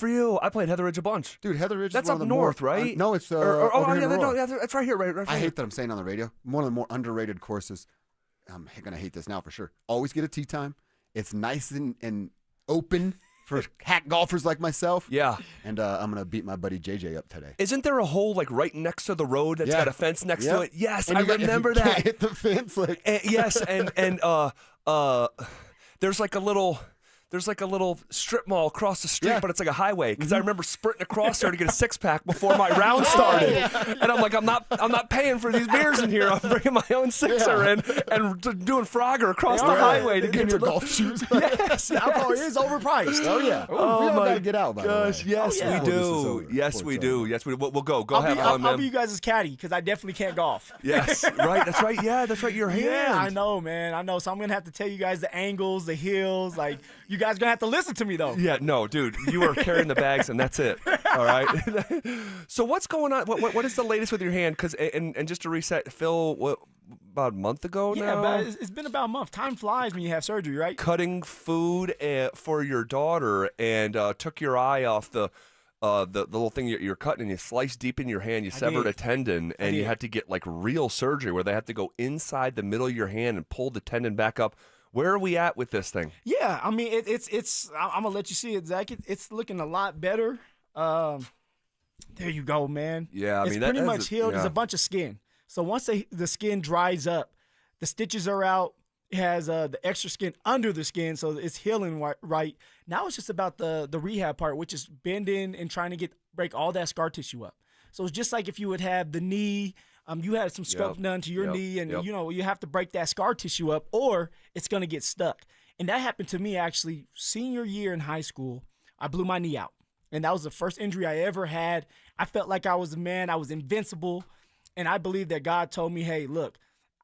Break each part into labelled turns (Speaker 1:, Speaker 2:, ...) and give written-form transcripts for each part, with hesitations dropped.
Speaker 1: for you. I played Heather Ridge a bunch.
Speaker 2: Dude, Heather Ridge
Speaker 1: That's
Speaker 2: is one
Speaker 1: up
Speaker 2: of the
Speaker 1: north,
Speaker 2: more,
Speaker 1: right?
Speaker 2: No, it's
Speaker 1: Oh,
Speaker 2: over here in Aurora.
Speaker 1: yeah, that's right here, right
Speaker 2: I
Speaker 1: here.
Speaker 2: hate that I'm saying on the radio. One of the more underrated courses. I'm going to hate this now for sure. Always get a tee time. It's nice and open for hack golfers like myself.
Speaker 1: Yeah.
Speaker 2: And I'm going to beat my buddy JJ up today.
Speaker 1: Isn't there a hole like right next to the road that's got a fence next to it? Yes, I remember that.
Speaker 2: Can't hit the fence.
Speaker 1: Yes, and there's like a little strip mall across the street, but it's like a highway. Because I remember sprinting across there to get a 6-pack before my round started, and I'm like, I'm not paying for these beers in here. I'm bringing my own sixer in and doing Frogger across the highway to get
Speaker 2: your
Speaker 1: to
Speaker 2: golf shoes.
Speaker 1: Yes,
Speaker 3: alcohol is overpriced.
Speaker 2: Oh yeah.
Speaker 1: Oh
Speaker 2: we all
Speaker 1: my
Speaker 2: gotta get out. By
Speaker 1: gosh,
Speaker 2: the way.
Speaker 1: yes
Speaker 3: Oh, yeah.
Speaker 1: we do. Yes we do. Yes we do. We'll go. Go have fun,
Speaker 3: I'll be
Speaker 1: man.
Speaker 3: you guys' caddy because I definitely can't golf.
Speaker 1: Yes, right. That's right. Yeah, that's right. Your hand.
Speaker 3: Yeah, I know, man. I know. So I'm gonna have to tell you guys the angles, the hills. Like you guys gonna have to listen to me though.
Speaker 1: Yeah, no, dude, you are carrying the bags, and that's it. All right. So what's going on? What is the latest with your hand? Because and just to reset, Phil, about a month ago now?
Speaker 3: Yeah, it's been about a month. Time flies when you have surgery, right?
Speaker 1: Cutting food for your daughter and took your eye off the little thing you're cutting, and you sliced deep in your hand. You severed a tendon, and you had to get like real surgery where they had to go inside the middle of your hand and pull the tendon back up. Where are we at with this thing?
Speaker 3: Yeah, I mean it's. I'm gonna let you see it, Zach. It's looking a lot better. There you go, man.
Speaker 1: Yeah, I
Speaker 3: it's
Speaker 1: mean
Speaker 3: pretty much healed.
Speaker 1: Yeah.
Speaker 3: It's a bunch of skin. So once the skin dries up, the stitches are out. It has the extra skin under the skin, so it's healing right. Now it's just about the rehab part, which is bending and trying to break all that scar tissue up. So it's just like if you would have the knee. You had some sculpt done to your knee, and you have to break that scar tissue up, or it's gonna get stuck. And that happened to me actually senior year in high school. I blew my knee out, and that was the first injury I ever had. I felt like I was a man. I was invincible, and I believe that God told me, "Hey, look,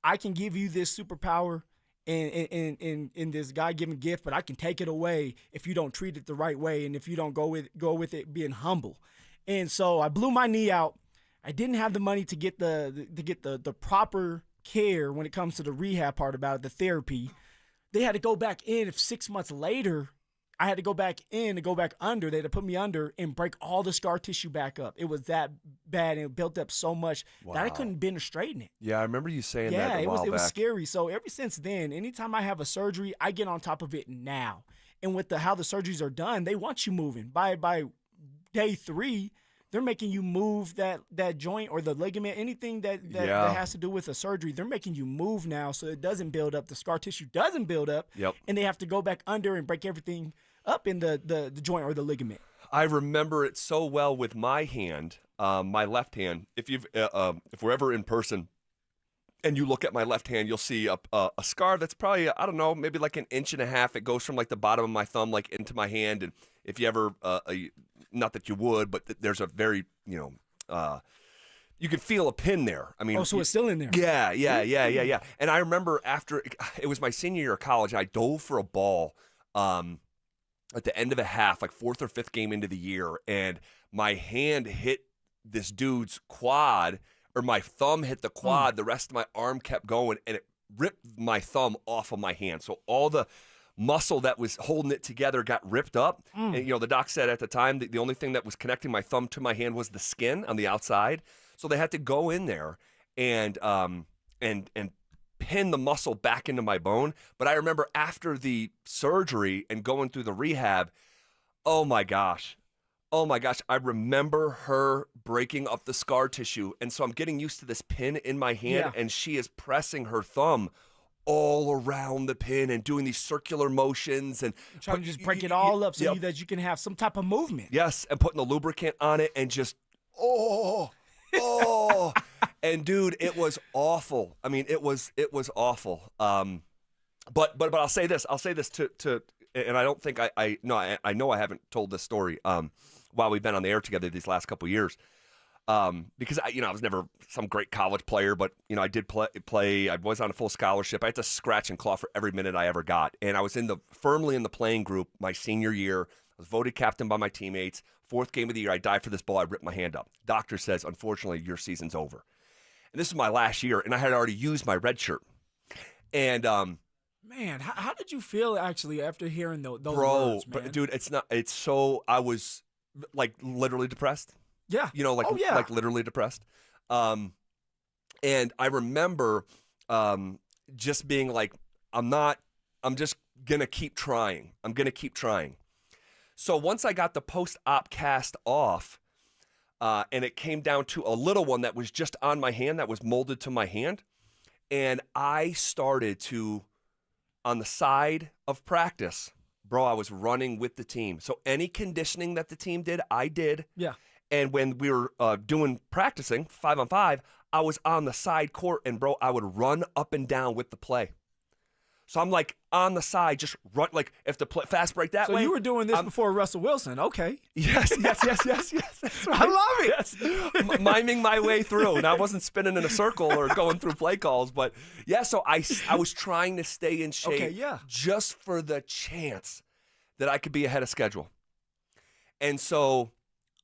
Speaker 3: I can give you this superpower in this God-given gift, but I can take it away if you don't treat it the right way, and if you don't go with it being humble." And so I blew my knee out. I didn't have the money to get the proper care when it comes to the rehab part about it, the therapy. They had to go back in. If 6 months later, I had to go back in and go back under. They had to put me under and break all the scar tissue back up. It was that bad, and it built up so much that I couldn't bend or straighten it.
Speaker 1: Yeah, I remember you saying that a while
Speaker 3: back. Yeah, it was scary. So ever since then, anytime I have a surgery, I get on top of it now. And with how the surgeries are done, they want you moving. By day 3, they're making you move that joint or the ligament, anything that has to do with a surgery. They're making you move now so it doesn't build up. The scar tissue doesn't build up.
Speaker 1: Yep.
Speaker 3: And they have to go back under and break everything up in the joint or the ligament.
Speaker 1: I remember it so well with my hand, my left hand. If we're ever in person and you look at my left hand, you'll see a scar that's probably, I don't know, maybe like 1.5 inches. It goes from like the bottom of my thumb like into my hand. And if you ever, not that you would, but there's a very, you can feel a pin there. I mean,
Speaker 3: so it's still in there.
Speaker 1: Yeah. And I remember after it was my senior year of college, I dove for a ball at the end of a half, like 4th or 5th game into the year, and my hand hit this dude's quad, or my thumb hit the quad. The rest of my arm kept going, and it ripped my thumb off of my hand. So all the muscle that was holding it together got ripped up. And, the doc said at the time that the only thing that was connecting my thumb to my hand was the skin on the outside. So they had to go in there and pin the muscle back into my bone. But I remember after the surgery and going through the rehab, oh my gosh, I remember her breaking up the scar tissue. And so I'm getting used to this pin in my hand, and she is pressing her thumb all around the pin and doing these circular motions and
Speaker 3: trying to just break it all up so that you can have some type of movement.
Speaker 1: Yes, and putting the lubricant on it and just and dude, it was awful. I mean, it was awful. But I'll say this to and I don't think I know I haven't told this story while we've been on the air together these last couple of years. Because I was never some great college player, but I did play. I was on a full scholarship. I had to scratch and claw for every minute I ever got, and I was firmly in the playing group my senior year. I was voted captain by my teammates. 4th game of the year, I dive for this ball. I ripped my hand up. Doctor says, unfortunately, your season's over. And this is my last year, and I had already used my red shirt. And
Speaker 3: man, how did you feel actually after hearing those
Speaker 1: words,
Speaker 3: man?
Speaker 1: But dude, it's so. I was like literally depressed.
Speaker 3: Yeah.
Speaker 1: You know, like like literally depressed. And I remember just being like, I'm just gonna keep trying. I'm gonna keep trying. So once I got the post-op cast off, and it came down to a little one that was just on my hand, that was molded to my hand, and I started to, on the side of practice, bro, I was running with the team. So any conditioning that the team did, I did.
Speaker 3: Yeah.
Speaker 1: And when we were practicing 5-on-5, I was on the side court, and bro, I would run up and down with the play. So I'm like on the side, just run, like if the fast break that way.
Speaker 3: So you were doing this before Russell Wilson. Okay.
Speaker 1: Yes. That's right.
Speaker 3: I love it.
Speaker 1: Yes. Miming my way through. And I wasn't spinning in a circle or going through play calls. But yeah, so I was trying to stay in shape just for the chance that I could be ahead of schedule. And so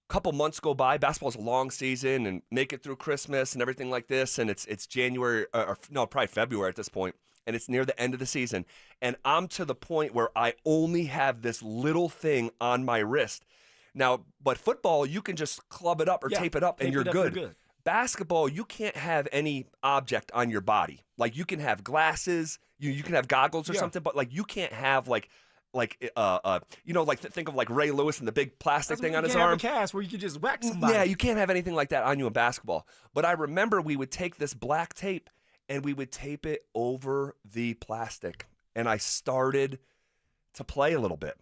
Speaker 1: a couple months go by. Basketball's a long season and make it through Christmas and everything like this. And it's January, or no, probably February at this point. And it's near the end of the season. And I'm to the point where I only have this little thing on my wrist. Now, but football, you can just club it up or tape it up and you're good. Basketball, you can't have any object on your body. Like you can have glasses, you can have goggles or something, but like you can't have think of like Ray Lewis and the big plastic thing on his arm.
Speaker 3: You can't have a cast where you could just whack somebody.
Speaker 1: Yeah, you can't have anything like that on you in basketball. But I remember we would take this black tape and we would tape it over the plastic. And I started to play a little bit,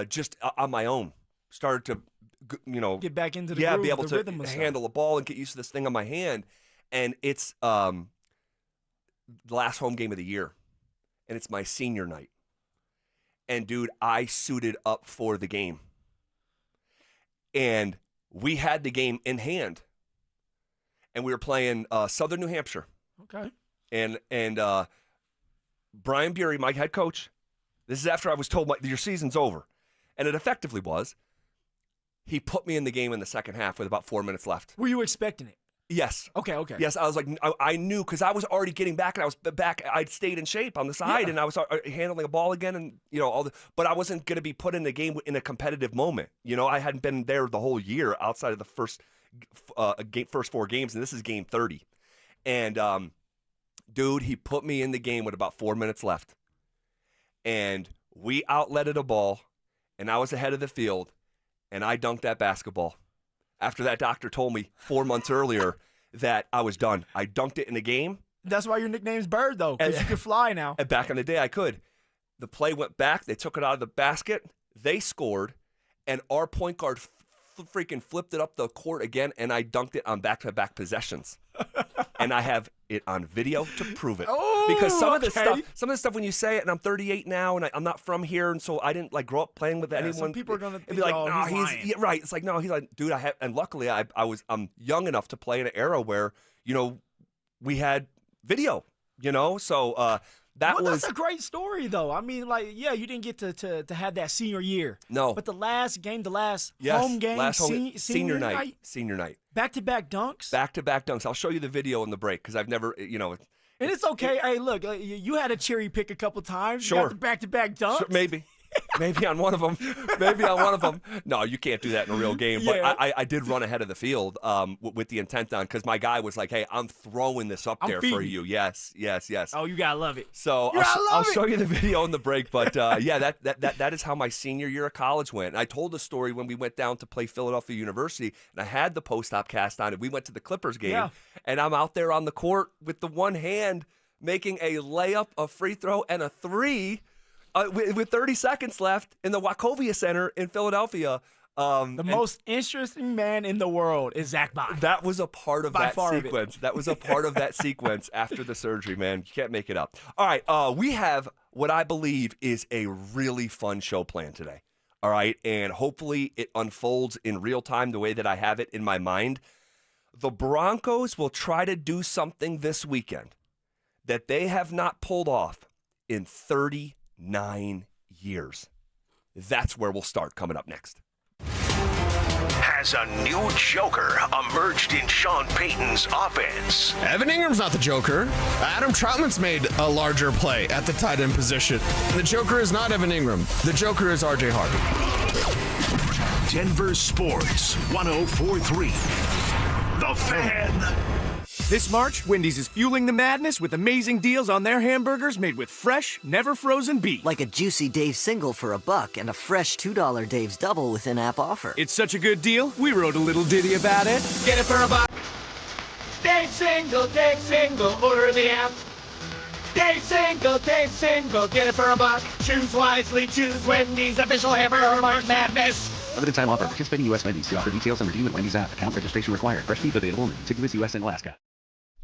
Speaker 1: just on my own. Started to,
Speaker 3: get back into the groove,
Speaker 1: be able
Speaker 3: the
Speaker 1: to
Speaker 3: rhythm of
Speaker 1: handle a ball and get used to this thing on my hand. And it's the last home game of the year, and it's my senior night. And dude, I suited up for the game, and we had the game in hand, and we were playing Southern New Hampshire.
Speaker 3: Okay.
Speaker 1: And Brian Bury, my head coach, this is after I was told your season's over. And it effectively was. He put me in the game in the second half with about 4 minutes left.
Speaker 3: Were you expecting it?
Speaker 1: Yes.
Speaker 3: Okay.
Speaker 1: Yes, I was like, I knew because I was already getting back and I was back. I'd stayed in shape on the side and I was handling a ball again and, but I wasn't going to be put in the game in a competitive moment. I hadn't been there the whole year outside of the first 4 games, and this is game 30. And, dude, he put me in the game with about 4 minutes left. And we outletted a ball, and I was ahead of the field, and I dunked that basketball. After that doctor told me 4 months earlier that I was done. I dunked it in the game.
Speaker 3: That's why your nickname's Bird, though, because you can fly now.
Speaker 1: And back in the day, I could. The play went back. They took it out of the basket. They scored, and our point guard freaking flipped it up the court again, and I dunked it on back-to-back possessions. And I have it on video to prove it. Because some of this stuff, when you say it, and I'm 38 now, and I'm not from here, and so I didn't grow up playing with anyone.
Speaker 3: Some people are gonna think,
Speaker 1: be like,
Speaker 3: no,
Speaker 1: he's right. It's like, no, he's like, dude, and luckily I'm young enough to play in an era where we had video, so. That's
Speaker 3: a great story, though. I mean, you didn't get to have that senior year.
Speaker 1: No.
Speaker 3: But the last game, home game, senior night.
Speaker 1: Senior night.
Speaker 3: Back-to-back dunks?
Speaker 1: Back-to-back dunks. I'll show you the video in the break because I've never, And
Speaker 3: it's okay. Hey, look, you had a cherry pick a couple times.
Speaker 1: Sure.
Speaker 3: You got the back-to-back dunks.
Speaker 1: Sure, maybe. Maybe on one of them. No, you can't do that in a real game. But I did run ahead of the field with the intent on because my guy was like, hey, I'm throwing this up there for you. Yes.
Speaker 3: Oh, you got to love it.
Speaker 1: So I'll show you the video in the break. But, that is how my senior year of college went. And I told the story when we went down to play Philadelphia University, and I had the post-op cast on, and we went to the Clippers game. And I'm out there on the court with the one hand making a layup, a free throw, and a three with 30 seconds left in the Wachovia Center in Philadelphia.
Speaker 3: The most interesting man in the world is Zach Bond.
Speaker 1: That was a part of that sequence. That was a part of that sequence after the surgery, man. You can't make it up. All right, we have what I believe is a really fun show planned today. All right, and hopefully it unfolds in real time the way that I have it in my mind. The Broncos will try to do something this weekend that they have not pulled off in 39 years. That's where we'll start coming up next.
Speaker 4: Has a new joker emerged in Sean Payton's offense?
Speaker 5: Evan Ingram's not the joker. Adam Troutman's made a larger play at the tight end position. The joker is not Evan Ingram. The joker is R.J. Harvey.
Speaker 4: Denver Sports 104.3. The Fan.
Speaker 6: This March, Wendy's is fueling the madness with amazing deals on their hamburgers made with fresh, never frozen beef.
Speaker 7: Like a juicy Dave's single for $1 and a fresh $2 Dave's double with in-app offer.
Speaker 6: It's such a good deal, we wrote a little ditty about it.
Speaker 8: Get it for $1. Dave single, order the app. Dave single, get it for $1. Choose wisely, choose Wendy's official hamburger March Madness.
Speaker 9: Limited time offer. Participating U.S. Wendy's. See offer details and redeem at Wendy's app. Account registration required. Fresh beef available in contiguous U.S. and Alaska.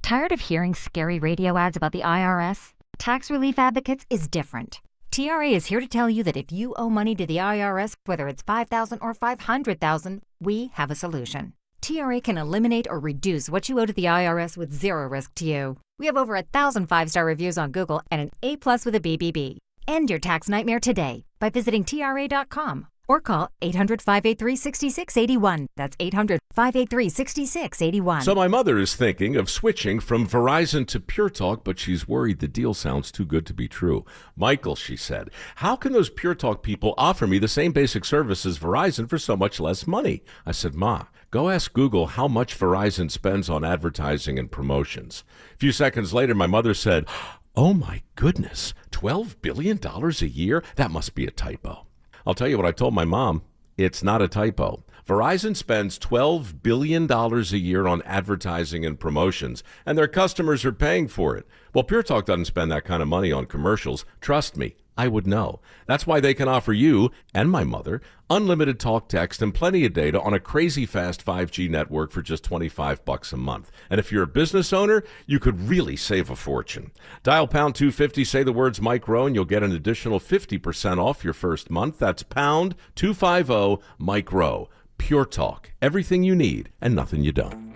Speaker 10: Tired of hearing scary radio ads about the IRS? Tax Relief Advocates is different. TRA is here to tell you that if you owe money to the IRS, whether it's $5,000 or $500,000, we have a solution. TRA can eliminate or reduce what you owe to the IRS with zero risk to you. We have over 1,000 5-star reviews on Google and an A+ with a BBB. End your tax nightmare today by visiting TRA.com or call 800-583-6681. That's 800-583-6681.
Speaker 11: So my mother is thinking of switching from Verizon to Pure Talk, but she's worried the deal sounds too good to be true. Michael, she said, how can those Pure Talk people offer me the same basic service as Verizon for so much less money? I said, Ma, go ask Google how much Verizon spends on advertising and promotions. A few seconds later, my mother said, oh my goodness, $12 billion a year? That must be a typo. I'll tell you what I told my mom. It's not a typo. Verizon spends $12 billion a year on advertising and promotions, and their customers are paying for it. Well, Pure Talk doesn't spend that kind of money on commercials. Trust me, I would know. That's why they can offer you and my mother unlimited talk, text, and plenty of data on a crazy fast 5G network for just $25 a month. And if you're a business owner, you could really save a fortune. Dial pound 250, say the words Mike Rowe, and you'll get an additional 50% off your first month. That's pound 250 Mike Rowe. Pure Talk. Everything you need and nothing you don't.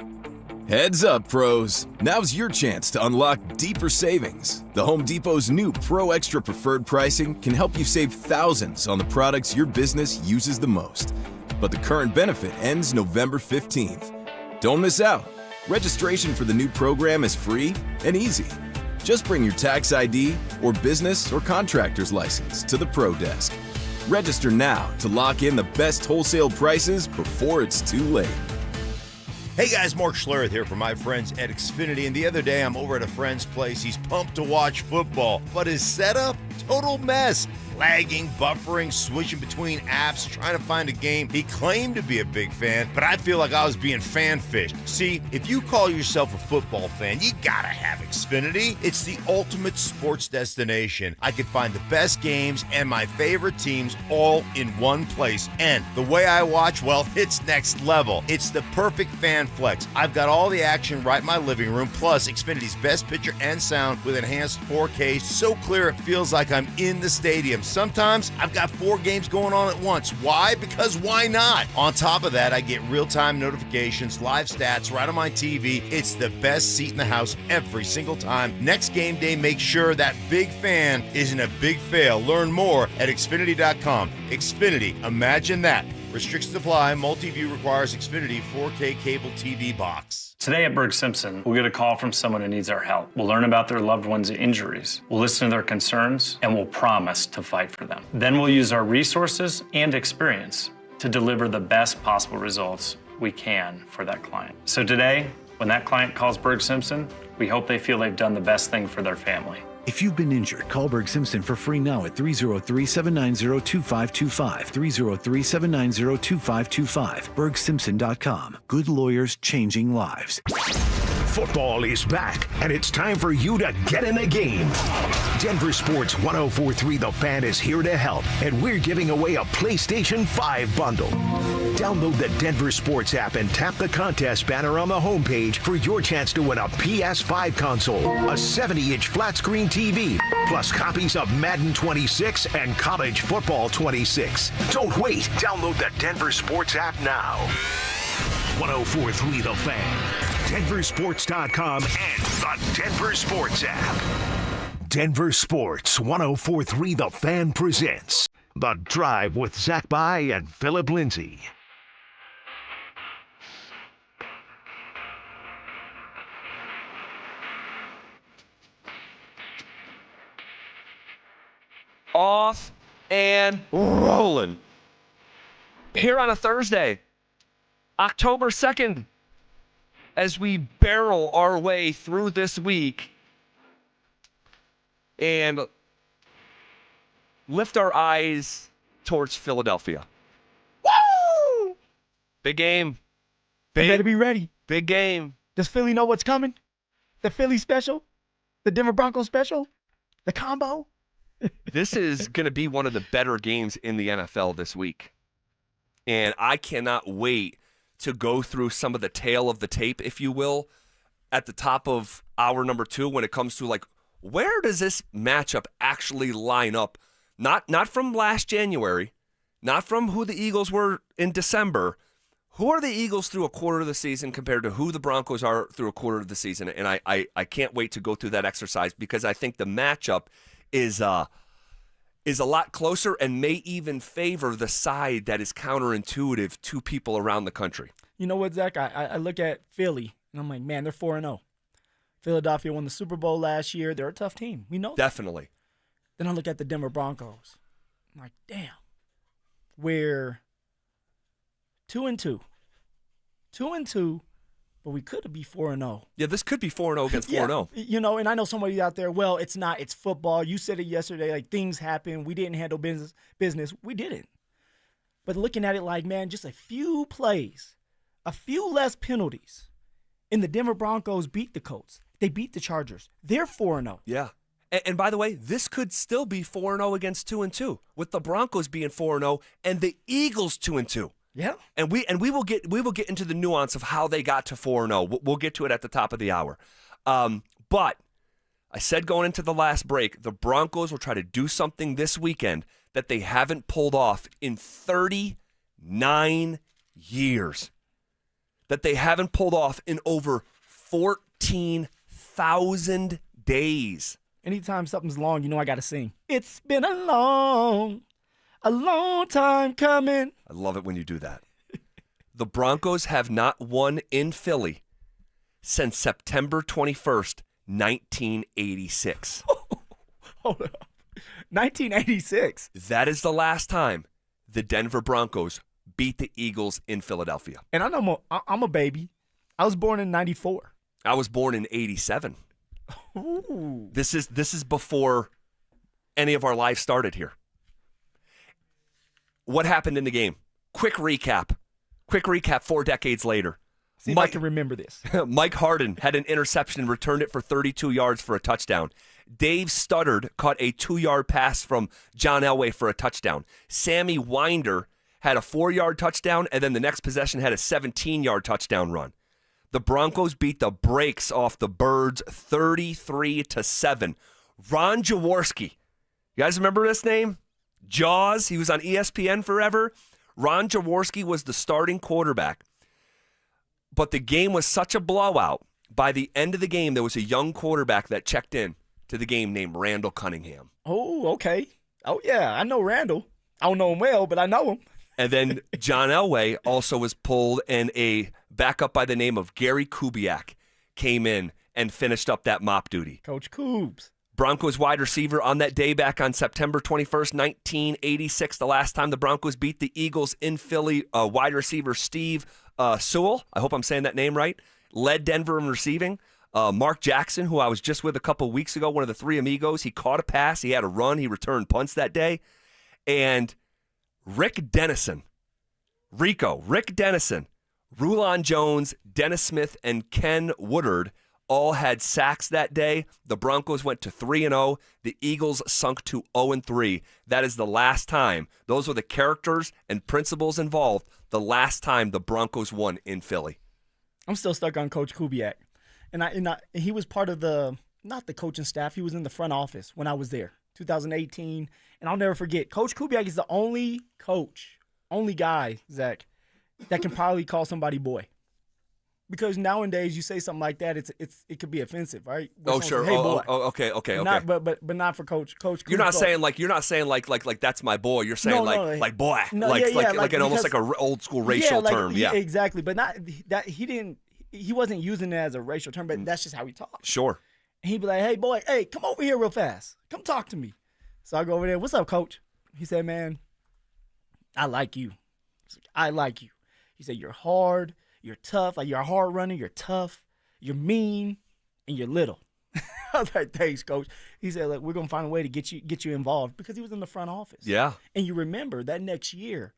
Speaker 12: Heads up, pros. Now's your chance to unlock deeper savings. The Home Depot's new Pro Extra Preferred pricing can help you save thousands on the products your business uses the most. But the current benefit ends November 15th. Don't miss out. Registration for the new program is free and easy. Just bring your tax ID or business or contractor's license to the Pro Desk. Register now to lock in the best wholesale prices before it's too late.
Speaker 13: Hey guys, Mark Schlereth here from my friends at Xfinity, and the other day I'm over at a friend's place. He's pumped to watch football, but his setup, total mess. Lagging, buffering, switching between apps, trying to find a game. He claimed to be a big fan, but I feel like I was being fan-fished. See, if you call yourself a football fan, you gotta have Xfinity. It's the ultimate sports destination. I can find the best games and my favorite teams all in one place. And the way I watch, well, it's next level. It's the perfect fan flex. I've got all the action right in my living room, plus Xfinity's best picture and sound with enhanced 4K, so clear it feels like I'm in the stadium. Sometimes I've got 4 games going on at once. Why? Because why not? On top of that, I get real-time notifications, live stats right on my TV. It's the best seat in the house every single time. Next game day, make sure that big fan isn't a big fail. Learn more at Xfinity.com. Xfinity, imagine that. Restrictions apply. Multi-view requires Xfinity 4K cable TV box.
Speaker 14: Today at Berg Simpson, we'll get a call from someone who needs our help. We'll learn about their loved one's injuries. We'll listen to their concerns, and we'll promise to fight for them. Then we'll use our resources and experience to deliver the best possible results we can for that client. So today, when that client calls Berg Simpson, we hope they feel they've done the best thing for their family.
Speaker 15: If you've been injured, call Berg Simpson for free now at 303-790-2525. 303-790-2525. BergSimpson.com. Good lawyers changing lives.
Speaker 4: Football is back, and it's time for you to get in the game. Denver Sports 104.3 The Fan is here to help, and we're giving away a PlayStation 5 bundle. Download the Denver Sports app and tap the contest banner on the homepage for your chance to win a PS5 console, a 70-inch flat-screen TV, plus copies of Madden 26 and College Football 26. Don't wait. Download the Denver Sports app now. 104.3 The Fan, DenverSports.com, and the Denver Sports app. Denver Sports 104.3 The Fan presents The Drive with Zach By and Phillip Lindsay.
Speaker 16: Off and rolling.
Speaker 1: here on a Thursday, October 2nd, as we barrel our way through this week and lift our eyes towards Philadelphia. Woo! Big game.
Speaker 3: You better be ready.
Speaker 1: Big game.
Speaker 3: Does Philly know what's coming? The Philly special? The Denver Broncos special? The combo?
Speaker 1: This is going to be one of the better games in the NFL this week. And I cannot wait to go through some of the tail of the tape, if you will, at the top of hour number 2 when it comes to, like, where does this matchup actually line up? Not from last January, not from who the Eagles were in December. Who are the Eagles through a quarter of the season compared to who the Broncos are through a quarter of the season? And I can't wait to go through that exercise because I think the matchup is a lot closer and may even favor the side that is counterintuitive to people around the country.
Speaker 3: You know what, Zach? I look at Philly, and I'm like, man, they're 4-0. Philadelphia won the Super Bowl last year. They're a tough team. We know that.
Speaker 1: Definitely.
Speaker 3: Then I look at the Denver Broncos. I'm like, damn. We're 2-2. 2-2, but we could be 4-0.
Speaker 1: Yeah, this could be 4-0 against 4-0.
Speaker 3: You know, and I know somebody out there, well, it's not. It's football. You said it yesterday, like things happen. We didn't handle business. We didn't. But looking at it like, man, just a few plays, a few less penalties, and the Denver Broncos beat the Colts. They beat the Chargers. They're 4-0.
Speaker 1: Yeah. And by the way, this could still be 4-0 against 2-2, with the Broncos being 4-0 and the Eagles 2-2.
Speaker 3: Yeah.
Speaker 1: And we will get into the nuance of how they got to 4-0. We'll get to it at the top of the hour. But I said going into the last break, the Broncos will try to do something this weekend that they haven't pulled off in 39 years. That they haven't pulled off in over 14,000 days.
Speaker 3: Anytime something's long, you know I got to sing. It's been a long time coming.
Speaker 1: I love it when you do that. The Broncos have not won in Philly since September 21st, 1986.
Speaker 3: Hold up. 1986.
Speaker 1: That is the last time the Denver Broncos beat the Eagles in Philadelphia.
Speaker 3: And I know I'm a baby. I was born in 94.
Speaker 1: I was born in 87.
Speaker 3: Ooh.
Speaker 1: This is before any of our lives started here. What happened in the game? Quick recap 4 decades later.
Speaker 3: See if I can remember this.
Speaker 1: Mike Harden had an interception and returned it for 32 yards for a touchdown. Dave Studdard caught a 2-yard pass from John Elway for a touchdown. Sammy Winder had a 4-yard touchdown, and then the next possession had a 17-yard touchdown run. The Broncos beat the brakes off the Birds 33-7. Ron Jaworski. You guys remember this name? Jaws. He was on ESPN forever. Ron Jaworski was the starting quarterback. But the game was such a blowout. By the end of the game, there was a young quarterback that checked in to the game named Randall Cunningham.
Speaker 3: Oh, okay. Oh, yeah. I know Randall. I don't know him well, but I know him.
Speaker 1: And then John Elway also was pulled, and a backup by the name of Gary Kubiak came in and finished up that mop duty.
Speaker 3: Coach Coobs.
Speaker 1: Broncos wide receiver on that day back on September 21st, 1986, the last time the Broncos beat the Eagles in Philly, wide receiver Steve Sewell, I hope I'm saying that name right, led Denver in receiving. Mark Jackson, who I was just with a couple weeks ago, one of the three amigos, he caught a pass, he had a run, he returned punts that day. And Rick Dennison, Rulon Jones, Dennis Smith, and Ken Woodard all had sacks that day. The Broncos went to 3-0. The Eagles sunk to 0-3. That is the last time. Those were the characters and principles involved. The last time the Broncos won in Philly.
Speaker 3: I'm still stuck on Coach Kubiak. And he was part of not the coaching staff. He was in the front office when I was there, 2018. And I'll never forget, Coach Kubiak is the only guy, Zach, that can probably call somebody boy. Because nowadays you say something like that, it could be offensive, right?
Speaker 1: Oh sure.
Speaker 3: Hey, boy.
Speaker 1: Okay.
Speaker 3: But not for Coach.
Speaker 1: You're not saying like that's my boy. You're saying like boy, like almost like a old school racial term. Yeah,
Speaker 3: exactly. But not that he wasn't using it as a racial term, but that's just how he talked.
Speaker 1: Sure.
Speaker 3: And he'd be like, "Hey boy, hey, come over here real fast. Come talk to me." So I go over there. "What's up, Coach?" He said, "Man, I like you. I like you. He said, you're hard, you're tough. Like, you're a hard runner, you're tough, you're mean, and you're little. I was like, thanks, coach. He said, look, we're going to find a way to get you involved, because he was in the front office.
Speaker 1: Yeah.
Speaker 3: And you remember that next year,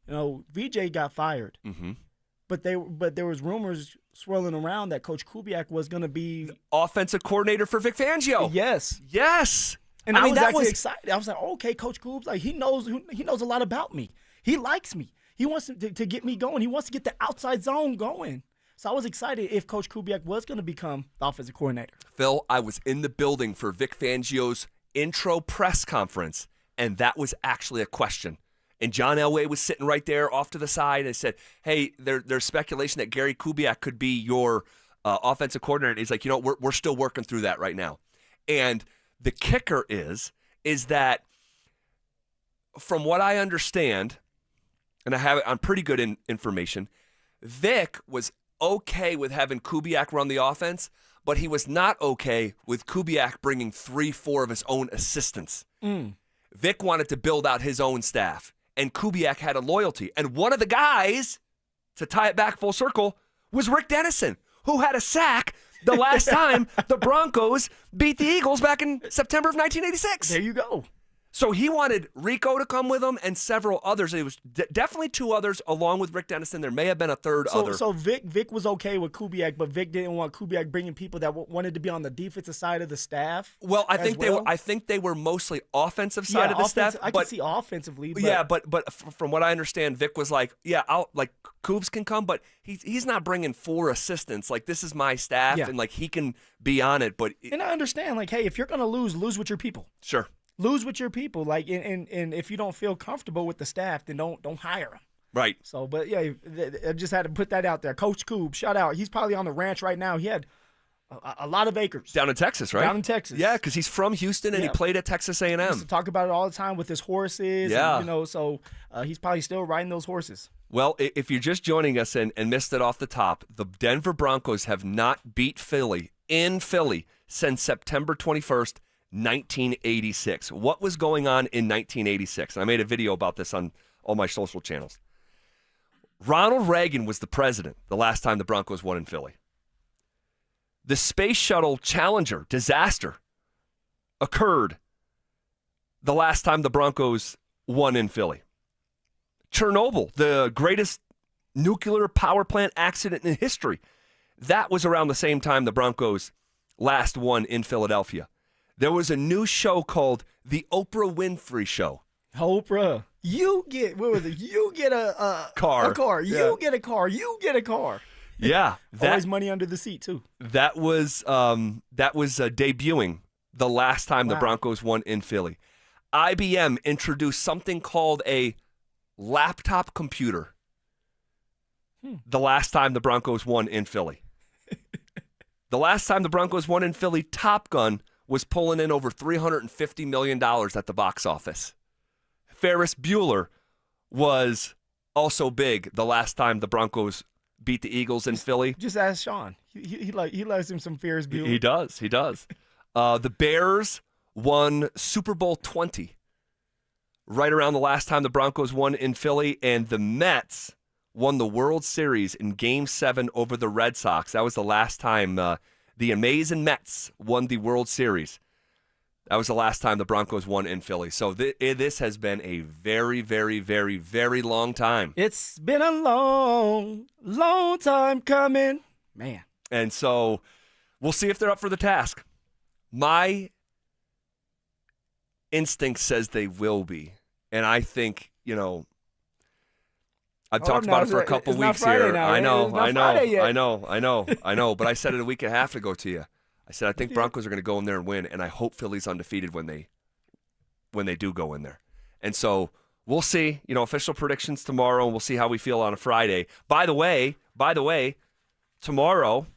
Speaker 3: VJ got fired.
Speaker 1: Mm-hmm.
Speaker 3: But there was rumors swirling around that Coach Kubiak was going to be
Speaker 1: offensive coordinator for Vic Fangio.
Speaker 3: Yes. And I was actually excited. I was like, okay, Coach Coobs, like he knows a lot about me. He likes me. He wants to get me going. He wants to get the outside zone going. So I was excited if Coach Kubiak was going to become the offensive coordinator.
Speaker 1: Phil, I was in the building for Vic Fangio's intro press conference, and that was actually a question. And John Elway was sitting right there off to the side and said, hey, there's speculation that Gary Kubiak could be your offensive coordinator. And he's like, we're still working through that right now. And the kicker is that from what I understand, and I'm pretty good in information, Vic was okay with having Kubiak run the offense, but he was not okay with Kubiak bringing 3-4 of his own assistants. Vic wanted to build out his own staff, and Kubiak had a loyalty. And one of the guys, to tie it back full circle, was Rick Dennison, who had a sack the last time the Broncos beat the Eagles back in September of 1986.
Speaker 3: There you go.
Speaker 1: So he wanted Rico to come with him and several others. It was definitely two others along with Rick Dennison. There may have been a third other.
Speaker 3: So Vic was okay with Kubiak, but Vic didn't want Kubiak bringing people that wanted to be on the defensive side of the staff.
Speaker 1: Well, I think they were mostly offensive side of the staff.
Speaker 3: I can see offensively. But
Speaker 1: yeah, but from what I understand, Vic was like, Coobs can come, but he's not bringing 4 assistants. Like, this is my staff, and like he can be on it. But
Speaker 3: and I understand, like, hey, if you're gonna lose with your people.
Speaker 1: Sure.
Speaker 3: Lose with your people, like, and if you don't feel comfortable with the staff, then don't hire them.
Speaker 1: Right.
Speaker 3: So, but yeah, I just had to put that out there. Coach Coob, shout out. He's probably on the ranch right now. He had a lot of acres
Speaker 1: down in Texas, right?
Speaker 3: Down in Texas.
Speaker 1: Yeah, because he's from Houston and he played at Texas A&M.
Speaker 3: He used to talk about it all the time with his horses.
Speaker 1: Yeah.
Speaker 3: And, so he's probably still riding those horses.
Speaker 1: Well, if you're just joining us and missed it off the top, the Denver Broncos have not beat Philly in Philly since September 21st. 1986. What was going on in 1986? And I made a video about this on all my social channels. Ronald Reagan was the president the last time the Broncos won in Philly. The Space Shuttle Challenger disaster occurred the last time the Broncos won in Philly. Chernobyl, the greatest nuclear power plant accident in history, that was around the same time the Broncos last won in Philadelphia. There was a new show called The Oprah Winfrey Show.
Speaker 3: Oprah, you get, what was it? You get a
Speaker 1: car.
Speaker 3: A car. You get a car. You get a car.
Speaker 1: Yeah.
Speaker 3: Always money under the seat, too.
Speaker 1: That was debuting the last time the Broncos won in Philly. IBM introduced something called a laptop computer the last time the Broncos won in Philly. The last time the Broncos won in Philly, Top Gun was pulling in over $350 million at the box office. Ferris Bueller was also big the last time the Broncos beat the Eagles in Philly.
Speaker 3: Just ask Sean. He likes him some Ferris Bueller.
Speaker 1: He does. The Bears won Super Bowl 20 right around the last time the Broncos won in Philly, and the Mets won the World Series in Game 7 over the Red Sox. That was the last time the amazing Mets won the World Series. That was the last time the Broncos won in Philly. So this has been a very, very, very, very long time.
Speaker 3: It's been a long, long time coming. Man.
Speaker 1: And so we'll see if they're up for the task. My instinct says they will be. And I think, I've talked about it for a couple weeks here.
Speaker 3: Now,
Speaker 1: I know.
Speaker 3: But
Speaker 1: I said it a week and a half ago to you. I said I think Broncos are going to go in there and win, and I hope Philly's undefeated when they do go in there. And so we'll see. Official predictions tomorrow, and we'll see how we feel on a Friday. By the way, tomorrow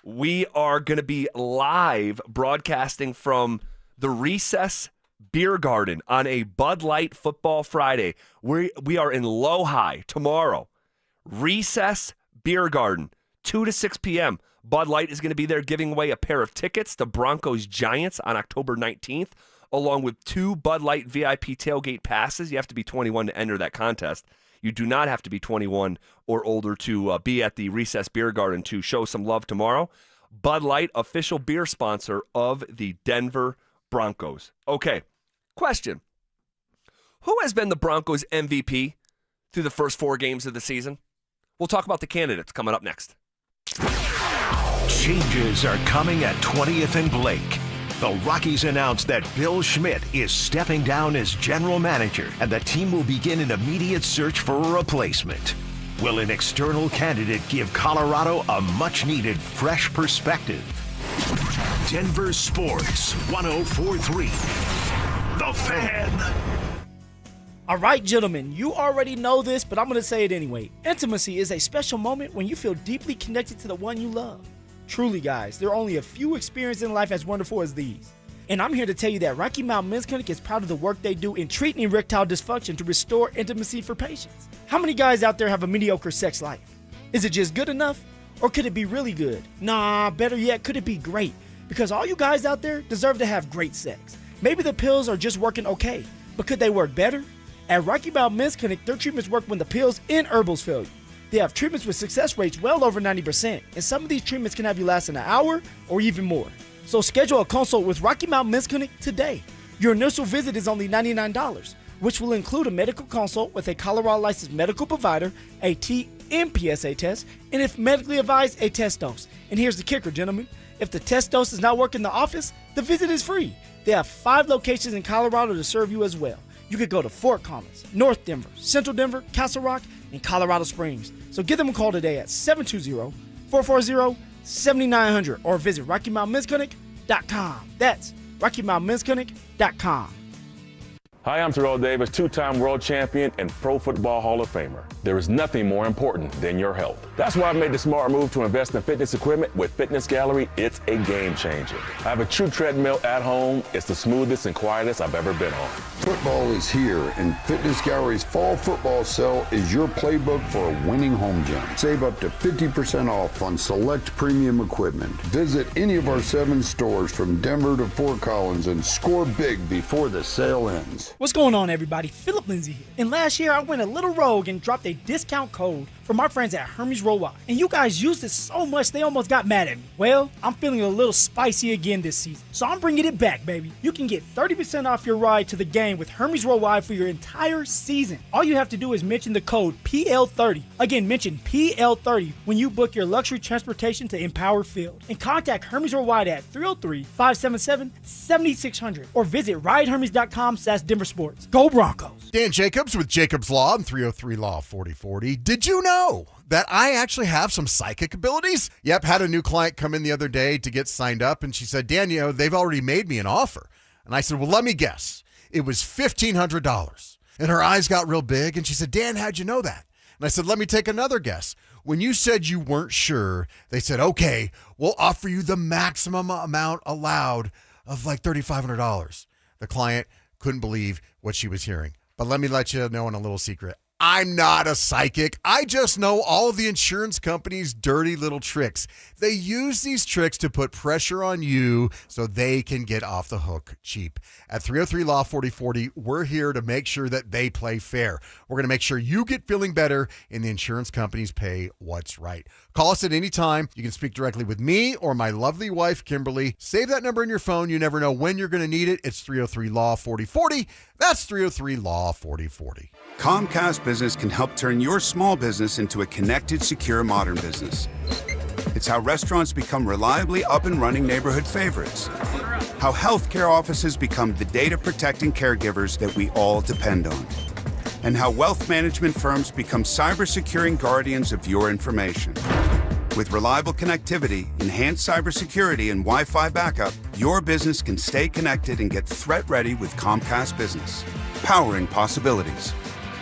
Speaker 1: we are going to be live broadcasting from the Recess Beer Garden on a Bud Light Football Friday. We are in Lohi tomorrow. Recess Beer Garden, 2 to 6 p.m. Bud Light is going to be there giving away a pair of tickets to Broncos Giants on October 19th, along with 2 Bud Light VIP tailgate passes. You have to be 21 to enter that contest. You do not have to be 21 or older to be at the Recess Beer Garden to show some love tomorrow. Bud Light, official beer sponsor of the Denver Broncos. Okay, question. Who has been the Broncos MVP through the first 4 games of the season? We'll talk about the candidates coming up next.
Speaker 4: Changes are coming at 20th and Blake. The Rockies announced that Bill Schmidt is stepping down as general manager, and the team will begin an immediate search for a replacement. Will an external candidate give Colorado a much-needed fresh perspective? Denver Sports 104.3. The Fan.
Speaker 3: All right, gentlemen, you already know this, but I'm going to say it anyway. Intimacy is a special moment when you feel deeply connected to the one you love. Truly, guys, there are only a few experiences in life as wonderful as these. And I'm here to tell you that Rocky Mountain Men's Clinic is proud of the work they do in treating erectile dysfunction to restore intimacy for patients. How many guys out there have a mediocre sex life? Is it just good enough? Or could it be really good? Nah, better yet, could it be great? Because all you guys out there deserve to have great sex. Maybe the pills are just working okay, but could they work better? At Rocky Mountain Men's Clinic, their treatments work when the pills and herbals fail you. They have treatments with success rates well over 90%, and some of these treatments can have you last an hour or even more. So schedule a consult with Rocky Mountain Men's Clinic today. Your initial visit is only $99, which will include a medical consult with a Colorado licensed medical provider, a TMPSA test, and if medically advised, a test dose. And here's the kicker, gentlemen. If the test dose does not work in the office, the visit is free. They have 5 locations in Colorado to serve you as well. You could go to Fort Collins, North Denver, Central Denver, Castle Rock, and Colorado Springs. So give them a call today at 720-440-7900 or visit RockyMountainMen'sClinic.com. That's RockyMountainMen'sClinic.com.
Speaker 16: Hi, I'm Terrell Davis, 2-time world champion and Pro Football Hall of Famer. There is nothing more important than your health. That's why I've made the smart move to invest in fitness equipment with Fitness Gallery. It's a game changer. I have a true treadmill at home. It's the smoothest and quietest I've ever been on.
Speaker 17: Football is here, and Fitness Gallery's fall football sale is your playbook for a winning home gym. Save up to 50% off on select premium equipment. Visit any of our 7 stores from Denver to Fort Collins and score big before the sale ends.
Speaker 3: What's going on, everybody? Phillip Lindsay here. And last year, I went a little rogue and dropped a discount code from our friends at Hermes Worldwide. And you guys used it so much, they almost got mad at me. Well, I'm feeling a little spicy again this season, so I'm bringing it back, baby. You can get 30% off your ride to the game with Hermes Worldwide for your entire season. All you have to do is mention the code PL30. Again, mention PL30 when you book your luxury transportation to Empower Field. And contact Hermes Worldwide at 303-577-7600 or visit ridehermes.com/DenverSports. Go Broncos!
Speaker 18: Dan Jacobs with Jacobs Law and 303 Law 4040. Did you know that I actually have some psychic abilities? Yep, had a new client come in the other day to get signed up, and she said, Dan, you know, they've already made me an offer. And I said, well, let me guess. It was $1,500. And her eyes got real big, and she said, Dan, how'd you know that? And I said, let me take another guess. When you said you weren't sure, they said, okay, we'll offer you the maximum amount allowed of like $3,500. The client couldn't believe what she was hearing. But let me let you know in a little secret. I'm not a psychic. I just know all of the insurance companies' dirty little tricks. They use these tricks to put pressure on you so they can get off the hook cheap. At 303 Law 4040, we're here to make sure that they play fair. We're going to make sure you get feeling better and the insurance companies pay what's right. Call us at any time. You can speak directly with me or my lovely wife, Kimberly. Save that number in your phone. You never know when you're going to need it. It's 303 Law 4040. That's 303 Law 4040.
Speaker 19: Comcast Business can help turn your small business into a connected, secure, modern business. It's how restaurants become reliably up and running neighborhood favorites. How healthcare offices become the data-protecting caregivers that we all depend on. And how wealth management firms become cyber-securing guardians of your information. With reliable connectivity, enhanced cybersecurity, and Wi-Fi backup, your business can stay connected and get threat-ready with Comcast Business. Powering possibilities.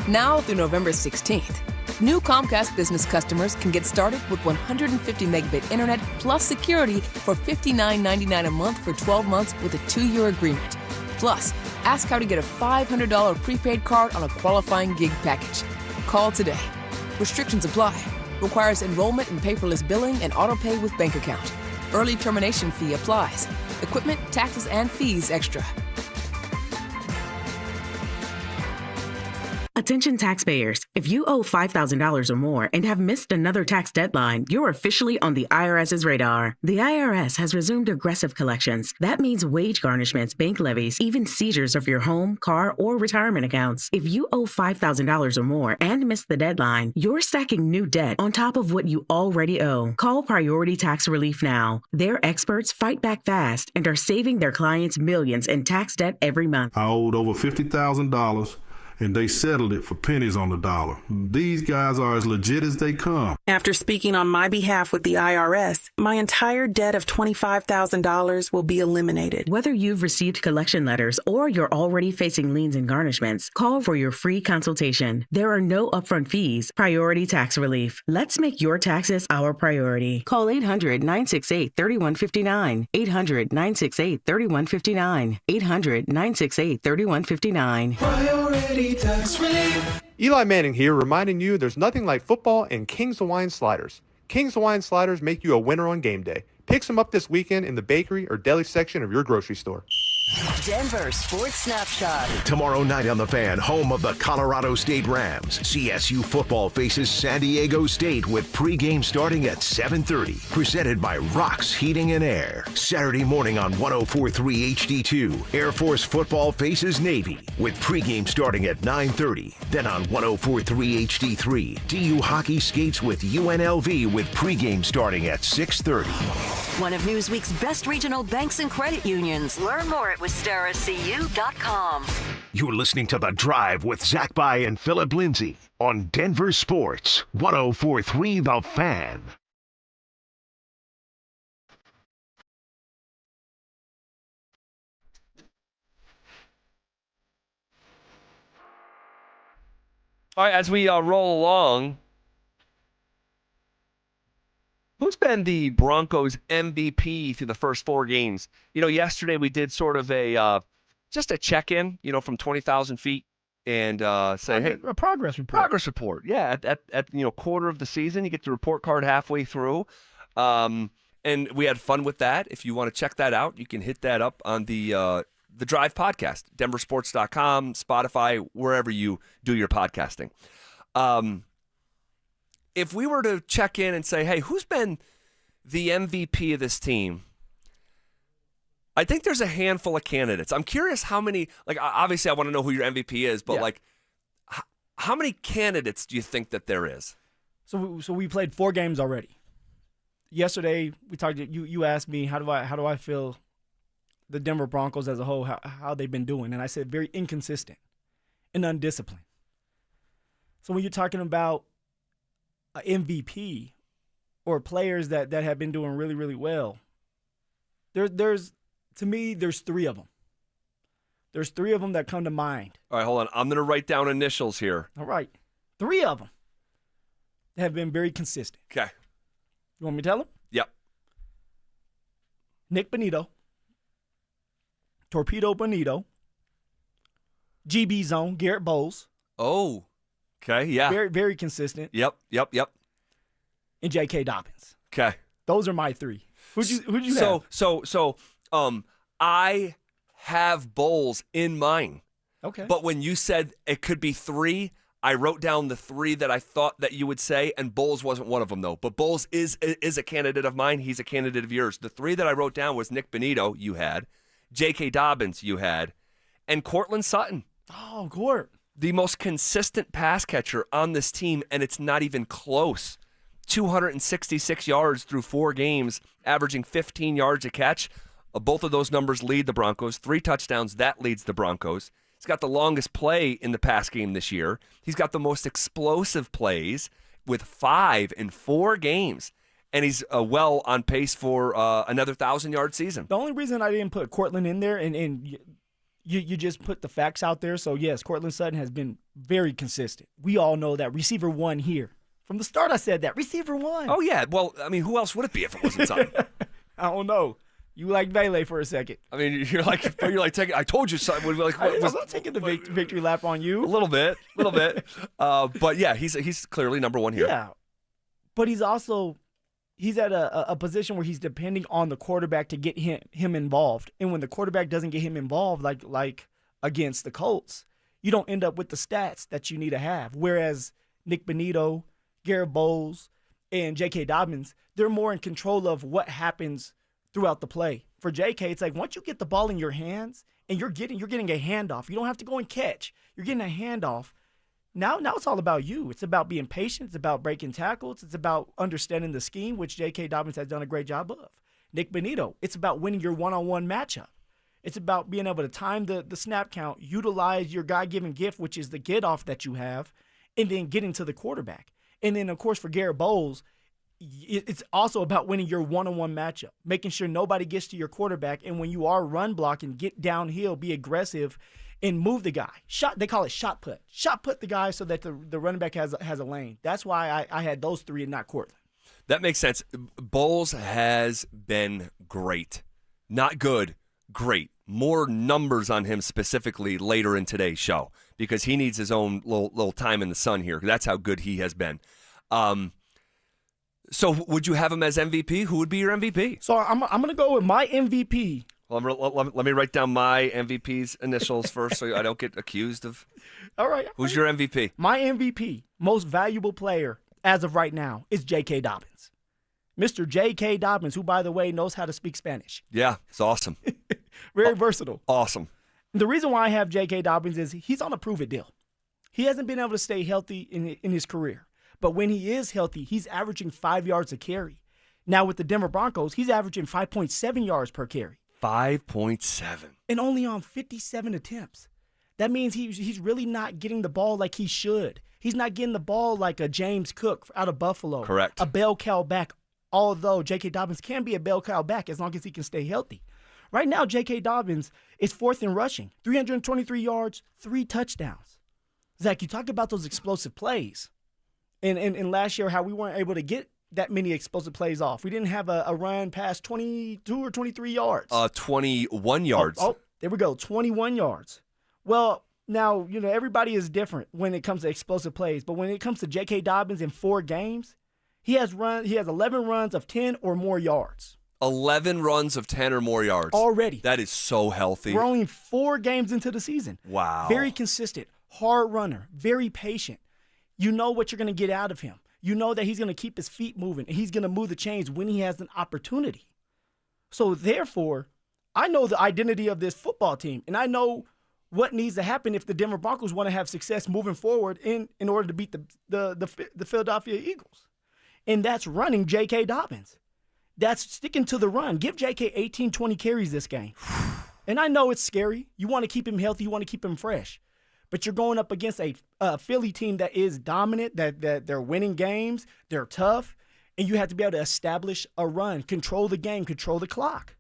Speaker 20: Now through November 16th, new Comcast Business customers can get started with 150 megabit internet plus security for $59.99 a month for 12 months with a 2-year agreement. Plus, ask how to get a $500 prepaid card on a qualifying gig package. Call today. Restrictions apply. Requires enrollment in paperless billing and auto-pay with bank account. Early termination fee applies. Equipment, taxes, and fees extra.
Speaker 21: Attention taxpayers. If you owe $5,000 or more and have missed another tax deadline, you're officially on the IRS's radar. The IRS has resumed aggressive collections. That means wage garnishments, bank levies, even seizures of your home, car, or retirement accounts. If you owe $5,000 or more and missed the deadline, you're stacking new debt on top of what you already owe. Call Priority Tax Relief now. Their experts fight back fast and are saving their clients millions in tax debt every month.
Speaker 22: I owed over $50,000. And they settled it for pennies on the dollar. These guys are as legit as they come.
Speaker 23: After speaking on my behalf with the IRS, my entire debt of $25,000 will be eliminated.
Speaker 21: Whether you've received collection letters or you're already facing liens and garnishments, call for your free consultation. There are no upfront fees. Priority Tax Relief. Let's make your taxes our priority. Call 800-968-3159. 800-968-3159. 800-968-3159.
Speaker 6: Priority Tax Relief. Eli Manning here, reminding you there's nothing like football and King's Hawaiian Sliders. King's Hawaiian Sliders make you a winner on game day. Pick some up this weekend in the bakery or deli section of your grocery store.
Speaker 24: Denver Sports Snapshot.
Speaker 4: Tomorrow night on The Fan, home of the Colorado State Rams, CSU football faces San Diego State with pregame starting at 7:30. Presented by Rocks Heating and Air. Saturday morning on 104.3 HD2, Air Force football faces Navy with pregame starting at 9:30. Then on 104.3 HD3, DU hockey skates with UNLV with pregame starting at 6:30.
Speaker 24: One of Newsweek's best regional banks and credit unions. Learn more at WistaraCU.com.
Speaker 4: You're listening to The Drive with Zach By and Phillip Lindsay on Denver Sports 104.3 The Fan.
Speaker 1: All right, as we roll along, who's been the Broncos MVP through the first 4 games? You know, yesterday we did sort of a just a check-in, you know, from 20,000 feet and say, hey,
Speaker 3: a progress report.
Speaker 1: Progress report. Yeah, at you know, quarter of the season, you get the report card halfway through. And we had fun with that. If you want to check that out, you can hit that up on the Drive podcast, DenverSports.com, Spotify, wherever you do your podcasting. If we were to check in and say, hey, who's been the MVP of this team? I think there's a handful of candidates. I'm curious how many, like, obviously I want to know who your MVP is, but like, how many candidates do you think that there is?
Speaker 3: So we played 4 games already. Yesterday we talked. You asked me how do I feel the Denver Broncos as a whole, how they've been doing, and I said very inconsistent and undisciplined. So when you're talking about an MVP or players that have been doing really, really well, there's to me, there's 3 of them. There's 3 of them that come to mind.
Speaker 1: All right, hold on. I'm going to write down initials here.
Speaker 3: All right. 3 of them have been very consistent.
Speaker 1: Okay.
Speaker 3: You want me to tell them?
Speaker 1: Yep.
Speaker 3: Nick Bonito, Torpedo Bonito, GB Zone, Garrett Bowles.
Speaker 1: Oh, okay, yeah.
Speaker 3: Very, very consistent.
Speaker 1: Yep.
Speaker 3: And J.K. Dobbins.
Speaker 1: Okay.
Speaker 3: Those are my 3. Who'd you have?
Speaker 1: So, I have Bowles in mind.
Speaker 3: Okay.
Speaker 1: But when you said it could be 3, I wrote down the 3 that I thought that you would say, and Bowles wasn't one of them, though. But Bowles is a candidate of mine. He's a candidate of yours. The 3 that I wrote down was Nick Bonito, you had, J.K. Dobbins, you had, and Cortland Sutton.
Speaker 3: Oh, Court.
Speaker 1: The most consistent pass catcher on this team, and it's not even close. 266 yards through 4 games, averaging 15 yards a catch. Both of those numbers lead the Broncos. 3 touchdowns, that leads the Broncos. He's got the longest play in the pass game this year. He's got the most explosive plays with 5 in 4 games. And he's well on pace for another 1,000-yard season.
Speaker 3: The only reason I didn't put Cortland in there, and you just put the facts out there. So, yes, Cortland Sutton has been very consistent. We all know that. Receiver 1 here. From the start, I said that. Receiver 1.
Speaker 1: Oh, yeah. Well, I mean, who else would it be if it wasn't Sutton?
Speaker 3: I don't know. You like Bailey for a second.
Speaker 1: I mean, you're like taking. I told you Sutton would be like.
Speaker 3: I'm not taking the victory lap on you.
Speaker 1: A little bit. But yeah, he's clearly number 1 here.
Speaker 3: Yeah, but he's at a position where he's depending on the quarterback to get him involved. And when the quarterback doesn't get him involved, like against the Colts, you don't end up with the stats that you need to have. Whereas Nick Bonito, Garrett Bowles, and J.K. Dobbins, they're more in control of what happens throughout the play. For J.K., it's like once you get the ball in your hands and you're getting a handoff, you don't have to go and catch. You're getting a handoff. Now it's all about you. It's about being patient. It's about breaking tackles. It's about understanding the scheme, which J.K. Dobbins has done a great job of. Nick Bonito, it's about winning your one-on-one matchup. It's about being able to time the snap count, utilize your God-given gift, which is the get-off that you have, and then getting to the quarterback. And then, of course, for Garrett Bowles, it's also about winning your one-on-one matchup, making sure nobody gets to your quarterback, and when you are run blocking, get downhill, be aggressive, and move the guy. They call it shot put. Shot put the guy so that the running back has a lane. That's why I had those three and not Cortland.
Speaker 1: That makes sense. Bowles has been great. Not good, great. More numbers on him specifically later in today's show because he needs his own little time in the sun here. That's how good he has been. So would you have him as MVP? Who would be your MVP?
Speaker 3: So I'm going to go with my MVP.
Speaker 1: Well, let me write down my MVP's initials first so I don't get accused of.
Speaker 3: All right.
Speaker 1: Who's your MVP?
Speaker 3: My MVP, most valuable player as of right now, is J.K. Dobbins. Mr. J.K. Dobbins, who, by the way, knows how to speak Spanish.
Speaker 1: Yeah, it's awesome.
Speaker 3: Very versatile.
Speaker 1: Awesome.
Speaker 3: The reason why I have J.K. Dobbins is he's on a prove-it deal. He hasn't been able to stay healthy in his career. But when he is healthy, he's averaging 5 yards a carry. Now with the Denver Broncos, he's averaging 5.7 yards per carry.
Speaker 1: 5.7.
Speaker 3: And only on 57 attempts. That means he's really not getting the ball like he should. He's not getting the ball like a James Cook out of Buffalo.
Speaker 1: Correct.
Speaker 3: A bell cow back, although J.K. Dobbins can be a bell cow back as long as he can stay healthy. Right now, J.K. Dobbins is fourth in rushing, 323 yards, 3 touchdowns. Zach, you talk about those explosive plays. And last year, how we weren't able to get that many explosive plays off. We didn't have a run past 22 or 23 yards.
Speaker 1: 21 yards.
Speaker 3: Oh, there we go, 21 yards. Well, now, everybody is different when it comes to explosive plays. But when it comes to J.K. Dobbins in 4 games, he has 11 runs of 10 or more yards.
Speaker 1: 11 runs of 10 or more yards.
Speaker 3: Already.
Speaker 1: That is so healthy.
Speaker 3: We're only 4 games into the season.
Speaker 1: Wow.
Speaker 3: Very consistent, hard runner, very patient. You know what you're going to get out of him. You know that he's going to keep his feet moving, and he's going to move the chains when he has an opportunity. So, therefore, I know the identity of this football team, and I know what needs to happen if the Denver Broncos want to have success moving forward in order to beat the Philadelphia Eagles. And that's running J.K. Dobbins. That's sticking to the run. Give J.K. 18, 20 carries this game. And I know it's scary. You want to keep him healthy. You want to keep him fresh. But you're going up against a Philly team that is dominant, that they're winning games, they're tough, and you have to be able to establish a run, control the game, control the clock.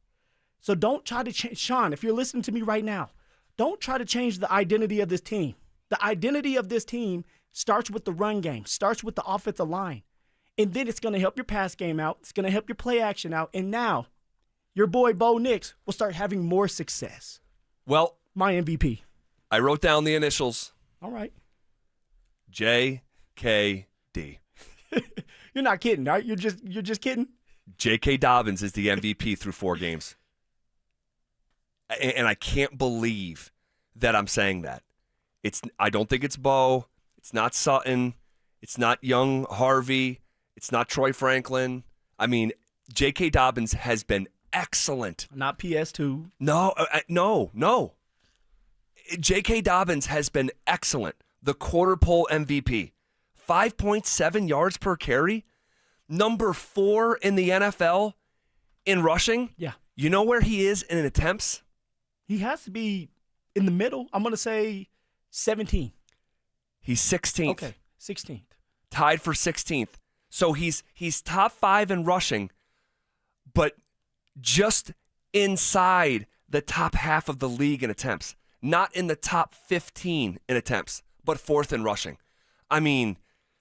Speaker 3: So don't try to change. Sean, if you're listening to me right now, don't try to change the identity of this team. The identity of this team starts with the run game, starts with the offensive line. And then it's going to help your pass game out. It's going to help your play action out. And now your boy Bo Nix will start having more success.
Speaker 1: Well,
Speaker 3: my MVP.
Speaker 1: I wrote down the initials.
Speaker 3: All right.
Speaker 1: J.K.D.
Speaker 3: You're not kidding, right? You're just kidding?
Speaker 1: J.K. Dobbins is the MVP through 4 games. And I can't believe that I'm saying that. I don't think it's Bo. It's not Sutton. It's not young Harvey. It's not Troy Franklin. I mean, J.K. Dobbins has been excellent.
Speaker 3: Not PS2.
Speaker 1: No. J.K. Dobbins has been excellent. The quarter pole MVP. 5.7 yards per carry. Number 4 in the NFL in rushing.
Speaker 3: Yeah.
Speaker 1: You know where he is in attempts?
Speaker 3: He has to be in the middle. I'm going to say 17.
Speaker 1: He's 16th.
Speaker 3: Okay, 16th.
Speaker 1: Tied for 16th. So he's top 5 in rushing, but just inside the top half of the league in attempts. Not in the top 15 in attempts, but 4th in rushing. I mean,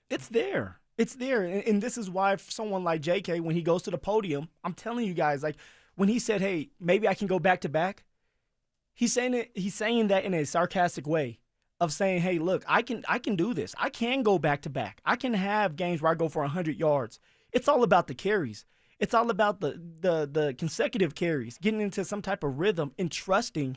Speaker 3: it's there. It's there. And this is why someone like JK, when he goes to the podium, I'm telling you guys, like when he said, hey, maybe I can go back to back, he's saying that in a sarcastic way of saying, hey, look, I can do this. I can go back to back. I can have games where I go for 100 yards. It's all about the carries. It's all about the consecutive carries, getting into some type of rhythm and trusting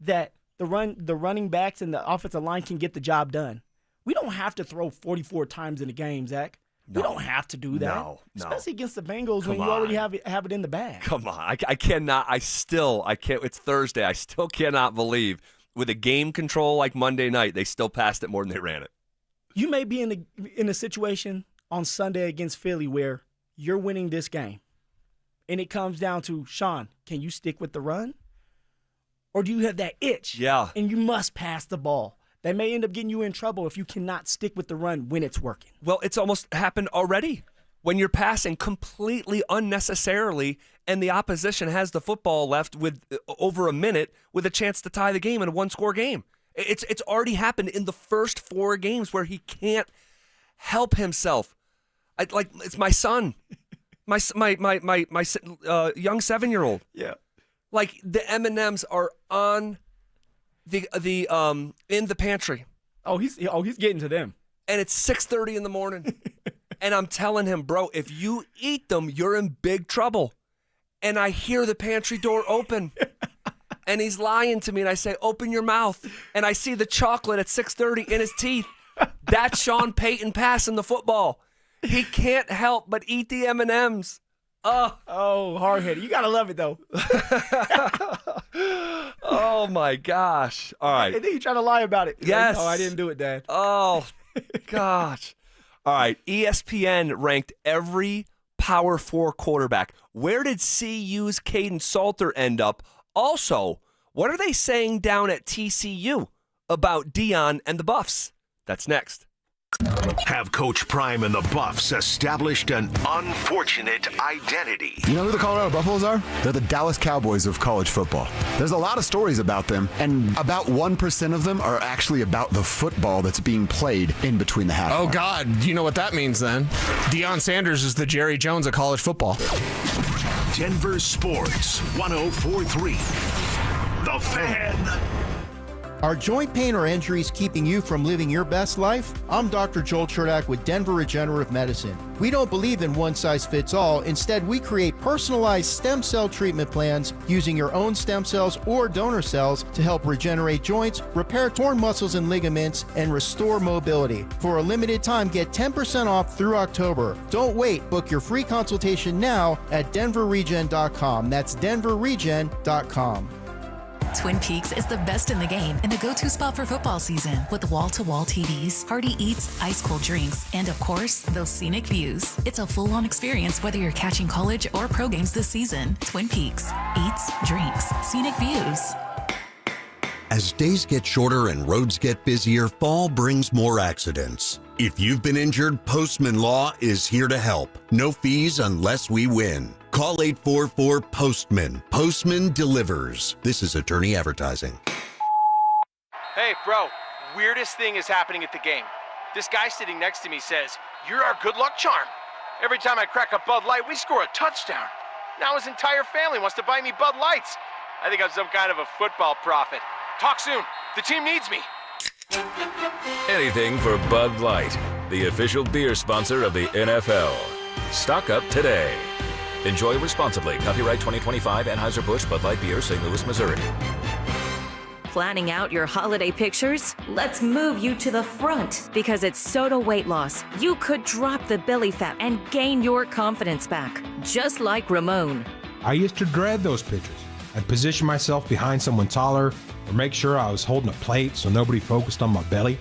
Speaker 3: that the running backs and the offensive line can get the job done. We don't have to throw 44 times in a game, Zach.
Speaker 1: No.
Speaker 3: We don't have to do that.
Speaker 1: No.
Speaker 3: Especially against the Bengals
Speaker 1: Come
Speaker 3: when you
Speaker 1: on.
Speaker 3: already have it in the bag.
Speaker 1: Come on. I cannot. I can't. It's Thursday. I still cannot believe with a game control like Monday night, they still passed it more than they ran it.
Speaker 3: You may be in a situation on Sunday against Philly where you're winning this game. And it comes down to, Sean, can you stick with the run? Or do you have that itch?
Speaker 1: Yeah.
Speaker 3: And you must pass the ball. That may end up getting you in trouble if you cannot stick with the run when it's working.
Speaker 1: Well, it's almost happened already. When you're passing completely unnecessarily and the opposition has the football left with over a minute with a chance to tie the game in a one-score game. It's already happened in the first 4 games where he can't help himself. It's my son, my young 7-year-old.
Speaker 3: Yeah.
Speaker 1: Like the M&Ms are on the in the pantry.
Speaker 3: Oh, he's getting to them.
Speaker 1: And it's 6:30 in the morning. And I'm telling him, bro, if you eat them, you're in big trouble. And I hear the pantry door open. And he's lying to me, and I say, open your mouth. And I see the chocolate at 6:30 in his teeth. That's Sean Payton passing the football. He can't help but eat the M&Ms.
Speaker 3: Oh, hard-headed. You got to love it, though.
Speaker 1: Oh, my gosh. All right.
Speaker 3: And then you try to lie about it.
Speaker 1: Yes.
Speaker 3: Like, oh, I didn't do it, Dad.
Speaker 1: Oh, gosh. All right. ESPN ranked every Power 4 quarterback. Where did CU's Caden Salter end up? Also, what are they saying down at TCU about Dion and the Buffs? That's next.
Speaker 4: Have Coach Prime and the Buffs established an unfortunate identity?
Speaker 2: You know who the Colorado Buffaloes are? They're the Dallas Cowboys of college football. There's a lot of stories about them, and about 1% of them are actually about the football that's being played in between the half.
Speaker 5: Oh, God. You know what that means then. Deion Sanders is the Jerry Jones of college football.
Speaker 4: Denver Sports 104.3. The Fan.
Speaker 7: Are joint pain or injuries keeping you from living your best life? I'm Dr. Joel Cherdak with Denver Regenerative Medicine. We don't believe in one size fits all. Instead, we create personalized stem cell treatment plans using your own stem cells or donor cells to help regenerate joints, repair torn muscles and ligaments, and restore mobility. For a limited time, get 10% off through October. Don't wait. Book your free consultation now at denverregen.com. That's denverregen.com.
Speaker 8: Twin Peaks is the best in the game and the go-to spot for football season with wall-to-wall TVs, hearty eats, ice-cold drinks, and of course, those scenic views. It's a full-on experience whether you're catching college or pro games this season. Twin Peaks. Eats, drinks, scenic views.
Speaker 25: As days get shorter and roads get busier, fall brings more accidents. If you've been injured, Postman Law is here to help. No fees unless we win. Call 844-POSTMAN. Postman delivers. This is attorney advertising.
Speaker 26: Hey, bro, weirdest thing is happening at the game. This guy sitting next to me says, "You're our good luck charm." Every time I crack a Bud Light, we score a touchdown. Now his entire family wants to buy me Bud Lights. I think I'm some kind of a football prophet. Talk soon. The team needs me.
Speaker 27: Anything for Bud Light, the official beer sponsor of the NFL. Stock up today. Enjoy responsibly. Copyright 2025 Anheuser-Busch Bud Light Beer, St. Louis, Missouri.
Speaker 28: Planning out your holiday pictures? Let's move you to the front because it's Soda Weight Loss. You could drop the belly fat and gain your confidence back, just like Ramon.
Speaker 29: I used to dread those pictures. I'd position myself behind someone taller or make sure I was holding a plate so nobody focused on my belly.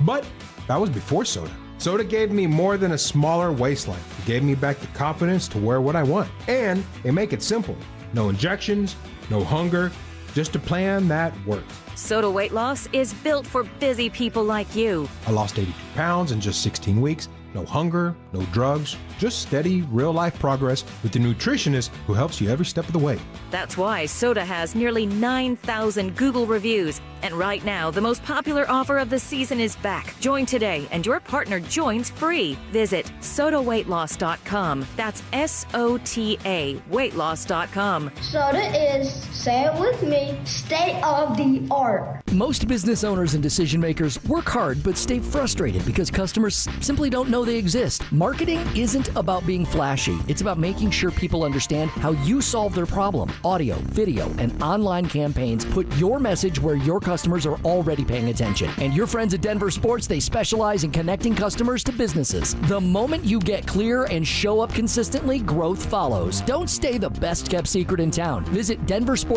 Speaker 29: But that was before Soda. Soda gave me more than a smaller waistline. It gave me back the confidence to wear what I want. And they make it simple. No injections, no hunger, just a plan that works.
Speaker 28: Soda Weight Loss is built for busy people like you.
Speaker 29: I lost 82 pounds in just 16 weeks. No hunger, no drugs, just steady, real-life progress with the nutritionist who helps you every step of the way.
Speaker 28: That's why Soda has nearly 9,000 Google reviews. And right now, the most popular offer of the season is back. Join today and your partner joins free. Visit sodaweightloss.com. That's SOTA weightloss.com.
Speaker 30: Soda is
Speaker 9: Say it with me. State of the art.
Speaker 10: Most business owners and decision makers work hard but stay frustrated because customers simply don't know they exist. Marketing isn't about being flashy. It's about making sure people understand how you solve their problem. Audio, video, and online campaigns put your message where your customers are already paying attention. And your friends at Denver Sports, they specialize in connecting customers to businesses. The moment you get clear and show up consistently, growth follows. Don't stay the best kept secret in town. Visit DenverSports.com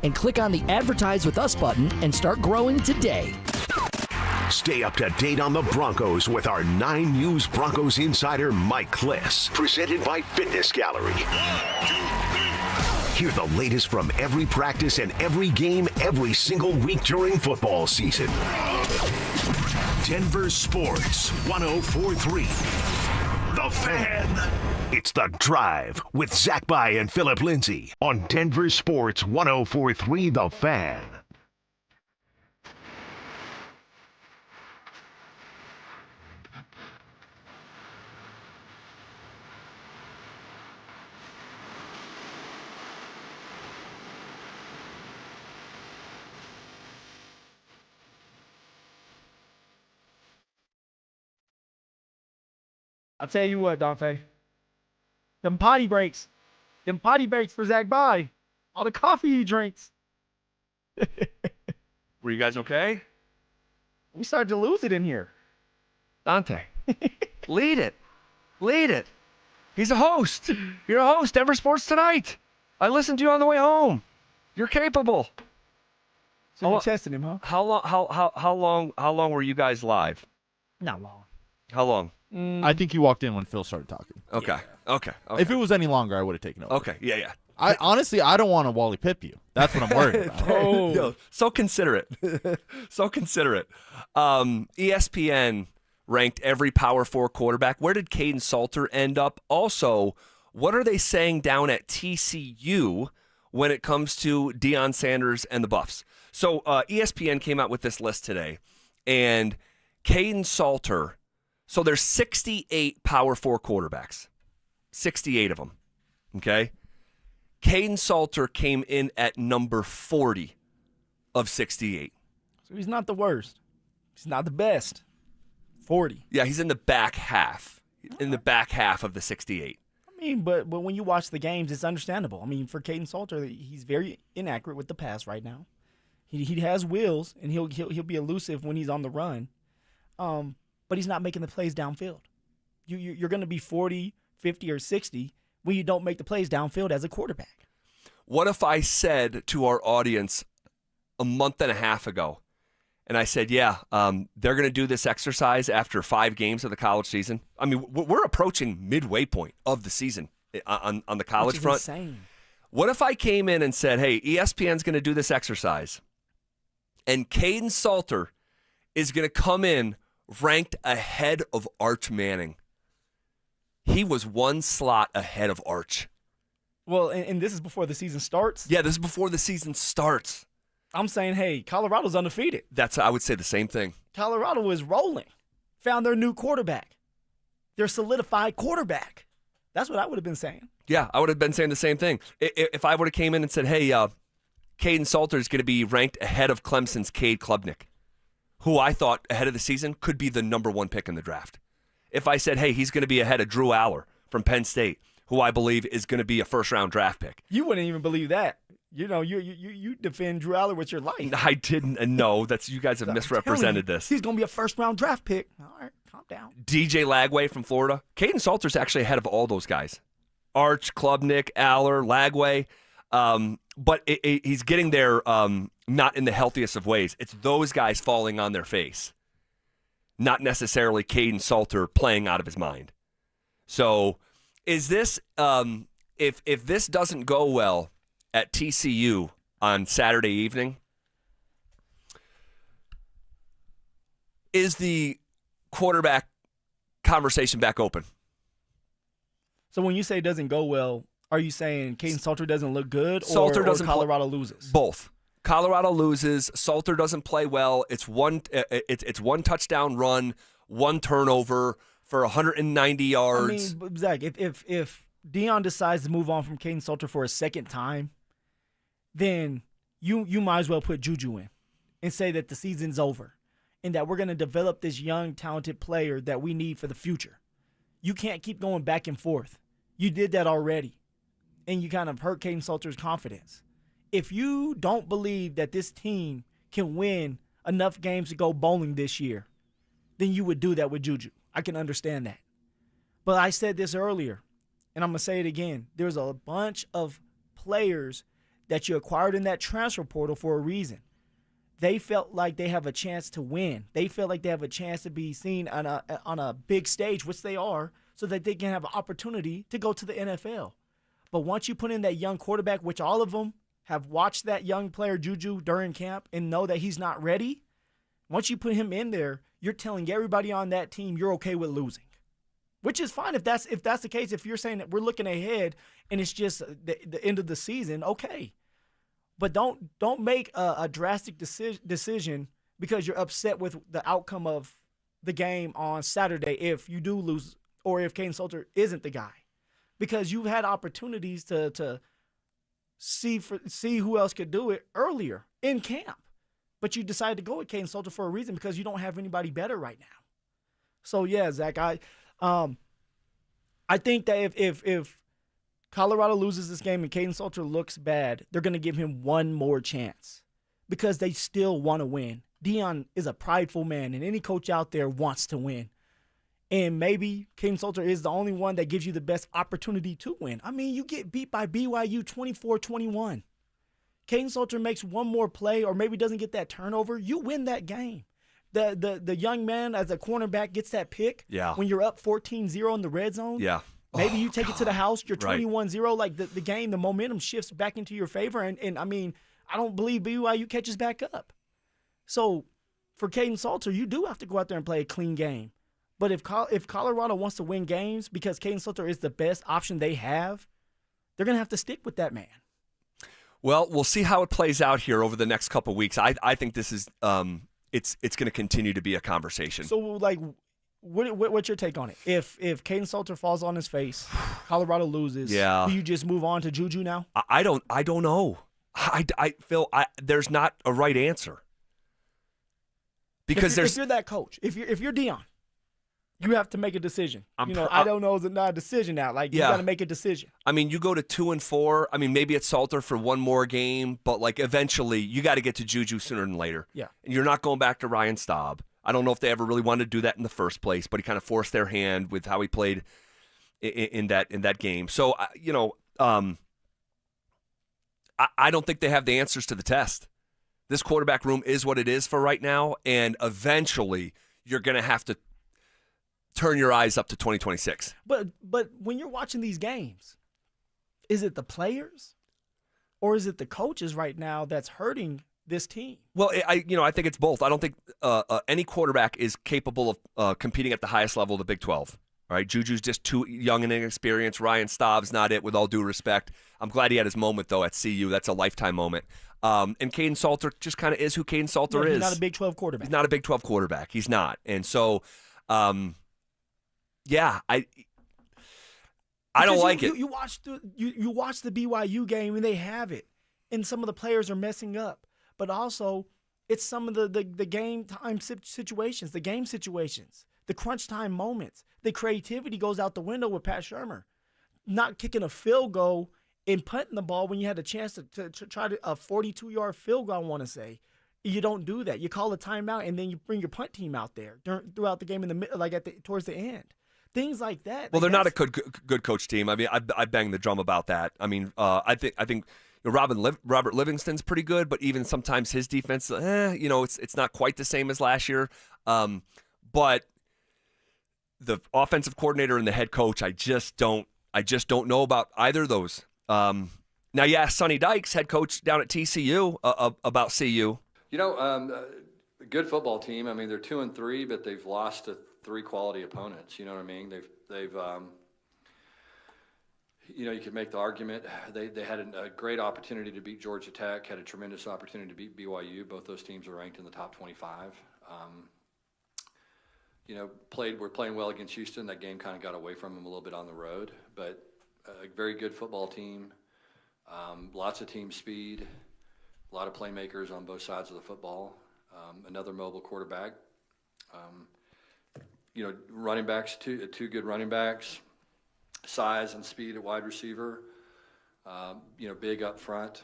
Speaker 10: and click on the Advertise with Us button and start growing today.
Speaker 4: Stay up to date on the Broncos with our 9 News Broncos insider Mike Kliss. Presented by Fitness Gallery. Hear the latest from every practice and every game every single week during football season. Denver Sports 104.3. The Fan. It's The Drive with Zach By and Phillip Lindsay on Denver Sports 104.3 The Fan.
Speaker 3: I'll tell you what, Dante. Them potty breaks. Them potty breaks for Zach By. All the coffee he drinks.
Speaker 1: Were you guys okay?
Speaker 3: We started to lose it in here.
Speaker 1: Dante, lead it. Lead it. He's a host. You're a host, Denver Sports Tonight. I listened to you on the way home. You're capable.
Speaker 3: So you're testing him, huh?
Speaker 1: How long were you guys live?
Speaker 3: Not long.
Speaker 1: How long?
Speaker 11: I think he walked in when Phil started talking.
Speaker 1: Okay. Okay.
Speaker 11: If it was any longer, I would have taken over.
Speaker 1: Okay. Yeah.
Speaker 11: I honestly, I don't want to Wally Pip you. That's what I'm worried about.
Speaker 1: Yo, so considerate. So considerate. ESPN ranked every Power 4 quarterback. Where did Caden Salter end up? Also, what are they saying down at TCU when it comes to Deion Sanders and the Buffs? So ESPN came out with this list today, and Caden Salter, so there's 68 Power 4 quarterbacks. 68 of them, okay? Caden Salter came in at number 40 of 68.
Speaker 3: So he's not the worst. He's not the best. 40.
Speaker 1: Yeah, he's in the back half. In the back half of the 68.
Speaker 3: I mean, but when you watch the games, it's understandable. I mean, for Caden Salter, he's very inaccurate with the pass right now. He has wheels, and he'll be elusive when he's on the run. But he's not making the plays downfield. You're going to be 40, 50, or 60 when you don't make the plays downfield as a quarterback.
Speaker 1: What if I said to our audience a month and a half ago, and I said, they're going to do this exercise after 5 games of the college season? I mean, we're approaching midway point of the season on the college front.
Speaker 3: Insane.
Speaker 1: What if I came in and said, hey, ESPN's going to do this exercise, and Caden Salter is going to come in ranked ahead of Arch Manning? He was 1 slot ahead of Arch.
Speaker 3: Well, and this is before the season starts?
Speaker 1: Yeah, this is before the season starts.
Speaker 3: I'm saying, hey, Colorado's undefeated.
Speaker 1: I would say the same thing.
Speaker 3: Colorado is rolling. Found their new quarterback. Their solidified quarterback. That's what I would have been saying.
Speaker 1: Yeah, I would have been saying the same thing. If I would have came in and said, hey, Caden Salter is going to be ranked ahead of Clemson's Cade Klubnik, who I thought ahead of the season could be the number 1 pick in the draft. If I said, hey, he's going to be ahead of Drew Aller from Penn State, who I believe is going to be a first-round draft pick.
Speaker 3: You wouldn't even believe that. You know, you defend Drew Aller with your life.
Speaker 1: I didn't, and no, you guys have misrepresented this.
Speaker 3: He's going to be a first-round draft pick. All right, calm down.
Speaker 1: DJ Lagway from Florida. Caden Salter's actually ahead of all those guys. Arch, Klubnik, Aller, Lagway. But he's getting there not in the healthiest of ways. It's those guys falling on their face, not necessarily Caden Salter playing out of his mind. So is this if this doesn't go well at TCU on Saturday evening, is the quarterback conversation back open?
Speaker 3: So when you say it doesn't go well, are you saying Caden Salter doesn't look good, or Colorado loses?
Speaker 1: Both. Colorado loses. Salter doesn't play well. It's one touchdown run, 1 turnover for 190 yards.
Speaker 3: I mean, Zach, if Deion decides to move on from Caden Salter for a second time, then you might as well put Juju in and say that the season's over and that we're going to develop this young, talented player that we need for the future. You can't keep going back and forth. You did that already, and you kind of hurt Kaden Salter's confidence. If you don't believe that this team can win enough games to go bowling this year, then you would do that with Juju. I can understand that. But I said this earlier, and I'm going to say it again. There's a bunch of players that you acquired in that transfer portal for a reason. They felt like they have a chance to win. They feel like they have a chance to be seen on a big stage, which they are, so that they can have an opportunity to go to the NFL. But once you put in that young quarterback, which all of them have watched that young player Juju during camp and know that he's not ready, once you put him in there, you're telling everybody on that team you're okay with losing, which is fine if that's the case. If you're saying that we're looking ahead and it's just the end of the season, okay. But don't make a drastic decision because you're upset with the outcome of the game on Saturday if you do lose or if Kaden Salter isn't the guy, because you've had opportunities to see who else could do it earlier in camp, but you decided to go with Kaden Salter for a reason because you don't have anybody better right now. So yeah, Zach, I think that if Colorado loses this game and Kaden Salter looks bad, they're going to give him one more chance because they still want to win. Deion is a prideful man, and any coach out there wants to win. And maybe Kaden Salter is the only one that gives you the best opportunity to win. I mean, you get beat by BYU 24-21. Kaden Salter makes one more play or maybe doesn't get that turnover, you win that game. The young man as a cornerback gets that pick when you're up 14-0 in the red zone.
Speaker 1: Yeah.
Speaker 3: Maybe you take it to the house, you're 21-0, like the game, the momentum shifts back into your favor. And I mean, I don't believe BYU catches back up. So for Kaden Salter, you do have to go out there and play a clean game. But if Colorado wants to win games because Kaden Salter is the best option they have, they're going to have to stick with that man.
Speaker 1: Well, we'll see how it plays out here over the next couple of weeks. I think this is it's going to continue to be a conversation.
Speaker 3: So, like, what's your take on it? If Kaden Salter falls on his face, Colorado loses, do you just move on to Juju now?
Speaker 1: I don't know. Phil, there's not a right answer. Because
Speaker 3: if you're that coach, if you're Deion, you have to make a decision. I don't know, is it not a decision now? Like, you got to make a decision.
Speaker 1: I mean, you go to 2-4. I mean, maybe it's Salter for one more game, but like eventually you got to get to Juju sooner than later.
Speaker 3: Yeah.
Speaker 1: And you're not going back to Ryan Staub. I don't know if they ever really wanted to do that in the first place, but he kind of forced their hand with how he played in that game. So, I don't think they have the answers to the test. This quarterback room is what it is for right now, and eventually you're going to have to turn your eyes up to 2026.
Speaker 3: But when you're watching these games, is it the players or is it the coaches right now that's hurting this team?
Speaker 1: Well, I think it's both. I don't think any quarterback is capable of competing at the highest level of the Big 12. All right, Juju's just too young and inexperienced. Ryan Staub's not it, with all due respect. I'm glad he had his moment, though, at CU. That's a lifetime moment. And Kaden Salter just kind of is who Kaden Salter is.
Speaker 3: He's not a Big 12 quarterback.
Speaker 1: He's not a Big 12 quarterback. He's not. And so, I don't like it.
Speaker 3: You watch the BYU game, and they have it. And some of the players are messing up. But also, it's some of the game time situations, the game situations, the crunch time moments. The creativity goes out the window with Pat Shurmur. Not kicking a field goal and punting the ball when you had a chance to try a 42-yard field goal, I want to say. You don't do that. You call a timeout, and then you bring your punt team out there throughout the game in the middle, like towards the end. Things like that.
Speaker 1: Well, they're not a good coach team. I mean, I bang the drum about that. I mean, I think Robert Livingston's pretty good, but even sometimes his defense, it's not quite the same as last year. But the offensive coordinator and the head coach, I just don't know about either of those. Now, you ask Sonny Dykes, head coach down at TCU, about CU.
Speaker 12: A good football team. I mean, they're 2-3, but they've lost to 3 quality opponents. You know what I mean? They've you could make the argument they had a great opportunity to beat Georgia Tech, had a tremendous opportunity to beat BYU. Both those teams are ranked in the top 25. We're playing well against Houston. That game kind of got away from them a little bit on the road, but a very good football team. Lots of team speed, a lot of playmakers on both sides of the football, another mobile quarterback. Running backs, two good running backs, size and speed at wide receiver, big up front,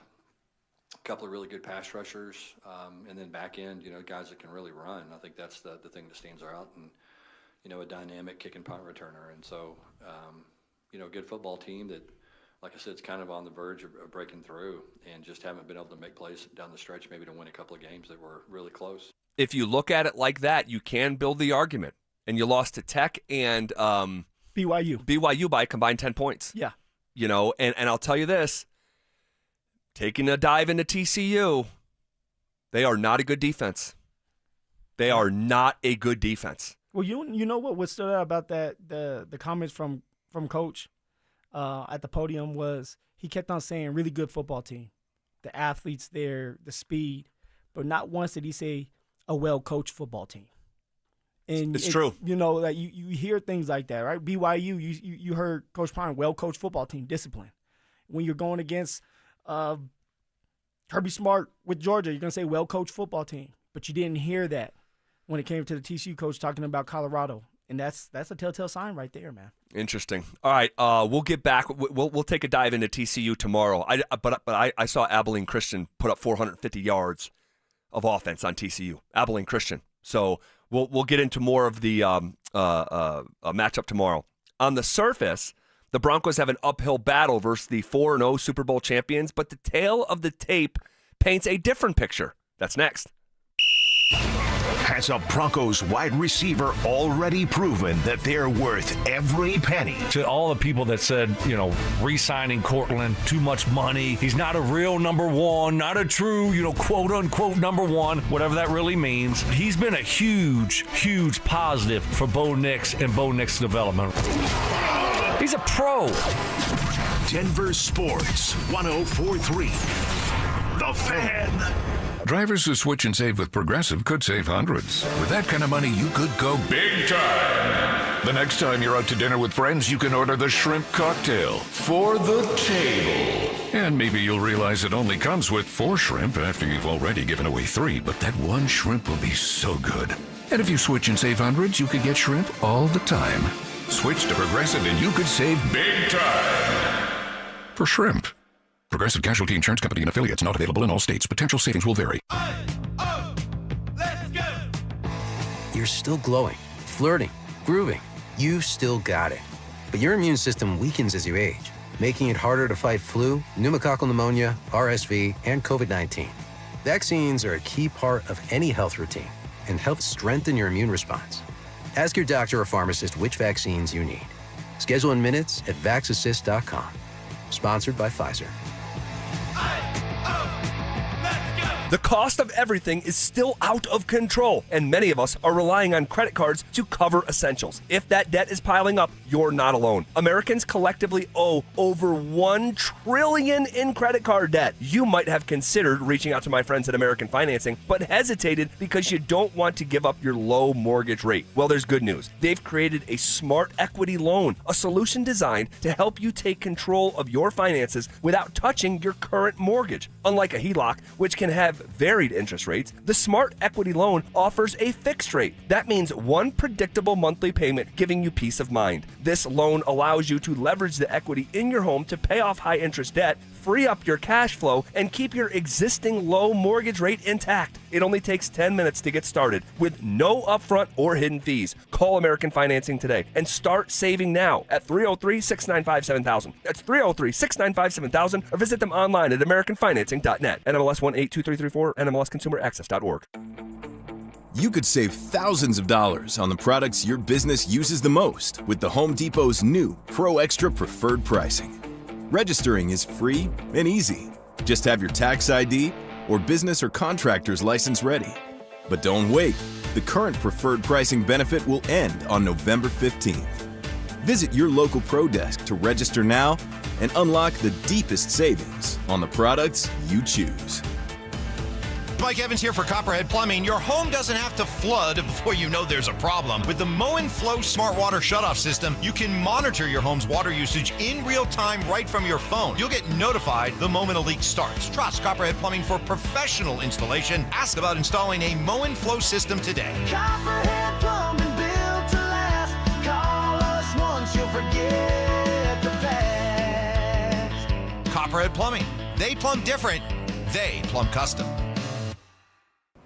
Speaker 12: a couple of really good pass rushers, and then back end, guys that can really run. I think that's the thing that stands out, and, a dynamic kick and punt returner. And so, a good football team that, like I said, it's kind of on the verge of breaking through and just haven't been able to make plays down the stretch, maybe to win a couple of games that were really close.
Speaker 1: If you look at it like that, you can build the argument. And you lost to Tech and BYU by a combined 10 points.
Speaker 3: Yeah.
Speaker 1: And I'll tell you this, taking a dive into TCU, they are not a good defense. They are not a good defense.
Speaker 3: Well, you know what stood out about that, the comments from Coach at the podium was he kept on saying really good football team, the athletes there, the speed, but not once did he say a well-coached football team. And
Speaker 1: it's true.
Speaker 3: That you hear things like that, right? BYU, you heard Coach Prime, well-coached football team, discipline. When you're going against Kirby Smart with Georgia, you're going to say well-coached football team. But you didn't hear that when it came to the TCU coach talking about Colorado. And that's a telltale sign right there, man.
Speaker 1: Interesting. All right, we'll get back. We'll take a dive into TCU tomorrow. But I saw Abilene Christian put up 450 yards of offense on TCU. Abilene Christian. So we'll get into more of the matchup tomorrow. On the surface, the Broncos have an uphill battle versus the 4-0 Super Bowl champions, but the tail of the tape paints a different picture. That's next.
Speaker 4: Has a Broncos wide receiver already proven that they're worth every penny?
Speaker 13: To all the people that said, re-signing Cortland, too much money, he's not a real number one, not a true, quote-unquote number one, whatever that really means. He's been a huge, huge positive for Bo Nix and Bo Nix's development. He's a pro.
Speaker 4: Denver Sports 104.3. The Fan.
Speaker 14: Drivers who switch and save with Progressive could save hundreds. With that kind of money, you could go big time. The next time you're out to dinner with friends, you can order the shrimp cocktail for the table. And maybe you'll realize it only comes with 4 shrimp after you've already given away 3, but that one shrimp will be so good. And if you switch and save hundreds, you could get shrimp all the time. Switch to Progressive and you could save big time. For shrimp. Progressive Casualty Insurance Company and affiliates, not available in all states. Potential savings will vary.
Speaker 15: Let's go! You're still glowing, flirting, grooving. You've still got it. But your immune system weakens as you age, making it harder to fight flu, pneumococcal pneumonia, RSV, and COVID-19. Vaccines are a key part of any health routine and help strengthen your immune response. Ask your doctor or pharmacist which vaccines you need. Schedule in minutes at vaxassist.com. Sponsored by Pfizer.
Speaker 1: The cost of everything is still out of control, and many of us are relying on credit cards to cover essentials. If that debt is piling up, you're not alone. Americans collectively owe over $1 trillion in credit card debt. You might have considered reaching out to my friends at American Financing, but hesitated because you don't want to give up your low mortgage rate. Well, there's good news. They've created a smart equity loan, a solution designed to help you take control of your finances without touching your current mortgage. Unlike a HELOC, which can have varied interest rates, the Smart Equity Loan offers a fixed rate. That means one predictable monthly payment, giving you peace of mind. This loan allows you to leverage the equity in your home to pay off high interest debt, free up your cash flow, and keep your existing low mortgage rate intact. It only takes 10 minutes to get started with no upfront or hidden fees. Call American Financing today and start saving now at 303-695-7000. That's 303-695-7000, or visit them online at americanfinancing.net. NMLS 182334, NMLSconsumeraccess.org.
Speaker 16: You could save thousands of dollars on the products your business uses the most with the Home Depot's new Pro Extra Preferred Pricing. Registering is free and easy. Just have your tax ID or business or contractor's license ready. But don't wait. The current preferred pricing benefit will end on November 15th. Visit your local Pro Desk to register now and unlock the deepest savings on the products you choose.
Speaker 6: Mike Evans here for Copperhead Plumbing. Your home doesn't have to flood before you know there's a problem. With the Mow and Flow Smart Water Shutoff System, you can monitor your home's water usage in real time right from your phone. You'll get notified the moment a leak starts. Trust Copperhead Plumbing for professional installation. Ask about installing a Mow and Flow system today.
Speaker 17: Copperhead Plumbing, built to last. Call us once, you'll forget the past.
Speaker 6: Copperhead Plumbing. They plumb different. They plumb custom.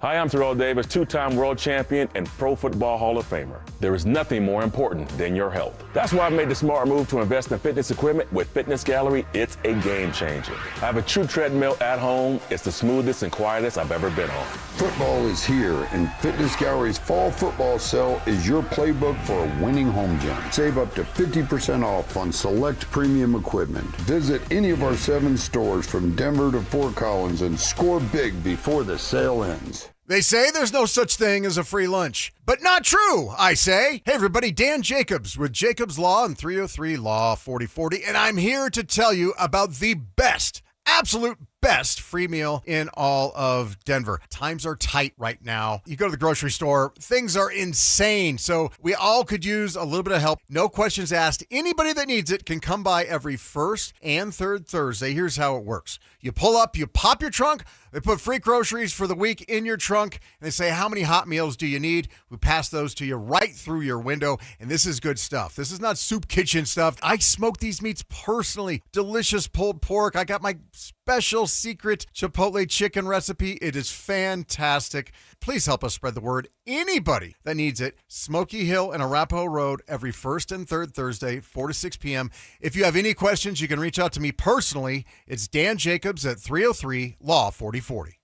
Speaker 18: Hi, I'm Terrell Davis, two-time world champion and Pro Football Hall of Famer. There is nothing more important than your health. That's why I've made the smart move to invest in fitness equipment with Fitness Gallery. It's a game changer. I have a true treadmill at home. It's the smoothest and quietest I've ever been on.
Speaker 19: Football is here, and Fitness Gallery's fall football sale is your playbook for a winning home gym. Save up to 50% off on select premium equipment. Visit any of our 7 stores from Denver to Fort Collins and score big before the sale ends.
Speaker 20: They say there's no such thing as a free lunch, but not true, I say. Hey, everybody, Dan Jacobs with Jacobs Law and 303 Law 4040, and I'm here to tell you about the best, absolute best free meal in all of Denver. Times are tight right now. You go to the grocery store, things are insane, so we all could use a little bit of help. No questions asked. Anybody that needs it can come by every first and third Thursday. Here's how it works. You pull up, you pop your trunk, they put free groceries for the week in your trunk, and they say, how many hot meals do you need? We pass those to you right through your window, and this is good stuff. This is not soup kitchen stuff. I smoke these meats personally. Delicious pulled pork. I got my special secret Chipotle chicken recipe. It is fantastic. Please help us spread the word. Anybody that needs it, Smoky Hill and Arapahoe Road every first and third Thursday, 4 to 6 p.m. If you have any questions, you can reach out to me personally. It's Dan Jacobs at 303 Law 4040.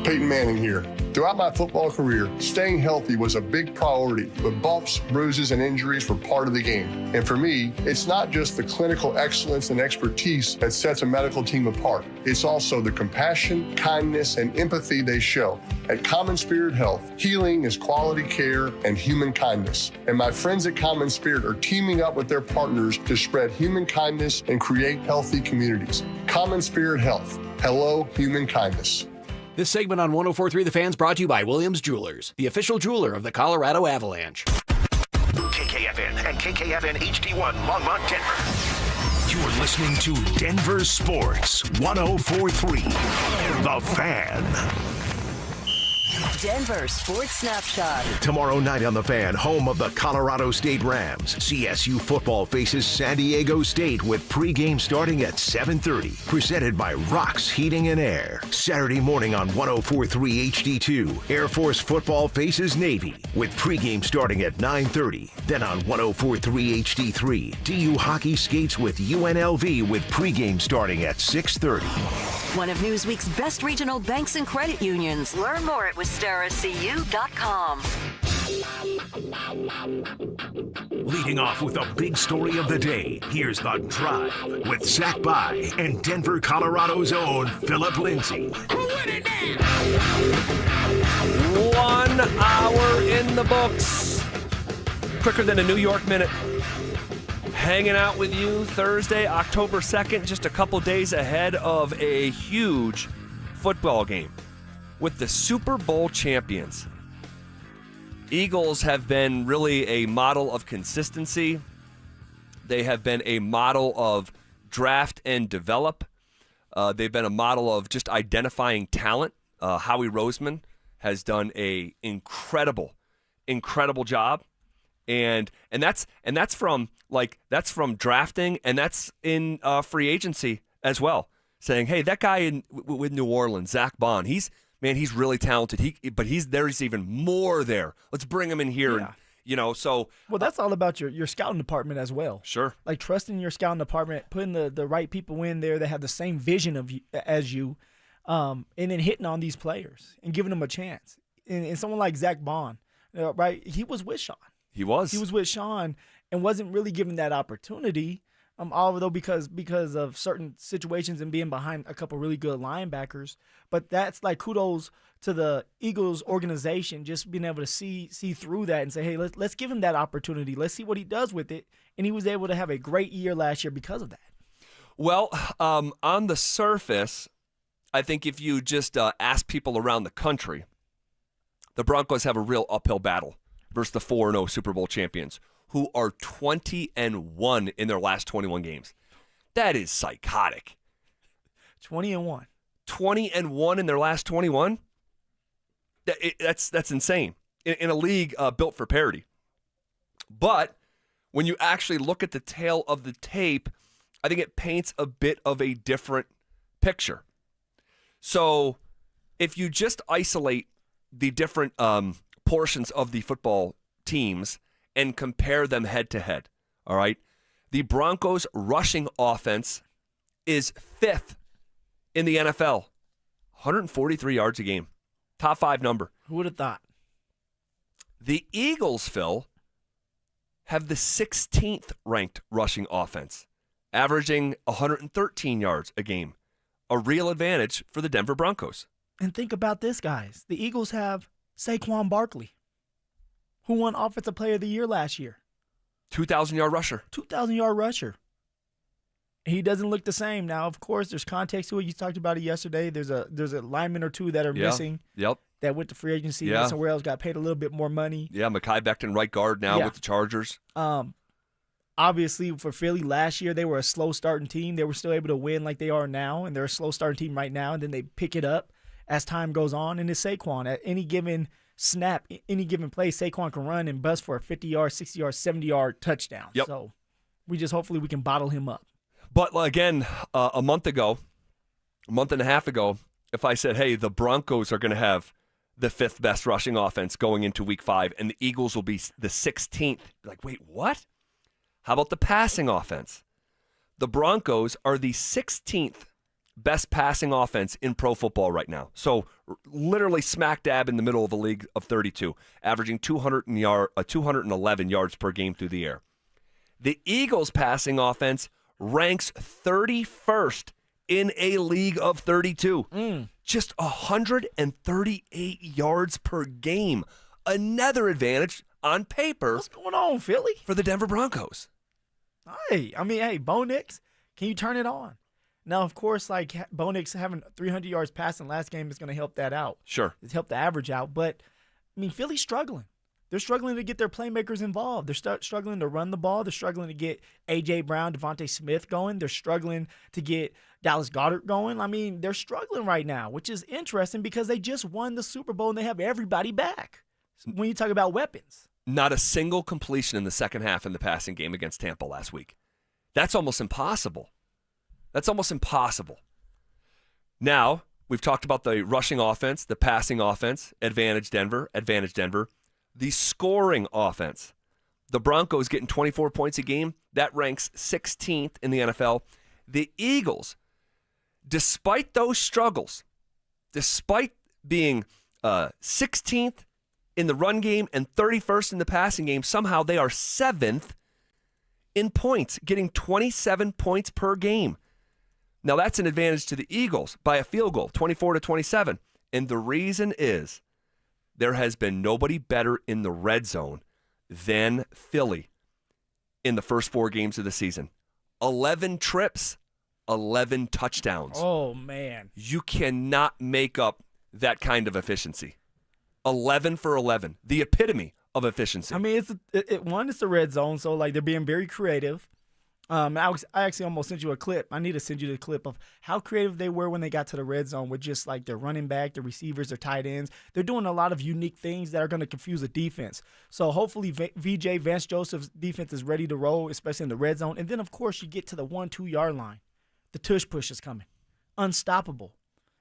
Speaker 21: Peyton Manning here. Throughout my football career, staying healthy was a big priority, but bumps, bruises, and injuries were part of the game. And for me, it's not just the clinical excellence and expertise that sets a medical team apart. It's also the compassion, kindness, and empathy they show. At Common Spirit Health, healing is quality care and human kindness. And my friends at Common Spirit are teaming up with their partners to spread human kindness and create healthy communities. Common Spirit Health. Hello, human kindness.
Speaker 22: This segment on 104.3 The Fan's brought to you by Williams Jewelers, the official jeweler of the Colorado Avalanche.
Speaker 4: KKFN and KKFN HD1 Longmont, Denver. You're listening to Denver Sports 104.3 The Fan.
Speaker 23: Denver Sports Snapshot.
Speaker 4: Tomorrow night on The Fan, home of the Colorado State Rams, CSU football faces San Diego State with pregame starting at 7:30. Presented by Rocks Heating and Air. Saturday morning on 104.3 HD2, Air Force football faces Navy with pregame starting at 9:30. Then on 104.3 HD3, DU hockey skates with UNLV with pregame starting at 6:30.
Speaker 23: One of Newsweek's best regional banks and credit unions. Learn more at WistaraCU.com.
Speaker 4: Leading off with the big story of the day, here's The Drive with Zach By and Denver, Colorado's own Phillip Lindsay.
Speaker 1: 1 hour in the books. Quicker than a New York minute. Hanging out with you Thursday, October 2nd, just a couple days ahead of a huge football game with the Super Bowl champions. Eagles have been really a model of consistency. They have been a model of draft and develop. They've been a model of just identifying talent. Howie Roseman has done a incredible job. And that's from drafting, and that's in free agency as well. Saying, hey, that guy with New Orleans, Zach Bond, he's really talented. But there's even more there. Let's bring him in here. Yeah. And,
Speaker 3: well, that's all about your scouting department as well.
Speaker 1: Sure.
Speaker 3: Like trusting your scouting department, putting the right people in there that have the same vision of you, as you, and then hitting on these players and giving them a chance. And someone like Zach Bond, right? He was with Sean. He was with Sean and wasn't really given that opportunity, although because of certain situations and being behind a couple really good linebackers. But that's like kudos to the Eagles organization, just being able to see through that and say, hey, let's give him that opportunity. Let's see what he does with it. And he was able to have a great year last year because of that.
Speaker 1: Well, on the surface, I think if you just ask people around the country, the Broncos have a real uphill battle versus the 4-0 Super Bowl champions, who are 20-1 in their last 21 games. That is psychotic.
Speaker 3: 20-1.
Speaker 1: 20-1 in their last 21? That's insane. In a league built for parity. But when you actually look at the tail of the tape, I think it paints a bit of a different picture. So if you just isolate the different portions of the football teams and compare them head to head, all right? The Broncos' rushing offense is 5th in the NFL, 143 yards a game. Top 5 number.
Speaker 3: Who would have thought?
Speaker 1: The Eagles, Phil, have the 16th ranked rushing offense, averaging 113 yards a game. A real advantage for the Denver Broncos.
Speaker 3: And think about this, guys. The Eagles have Saquon Barkley, who won Offensive Player of the Year last year.
Speaker 1: 2,000-yard rusher.
Speaker 3: 2,000-yard rusher. He doesn't look the same. Now, of course, there's context to it. You talked about it yesterday. There's a lineman or two that are missing.
Speaker 1: Yep.
Speaker 3: That went to free agency.
Speaker 1: Yeah.
Speaker 3: Went somewhere else, got paid a little bit more money.
Speaker 1: Yeah, Mekhi Becton, right guard now with the Chargers.
Speaker 3: Obviously, for Philly last year, they were a slow starting team. They were still able to win like they are now, and they're a slow starting team right now, and then they pick it up as time goes on. And it's Saquon. At any given snap, any given play, Saquon can run and bust for a 50-yard, 60-yard, 70-yard touchdown.
Speaker 1: Yep.
Speaker 3: So hopefully we can bottle him up.
Speaker 1: But again, a month and a half ago, if I said, hey, the Broncos are going to have the 5th best rushing offense going into week 5, and the Eagles will be the 16th, like, wait, what? How about the passing offense? The Broncos are the 16th best passing offense in pro football right now. So literally smack dab in the middle of a league of 32, averaging 211 yards per game through the air. The Eagles passing offense ranks 31st in a league of 32. Just 138 yards per game. Another advantage on paper.
Speaker 3: What's going on, Philly?
Speaker 1: For the Denver Broncos.
Speaker 3: Hey, Bo Nix, can you turn it on? Now, of course, like Bo Nix having 300 yards passing last game is going to help that out.
Speaker 1: Sure.
Speaker 3: It's helped the average out. But, Philly's struggling. They're struggling to get their playmakers involved. They're struggling to run the ball. They're struggling to get A.J. Brown, Devontae Smith going. They're struggling to get Dallas Goedert going. They're struggling right now, which is interesting because they just won the Super Bowl and they have everybody back. When you talk about weapons.
Speaker 1: Not a single completion in the second half in the passing game against Tampa last week. That's almost impossible. Now, we've talked about the rushing offense, the passing offense, advantage Denver. The scoring offense. The Broncos getting 24 points a game. That ranks 16th in the NFL. The Eagles, despite those struggles, despite being 16th in the run game and 31st in the passing game, somehow they are 7th in points, getting 27 points per game. Now, that's an advantage to the Eagles by a field goal, 24-27. And the reason is there has been nobody better in the red zone than Philly in the first 4 games of the season. 11 trips, 11 touchdowns.
Speaker 3: Oh, man.
Speaker 1: You cannot make up that kind of efficiency. 11 for 11, the epitome of efficiency.
Speaker 3: It's the red zone, so they're being very creative. I actually almost sent you a clip. I need to send you the clip of how creative they were when they got to the red zone with just their running back, their receivers, their tight ends. They're doing a lot of unique things that are going to confuse the defense. So hopefully Vance Joseph's defense is ready to roll, especially in the red zone. And then, of course, you get to the 1-2 yard line. The tush push is coming. Unstoppable.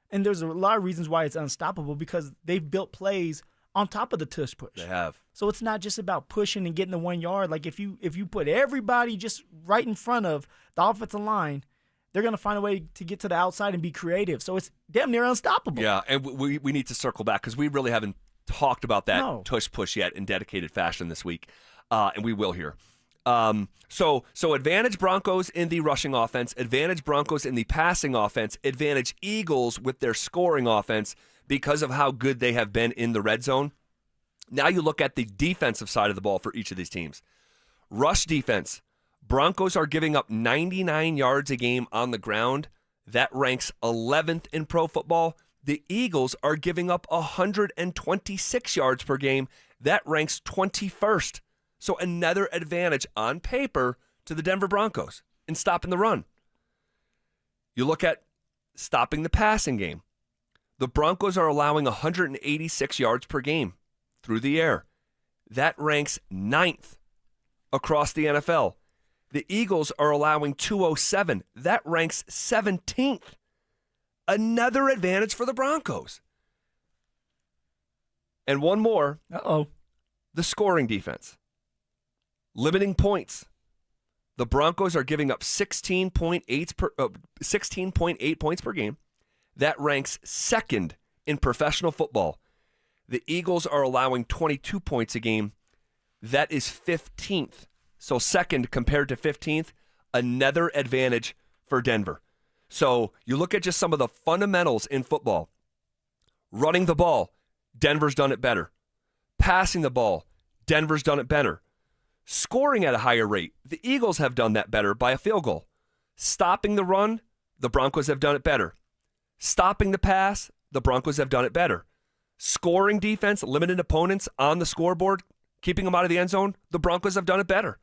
Speaker 3: And there's a lot of reasons why it's unstoppable because they've built plays on top of the tush push.
Speaker 1: They have.
Speaker 3: So it's not just about pushing and getting the 1 yard. If you put everybody just right in front of the offensive line, they're going to find a way to get to the outside and be creative. So it's damn near unstoppable.
Speaker 1: Yeah, and we need to circle back because we really haven't talked about that tush push yet in dedicated fashion this week, and we will here. So advantage Broncos in the rushing offense, advantage Broncos in the passing offense, advantage Eagles with their scoring offense because of how good they have been in the red zone. Now you look at the defensive side of the ball for each of these teams. Rush defense. Broncos are giving up 99 yards a game on the ground. That ranks 11th in pro football. The Eagles are giving up 126 yards per game. That ranks 21st. So another advantage on paper to the Denver Broncos in stopping the run. You look at stopping the passing game. The Broncos are allowing 186 yards per game through the air. That ranks 9th across the NFL. The Eagles are allowing 207. That ranks 17th. Another advantage for the Broncos. And one more. The scoring defense. Limiting points. The Broncos are giving up 16.8 points per game. That ranks 2nd in professional football. The Eagles are allowing 22 points a game. That is 15th. So 2nd compared to 15th, another advantage for Denver. So you look at just some of the fundamentals in football. Running the ball, Denver's done it better. Passing the ball, Denver's done it better. Scoring at a higher rate, the Eagles have done that better by a field goal. Stopping the run, the Broncos have done it better. Stopping the pass, the Broncos have done it better. Scoring defense, limiting opponents on the scoreboard, keeping them out of the end zone, the Broncos have done it better.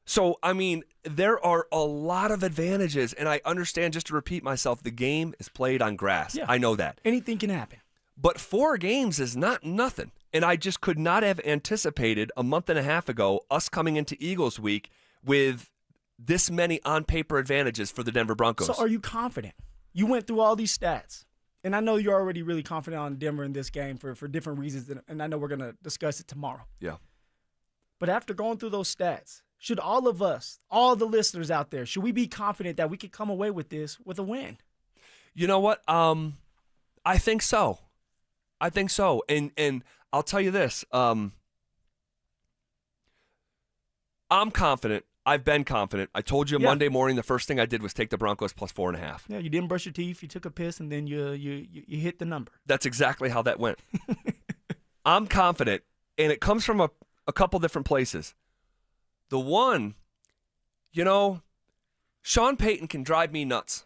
Speaker 1: So, I mean, there are a lot of advantages, and I understand, just to repeat myself, the game is played on grass.
Speaker 3: Yeah.
Speaker 1: I know that.
Speaker 3: Anything can happen.
Speaker 1: But 4 games is not nothing. And I just could not have anticipated a month and a half ago us coming into Eagles Week with this many on-paper advantages for the Denver Broncos.
Speaker 3: So are you confident? You went through all these stats. And I know you're already really confident on Denver in this game for different reasons, and I know we're going to discuss it tomorrow.
Speaker 1: Yeah.
Speaker 3: But after going through those stats, should all of us, all the listeners out there, should we be confident that we could come away with this with a win?
Speaker 1: You know what? I think so. And I'll tell you this. I'm confident. I've been confident. I told you Monday morning the first thing I did was take the Broncos plus 4.5.
Speaker 3: Yeah, you didn't brush your teeth. You took a piss, and then you hit the number.
Speaker 1: That's exactly how that went. I'm confident, and it comes from a couple different places. The one, Sean Payton can drive me nuts.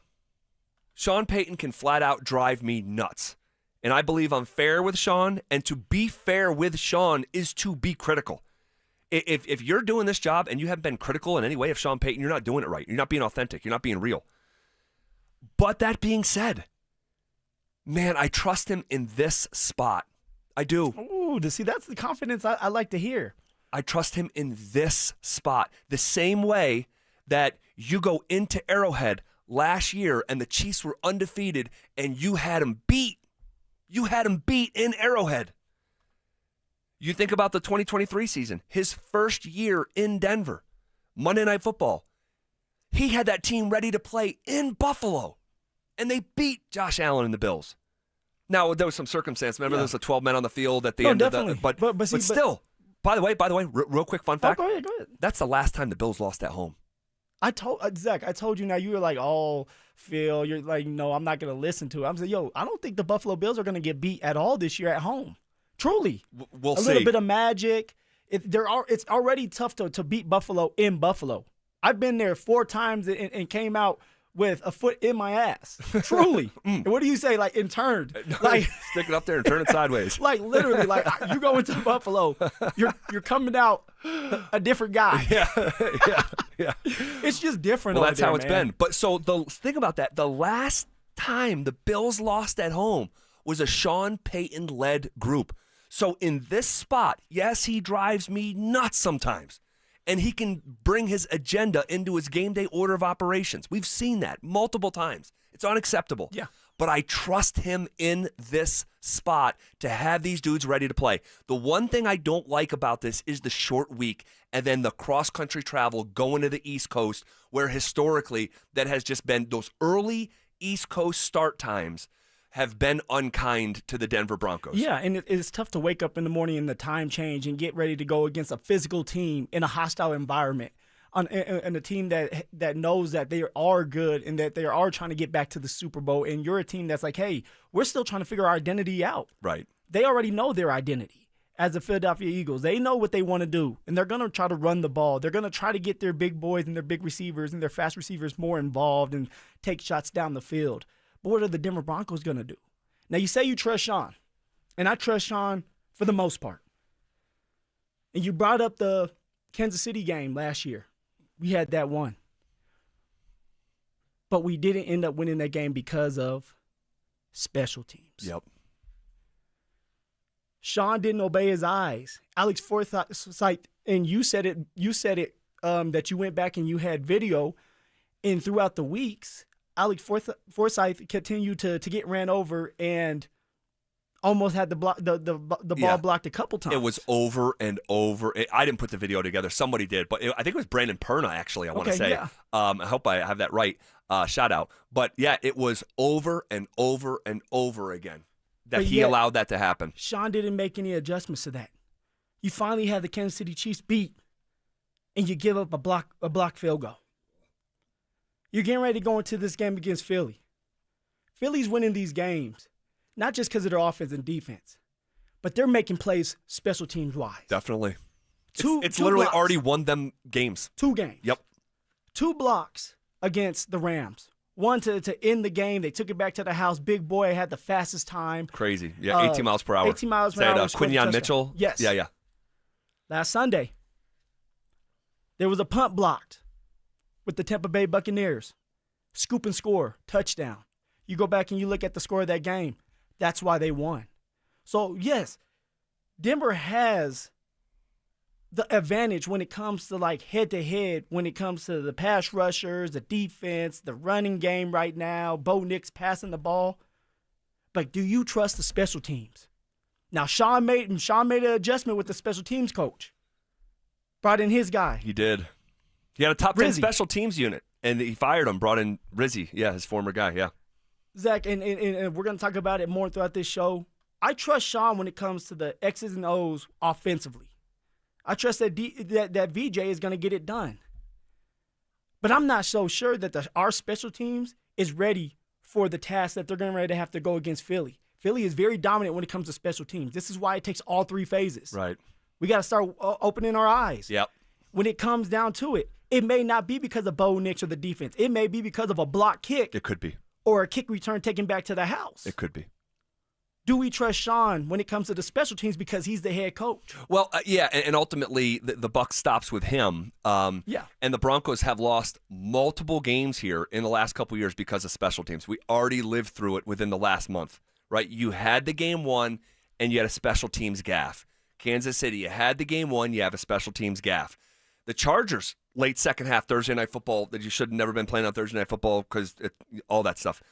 Speaker 1: Sean Payton can flat out drive me nuts. And I believe I'm fair with Sean, and to be fair with Sean is to be critical. If you're doing this job and you haven't been critical in any way of Sean Payton, you're not doing it right. You're not being authentic. You're not being real. But that being said, man, I trust him in this spot. I do.
Speaker 3: Ooh, see, that's the confidence I like to hear.
Speaker 1: I trust him in this spot. The same way that you go into Arrowhead last year and the Chiefs were undefeated and you had them beat. You had him beat in Arrowhead. You think about the 2023 season, his first year in Denver, Monday Night Football. He had that team ready to play in Buffalo, and they beat Josh Allen and the Bills. Now, there was some circumstance. Remember, there was 12 men on the field at the end
Speaker 3: definitely.
Speaker 1: of the – but still, by the way, real quick fun fact.
Speaker 3: Go ahead.
Speaker 1: That's the last time the Bills lost at home.
Speaker 3: Zach, I told you now, you were like, oh, Phil, you're like, no, I'm not going to listen to it. I'm saying, I don't think the Buffalo Bills are going to get beat at all this year at home. Truly.
Speaker 1: We'll see.
Speaker 3: A little bit of magic. It's already tough to beat Buffalo in Buffalo. I've been there 4 times and came out with a foot in my ass. Truly. And what do you say? Like, in turned. Like,
Speaker 1: stick it up there and turn it sideways.
Speaker 3: Like, literally, like, you go into Buffalo, you're coming out a different guy.
Speaker 1: Yeah.
Speaker 3: It's just different.
Speaker 1: Well,
Speaker 3: over
Speaker 1: that's
Speaker 3: there,
Speaker 1: how it's
Speaker 3: man.
Speaker 1: been. But so think about that. The last time the Bills lost at home was a Sean Payton-led group. So in this spot, yes, he drives me nuts sometimes. And he can bring his agenda into his game day order of operations. We've seen that multiple times. It's unacceptable.
Speaker 3: Yeah.
Speaker 1: But I trust him in this spot to have these dudes ready to play. The one thing I don't like about this is the short week and then the cross-country travel going to the East Coast, where historically that has just been those early East Coast start times have been unkind to the Denver Broncos.
Speaker 3: Yeah, and it's tough to wake up in the morning in the time change and get ready to go against a physical team in a hostile environment, and a team that knows that they are good and that they are trying to get back to the Super Bowl, and you're a team that's like, hey, we're still trying to figure our identity out.
Speaker 1: Right.
Speaker 3: They already know their identity. as the Philadelphia Eagles. They know what they want to do, and they're going to try to run the ball. They're going to try to get their big boys and their big receivers and their fast receivers more involved and take shots down the field. But what are the Denver Broncos going to do? Now, you say you trust Sean, and I trust Sean for the most part. And you brought up the Kansas City game last year. We had that one. But we didn't end up winning that game because of special teams.
Speaker 1: Yep.
Speaker 3: Sean didn't obey his eyes. Alex Forsythe, and you said it that you went back and you had video, and throughout the weeks, Alex Forsythe continued to get ran over and almost had the ball blocked a couple times.
Speaker 1: It was over and over. I didn't put the video together. Somebody did, but I think it was Brandon Perna, actually, I want to say.
Speaker 3: Yeah.
Speaker 1: I hope I have that right. Shout out. But, yeah, it was over and over and over again that he allowed that to happen.
Speaker 3: Sean didn't make any adjustments to that. You finally had the Kansas City Chiefs beat, and you give up a block field goal. You're getting ready to go into this game against Philly. Philly's winning these games, not just because of their offense and defense, but they're making plays special teams wise.
Speaker 1: Definitely. It's
Speaker 3: two
Speaker 1: literally
Speaker 3: blocks.
Speaker 1: already won them games.
Speaker 3: 2 games.
Speaker 1: Yep.
Speaker 3: 2 blocks against the Rams. One to end the game. They took it back to the house. Big boy had the fastest time.
Speaker 1: Crazy. Yeah, 18 miles per hour.
Speaker 3: 18 miles per
Speaker 1: Said,
Speaker 3: hour.
Speaker 1: Quinyon Mitchell?
Speaker 3: Yes.
Speaker 1: Yeah.
Speaker 3: Last Sunday, there was a punt blocked with the Tampa Bay Buccaneers. Scoop and score. Touchdown. You go back and you look at the score of that game. That's why they won. So, yes, Denver has the advantage when it comes to like head-to-head, when it comes to the pass rushers, the defense, the running game right now, Bo Nix passing the ball. But do you trust the special teams? Now, Sean made an adjustment with the special teams coach. Brought in his guy.
Speaker 1: He did. He had a top 10
Speaker 3: Rizzy.
Speaker 1: special teams unit, and he fired him, brought in Rizzy. Yeah, his former guy, yeah.
Speaker 3: Zach, and we're going to talk about it more throughout this show. I trust Sean when it comes to the X's and O's offensively. I trust that that VJ is going to get it done. But I'm not so sure that our special teams is ready for the task that they're going to have to go against Philly. Philly is very dominant when it comes to special teams. This is why it takes all 3 phases.
Speaker 1: Right.
Speaker 3: We got to start opening our eyes.
Speaker 1: Yep.
Speaker 3: When it comes down to it, it may not be because of Bo Nix or the defense. It may be because of a block kick.
Speaker 1: It could be.
Speaker 3: Or a kick return taken back to the house.
Speaker 1: It could be.
Speaker 3: Do we trust Sean when it comes to the special teams because he's the head coach?
Speaker 1: Well, yeah, and ultimately the buck stops with him.
Speaker 3: Yeah.
Speaker 1: And the Broncos have lost multiple games here in the last couple years because of special teams. We already lived through it within the last month, right? You had the game won, and you had a special teams gaffe. Kansas City, you had the game won, you have a special teams gaffe. The Chargers, late second half Thursday Night Football, that you should have never been playing on Thursday Night Football because all that stuff.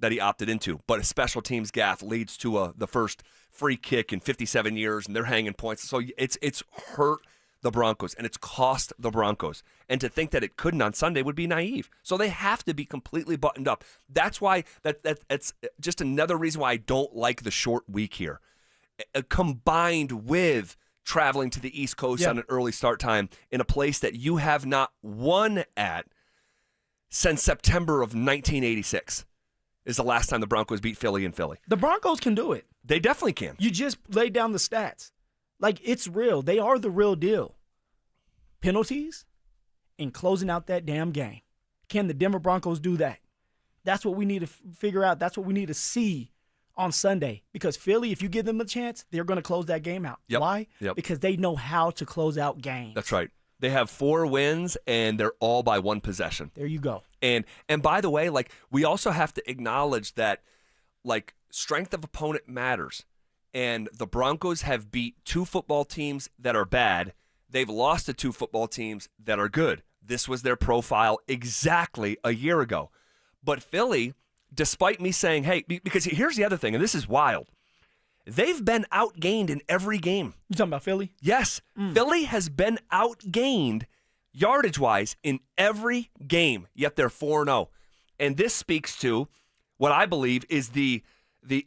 Speaker 1: That he opted into, but a special teams gaffe leads to the first free kick in 57 years, and they're hanging points. So it's hurt the Broncos, and it's cost the Broncos. And to think that it couldn't on Sunday would be naive. So they have to be completely buttoned up. That's why that's just another reason why I don't like the short week here, combined with traveling to the East Coast on an early start time in a place that you have not won at since September of 1986. Is the last time the Broncos beat Philly in Philly.
Speaker 3: The Broncos can do it.
Speaker 1: They definitely can.
Speaker 3: You just lay down the stats. Like, it's real. They are the real deal. Penalties and closing out that damn game. Can the Denver Broncos do that? That's what we need to figure out. That's what we need to see on Sunday. Because Philly, if you give them a chance, they're going to close that game out.
Speaker 1: Yep.
Speaker 3: Why?
Speaker 1: Yep.
Speaker 3: Because they know how to close out games.
Speaker 1: That's right. They have 4 wins, and they're all by 1 possession.
Speaker 3: There you go.
Speaker 1: And by the way, like, we also have to acknowledge that, like, strength of opponent matters. And the Broncos have beat 2 football teams that are bad. They've lost to 2 football teams that are good. This was their profile exactly a year ago. But Philly, despite me saying, hey, because here's the other thing, and this is wild. They've been outgained in every game.
Speaker 3: You talking about Philly?
Speaker 1: Yes. Philly has been outgained yardage-wise in every game, yet they're 4-0. And this speaks to what I believe is the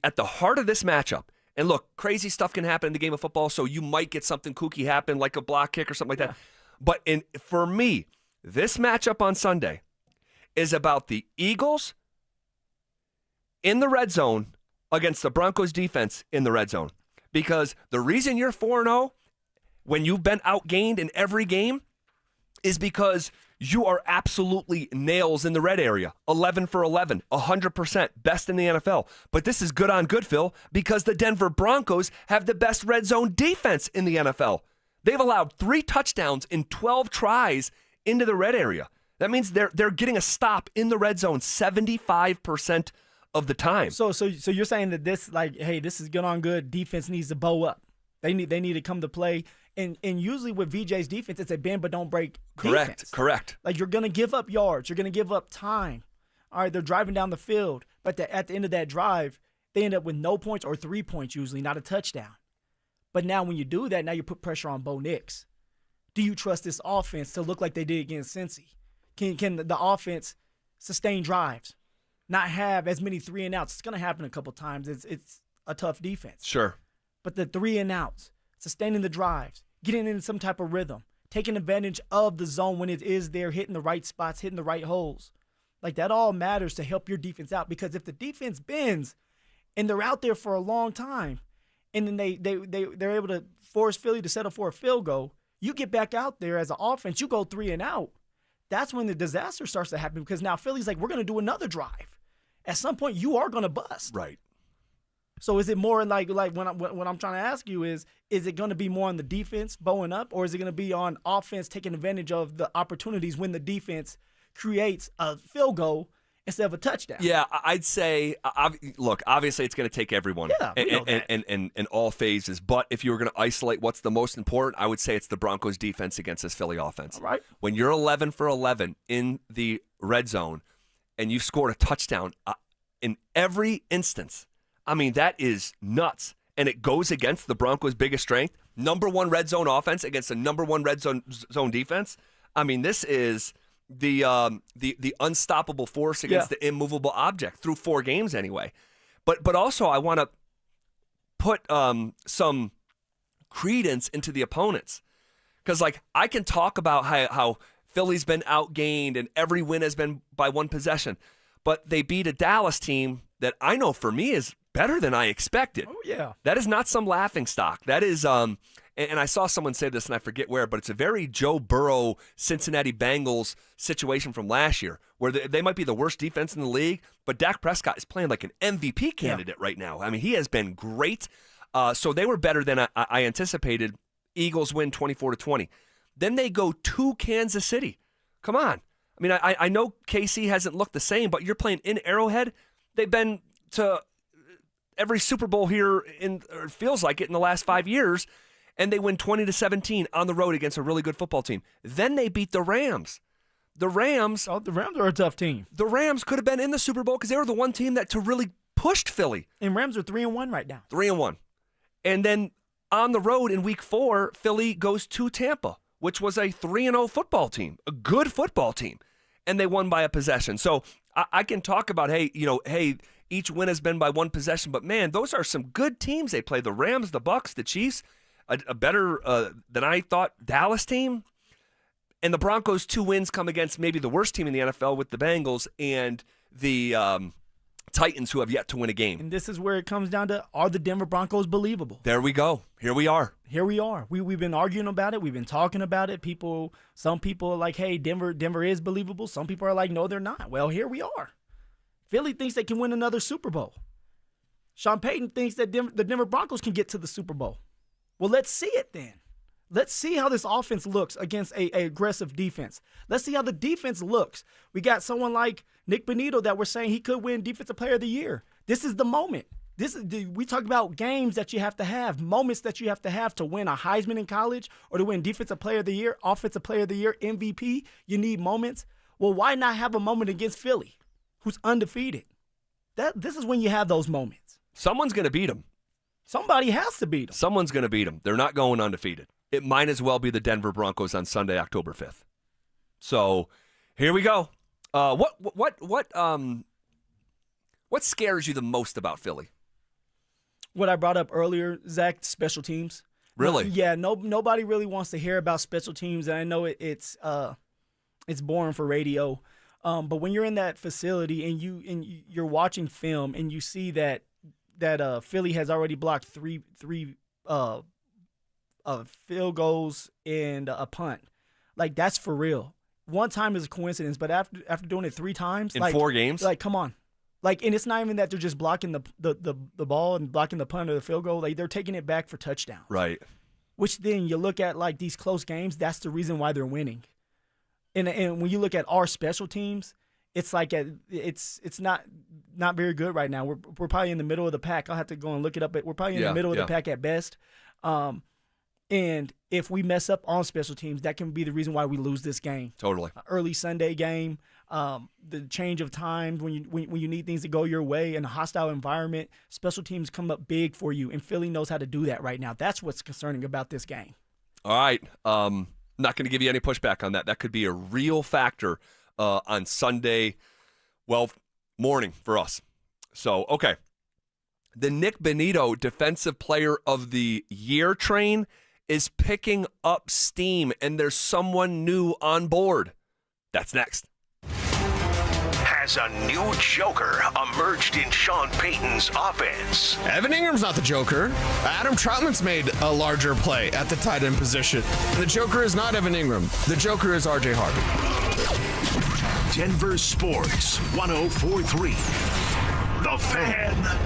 Speaker 1: at the heart of this matchup. And look, crazy stuff can happen in the game of football, so you might get something kooky happen, like a block kick or something like that. But for me, this matchup on Sunday is about the Eagles in the red zone against the Broncos defense in the red zone. because the reason you're 4-0 when you've been outgained in every game is because you are absolutely nails in the red area. 11 for 11, 100%, best in the NFL. But this is good on good, Phil, because the Denver Broncos have the best red zone defense in the NFL. They've allowed 3 touchdowns in 12 tries into the red area. That means they're getting a stop in the red zone 75% of the time.
Speaker 3: So you're saying that this, like, hey, this is good on good. Defense needs to bow up. They need to come to play. And usually with VJ's defense, it's a bend but don't break defense.
Speaker 1: Correct.
Speaker 3: Like, you're going to give up yards. You're going to give up time. All right, they're driving down the field. But at the end of that drive, they end up with no points or 3 points usually, not a touchdown. But now when you do that, now you put pressure on Bo Nix. Do you trust this offense to look like they did against Cincy? Can the offense sustain drives, not have as many 3-and-outs? It's going to happen a couple times. It's a tough defense.
Speaker 1: Sure.
Speaker 3: But the 3-and-outs, sustaining the drives, getting in some type of rhythm, taking advantage of the zone when it is there, hitting the right spots, hitting the right holes. Like, that all matters to help your defense out, because if the defense bends and they're out there for a long time and then they're able to force Philly to settle for a field goal, you get back out there as an offense, you go 3-and-out. That's when the disaster starts to happen, because now Philly's like, we're going to do another drive. At some point, you are going to bust.
Speaker 1: Right.
Speaker 3: So is it more like what I'm trying to ask you is it going to be more on the defense bowing up, or is it going to be on offense taking advantage of the opportunities when the defense creates a field goal instead of a touchdown?
Speaker 1: Yeah, I'd say, look, obviously it's going to take everyone in all phases. But if you were going to isolate what's the most important, I would say it's the Broncos defense against this Philly offense.
Speaker 3: All right.
Speaker 1: When you're 11 for 11 in the red zone and you've scored a touchdown in every instance, I mean, that is nuts. And it goes against the Broncos' biggest strength. Number 1 red zone offense against the number 1 red zone defense. I mean, this is the unstoppable force against the immovable object through 4 games anyway. But also I want to put some credence into the opponents, because like I can talk about how Philly's been outgained and every win has been by 1 possession, but they beat a Dallas team that I know for me is better than I expected.
Speaker 3: Oh yeah,
Speaker 1: that is not some laughing stock. That is and I saw someone say this, and I forget where, but it's a very Joe Burrow, Cincinnati Bengals situation from last year, where they might be the worst defense in the league, but Dak Prescott is playing like an MVP candidate right now. I mean, he has been great. So they were better than I anticipated. Eagles win 24-20. Then they go to Kansas City. Come on. I mean, I know KC hasn't looked the same, but you're playing in Arrowhead. They've been to every Super Bowl here, or it feels like it, in the last 5 years, and they win 20-17 on the road against a really good football team. Then they beat the Rams. The Rams
Speaker 3: are a tough team.
Speaker 1: The Rams could have been in the Super Bowl because they were the one team that really pushed Philly.
Speaker 3: And Rams are 3-1 right now.
Speaker 1: 3-1. And then on the road in week 4, Philly goes to Tampa, which was a 3-0 football team, a good football team, and they won by a possession. So I can talk about, hey, each win has been by 1 possession, but man, those are some good teams. They play the Rams, the Bucks, the Chiefs, a better than I thought Dallas team. And the Broncos' 2 wins come against maybe the worst team in the NFL with the Bengals and the Titans, who have yet to win a game.
Speaker 3: And this is where it comes down to, are the Denver Broncos believable?
Speaker 1: There we go. Here we are.
Speaker 3: Here we are. We've been arguing about it. We've been talking about it. Some people are like, hey, Denver is believable. Some people are like, no, they're not. Well, here we are. Philly thinks they can win another Super Bowl. Sean Payton thinks that the Denver Broncos can get to the Super Bowl. Well, let's see it then. Let's see how this offense looks against a aggressive defense. Let's see how the defense looks. We got someone like Nick Bonito that we're saying he could win Defensive Player of the Year. This is the moment. We talk about games that you have to have, moments that you have to win a Heisman in college or to win Defensive Player of the Year, Offensive Player of the Year, MVP. You need moments. Well, why not have a moment against Philly, who's undefeated? This is when you have those moments.
Speaker 1: Someone's going to beat them.
Speaker 3: Somebody has to beat them.
Speaker 1: Someone's going to beat them. They're not going undefeated. It might as well be the Denver Broncos on Sunday, October 5th. So here we go. What scares you the most about Philly?
Speaker 3: What I brought up earlier, Zach, special teams.
Speaker 1: Really?
Speaker 3: Yeah. Nobody really wants to hear about special teams, and I know it's boring for radio. But when you're in that facility and you're watching film and you see that Philly has already blocked three field goals and a punt. Like, that's for real. One time is a coincidence, but after doing it 3 times.
Speaker 1: In 4 games?
Speaker 3: Like, come on. Like, and it's not even that they're just blocking the ball and blocking the punt or the field goal. Like, they're taking it back for touchdowns.
Speaker 1: Right.
Speaker 3: Which then you look at, like, these close games, that's the reason why they're winning. And when you look at our special teams, it's like it's not very good right now. We're probably in the middle of the pack. I'll have to go and look it up, but we're probably in the middle of the pack at best. And if we mess up on special teams, that can be the reason why we lose this game.
Speaker 1: Totally.
Speaker 3: Early Sunday game, the change of time when you need things to go your way in a hostile environment, special teams come up big for you, and Philly knows how to do that right now. That's what's concerning about this game.
Speaker 1: All right. Not going to give you any pushback on that. That could be a real factor on Sunday, morning for us. So, okay. The Nick Bonito Defensive Player of the Year train is picking up steam, and there's someone new on board. That's next.
Speaker 4: Has a new joker emerged in Sean Payton's offense?
Speaker 2: Evan Ingram's not the joker. Adam Troutman's made a larger play at the tight end position. The joker is not Evan Ingram. The joker is R.J. Harvey.
Speaker 4: Denver Sports 104.3. The Fan.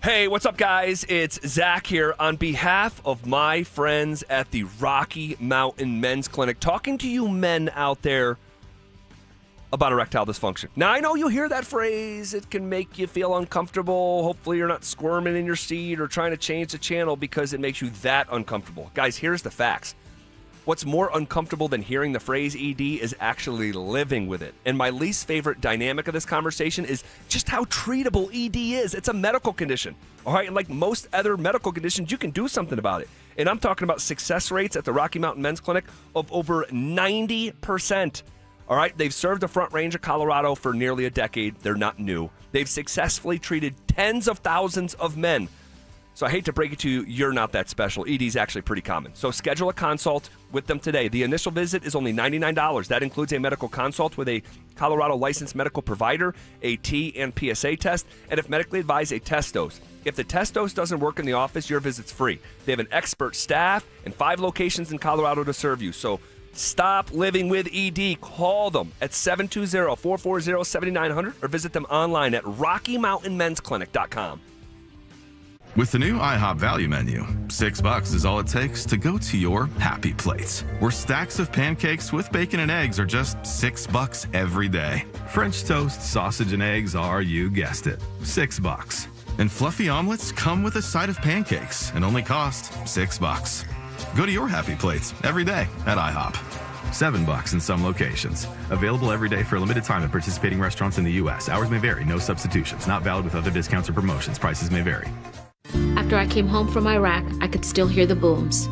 Speaker 1: Hey, what's up, guys? It's Zach here on behalf of my friends at the Rocky Mountain Men's Clinic, talking to you men out there about erectile dysfunction. Now, I know you hear that phrase. It can make you feel uncomfortable. Hopefully, you're not squirming in your seat or trying to change the channel because it makes you that uncomfortable. Guys, here's the facts. What's more uncomfortable than hearing the phrase ED is actually living with it. And my least favorite dynamic of this conversation is just how treatable ED is. It's a medical condition. All right, and like most other medical conditions, you can do something about it. And I'm talking about success rates at the Rocky Mountain Men's Clinic of over 90%. All right, they've served the Front Range of Colorado for nearly a decade. They're not new. They've successfully treated tens of thousands of men. So I hate to break it to you, you're not that special. ED is actually pretty common. So schedule a consult with them today. The initial visit is only $99. That includes a medical consult with a Colorado licensed medical provider, a T and PSA test, and if medically advised, a test dose. If the test dose doesn't work in the office, your visit's free. They have an expert staff and 5 locations in Colorado to serve you. So stop living with ED. Call them at 720-440-7900 or visit them online at RockyMountainMen'sClinic.com.
Speaker 5: With the new IHOP value menu, $6 is all it takes to go to your happy place, where stacks of pancakes with bacon and eggs are just $6 every day. French toast, sausage, and eggs are, you guessed it, $6. And fluffy omelets come with a side of pancakes and only cost $6. Go to your happy plates every day at IHOP. $7 in some locations. Available every day for a limited time at participating restaurants in the U.S. Hours may vary. No substitutions. Not valid with other discounts or promotions. Prices may vary.
Speaker 7: After I came home from Iraq, I could still hear the booms.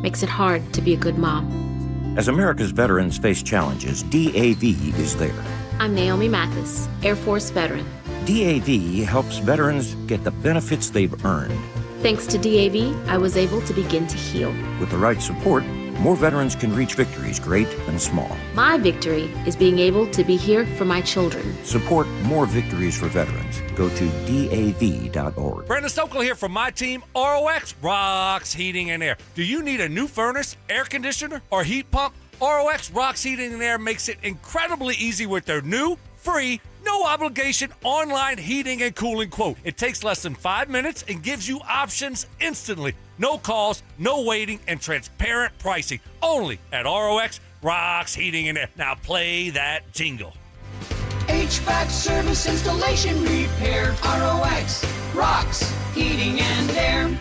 Speaker 7: Makes it hard to be a good mom.
Speaker 8: As America's veterans face challenges, DAV is there.
Speaker 7: I'm Naomi Mathis, Air Force veteran.
Speaker 8: DAV helps veterans get the benefits they've earned.
Speaker 7: Thanks to DAV, I was able to begin to heal.
Speaker 8: With the right support, more veterans can reach victories great and small.
Speaker 7: My victory is being able to be here for my children.
Speaker 8: Support more victories for veterans. Go to DAV.org.
Speaker 13: Brandon Stokel here from my team, ROX Rocks Heating and Air. Do you need a new furnace, air conditioner, or heat pump? ROX Rocks Heating and Air makes it incredibly easy with their new, free, no obligation online heating and cooling quote. It takes less than 5 minutes and gives you options instantly. No calls, no waiting, and transparent pricing. Only at ROX Rocks Heating and Air. Now play that jingle.
Speaker 17: HVAC service, installation, repair. ROX Rocks Heating and Air.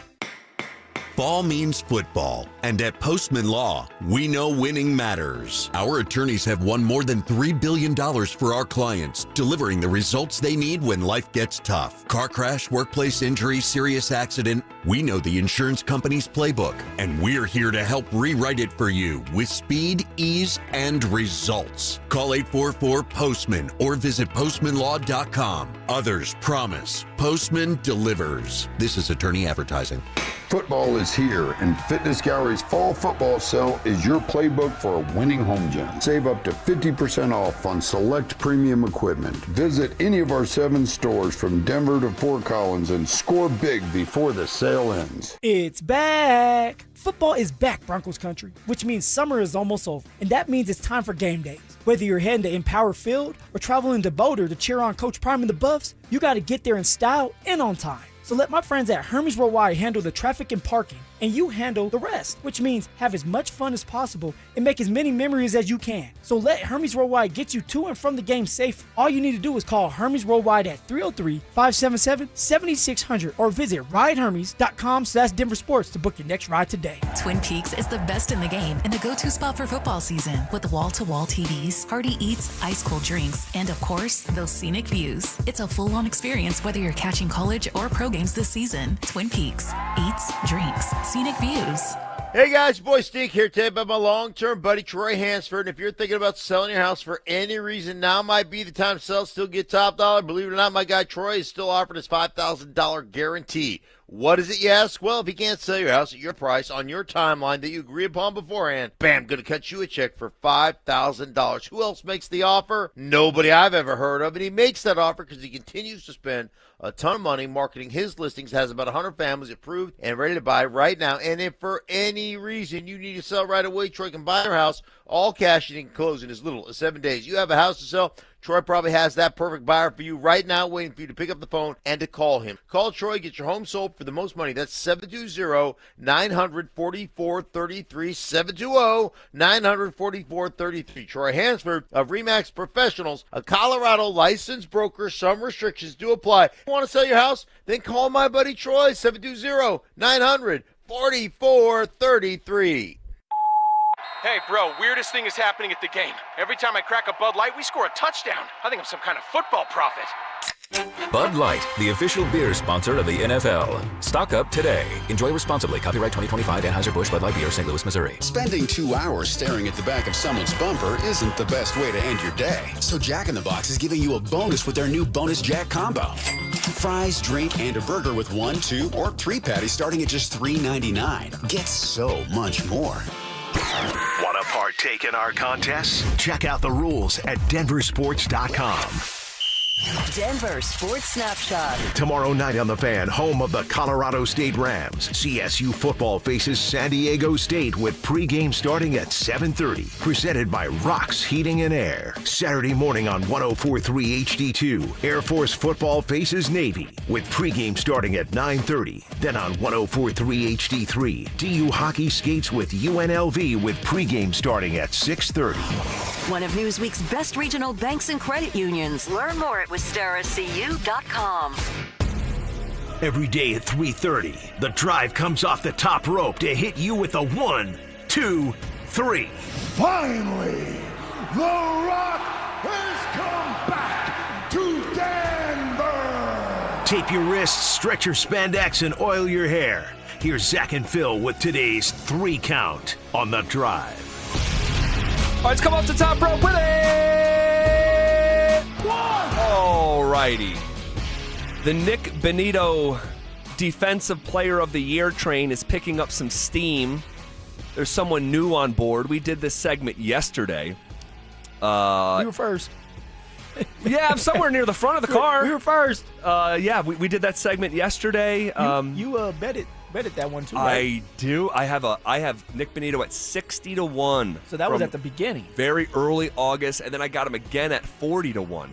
Speaker 24: Fall means football, and at Postman Law, we know winning matters. Our attorneys have won more than $3 billion for our clients, delivering the results they need when life gets tough. Car crash, workplace injury, serious accident. We know the insurance company's playbook, and we're here to help rewrite it for you with speed, ease, and results. Call 844-POSTMAN or visit postmanlaw.com. Others promise. Postman delivers. This is attorney advertising.
Speaker 19: Football is here, and Fitness Gallery's fall football sale is your playbook for a winning home gym. Save up to 50% off on select premium equipment. Visit any of our 7 stores from Denver to Fort Collins and score big before the sale ends.
Speaker 3: It's back. Football is back, Broncos country, which means summer is almost over. And that means it's time for game days. Whether you're heading to Empower Field or traveling to Boulder to cheer on Coach Prime and the Buffs, you got to get there in style and on time. So let my friends at Hermes Worldwide handle the traffic and parking, and you handle the rest, which means have as much fun as possible and make as many memories as you can. So let Hermes Worldwide get you to and from the game safe. All you need to do is call Hermes Worldwide at 303-577-7600 or visit ridehermes.com/DenverSports to book your next ride today.
Speaker 9: Twin Peaks is the best in the game and the go-to spot for football season with wall-to-wall TVs, hearty eats, ice-cold drinks, and of course, those scenic views. It's a full-on experience whether you're catching college or pro games this season. Twin Peaks. Eats, drinks, scenic views.
Speaker 10: Hey guys, your boy Steve here today about my long-term buddy Troy Hansford. And if you're thinking about selling your house for any reason, now might be the time to sell, still get top dollar. Believe it or not, my guy Troy is still offering his $5,000 guarantee. What is it, you ask? Well, if you can't sell your house at your price on your timeline that you agree upon beforehand, bam, going to cut you a check for $5,000. Who else makes the offer? Nobody I've ever heard of. And he makes that offer because he continues to spend a ton of money marketing his listings, has about 100 families approved and ready to buy right now. And if for any reason you need to sell right away, Troy can buy your house, all cash, and he can close in as little as 7 days. You have a house to sell, Troy probably has that perfect buyer for you right now, waiting for you to pick up the phone and to call him. Call Troy, get your home sold for the most money. That's 720-944-33, 720-944-33. Troy Hansford of RE/MAX Professionals, a Colorado licensed broker. Some restrictions do apply. You want to sell your house? Then call my buddy Troy, 720-944-33.
Speaker 11: Hey, bro, weirdest thing is happening at the game. Every time I crack a Bud Light, we score a touchdown. I think I'm some kind of football prophet.
Speaker 12: Bud Light, the official beer sponsor of the NFL. Stock up today. Enjoy responsibly. Copyright 2025 Anheuser-Busch Bud Light Beer, St. Louis, Missouri.
Speaker 25: Spending 2 hours staring at the back of someone's bumper isn't the best way to end your day. So Jack in the Box is giving you a bonus with their new Bonus Jack combo. Fries, drink, and a burger with 1, 2, or 3 patties starting at just $3.99. Get so much more.
Speaker 4: Want to partake in our contests? Check out the rules at DenverSports.com.
Speaker 23: Denver Sports Snapshot.
Speaker 4: Tomorrow night on The Fan, home of the Colorado State Rams, CSU football faces San Diego State with pregame starting at 7:30. Presented by Rocks Heating and Air. Saturday morning on 104.3 HD2, Air Force football faces Navy with pregame starting at 9:30. Then on 104.3 HD3, DU hockey skates with UNLV with pregame starting at 6:30.
Speaker 23: One of Newsweek's best regional banks and credit unions. Learn more at WistaraCU.com.
Speaker 4: Every day at 3:30, the drive comes off the top rope to hit you with a 1, 2, 3.
Speaker 17: Finally, The Rock has come back to Denver.
Speaker 4: Tape your wrists, stretch your spandex, and oil your hair. Here's Zach and Phil with today's 3 count on the drive.
Speaker 1: All right, let's come off the top rope with it. All righty. The Nick Benito Defensive Player of the Year train is picking up some steam. There's someone new on board. We did this segment yesterday.
Speaker 3: You were first.
Speaker 1: Yeah, I'm somewhere near the front of the car.
Speaker 3: We were first.
Speaker 1: Yeah, we did that segment yesterday.
Speaker 3: You betted that one too, right?
Speaker 1: I do. I have Nick Benito at 60-1.
Speaker 3: So that was at the beginning.
Speaker 1: Very early August, and then I got him again at 40-1.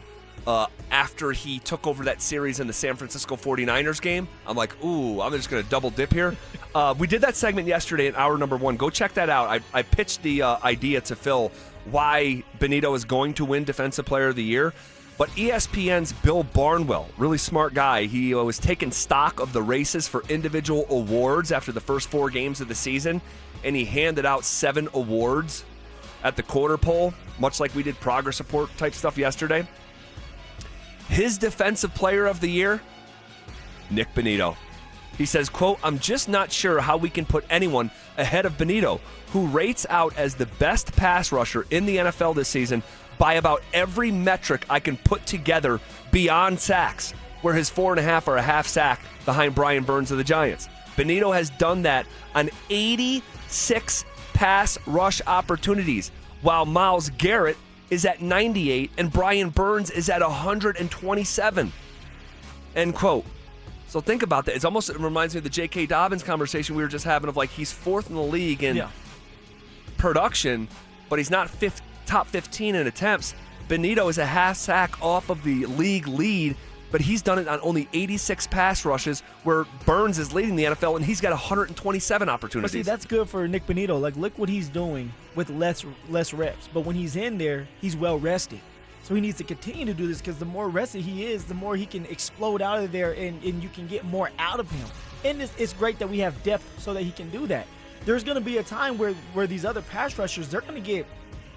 Speaker 1: After he took over that series in the San Francisco 49ers game. I'm like, ooh, I'm just going to double dip here. We did that segment yesterday in hour number 1. Go check that out. I pitched the idea to Phil why Benito is going to win Defensive Player of the Year. But ESPN's Bill Barnwell, really smart guy, he was taking stock of the races for individual awards after the first 4 games of the season, and he handed out 7 awards at the quarter poll, much like we did progress report type stuff yesterday. His Defensive Player of the Year, Nick Benito. He says, quote, "I'm just not sure how we can put anyone ahead of Benito, who rates out as the best pass rusher in the NFL this season by about every metric I can put together beyond sacks, where his 4.5 are a half sack behind Brian Burns of the Giants. Benito has done that on 86 pass rush opportunities, while Myles Garrett is at 98 and Brian Burns is at 127. End quote. So think about that. It reminds me of the J.K. Dobbins conversation we were just having of like he's fourth in the league in production, but he's not top 15 in attempts. Benito is a half sack off of the league lead, but he's done it on only 86 pass rushes, where Burns is leading the NFL, and he's got 127 opportunities.
Speaker 3: But see, that's good for Nick Benito. Like, look what he's doing with less reps. But when he's in there, he's well rested. So he needs to continue to do this, because the more rested he is, the more he can explode out of there, and you can get more out of him. And it's great that we have depth so that he can do that. There's going to be a time where these other pass rushers, they're going to get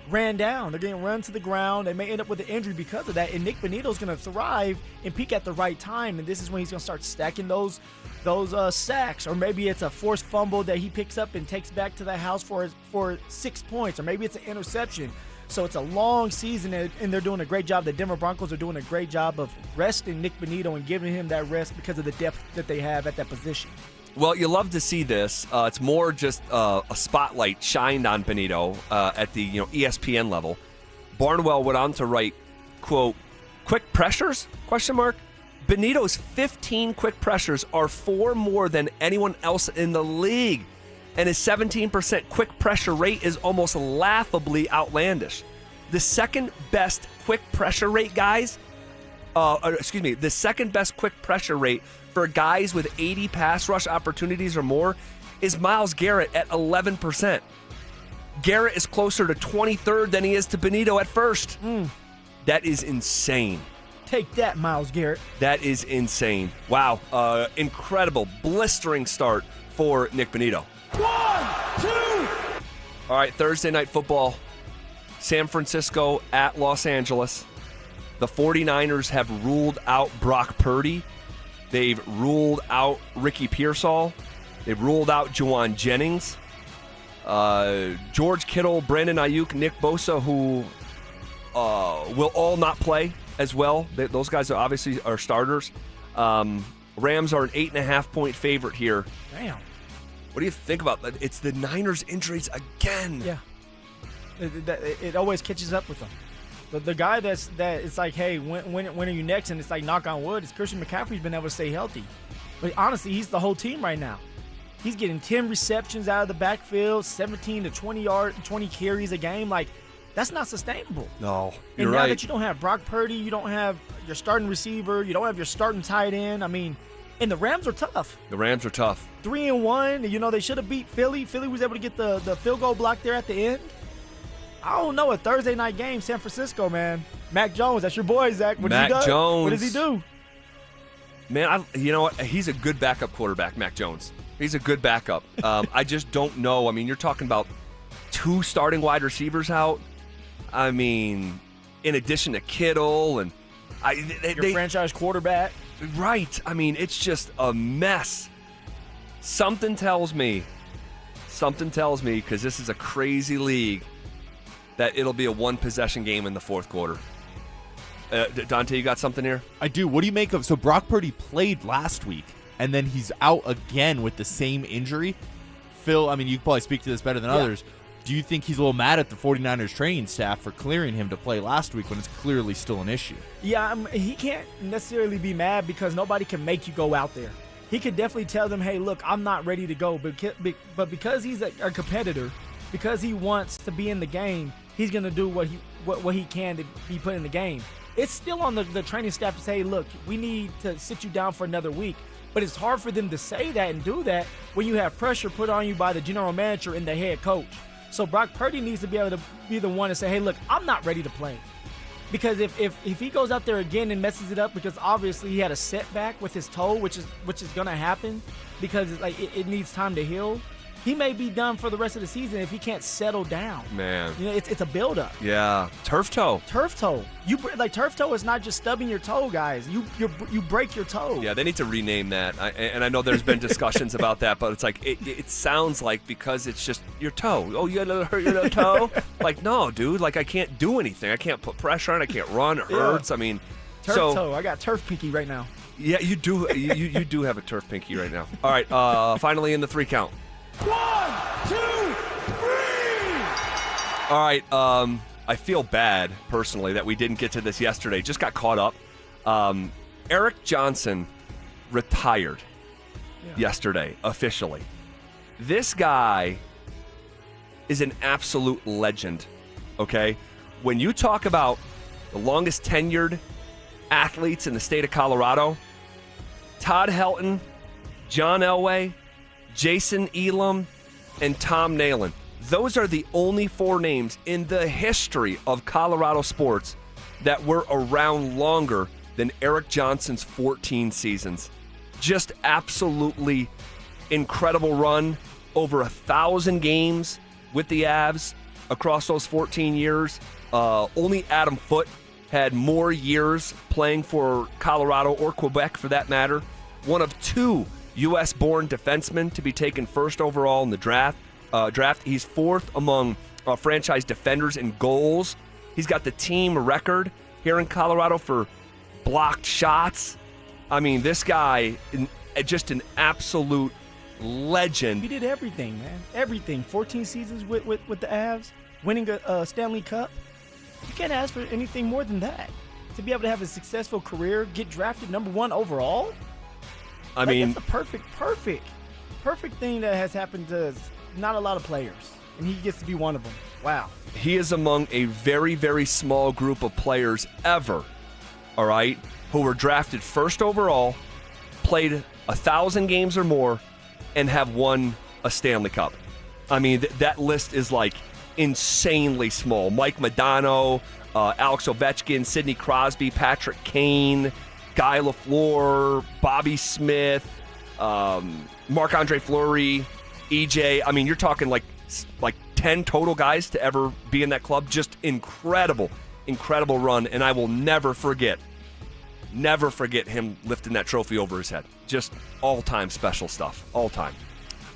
Speaker 3: ran down. They're getting run to the ground. They may end up with an injury because of that. And Nick Benito's going to thrive and peak at the right time. And this is when he's going to start stacking those sacks. Or maybe it's a forced fumble that he picks up and takes back to the house for 6 points. Or maybe it's an interception. So it's a long season, and they're doing a great job. The Denver Broncos are doing a great job of resting Nick Benito and giving him that rest because of the depth that they have at that position.
Speaker 1: Well, you love to see this. It's more just a spotlight shined on Benito at the ESPN level. Barnwell went on to write, quote, "Quick pressures? ? Benito's 15 quick pressures are 4 more than anyone else in the league, and his 17% quick pressure rate is almost laughably outlandish. The second best quick pressure rate, the second best quick pressure rate for guys with 80 pass rush opportunities or more is Myles Garrett at 11%. Garrett is closer to 23rd than he is to Benito at first. That is insane.
Speaker 3: Take that, Myles Garrett.
Speaker 1: That is insane. Wow. Incredible, blistering start for Nick Benito.
Speaker 17: 1, 2.
Speaker 1: All right, Thursday Night Football. San Francisco at Los Angeles. The 49ers have ruled out Brock Purdy. They've ruled out Ricky Pearsall. They've ruled out Juwan Jennings. George Kittle, Brandon Ayuk, Nick Bosa, who will all not play as well. Those guys are obviously starters. Rams are an 8.5-point favorite here.
Speaker 3: Damn.
Speaker 1: What do you think about that? It's the Niners' injuries again.
Speaker 3: Yeah. It always catches up with them. The guy that it's like, hey, when are you next? And it's like, knock on wood, it's Christian McCaffrey's been able to stay healthy. But honestly, he's the whole team right now. He's getting 10 receptions out of the backfield, 17 to 20 carries a game. Like, that's not sustainable.
Speaker 1: No,
Speaker 3: you're
Speaker 1: right.
Speaker 3: And now that you don't have Brock Purdy, you don't have your starting receiver, you don't have your starting tight end. I mean, and the Rams are tough.
Speaker 1: The Rams are tough.
Speaker 3: 3-1. They should have beat Philly. Philly was able to get the field goal block there at the end. I don't know, a Thursday night game, San Francisco, man. Mac Jones, that's your boy, Zach. What does he do?
Speaker 1: Man, you know what? He's a good backup quarterback, Mac Jones. He's a good backup. I just don't know. I mean, you're talking about 2 starting wide receivers out. I mean, in addition to Kittle and
Speaker 3: your franchise quarterback.
Speaker 1: Right. I mean, it's just a mess. Something tells me, because this is a crazy league, that it'll be a 1-possession game in the fourth quarter. Dante, you got something here?
Speaker 6: I do. What do you make of... So Brock Purdy played last week, and then he's out again with the same injury. Phil, I mean, you can probably speak to this better than others. Do you think he's a little mad at the 49ers training staff for clearing him to play last week when it's clearly still an issue?
Speaker 3: Yeah, he can't necessarily be mad because nobody can make you go out there. He could definitely tell them, hey, look, I'm not ready to go. But because he's a competitor, because he wants to be in the game, he's going to do what he can to be put in the game. It's still on the training staff to say, look, we need to sit you down for another week. But it's hard for them to say that and do that when you have pressure put on you by the general manager and the head coach. So Brock Purdy needs to be able to be the one to say, hey, look, I'm not ready to play. Because if he goes out there again and messes it up, because obviously he had a setback with his toe, which is going to happen because it needs time to heal, he may be done for the rest of the season if he can't settle down.
Speaker 1: Man.
Speaker 3: It's a buildup.
Speaker 1: Yeah. Turf toe.
Speaker 3: Turf toe. Turf toe is not just stubbing your toe, guys. You break your toe.
Speaker 1: Yeah, they need to rename that. And I know there's been discussions about that, but it's like it sounds like because it's just your toe. Oh, you gotta hurt your little toe? Like, no, dude. Like, I can't do anything. I can't put pressure on. I can't run. It hurts. I mean,
Speaker 3: Turf toe. I got turf pinky right now.
Speaker 1: Yeah, you do. You do have a turf pinky right now. All right, finally in the 3 count.
Speaker 17: 1, 2, 3.
Speaker 1: All right, I feel bad, personally, that we didn't get to this yesterday. Just got caught up. Eric Johnson retired yesterday, officially. This guy is an absolute legend, okay? When you talk about the longest tenured athletes in the state of Colorado, Todd Helton, John Elway, Jason Elam, and Tom Nalen. Those are the only 4 names in the history of Colorado sports that were around longer than Eric Johnson's 14 seasons. Just absolutely incredible run, over 1,000 games with the Avs across those 14 years. Only Adam Foote had more years playing for Colorado or Quebec, for that matter. One of 2 U.S.-born defensemen to be taken first overall in the draft. He's 4th among franchise defenders in goals. He's got the team record here in Colorado for blocked shots. I mean, this guy, just an absolute legend.
Speaker 3: He did everything, man. Everything. 14 seasons with the Avs, winning a Stanley Cup. You can't ask for anything more than that. To be able to have a successful career, get drafted number 1 overall.
Speaker 1: I mean,
Speaker 3: that's a perfect thing that has happened to not a lot of players, and he gets to be one of them. Wow.
Speaker 1: He is among a very, very small group of players ever, all right, who were drafted first overall, played 1,000 games or more, and have won a Stanley Cup. I mean, that list is like insanely small. Mike Modano, Alex Ovechkin, Sidney Crosby, Patrick Kane, Guy Lafleur, Bobby Smith, Marc-Andre Fleury, EJ. I mean, you're talking like 10 total guys to ever be in that club. Just incredible run, and I will never forget him lifting that trophy over his head. Just all-time special stuff. All-time.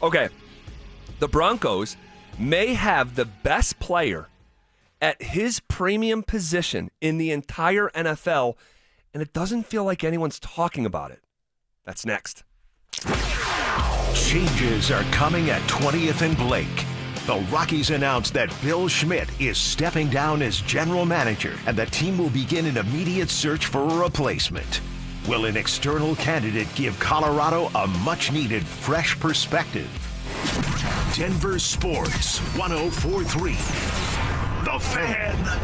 Speaker 1: Okay, the Broncos may have the best player at his premium position in the entire NFL, and it doesn't feel like anyone's talking about it. That's next.
Speaker 4: Changes are coming at 20th and Blake. The Rockies announced that Bill Schmidt is stepping down as general manager, and the team will begin an immediate search for a replacement. Will an external candidate give Colorado a much-needed fresh perspective? Denver Sports 104.3. The Fan.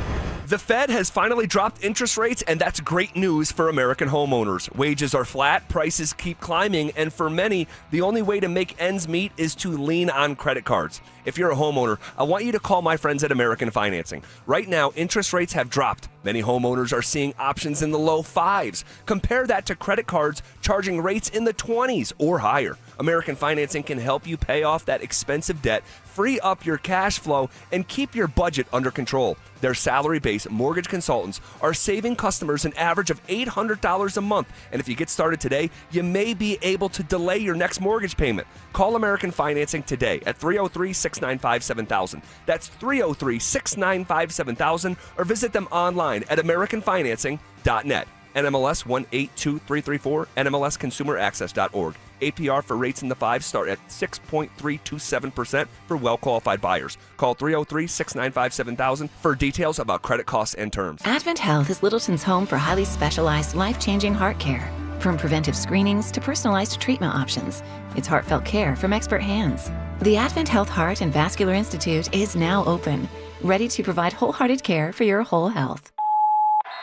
Speaker 1: The Fed has finally dropped interest rates, and that's great news for American homeowners. Wages are flat, prices keep climbing, and for many, the only way to make ends meet is to lean on credit cards. If you're a homeowner, I want you to call my friends at American Financing. Right now, interest rates have dropped. Many homeowners are seeing options in the low 5s. Compare that to credit cards charging rates in the 20s or higher. American Financing can help you pay off that expensive debt, free up your cash flow, and keep your budget under control. Their salary-based mortgage consultants are saving customers an average of $800 a month. And if you get started today, you may be able to delay your next mortgage payment. Call American Financing today at 303-695-7000. That's 303-695-7000, or visit them online at AmericanFinancing.net. NMLS 182334, NMLSConsumerAccess.org. APR for rates in the 5s start at 6.327% for well-qualified buyers. Call 303-695-7000 for details about credit costs and terms.
Speaker 9: Advent Health is Littleton's home for highly specialized, life-changing heart care. From preventive screenings to personalized treatment options, it's heartfelt care from expert hands. The Advent Health Heart and Vascular Institute is now open, ready to provide wholehearted care for your whole health.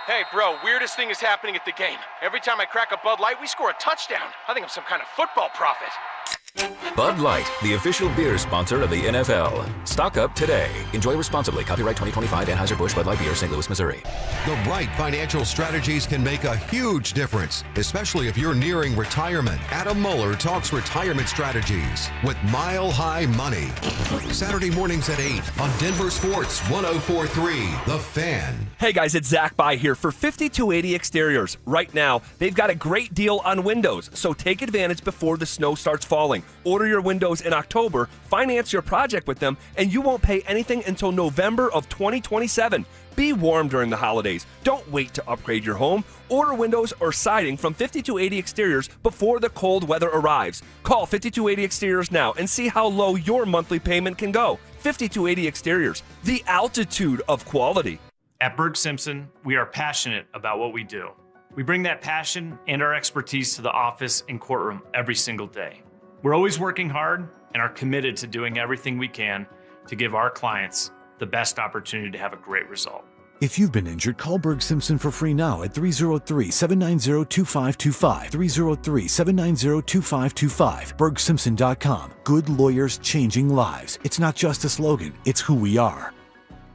Speaker 11: Hey, bro, weirdest thing is happening at the game. Every time I crack a Bud Light, we score a touchdown. I think I'm some kind of football prophet.
Speaker 12: Bud Light, the official beer sponsor of the NFL. Stock up today. Enjoy responsibly. Copyright 2025 Anheuser-Busch Bud Light Beer, St. Louis, Missouri.
Speaker 14: The right financial strategies can make a huge difference, especially if you're nearing retirement. Adam Mueller talks retirement strategies with Mile High Money. Saturday mornings at 8 on Denver Sports 104.3 The Fan.
Speaker 1: Hey guys, it's Zach By here for 5280 Exteriors. Right now, they've got a great deal on windows, so take advantage before the snow starts falling. Order your windows in October, finance your project with them, and you won't pay anything until November of 2027. Be warm during the holidays. Don't wait to upgrade your home. Order windows or siding from 5280 Exteriors before the cold weather arrives. Call 5280 Exteriors now and see how low your monthly payment can go. 5280 Exteriors, the altitude of quality.
Speaker 15: At Berg Simpson, we are passionate about what we do. We bring that passion and our expertise to the office and courtroom every single day. We're always working hard and are committed to doing everything we can to give our clients the best opportunity to have a great result.
Speaker 16: If you've been injured, call Berg Simpson for free now at 303-790-2525. 303-790-2525. BergSimpson.com. Good lawyers changing lives. It's not just a slogan, it's who we are.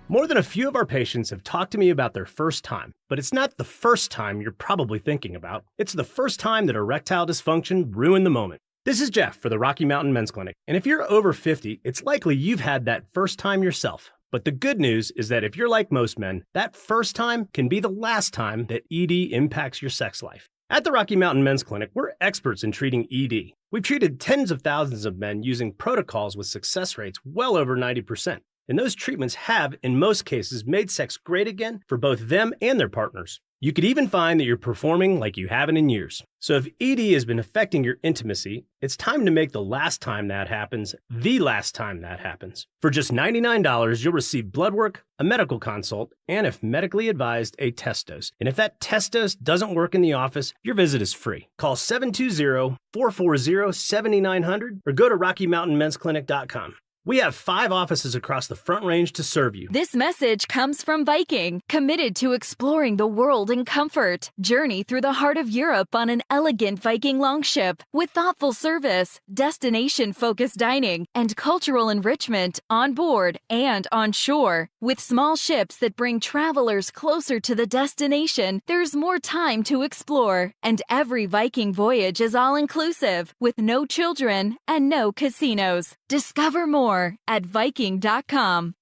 Speaker 18: More than a few of our patients have talked to me about their first time, but it's not the first time you're probably thinking about. It's the first time that erectile dysfunction ruined the moment. This is Jeff for the Rocky Mountain Men's Clinic, and if you're over 50, it's likely you've had that first time yourself. But the good news is that if you're like most men, that first time can be the last time that ED impacts your sex life. At the Rocky Mountain Men's Clinic, we're experts in treating ED. We've treated tens of thousands of men using protocols with success rates well over 90%. And those treatments have, in most cases, made sex great again for both them and their partners. You could even find that you're performing like you haven't in years. So if ED has been affecting your intimacy, it's time to make the last time that happens the last time that happens. For just $99, you'll receive blood work, a medical consult, and if medically advised, a test dose. And if that test dose doesn't work in the office, your visit is free. Call 720-440-7900 or go to RockyMountainMen'sClinic.com. We have 5 offices across the Front Range to serve you.
Speaker 20: This message comes from Viking, committed to exploring the world in comfort. Journey through the heart of Europe on an elegant Viking longship with thoughtful service, destination-focused dining, and cultural enrichment on board and on shore. With small ships that bring travelers closer to the destination, there's more time to explore. And every Viking voyage is all-inclusive, with no children and no casinos. Discover more at Viking.com.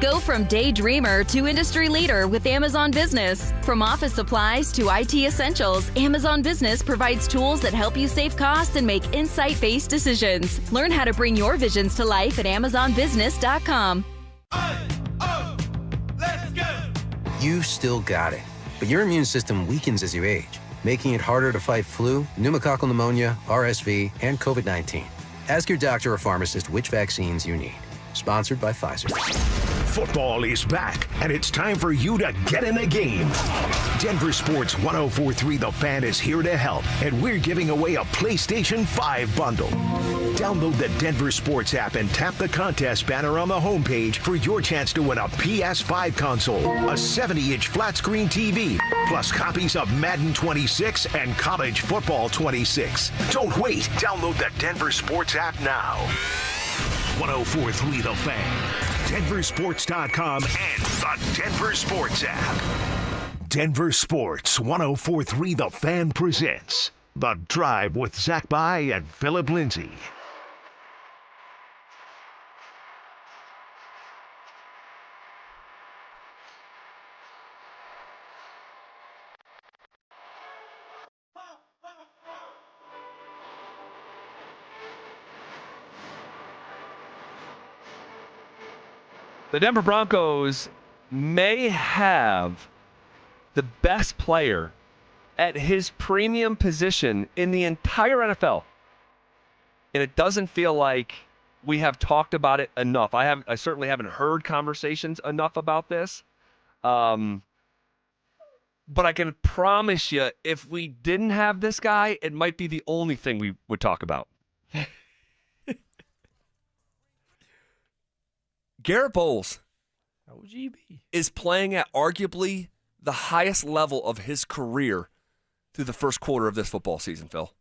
Speaker 20: Go from daydreamer to industry leader with Amazon Business. From office supplies to IT essentials, Amazon Business provides tools that help you save costs and make insight-based decisions. Learn how to bring your visions to life at AmazonBusiness.com.
Speaker 21: You still got it, but your immune system weakens as you age, making it harder to fight flu, pneumococcal pneumonia, RSV, and COVID-19. Ask your doctor or pharmacist which vaccines you need. Sponsored by Pfizer.
Speaker 4: Football is back, and it's time for you to get in the game. Denver Sports 104.3 The Fan is here to help, and we're giving away a PlayStation 5 bundle. Download the Denver Sports app and tap the contest banner on the homepage for your chance to win a PS5 console, a 70-inch flat-screen TV, plus copies of Madden 26 and College Football 26. Don't wait. Download the Denver Sports app now. 104.3 The Fan, DenverSports.com, and the Denver Sports app. Denver Sports 104.3 The Fan presents The Drive with Zach By and Phillip Lindsay.
Speaker 1: The Denver Broncos may have the best player at his premium position in the entire NFL. And it doesn't feel like we have talked about it enough. I certainly haven't heard conversations enough about this. But I can promise you, if we didn't have this guy, it might be the only thing we would talk about. Garrett Bowles is playing at arguably the highest level of his career through the first quarter of this football season, Phil.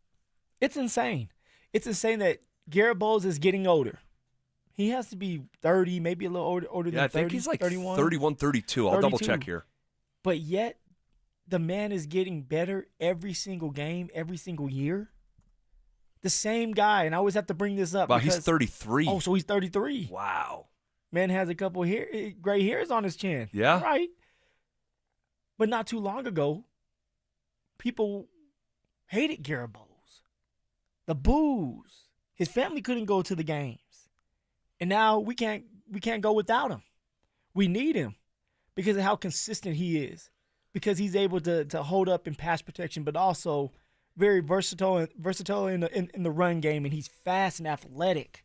Speaker 3: It's insane. It's insane that Garrett Bowles is getting older. He has to be 30, maybe a little older than 30.
Speaker 1: I think he's like
Speaker 3: 31.
Speaker 1: 31, 32. I'll double check here.
Speaker 3: But yet, the man is getting better every single game, every single year. The same guy, and I always have to bring this up.
Speaker 1: Wow, he's 33.
Speaker 3: Oh, so he's 33.
Speaker 1: Wow.
Speaker 3: Man has a couple gray hairs on his chin.
Speaker 1: Yeah.
Speaker 3: Right. But not too long ago, people hated Garrett Bowles. The boos. His family couldn't go to the games. And now we can't go without him. We need him because of how consistent he is. Because he's able to hold up in pass protection, but also very versatile in the run game, and he's fast and athletic.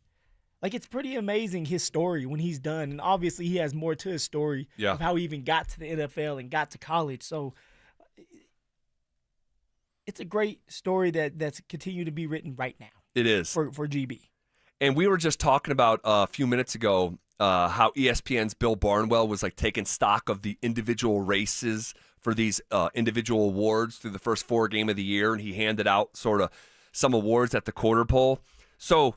Speaker 3: Like, it's pretty amazing his story when he's done. And obviously he has more to his story of how he even got to the NFL and got to college. So it's a great story that's continued to be written right now.
Speaker 1: It is.
Speaker 3: For GB.
Speaker 1: And we were just talking about a few minutes ago how ESPN's Bill Barnwell was like taking stock of the individual races for these individual awards through the first 4 games of the year, and he handed out sort of some awards at the quarter pole. So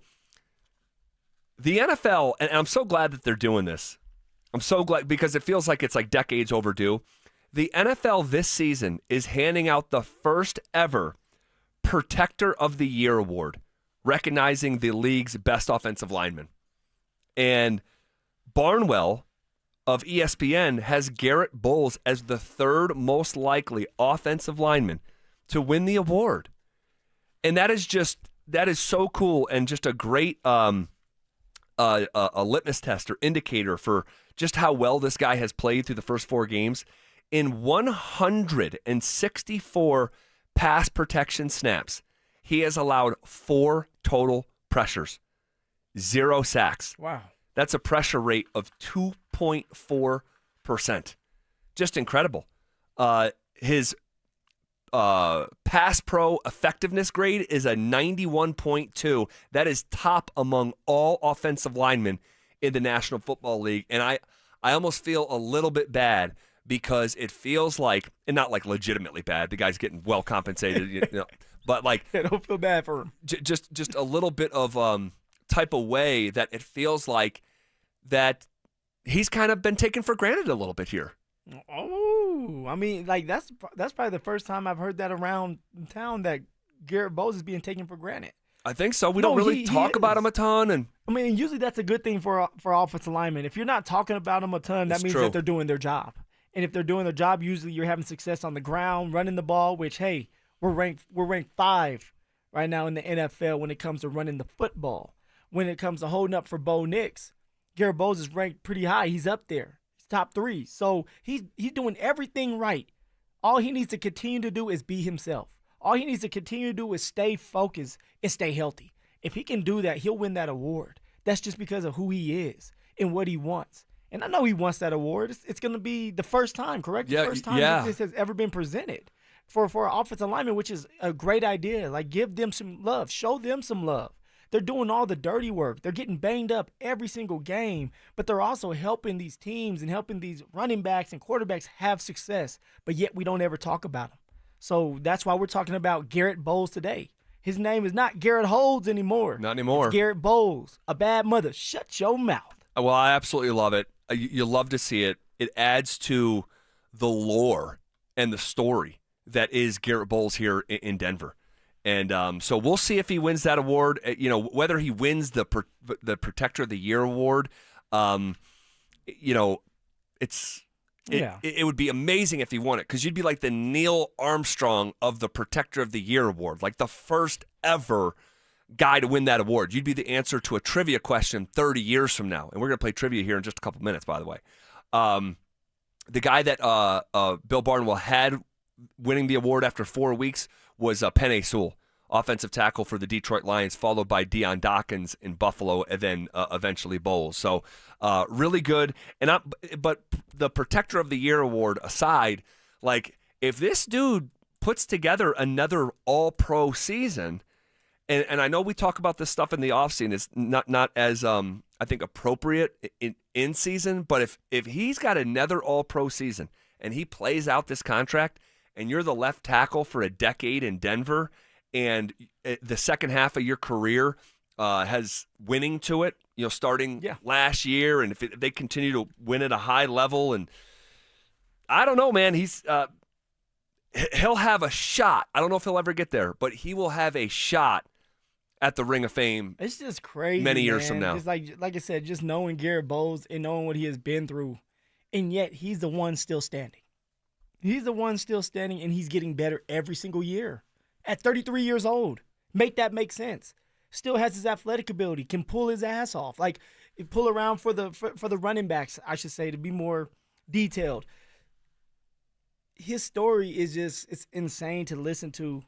Speaker 1: the NFL, and I'm so glad that they're doing this. I'm so glad because it feels like it's like decades overdue. The NFL this season is handing out the first ever Protector of the Year award, recognizing the league's best offensive lineman. And Barnwell of ESPN has Garrett Bowles as the 3rd most likely offensive lineman to win the award. And that is so cool and just a great a litmus test or indicator for just how well this guy has played through the first 4 games. In 164 pass protection snaps, he has allowed 4 total pressures, 0 sacks.
Speaker 3: Wow.
Speaker 1: That's a pressure rate of 2.4%. Just incredible. His pass pro effectiveness grade is a 91.2. That is top among all offensive linemen in the National Football League. And I almost feel a little bit bad because it feels like, and not like legitimately bad, the guy's getting well compensated, but like,
Speaker 3: I don't feel bad for him.
Speaker 1: Just a little bit of type of way that it feels like that he's kind of been taken for granted a little bit here.
Speaker 3: Oh, I mean, like that's probably the first time I've heard that around town that Garrett Bowles is being taken for granted.
Speaker 1: I think so. We don't really talk about him a ton, and
Speaker 3: I mean, usually that's a good thing for offensive linemen. If you're not talking about them a ton, that means that they're doing their job. And if they're doing their job, usually you're having success on the ground, running the ball. Which, hey, we're ranked 5 right now in the NFL when it comes to running the football. When it comes to holding up for Bo Nix, Garrett Bowles is ranked pretty high. He's up there. He's top 3. So he's doing everything right. All he needs to continue to do is be himself. All he needs to continue to do is stay focused and stay healthy. If he can do that, he'll win that award. That's just because of who he is and what he wants. And I know he wants that award. It's going to be the first time, correct?
Speaker 1: Yeah,
Speaker 3: the first time this has ever been presented for an offensive lineman, which is a great idea. Like, give them some love. Show them some love. They're doing all the dirty work. They're getting banged up every single game, but they're also helping these teams and helping these running backs and quarterbacks have success, but yet we don't ever talk about them. So that's why we're talking about Garrett Bowles today. His name is not Garrett Holds anymore.
Speaker 1: Not anymore.
Speaker 3: It's Garrett Bowles. A bad mother. Shut your mouth.
Speaker 1: Well, I absolutely love it. You love to see it. It adds to the lore and the story that is Garrett Bowles here in Denver. And so we'll see if he wins that award. Whether he wins the Protector of the Year award. It would be amazing if he won it because you'd be like the Neil Armstrong of the Protector of the Year award, like the first ever guy to win that award. You'd be the answer to a trivia question 30 years from now. And we're going to play trivia here in just a couple minutes, by the way. The guy that Bill Barnwell had winning the award after 4 weeks was Penei Sewell, offensive tackle for the Detroit Lions, followed by Deion Dawkins in Buffalo, and then eventually Bowles. So really good. But the Protector of the Year award aside, like if this dude puts together another All-Pro season, and I know we talk about this stuff in the offseason, it's not as I think appropriate in season, but if he's got another All-Pro season and he plays out this contract, and you're the left tackle for a decade in Denver, and the second half of your career has winning to it, starting last year, and if they continue to win at a high level, and I don't know, man, he'll have a shot. I don't know if he'll ever get there, but he will have a shot at the Ring of Fame.
Speaker 3: It's just crazy,
Speaker 1: many years from now.
Speaker 3: It's like I said, just knowing Garrett Bowles and knowing what he has been through, and yet he's the one still standing. He's the one still standing, and he's getting better every single year. At 33 years old, make that make sense. still has his athletic ability, can pull his ass off, like pull around for the running backs, I should say, to be more detailed. His story is it's insane to listen to,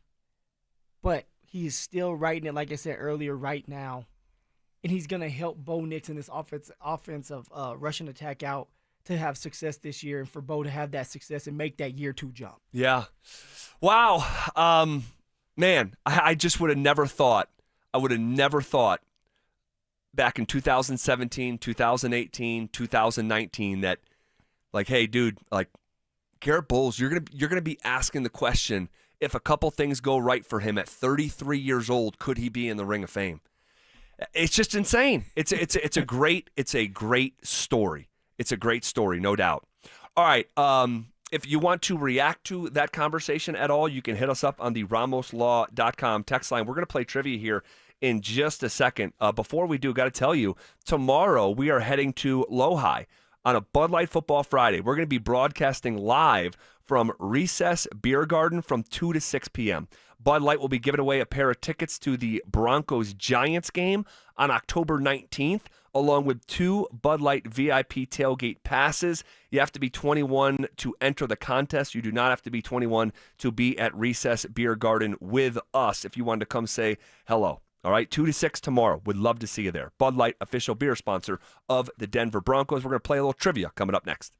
Speaker 3: but he's still writing it, like I said earlier, right now. And he's going to help Bo Nix in this offensive rushing attack out to have success this year, and for Bo to have that success and make that year 2 jump.
Speaker 1: Yeah. Wow. Man, I just would have never thought. I would have never thought back in 2017, 2018, 2019 that, like, hey, dude, like, Garrett Bowles, you're gonna be asking the question, if a couple things go right for him at 33 years old, could he be in the Ring of Fame? It's just insane. It's a great story. It's a great story, no doubt. All right. If you want to react to that conversation at all, you can hit us up on the RamosLaw.com text line. We're going to play trivia here in just a second. Before we do, got to tell you, tomorrow we are heading to Lohi on a Bud Light Football Friday. We're going to be broadcasting live from Recess Beer Garden from 2 to 6 p.m. Bud Light will be giving away a pair of tickets to the Broncos-Giants game on October 19th, along with 2 Bud Light VIP tailgate passes. You have to be 21 to enter the contest. You do not have to be 21 to be at Recess Beer Garden with us if you wanted to come say hello. All right, 2 to 6 tomorrow. Would love to see you there. Bud Light, official beer sponsor of the Denver Broncos. We're going to play a little trivia coming up next.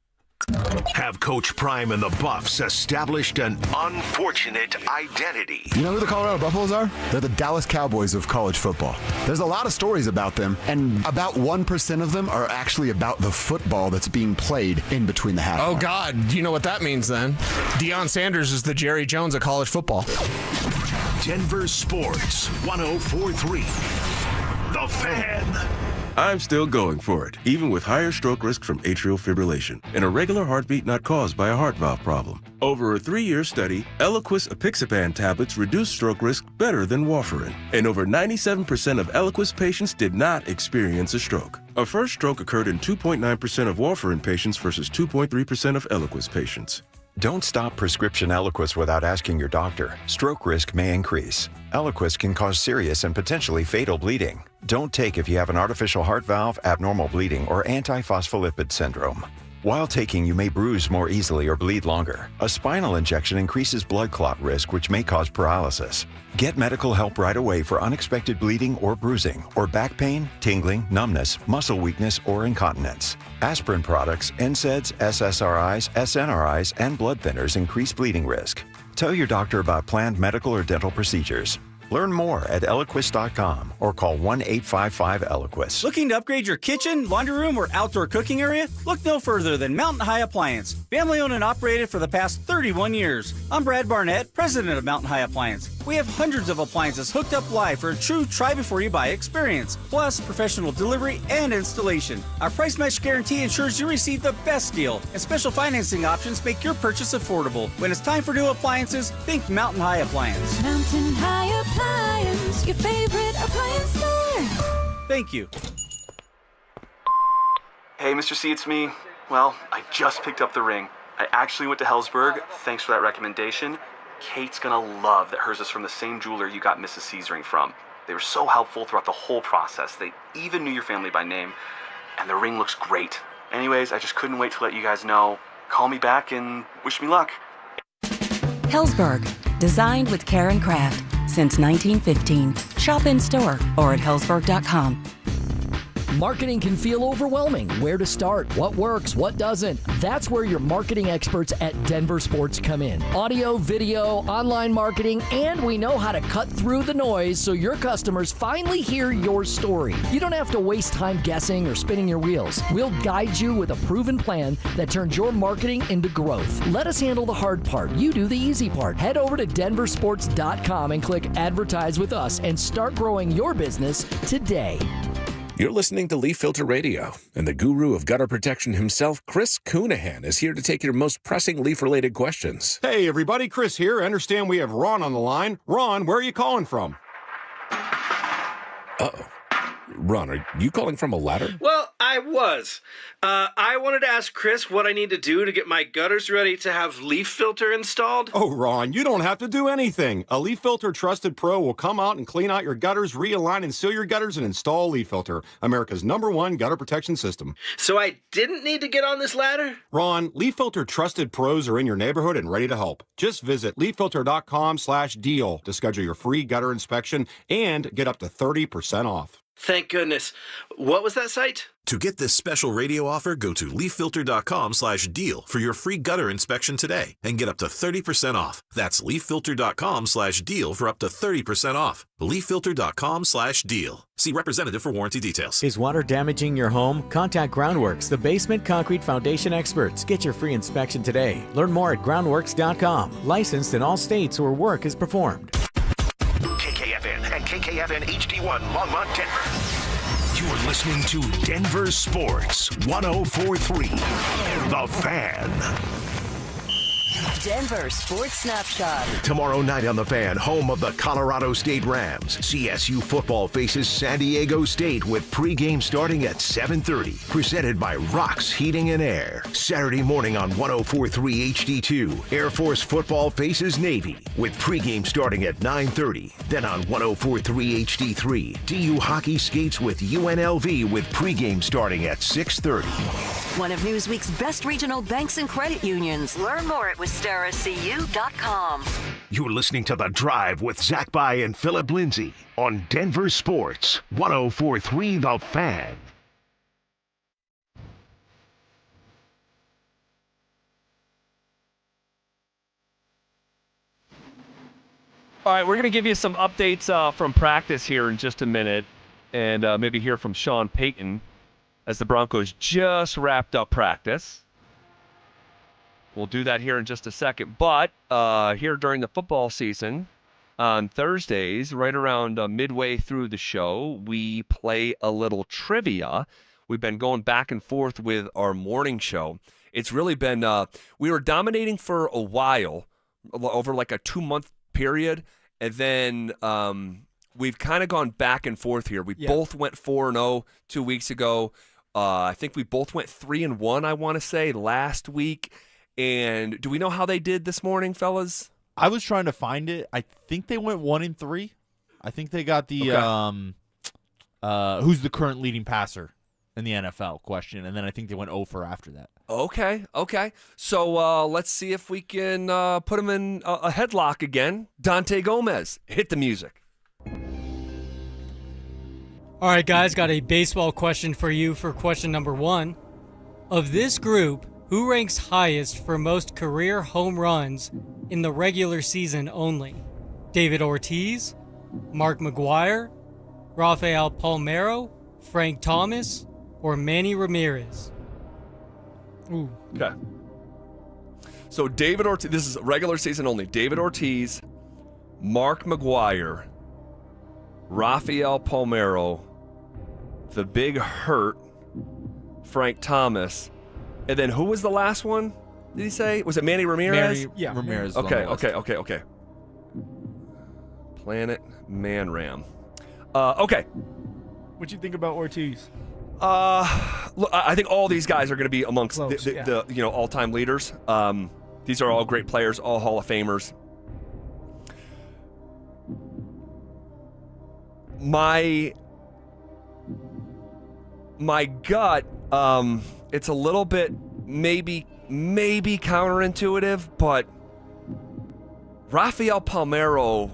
Speaker 4: Have Coach Prime and the Buffs established an unfortunate identity?
Speaker 2: You know who the Colorado Buffaloes are? They're the Dallas Cowboys of college football. There's a lot of stories about them, and about 1% of them are actually about the football that's being played in between the half.
Speaker 5: Oh, God. You know what that means then. Deion Sanders is the Jerry Jones of college football.
Speaker 4: Denver Sports 104.3. The Fan.
Speaker 7: I'm still going for it, even with higher stroke risk from atrial fibrillation, an irregular heartbeat not caused by a heart valve problem. Over a 3-year study, Eliquis apixaban tablets reduce stroke risk better than warfarin, and over 97% of Eliquis patients did not experience a stroke. A first stroke occurred in 2.9% of warfarin patients versus 2.3% of Eliquis patients.
Speaker 8: Don't stop prescription Eliquis without asking your doctor. Stroke risk may increase. Eliquis can cause serious and potentially fatal bleeding. Don't take if you have an artificial heart valve, abnormal bleeding, or antiphospholipid syndrome. While taking, you may bruise more easily or bleed longer. A spinal injection increases blood clot risk, which may cause paralysis. Get medical help right away for unexpected bleeding or bruising, or back pain, tingling, numbness, muscle weakness, or incontinence. Aspirin products, NSAIDs, SSRIs, SNRIs, and blood thinners increase bleeding risk. Tell your doctor about planned medical or dental procedures. Learn more at Eliquis.com or call 1-855-ELIQUIS.
Speaker 22: Looking to upgrade your kitchen, laundry room, or outdoor cooking area? Look no further than Mountain High Appliance. Family owned and operated for the past 31 years. I'm Brad Barnett, president of Mountain High Appliance. We have hundreds of appliances hooked up live for a true try-before-you-buy experience, plus professional delivery and installation. Our price match guarantee ensures you receive the best deal, and special financing options make your purchase affordable. When it's time for new appliances, think Mountain High Appliance.
Speaker 26: Mountain High Appliance, your favorite appliance store.
Speaker 22: Thank you.
Speaker 27: Hey, Mr. C, it's me. Well, I just picked up the ring. I actually went to Hellsberg. Thanks for that recommendation. Kate's gonna love that hers is from the same jeweler you got Mrs. C's ring from. They were so helpful throughout the whole process. They even knew your family by name, and the ring looks great. Anyways, I just couldn't wait to let you guys know. Call me back and wish me luck.
Speaker 23: Hellsberg, designed with care and craft since 1915. Shop in store or at hellsberg.com.
Speaker 28: Marketing can feel overwhelming. Where to start? What works? What doesn't? That's where your marketing experts at Denver Sports come in. Audio, video, online marketing, and we know how to cut through the noise so your customers finally hear your story. You don't have to waste time guessing or spinning your wheels. We'll guide you with a proven plan that turns your marketing into growth. Let us handle the hard part. You do the easy part. Head over to DenverSports.com and click Advertise with us and start growing your business today.
Speaker 29: You're listening to Leaf Filter Radio, and the guru of gutter protection himself, Chris Coonahan, is here to take your most pressing leaf-related questions.
Speaker 30: Hey, everybody, Chris here. I understand we have Ron on the line. Ron, where are you calling from?
Speaker 29: Uh-oh. Ron, are you calling from a ladder?
Speaker 6: Well, I was. I wanted to ask Chris what I need to do to get my gutters ready to have leaf filter installed.
Speaker 30: Oh, Ron, you don't have to do anything. A Leaf Filter Trusted Pro will come out and clean out your gutters, realign and seal your gutters, and install Leaf Filter, America's #1 gutter protection system.
Speaker 6: So I didn't need to get on this ladder?
Speaker 30: Ron, Leaf Filter Trusted Pros are in your neighborhood and ready to help. Just visit leaffilter.com/deal to schedule your free gutter inspection and get up to 30% off.
Speaker 6: Thank goodness. What was that site?
Speaker 9: To get this special radio offer, go to leaffilter.com/deal for your free gutter inspection today and get up to 30% off. That's leaffilter.com/deal for up to 30% off. leaffilter.com/deal. See representative for warranty details.
Speaker 10: Is water damaging your home? Contact Groundworks, the basement concrete foundation experts. Get your free inspection today. Learn more at groundworks.com. Licensed in all states where work is performed.
Speaker 4: KKFN and KKFN HD1 Longmont, Denver. You're listening to Denver Sports 104.3. The Fan.
Speaker 11: Denver Sports Snapshot.
Speaker 4: Tomorrow night on The Fan, home of the Colorado State Rams, CSU football faces San Diego State with pregame starting at 7:30. Presented by Rocks Heating and Air. Saturday morning on 104.3 HD2, Air Force football faces Navy with pregame starting at 9:30. Then on 104.3 HD3, DU hockey skates with UNLV with pregame starting at 6:30.
Speaker 11: One of Newsweek's best regional banks and credit unions. Learn more at WistaraCU.com.
Speaker 4: You're listening to The Drive with Zach By and Phillip Lindsay on Denver Sports 104.3 The Fan.
Speaker 12: All right, we're going to give you some updates from practice here in just a minute and maybe hear from Sean Payton as the Broncos just wrapped up practice. We'll do that here in just a second. But here during the football season, on Thursdays, right around midway through the show, we play a little trivia. We've been going back and forth with our morning show. It's really been, we were dominating for a while, over like a 2-month period. And then we've kind of gone back and forth here. We both went 4-0 2 weeks ago. I think we both went 3-1, I want to say, last week. And do we know how they did this morning, fellas?
Speaker 13: I was trying to find it. I think they went 1-3. I think they got the who's the current leading passer in the NFL question, and then I think they went 0 after that.
Speaker 12: Okay. So let's see if we can put him in a headlock again. Dante Gomez, hit the music.
Speaker 17: All right, guys, got a baseball question for you for question number 1. Of this group, who ranks highest for most career home runs in the regular season only? David Ortiz, Mark McGwire, Rafael Palmeiro, Frank Thomas, or Manny Ramirez?
Speaker 12: Ooh. Okay. So David Ortiz, this is regular season only. David Ortiz, Mark McGwire, Rafael Palmeiro, the Big Hurt, Frank Thomas, and then who was the last one? Did he say? Was it Manny Ramirez?
Speaker 13: Ramirez.
Speaker 12: Okay. Planet Man Ram. Okay.
Speaker 3: What you think about Ortiz?
Speaker 12: Look, I think all these guys are going to be amongst the all-time leaders. These are all great players, all Hall of Famers. My gut, it's a little bit maybe counterintuitive, but Rafael Palmeiro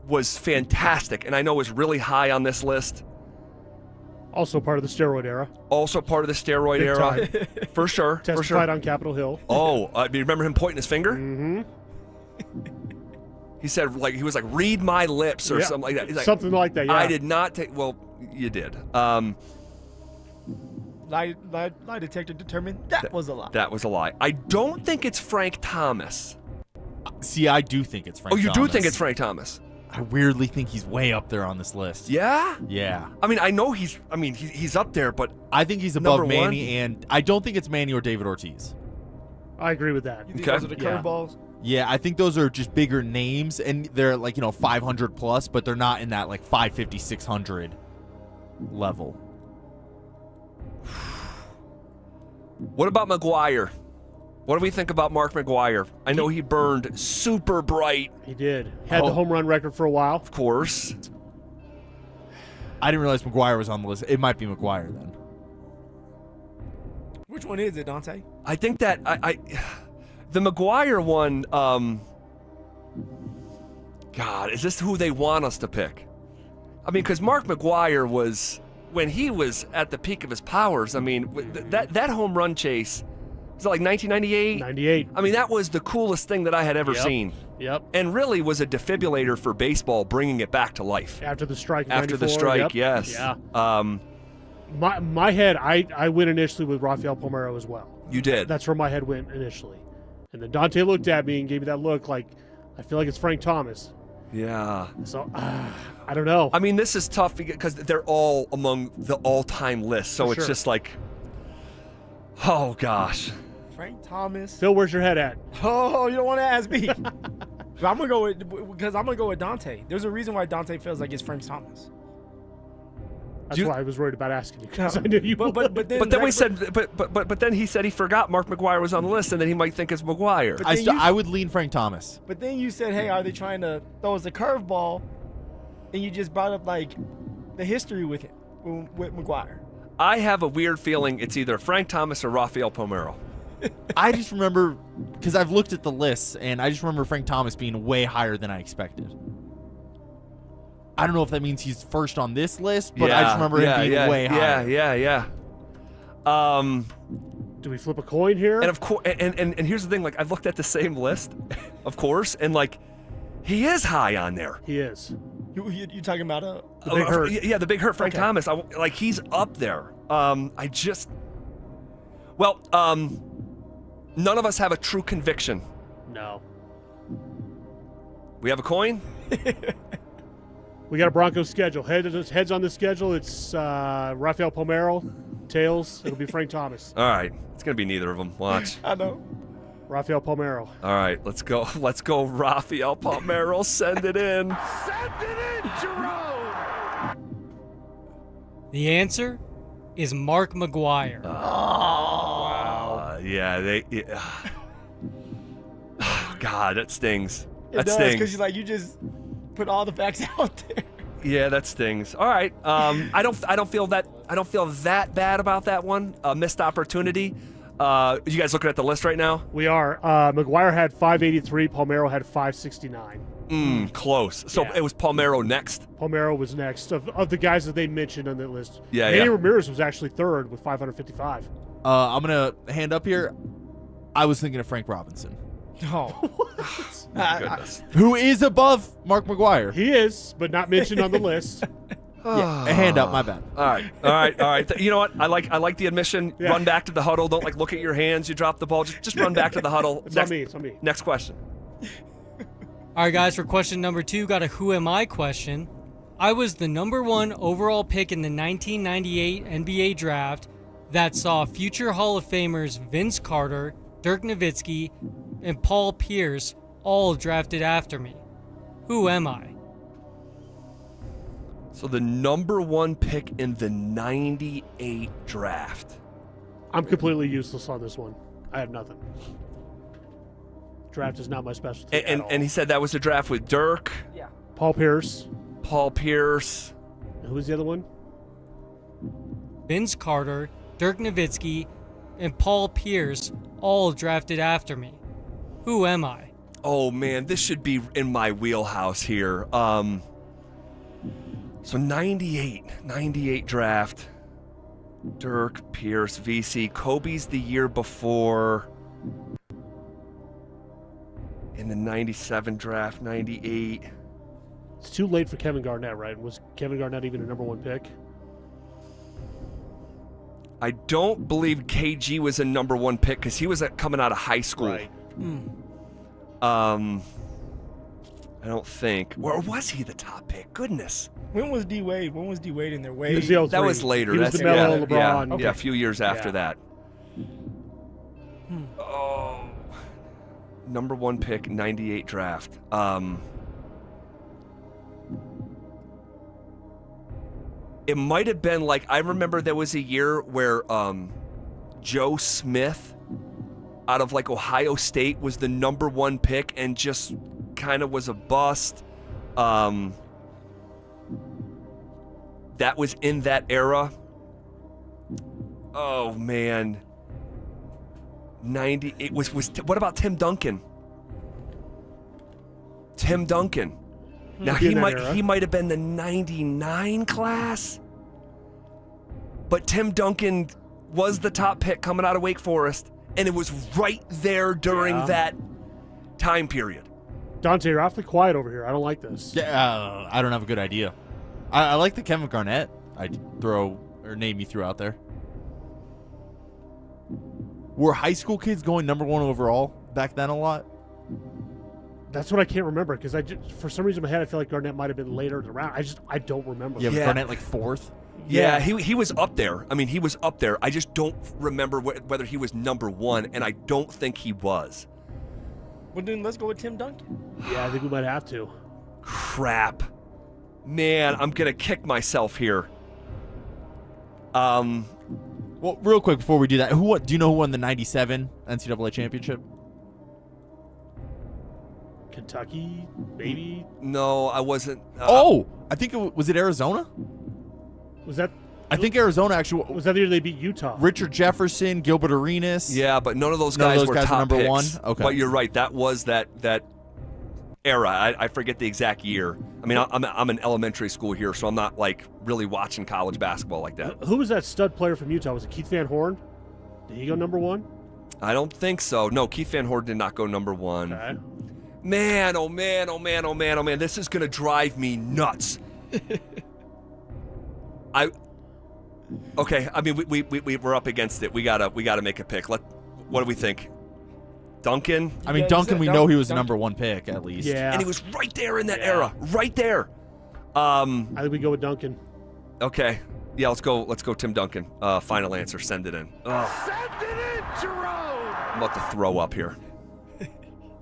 Speaker 12: was fantastic, and I know was really high on this list.
Speaker 19: Also part of the steroid era.
Speaker 12: Big era.
Speaker 19: Time.
Speaker 12: For sure.
Speaker 19: Testified on Capitol Hill.
Speaker 12: Oh, you remember him pointing his finger?
Speaker 19: Mm-hmm.
Speaker 12: He said, he was like, read my lips or something like that. He's like,
Speaker 19: something like that, yeah.
Speaker 12: I did not take, well, you did.
Speaker 3: Lie detector determined that was a lie.
Speaker 12: That was a lie. I don't think it's Frank Thomas.
Speaker 13: See, I do think it's Frank Thomas.
Speaker 12: Oh, you do think it's Frank Thomas?
Speaker 13: I weirdly think he's way up there on this list.
Speaker 12: Yeah?
Speaker 13: Yeah.
Speaker 12: I mean, I know he's up there, but
Speaker 13: I think he's above Manny, and I don't think it's Manny or David Ortiz.
Speaker 19: I agree with that.
Speaker 3: You think those are the curveballs?
Speaker 13: Yeah, I think those are just bigger names, and they're 500 plus, but they're not in that 550, 600 level.
Speaker 1: What about McGuire? What do we think about Mark McGuire? I know he burned super bright.
Speaker 19: He did. Had the home run record for a while.
Speaker 1: Of course.
Speaker 13: I didn't realize McGuire was on the list. It might be McGuire then.
Speaker 3: Which one is it, Dante?
Speaker 1: I think that the McGuire one, God, is this who they want us to pick? I mean, because Mark McGuire was, when he was at the peak of his powers, I mean, that home run chase, was it like 1998?
Speaker 19: 98.
Speaker 1: I mean, that was the coolest thing that I had ever seen.
Speaker 19: Yep.
Speaker 1: And really was a defibrillator for baseball, bringing it back to life.
Speaker 19: After the strike in
Speaker 1: After
Speaker 19: 94,
Speaker 1: the strike,
Speaker 19: yep.
Speaker 1: yes.
Speaker 19: Yeah. My head, I went initially with Rafael Palmeiro as well.
Speaker 1: You did.
Speaker 19: That's where my head went initially. And then Dante looked at me and gave me that look like, I feel like it's Frank Thomas.
Speaker 1: Yeah.
Speaker 19: So, I don't know.
Speaker 1: I mean, this is tough because they're all among the all-time list. So
Speaker 19: For
Speaker 1: it's
Speaker 19: sure.
Speaker 1: just like, oh, gosh.
Speaker 3: Frank Thomas.
Speaker 19: Phil, where's your head at?
Speaker 3: Oh, you don't want to ask me. But I'm gonna go with Dante. There's a reason why Dante feels like it's Frank Thomas.
Speaker 19: That's why I was worried about asking you, because I knew you would.
Speaker 1: But then we said, but then he said he forgot Mark McGuire was on the list, and then he might think it's McGuire.
Speaker 13: I would lean Frank Thomas.
Speaker 3: But then you said, hey, are they trying to throw us a curveball? And you just brought up like the history with him, with McGuire.
Speaker 1: I have a weird feeling it's either Frank Thomas or Rafael Palmeiro.
Speaker 13: I just remember, because I've looked at the lists, and I just remember Frank Thomas being way higher than I expected. I don't know if that means he's first on this list, but I just remember him being way higher.
Speaker 1: Yeah.
Speaker 19: Do we flip a coin here?
Speaker 1: And of course, and here's the thing: like I've looked at the same list, of course, and like he is high on there.
Speaker 19: He is.
Speaker 3: You talking about
Speaker 19: the Big Hurt?
Speaker 1: Yeah, the Big Hurt, Frank
Speaker 3: Okay.
Speaker 1: Thomas. Like he's up there. None of us have a true conviction.
Speaker 19: No.
Speaker 1: We have a coin.
Speaker 19: We got a Broncos schedule. Heads on the schedule. It's Rafael Palmeiro. Tails, it'll be Frank Thomas.
Speaker 1: All right, it's gonna be neither of them. Watch.
Speaker 3: I know.
Speaker 19: Rafael Palmeiro.
Speaker 1: All right, let's go. Let's go, Rafael Palmeiro. Send it in.
Speaker 26: Send it in, Jerome!
Speaker 17: The answer is Mark McGuire.
Speaker 1: God, that stings.
Speaker 3: It
Speaker 1: That
Speaker 3: does,
Speaker 1: stings.
Speaker 3: because you just put all the facts out there.
Speaker 1: Yeah, that stings. All right. I don't feel that bad about that one. Missed opportunity. You guys looking at the list right now?
Speaker 19: We are. McGuire had 583. Palmeiro had 569.
Speaker 1: Close. So it was Palmeiro next.
Speaker 19: Palmeiro was next of the guys that they mentioned on that list.
Speaker 1: Yeah,
Speaker 19: Manny
Speaker 1: yeah.
Speaker 19: Ramirez was actually third with 555.
Speaker 13: I'm going to hand up here. I was thinking of Frank Robinson.
Speaker 3: Oh.
Speaker 1: Goodness.
Speaker 13: Who is above Mark McGuire?
Speaker 19: He is, but not mentioned on the list.
Speaker 13: Yeah, a hand up, my bad.
Speaker 1: All right. You know what? I like the admission.
Speaker 19: Yeah.
Speaker 1: Run back to the huddle. Don't look at your hands. You drop the ball. Just run back to the huddle.
Speaker 19: It's on me.
Speaker 1: Next question.
Speaker 17: All right, guys, for question number 2, got a Who Am I question. I was the number 1 overall pick in the 1998 NBA draft that saw future Hall of Famers Vince Carter, Dirk Nowitzki, and Paul Pierce all drafted after me. Who am I?
Speaker 1: So the number 1 pick in the 98 draft.
Speaker 19: I'm completely useless on this one. I have nothing. Draft is not my specialty.
Speaker 1: And he said that was the draft with Dirk.
Speaker 3: Yeah.
Speaker 19: Paul Pierce. Who was the other one?
Speaker 17: Vince Carter, Dirk Nowitzki, and Paul Pierce all drafted after me. Who am I?
Speaker 1: Oh man, this should be in my wheelhouse here. So 98 draft. Dirk, Pierce, VC. Kobe's the year before. In the 97 draft, 98.
Speaker 19: It's too late for Kevin Garnett, right? Was Kevin Garnett even a number 1 pick?
Speaker 1: I don't believe KG was a number 1 pick because he was coming out of high school.
Speaker 19: Right.
Speaker 1: I don't think. Or was he the top pick? Goodness.
Speaker 3: When was D Wade? In there? Wade.
Speaker 19: He was the 03.
Speaker 1: That was later.
Speaker 19: He was
Speaker 1: That's
Speaker 19: the Melo, LeBron.
Speaker 1: Yeah,
Speaker 19: Okay.
Speaker 1: a few years after that.
Speaker 3: Hmm.
Speaker 1: Oh. Number 1 pick, 98 draft. It might have been like, I remember there was a year where Joe Smith out of like Ohio State was the number 1 pick and just kind of was a bust. That was in that era. Oh man. 90, it was what about Tim Duncan? Tim Duncan. Now he might have been the 99 class. But Tim Duncan was the top pick coming out of Wake Forest, and it was right there during that time period.
Speaker 19: Dante, you're awfully quiet over here. I don't like this.
Speaker 13: Yeah, I don't have a good idea. I like the Kevin Garnett name you threw out there. Were high school kids going number 1 overall back then a lot?
Speaker 19: That's what I can't remember because for some reason in my head I feel like Garnett might have been later in the round. I don't remember.
Speaker 13: Yeah, Garnett like 4th.
Speaker 1: Yeah, he was up there. I mean, he was up there. I just don't remember whether he was number 1, and I don't think he was.
Speaker 3: Well, then let's go with Tim Duncan.
Speaker 19: Yeah, I think we might have to.
Speaker 1: Crap. Man, I'm going to kick myself here.
Speaker 13: Well, real quick before we do that, do you know who won the 97 NCAA championship?
Speaker 19: Kentucky, maybe?
Speaker 1: No, I wasn't.
Speaker 13: I think was it Arizona?
Speaker 19: Was that?
Speaker 13: I think Arizona actually.
Speaker 19: Was that the year they beat Utah?
Speaker 13: Richard Jefferson, Gilbert Arenas.
Speaker 1: Yeah, but none of those guys were top
Speaker 13: number
Speaker 1: picks.
Speaker 13: 1. Okay.
Speaker 1: But you're right. That was that era. I forget the exact year. I mean, I'm in elementary school here, so I'm not like really watching college basketball like that.
Speaker 19: Who was that stud player from Utah? Was it Keith Van Horn? Did he go number 1?
Speaker 1: I don't think so. No, Keith Van Horn did not go number 1.
Speaker 19: Okay.
Speaker 1: Man, oh man, oh man, oh man, oh man. This is going to drive me nuts. Okay, I mean, we're up against it. We gotta make a pick. What do we think? Duncan?
Speaker 13: I mean, Duncan, we know he was the number 1 pick, at least.
Speaker 19: Yeah.
Speaker 1: And he was right there in that era. Right there.
Speaker 19: I think we go with Duncan.
Speaker 1: Okay. Yeah, let's go Tim Duncan. Final answer. Send it in.
Speaker 2: Send it in, Jerome!
Speaker 1: I'm about to throw up here.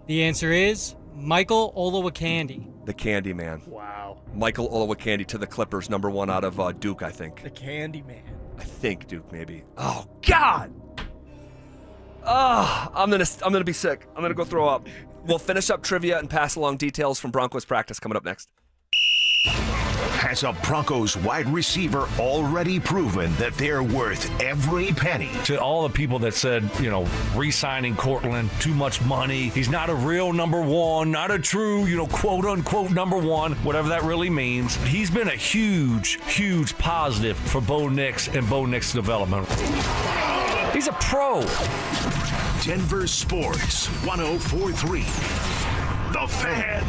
Speaker 17: The answer is Michael Olowokandi.
Speaker 1: The Candy Man.
Speaker 19: Wow.
Speaker 1: Michael Olowokandi to the Clippers, number 1 out of Duke, I think.
Speaker 3: The Candy Man.
Speaker 1: I think Duke, maybe. Oh God! I'm gonna be sick. I'm gonna go throw up. We'll finish up trivia and pass along details from Broncos practice coming up next.
Speaker 4: Has a Broncos wide receiver already proven that they're worth every penny?
Speaker 5: To all the people that said, re-signing Cortland, too much money, he's not a real number 1, not a true, quote unquote number 1, whatever that really means. He's been a huge, huge positive for Bo Nix and Bo Nix's development. He's a pro.
Speaker 4: Denver Sports 104.3. The Fan.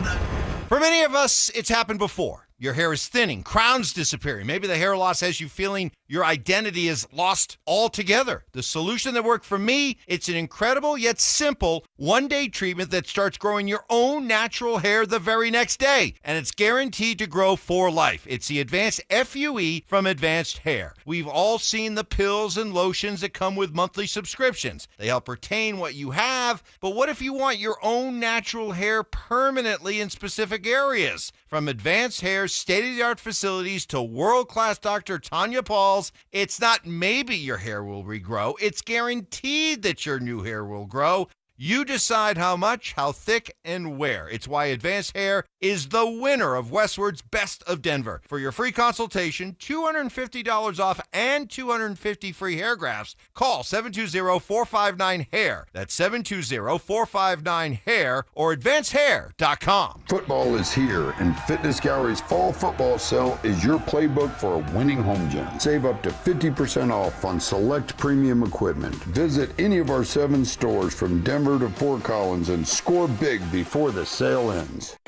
Speaker 14: For many of us, it's happened before. Your hair is thinning, crowns disappearing. Maybe the hair loss has you feeling your identity is lost altogether. The solution that worked for me, it's an incredible yet simple one-day treatment that starts growing your own natural hair the very next day. And it's guaranteed to grow for life. It's the Advanced FUE from Advanced Hair. We've all seen the pills and lotions that come with monthly subscriptions. They help retain what you have, but what if you want your own natural hair permanently in specific areas? From Advanced Hair's state-of-the-art facilities to world-class Dr. Tanya Paul's, it's not maybe your hair will regrow, it's guaranteed that your new hair will grow. You decide how much, how thick, and where. It's why Advanced Hair is the winner of Westward's Best of Denver. For your free consultation, $250 off and 250 free hair grafts, call 720-459-HAIR. That's 720-459-HAIR or advancedhair.com.
Speaker 15: Football is here, and Fitness Gallery's fall football sale is your playbook for a winning home gym. Save up to 50% off on select premium equipment. Visit any of our 7 stores from Denver to Fort Collins and score big before the sale ends.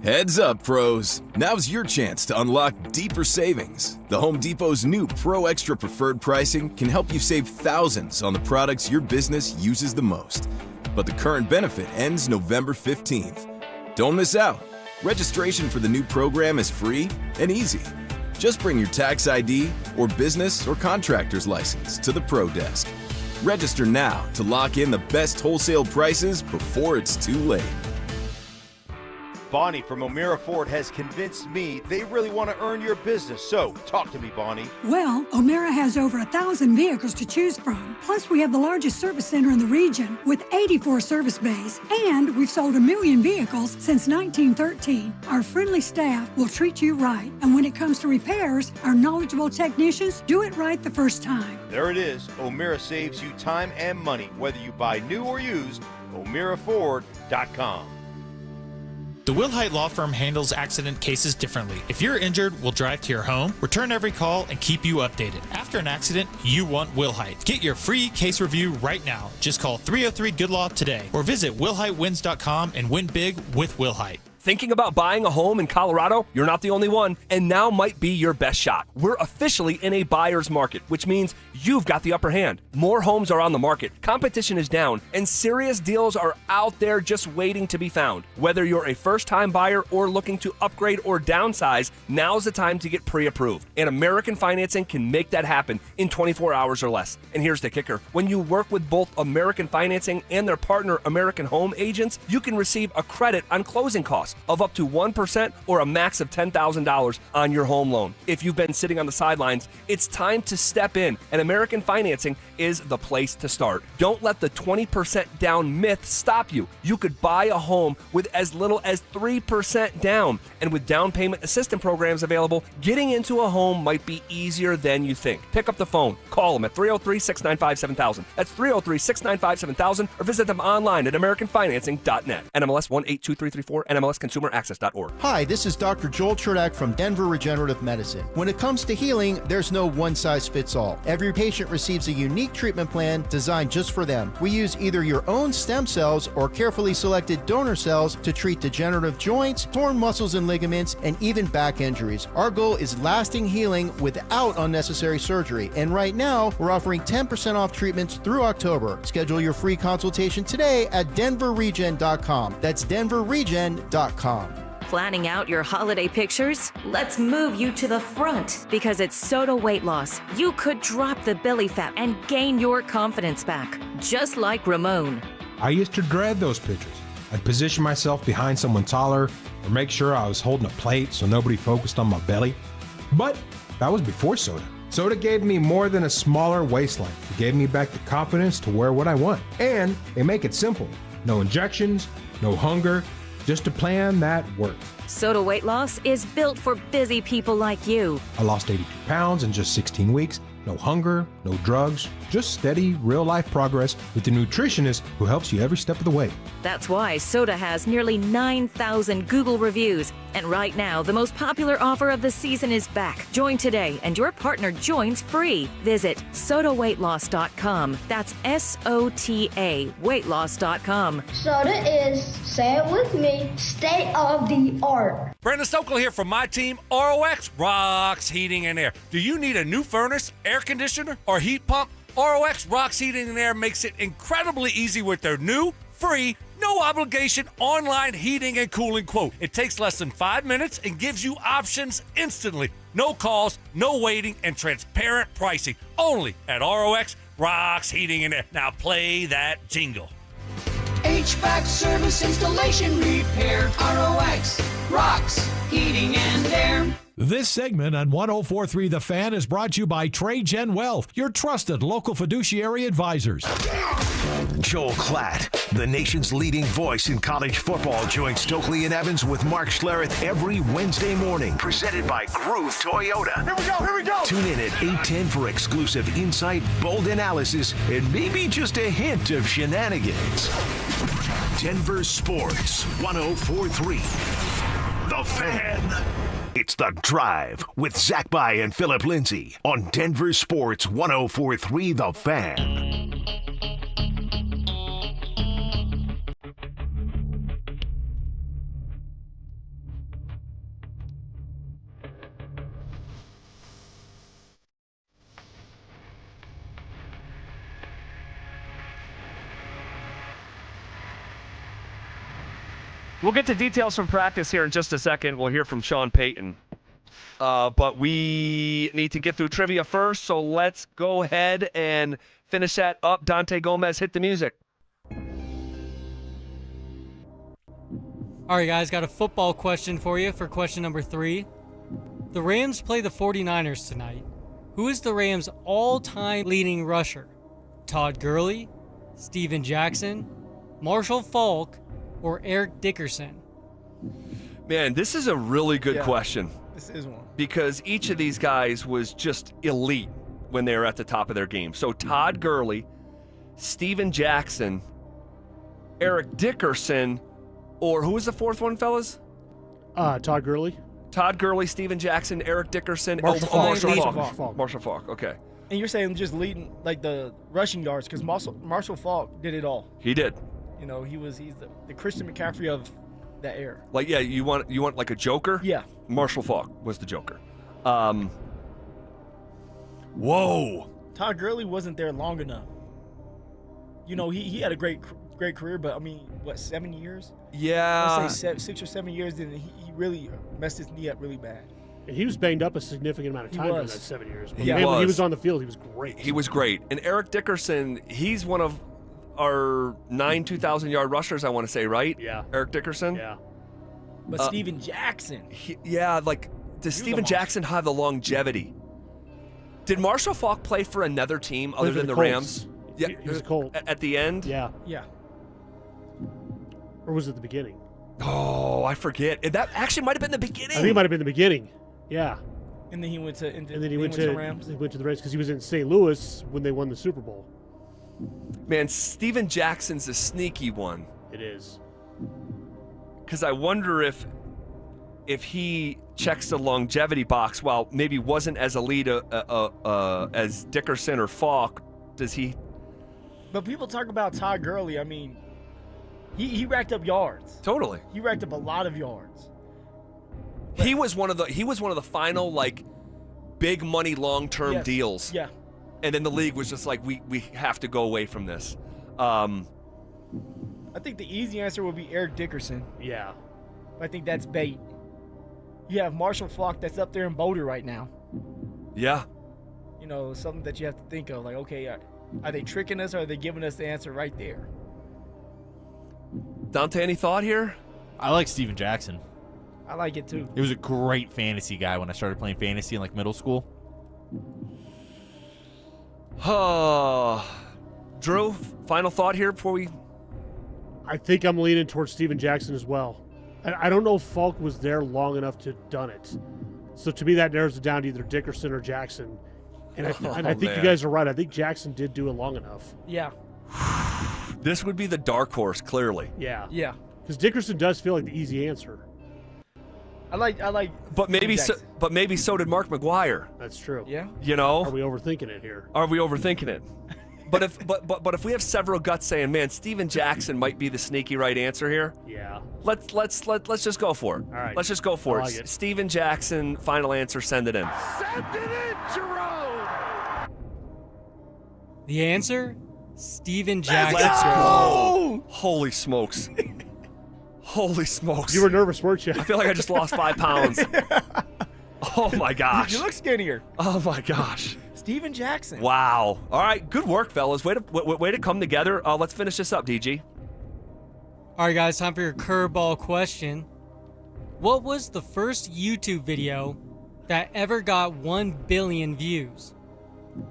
Speaker 16: Heads up, pros. Now's your chance to unlock deeper savings. The Home Depot's new Pro Extra Preferred pricing can help you save thousands on the products your business uses the most. But the current benefit ends November 15th. Don't miss out. Registration for the new program is free and easy. Just bring your tax ID or business or contractor's license to the Pro Desk. Register now to lock in the best wholesale prices before it's too late.
Speaker 7: Bonnie from O'Meara Ford has convinced me they really want to earn your business. So, talk to me, Bonnie.
Speaker 8: Well, O'Meara has over 1,000 vehicles to choose from. Plus, we have the largest service center in the region with 84 service bays. And we've sold 1 million vehicles since 1913. Our friendly staff will treat you right. And when it comes to repairs, our knowledgeable technicians do it right the first time.
Speaker 7: There it is. O'Meara saves you time and money, whether you buy new or used. O'MearaFord.com.
Speaker 18: The Wilhite Law Firm handles accident cases differently. If you're injured, we'll drive to your home, return every call, and keep you updated. After an accident, you want Wilhite. Get your free case review right now. Just call 303-GOOD-LAW today or visit WilhiteWins.com and win big with Wilhite.
Speaker 1: Thinking about buying a home in Colorado? You're not the only one, and now might be your best shot. We're officially in a buyer's market, which means you've got the upper hand. More homes are on the market, competition is down, and serious deals are out there just waiting to be found. Whether you're a first-time buyer or looking to upgrade or downsize, now's the time to get pre-approved. And American Financing can make that happen in 24 hours or less. And here's the kicker. When you work with both American Financing and their partner American Home Agents, you can receive a credit on closing costs of up to 1% or a max of $10,000 on your home loan. If you've been sitting on the sidelines, it's time to step in, and American Financing is the place to start. Don't let the 20% down myth stop you. You could buy a home with as little as 3% down, and with down payment assistance programs available, getting into a home might be easier than you think. Pick up the phone, call them at 303-695-7000. That's 303-695-7000, or visit them online at AmericanFinancing.net. NMLS 182334, NMLSConsumerAccess.org.
Speaker 20: Hi, this is Dr. Joel Cherdak from Denver Regenerative Medicine. When it comes to healing, there's no one-size-fits-all. Every patient receives a unique treatment plan designed just for them. We use either your own stem cells or carefully selected donor cells to treat degenerative joints, torn muscles and ligaments, and even back injuries. Our goal is lasting healing without unnecessary surgery. And right now, we're offering 10% off treatments through October. Schedule your free consultation today at DenverRegen.com. That's DenverRegen.com.
Speaker 21: Planning out your holiday pictures? Let's move you to the front because it's Soda Weight Loss. You could drop the belly fat and gain your confidence back, just like Ramon.
Speaker 26: I used to dread those pictures. I'd position myself behind someone taller or make sure I was holding a plate so nobody focused on my belly. But that was before soda. Soda gave me more than a smaller waistline. It gave me back the confidence to wear what I want. And they make it simple. No injections, no hunger, just a plan that works.
Speaker 21: Soda Weight Loss is built for busy people like you.
Speaker 26: I lost 82 pounds in just 16 weeks. No hunger, no drugs, just steady, real-life progress with the nutritionist who helps you every step of the way.
Speaker 21: That's why Soda has nearly 9,000 Google reviews. And right now, the most popular offer of the season is back. Join today, and your partner joins free. Visit SodaWeightLoss.com. That's SOTA weightloss.com.
Speaker 22: Soda is, say it with me, state of the art.
Speaker 5: Brandon Stokel here from my team, ROX Rocks Heating and Air. Do you need a new furnace, air conditioner, or heat pump? ROX Rocks Heating and Air makes it incredibly easy with their new, free, no obligation online heating and cooling quote. It takes less than 5 minutes and gives you options instantly. No calls, no waiting, and transparent pricing. Only at ROX Rocks Heating and Air. Now play that jingle.
Speaker 2: HVAC service, installation, repair. ROX Rocks Heating and Air.
Speaker 23: This segment on 104.3 The Fan is brought to you by TradeGen Wealth, your trusted local fiduciary advisors.
Speaker 4: Joel Klatt, the nation's leading voice in college football, joins Stokely and Evans with Mark Schlereth every Wednesday morning. Presented by Groove Toyota.
Speaker 2: Here we go.
Speaker 4: Tune in at 8:10 for exclusive insight, bold analysis, and maybe just a hint of shenanigans. Denver Sports 104.3 The Fan. It's The Drive with Zach By and Phillip Lindsay on Denver Sports 104.3 The Fan.
Speaker 12: We'll get to details from practice here in just a second. We'll hear from Sean Payton. But we need to get through trivia first, so let's go ahead and finish that up. Dante Gomez, hit the music.
Speaker 17: All All right, guys, got a football question for you for question number 3. The Rams play the 49ers tonight. Who is the Rams' all-time leading rusher? Todd Gurley, Steven Jackson, Marshall Faulk, or Eric Dickerson?
Speaker 1: Man, this is a really good question.
Speaker 3: This is one.
Speaker 1: Because each of these guys was just elite when they were at the top of their game. So Todd Gurley, Steven Jackson, Eric Dickerson, or who was the fourth one, fellas?
Speaker 19: Todd Gurley.
Speaker 1: Todd Gurley, Steven Jackson, Eric Dickerson,
Speaker 19: Marshall
Speaker 1: Faulk. Marshall Faulk, okay.
Speaker 3: And you're saying just leading like the rushing yards because Marshall Faulk did it all.
Speaker 1: He did.
Speaker 3: You know, he's the Christian McCaffrey of that era.
Speaker 1: Like, yeah, you want like a joker?
Speaker 3: Yeah.
Speaker 1: Marshall Faulk was the joker. Whoa.
Speaker 3: Todd Gurley wasn't there long enough. You know, he had a great career, but I mean, what, 7 years?
Speaker 1: Yeah.
Speaker 3: I'd say 6 or 7 years, then he really messed his knee up really bad.
Speaker 19: And he was banged up a significant amount of time during that 7 years. But
Speaker 1: He
Speaker 19: when he was on the field, he was great.
Speaker 1: He was great. And Eric Dickerson, he's one of our 9 2,000-yard rushers, I want to say, right?
Speaker 19: Yeah.
Speaker 1: Eric Dickerson?
Speaker 19: Yeah.
Speaker 3: But Steven Jackson.
Speaker 1: Does Steven Jackson have the longevity? Did Marshall Faulk play for another team other than the Rams?
Speaker 19: Yeah, he was a Colt.
Speaker 1: At the end?
Speaker 19: Yeah.
Speaker 3: Yeah.
Speaker 19: Or was it the beginning?
Speaker 1: Oh, I forget. That actually might have been the beginning.
Speaker 19: I think it might have been the beginning. Yeah.
Speaker 3: And then he went to
Speaker 19: the
Speaker 3: Rams.
Speaker 19: He went to the Rams because he was in St. Louis when they won the Super Bowl.
Speaker 1: Man, Steven Jackson's a sneaky one.
Speaker 19: It is.
Speaker 1: Because I wonder if he checks the longevity box while maybe wasn't as elite as Dickerson or Faulk. Does he?
Speaker 3: But people talk about Todd Gurley. I mean, he racked up yards.
Speaker 1: Totally.
Speaker 3: He racked up a lot of yards.
Speaker 1: He was one of the final like big money long-term deals.
Speaker 3: Yeah.
Speaker 1: And then the league was just like, we have to go away from this.
Speaker 3: I think the easy answer would be Eric Dickerson.
Speaker 19: Yeah.
Speaker 3: I think that's bait. You have Marshall Faulk that's up there in Boulder right now.
Speaker 1: Yeah.
Speaker 3: You know, something that you have to think of. Like, okay, are they tricking us or are they giving us the answer right there?
Speaker 1: Dante, any thought here?
Speaker 13: I like Steven Jackson.
Speaker 3: I like it too.
Speaker 13: He was a great fantasy guy when I started playing fantasy in like middle school.
Speaker 1: Drew, final thought here before we...
Speaker 19: I think I'm leaning towards Steven Jackson as well. I don't know if Faulk was there long enough to have done it. So to me, that narrows it down to either Dickerson or Jackson. And I think you guys are right. I think Jackson did do it long enough.
Speaker 3: Yeah.
Speaker 1: This would be the dark horse, clearly.
Speaker 19: Yeah.
Speaker 3: Yeah.
Speaker 19: Because Dickerson does feel like the easy answer.
Speaker 3: I like.
Speaker 1: But maybe so did Mark McGuire.
Speaker 19: That's true.
Speaker 3: Yeah.
Speaker 1: You know?
Speaker 19: Are we overthinking it here?
Speaker 1: Are we overthinking it? But if we have several guts saying, man, Steven Jackson might be the sneaky right answer here.
Speaker 19: Yeah.
Speaker 1: Let's just go for it.
Speaker 19: All right.
Speaker 1: Let's just go for
Speaker 19: I
Speaker 1: it.
Speaker 19: like it.
Speaker 1: Steven Jackson, final answer. Send it in.
Speaker 2: Send it in, Jerome!
Speaker 17: The answer? Steven Jackson.
Speaker 1: Let's go! Holy smokes. Holy smokes.
Speaker 19: You were nervous, weren't you?
Speaker 1: I feel like I just lost 5 pounds. Oh my gosh.
Speaker 3: You look skinnier.
Speaker 1: Oh my gosh.
Speaker 3: Steven Jackson.
Speaker 1: Wow. All right. Good work, fellas. Way to come together. Let's finish this up, DG.
Speaker 17: All right, guys, time for your curveball question. What was the first YouTube video that ever got 1 billion views?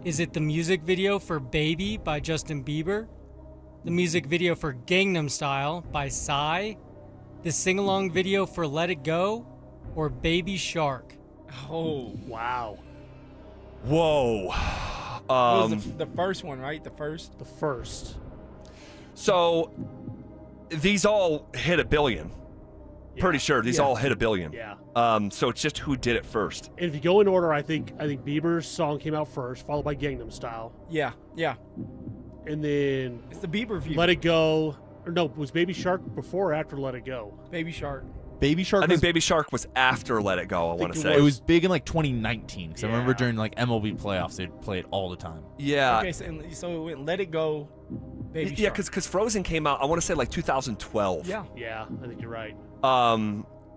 Speaker 17: Is it the music video for Baby by Justin Bieber? The music video for Gangnam Style by Psy? The sing-along video for Let It Go? Or Baby Shark?
Speaker 3: Oh,
Speaker 19: wow.
Speaker 1: Whoa.
Speaker 3: What was the first one, right? The first.
Speaker 1: So these all hit 1 billion. Yeah. Pretty sure these all hit 1 billion.
Speaker 19: Yeah.
Speaker 1: So it's just who did it first.
Speaker 19: And if you go in order, I think Bieber's song came out first, followed by Gangnam Style.
Speaker 3: Yeah. Yeah.
Speaker 19: And then
Speaker 3: it's the Bieber view.
Speaker 19: Let It Go. Or no, was Baby Shark before or after Let It Go?
Speaker 3: Baby Shark.
Speaker 13: Baby Shark.
Speaker 1: I think Baby Shark was after Let It Go. I want to say
Speaker 13: it was big in like 2019 because I remember during like MLB playoffs they'd play it all the time.
Speaker 1: Yeah.
Speaker 3: Okay, so it went Let It Go. Baby
Speaker 1: yeah,
Speaker 3: Shark.
Speaker 1: because Frozen came out. I want to say like 2012.
Speaker 3: Yeah.
Speaker 19: Yeah, I think you're right.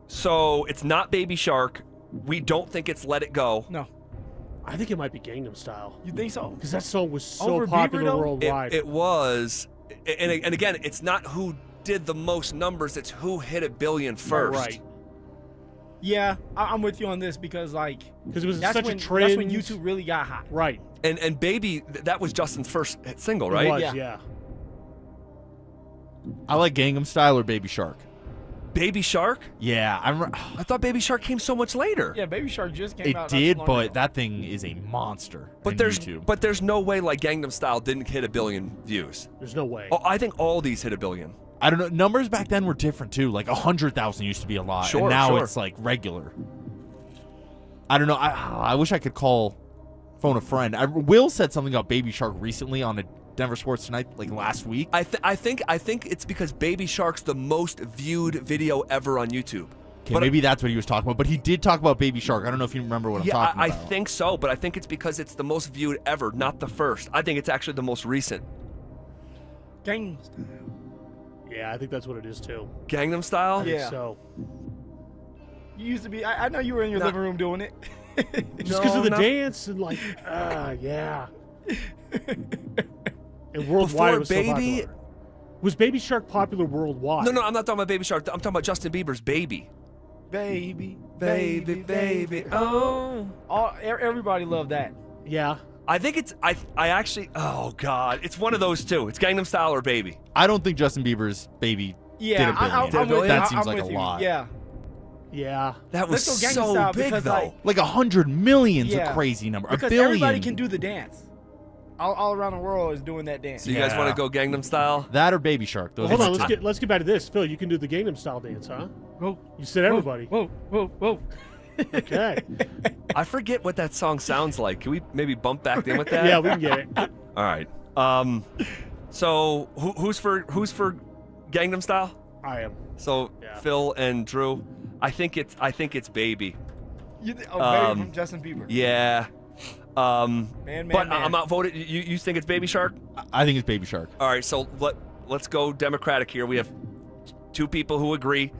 Speaker 1: So it's not Baby Shark. We don't think it's Let It Go.
Speaker 3: No.
Speaker 19: I think it might be Gangnam Style.
Speaker 3: You think so?
Speaker 19: Because that song was so
Speaker 3: Over
Speaker 19: popular
Speaker 3: Bieber, though?
Speaker 19: worldwide.
Speaker 1: It was, and again, it's not who did the most numbers. It's who hit $1 billion first.
Speaker 19: Right.
Speaker 3: Yeah, I'm with you on this because
Speaker 19: it was
Speaker 3: that's
Speaker 19: such
Speaker 3: when,
Speaker 19: a trend.
Speaker 3: That's when YouTube really got hot.
Speaker 19: Right.
Speaker 1: And Baby, that was Justin's first single, right?
Speaker 19: It was, yeah.
Speaker 13: I like Gangnam Style or Baby Shark.
Speaker 1: Baby Shark?
Speaker 13: Yeah,
Speaker 1: I thought Baby Shark came so much later.
Speaker 3: Yeah, Baby Shark just came
Speaker 13: It
Speaker 3: out. not
Speaker 13: did,
Speaker 3: too long
Speaker 13: but
Speaker 3: ago.
Speaker 13: that thing is a monster.
Speaker 1: But there's no way like Gangnam Style didn't hit $1 billion views.
Speaker 19: There's no way.
Speaker 1: Oh, I think all these hit $1 billion.
Speaker 13: I don't know. Numbers back then were different too. Like 100,000 used to be a lot,
Speaker 1: Sure,
Speaker 13: and now
Speaker 1: sure.
Speaker 13: it's like regular. I don't know. I wish I could phone a friend. Will said something about Baby Shark recently on a Denver Sports Tonight, like last week.
Speaker 1: I think it's because Baby Shark's the most viewed video ever on YouTube.
Speaker 13: Okay, maybe that's what he was talking about. But he did talk about Baby Shark. I don't know if you remember what I'm talking
Speaker 1: I
Speaker 13: about.
Speaker 1: think so, but I think it's because it's the most viewed ever, not the first. I think it's actually the most recent.
Speaker 3: Gangnam Style.
Speaker 19: Yeah, I think that's what it is too.
Speaker 1: Gangnam Style?
Speaker 19: I think
Speaker 3: Yeah.
Speaker 19: so.
Speaker 3: You used to be. I know you were in your living room doing it.
Speaker 19: Just because of the dance and yeah. And worldwide
Speaker 1: Before
Speaker 19: it was so
Speaker 1: Baby.
Speaker 19: popular. Was Baby Shark popular worldwide?
Speaker 1: No, I'm not talking about Baby Shark. I'm talking about Justin Bieber's Baby.
Speaker 3: Baby,
Speaker 1: baby. Oh.
Speaker 3: Everybody loved that.
Speaker 19: Yeah.
Speaker 1: I think it's I actually. Oh God, it's one of those two. It's Gangnam Style or Baby.
Speaker 13: I don't think Justin Bieber's Baby did $1 billion.
Speaker 3: I'm with you.
Speaker 13: That seems
Speaker 3: I'm
Speaker 13: like
Speaker 3: with
Speaker 13: a
Speaker 3: you.
Speaker 13: lot.
Speaker 3: Yeah.
Speaker 19: Yeah.
Speaker 1: That was
Speaker 3: Let's go Gangnam
Speaker 1: so
Speaker 3: Style
Speaker 1: big
Speaker 3: because,
Speaker 1: though.
Speaker 13: Like 100 million's
Speaker 3: Yeah.
Speaker 13: a crazy number.
Speaker 3: Because
Speaker 13: $1 billion.
Speaker 3: everybody can do the dance. All around the world is doing that dance.
Speaker 1: So you guys want to go Gangnam Style?
Speaker 13: That or Baby Shark? Those
Speaker 19: Hold
Speaker 13: are
Speaker 19: on,
Speaker 13: the two.
Speaker 19: let's get back to this. Phil, you can do the Gangnam Style dance, huh?
Speaker 3: Whoa.
Speaker 19: You said everybody.
Speaker 3: Whoa.
Speaker 19: Okay.
Speaker 1: I forget what that song sounds like. Can we maybe bump back in with that?
Speaker 19: Yeah, we can get it.
Speaker 1: All right. So who's for Gangnam Style?
Speaker 19: I am.
Speaker 1: So Phil and Drew. I think it's Baby.
Speaker 3: Baby from Justin Bieber.
Speaker 1: Yeah.
Speaker 3: Man.
Speaker 1: I'm outvoted. You think it's Baby Shark?
Speaker 13: I think it's Baby Shark.
Speaker 1: All right. So let's go Democratic here. We have two people who agree.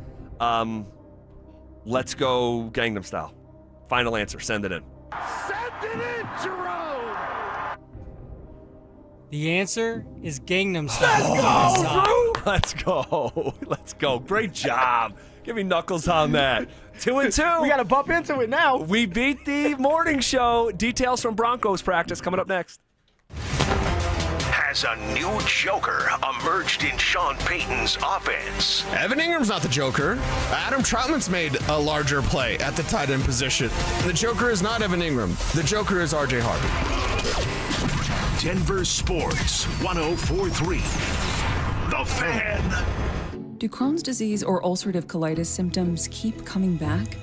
Speaker 1: Let's go Gangnam Style. Final answer. Send it in.
Speaker 2: Send it in, Jerome!
Speaker 17: The answer is Gangnam Style.
Speaker 1: Let's go. Great job. Give me knuckles on that. 2-2.
Speaker 3: We got to bump into it now.
Speaker 1: We beat the morning show. Details from Broncos practice coming up next.
Speaker 4: Has a new joker emerged in Sean Payton's offense?
Speaker 6: Evan Ingram's not the joker. Adam Troutman's made a larger play at the tight end position. The joker is not Evan Ingram. The joker is RJ Harvey.
Speaker 4: Denver Sports 104.3. The Fan.
Speaker 9: Do Crohn's disease or ulcerative colitis symptoms keep coming back?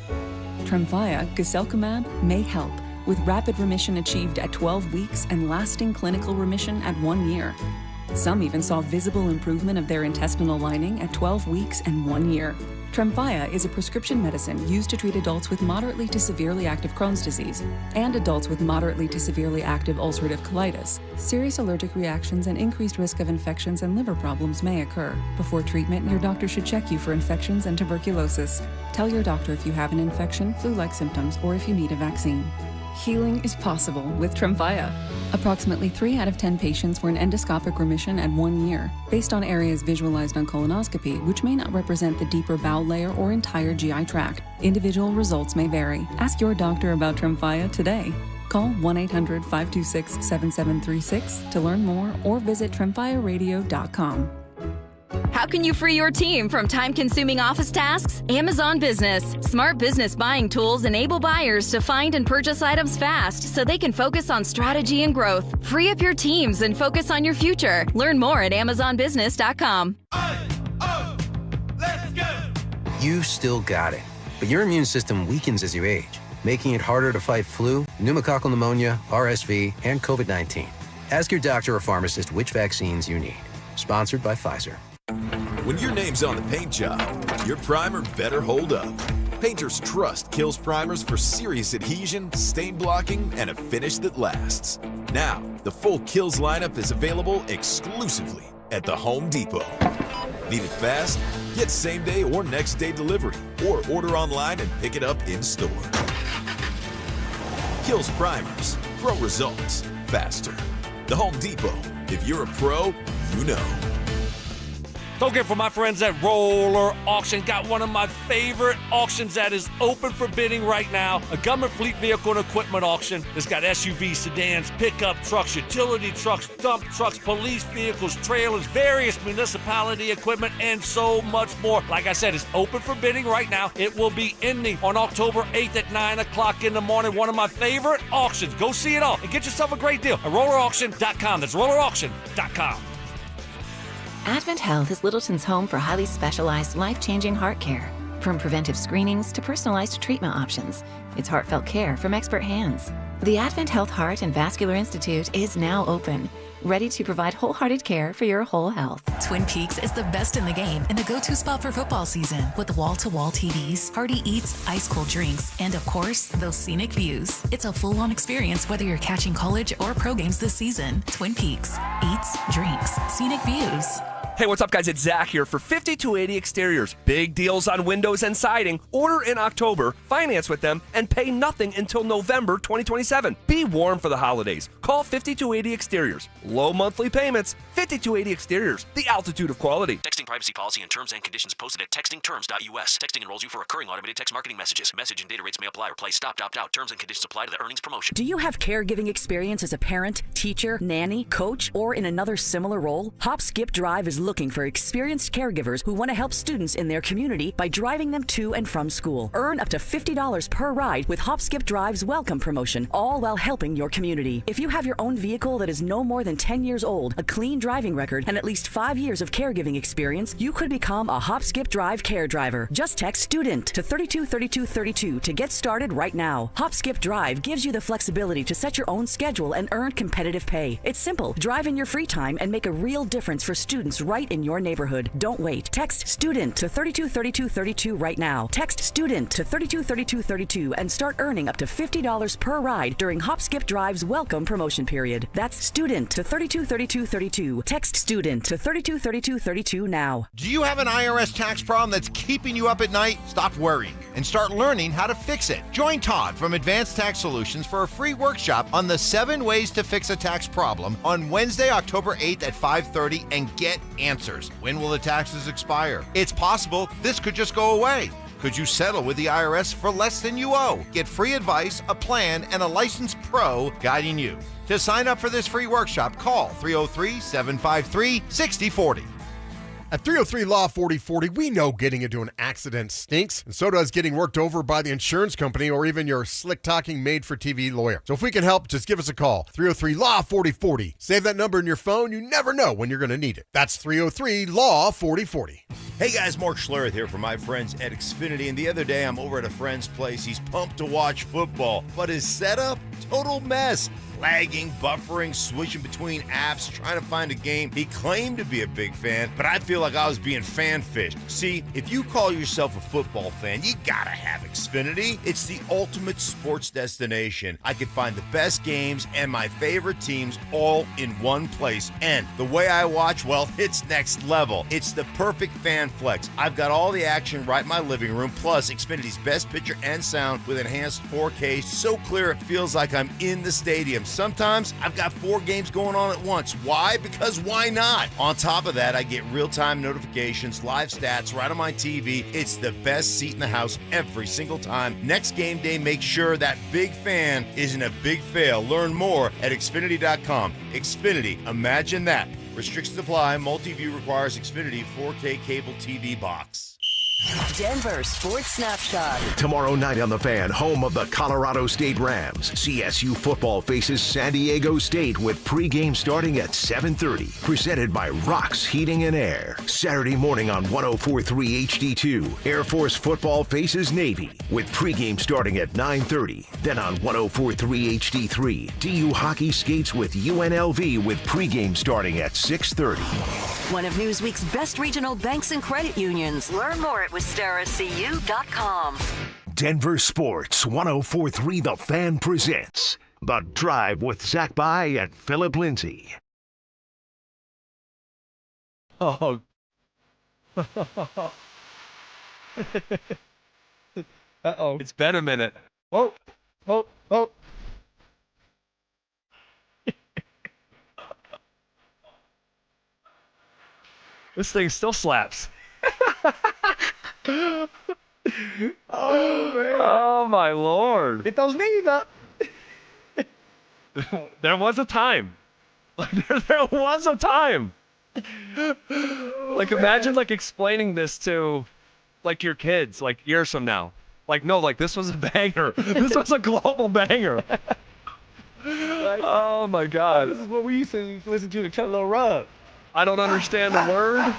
Speaker 9: Tremfya, guselkumab, may help, with rapid remission achieved at 12 weeks and lasting clinical remission at 1 year. Some even saw visible improvement of their intestinal lining at 12 weeks and 1 year. Tremfya is a prescription medicine used to treat adults with moderately to severely active Crohn's disease and adults with moderately to severely active ulcerative colitis. Serious allergic reactions and increased risk of infections and liver problems may occur. Before treatment, your doctor should check you for infections and tuberculosis. Tell your doctor if you have an infection, flu-like symptoms, or if you need a vaccine. Healing is possible with Tremfya. Approximately 3 out of 10 patients were in endoscopic remission at 1 year, based on areas visualized on colonoscopy, which may not represent the deeper bowel layer or entire GI tract. Individual results may vary. Ask your doctor about Tremfya today. Call 1-800-526-7736 to learn more or visit tremfyaradio.com.
Speaker 10: How can you free your team from time-consuming office tasks? Amazon Business. Smart business buying tools enable buyers to find and purchase items fast so they can focus on strategy and growth. Free up your teams and focus on your future. Learn more at amazonbusiness.com.
Speaker 11: You've still got it, but your immune system weakens as you age, making it harder to fight flu, pneumococcal pneumonia, RSV, and COVID-19. Ask your doctor or pharmacist which vaccines you need. Sponsored by Pfizer.
Speaker 16: When your name's on the paint job, your primer better hold up. Painters trust Kills primers for serious adhesion, stain blocking, and a finish that lasts. Now, the full Kills lineup is available exclusively at the Home Depot. Need it fast? Get same-day or next-day delivery, or order online and pick it up in-store. Kills primers. Pro results. Faster. The Home Depot. If you're a pro, you know.
Speaker 5: Don't forget from my friends at Roller Auction. Got one of my favorite auctions that is open for bidding right now. A government fleet vehicle and equipment auction. It's got SUVs, sedans, pickup trucks, utility trucks, dump trucks, police vehicles, trailers, various municipality equipment, and so much more. Like I said, it's open for bidding right now. It will be ending on October 8th at 9 o'clock in the morning. One of my favorite auctions. Go see it all and get yourself a great deal at rollerauction.com. That's rollerauction.com.
Speaker 21: Advent Health is Littleton's home for highly specialized, life-changing heart care. From preventive screenings to personalized treatment options, it's heartfelt care from expert hands. The Advent Health Heart and Vascular Institute is now open, ready to provide wholehearted care for your whole health.
Speaker 7: Twin Peaks is the best in the game and the go-to spot for football season, with wall-to-wall TVs, hearty eats, ice-cold drinks, and of course, those scenic views. It's a full-on experience whether you're catching college or pro games this season. Twin Peaks. Eats, drinks, scenic views.
Speaker 1: Hey, what's up, guys? It's Zach here for 5280 Exteriors. Big deals on windows and siding. Order in October, finance with them, and pay nothing until November 2027. Be warm for the holidays. Call 5280 Exteriors. Low monthly payments. 5280 Exteriors. The altitude of quality.
Speaker 8: Texting privacy policy and terms and conditions posted at textingterms.us. Texting enrolls you for recurring automated text marketing messages. Message and data rates may apply. Replace stop, opt out. Terms and conditions apply to the earnings promotion.
Speaker 14: Do you have caregiving experience as a parent, teacher, nanny, coach, or in another similar role? Hop Skip Drive is looking for experienced caregivers who want to help students in their community by driving them to and from school. Earn up to $50 per ride with Hop Skip Drive's welcome promotion, all while helping your community. If you have your own vehicle that is no more than 10 years old, a clean driving record, and at least 5 years of caregiving experience, you could become a Hop Skip Drive care driver. Just text STUDENT to 323232 to get started right now. Hop Skip Drive gives you the flexibility to set your own schedule and earn competitive pay. It's simple. Drive in your free time and make a real difference for students right in your neighborhood. Don't wait. Text STUDENT to 323232 right now. Text STUDENT to 323232 and start earning up to $50 per ride during Hop Skip Drive's welcome promotion period. That's STUDENT to 323232. Text STUDENT to 323232 now.
Speaker 15: Do you have an IRS tax problem that's keeping you up at night? Stop worrying and start learning how to fix it. Join Todd from Advanced Tax Solutions for a free workshop on the 7 ways to fix a tax problem on Wednesday, October 8th at 5:30 and get answers. When will the taxes expire? It's possible this could just go away. Could you settle with the IRS for less than you owe? Get free advice, a plan, and a licensed pro guiding you. To sign up for this free workshop, call 303-753-6040.
Speaker 24: At 303 Law 4040, we know getting into an accident stinks, and so does getting worked over by the insurance company or even your slick-talking made-for-TV lawyer. So if we can help, just give us a call. 303 Law 4040. Save that number in your phone. You never know when you're going to need it. That's 303 Law 4040.
Speaker 25: Hey guys, Mark Schlereth here from my friends at Xfinity, and the other day I'm over at a friend's place. He's pumped to watch football, but his setup, total mess. Lagging, buffering, switching between apps, trying to find a game. He claimed to be a big fan, but I feel like I was being fan-fished. See, if you call yourself a football fan, you gotta have Xfinity. It's the ultimate sports destination. I can find the best games and my favorite teams all in one place. And the way I watch, well, it's next level. It's the perfect fan flex. I've got all the action right in my living room, plus Xfinity's best picture and sound with enhanced 4K, so clear it feels like I'm in the stadium. Sometimes I've got 4 games going on at once. Why? Because why not? On top of that, I get real-time notifications, live stats right on my TV. It's the best seat in the house every single time. Next game day, make sure that big fan isn't a big fail. Learn more at Xfinity.com. Xfinity, imagine that. Restrictions apply. Multi-view requires Xfinity 4K cable TV box.
Speaker 27: Denver Sports Snapshot.
Speaker 4: Tomorrow night on The Fan, home of the Colorado State Rams, CSU football faces San Diego State with pregame starting at 7:30. Presented by Rocks Heating and Air. Saturday morning on 104.3 HD2, Air Force football faces Navy with pregame starting at 9:30. Then on 104.3 HD3, DU hockey skates with UNLV with pregame starting at 6:30.
Speaker 27: One of Newsweek's best regional banks and credit unions. Learn more at WistaraCU.com.
Speaker 4: Denver Sports 104.3 The Fan presents The Drive with Zach By and Phillip Lindsay.
Speaker 12: Oh. Uh-oh. It's been a minute. Whoa. Whoa. Whoa. This thing still slaps.
Speaker 2: Oh, man.
Speaker 12: Oh, my Lord.
Speaker 2: Get those knees up.
Speaker 12: There was a time. There was a time. Like, imagine, like, explaining this to, like, your kids, like, years from now. Like, no, like, this was a banger. This was a global banger. Oh, my God.
Speaker 2: This is what we used to listen to Little Rub.
Speaker 12: I don't understand the word.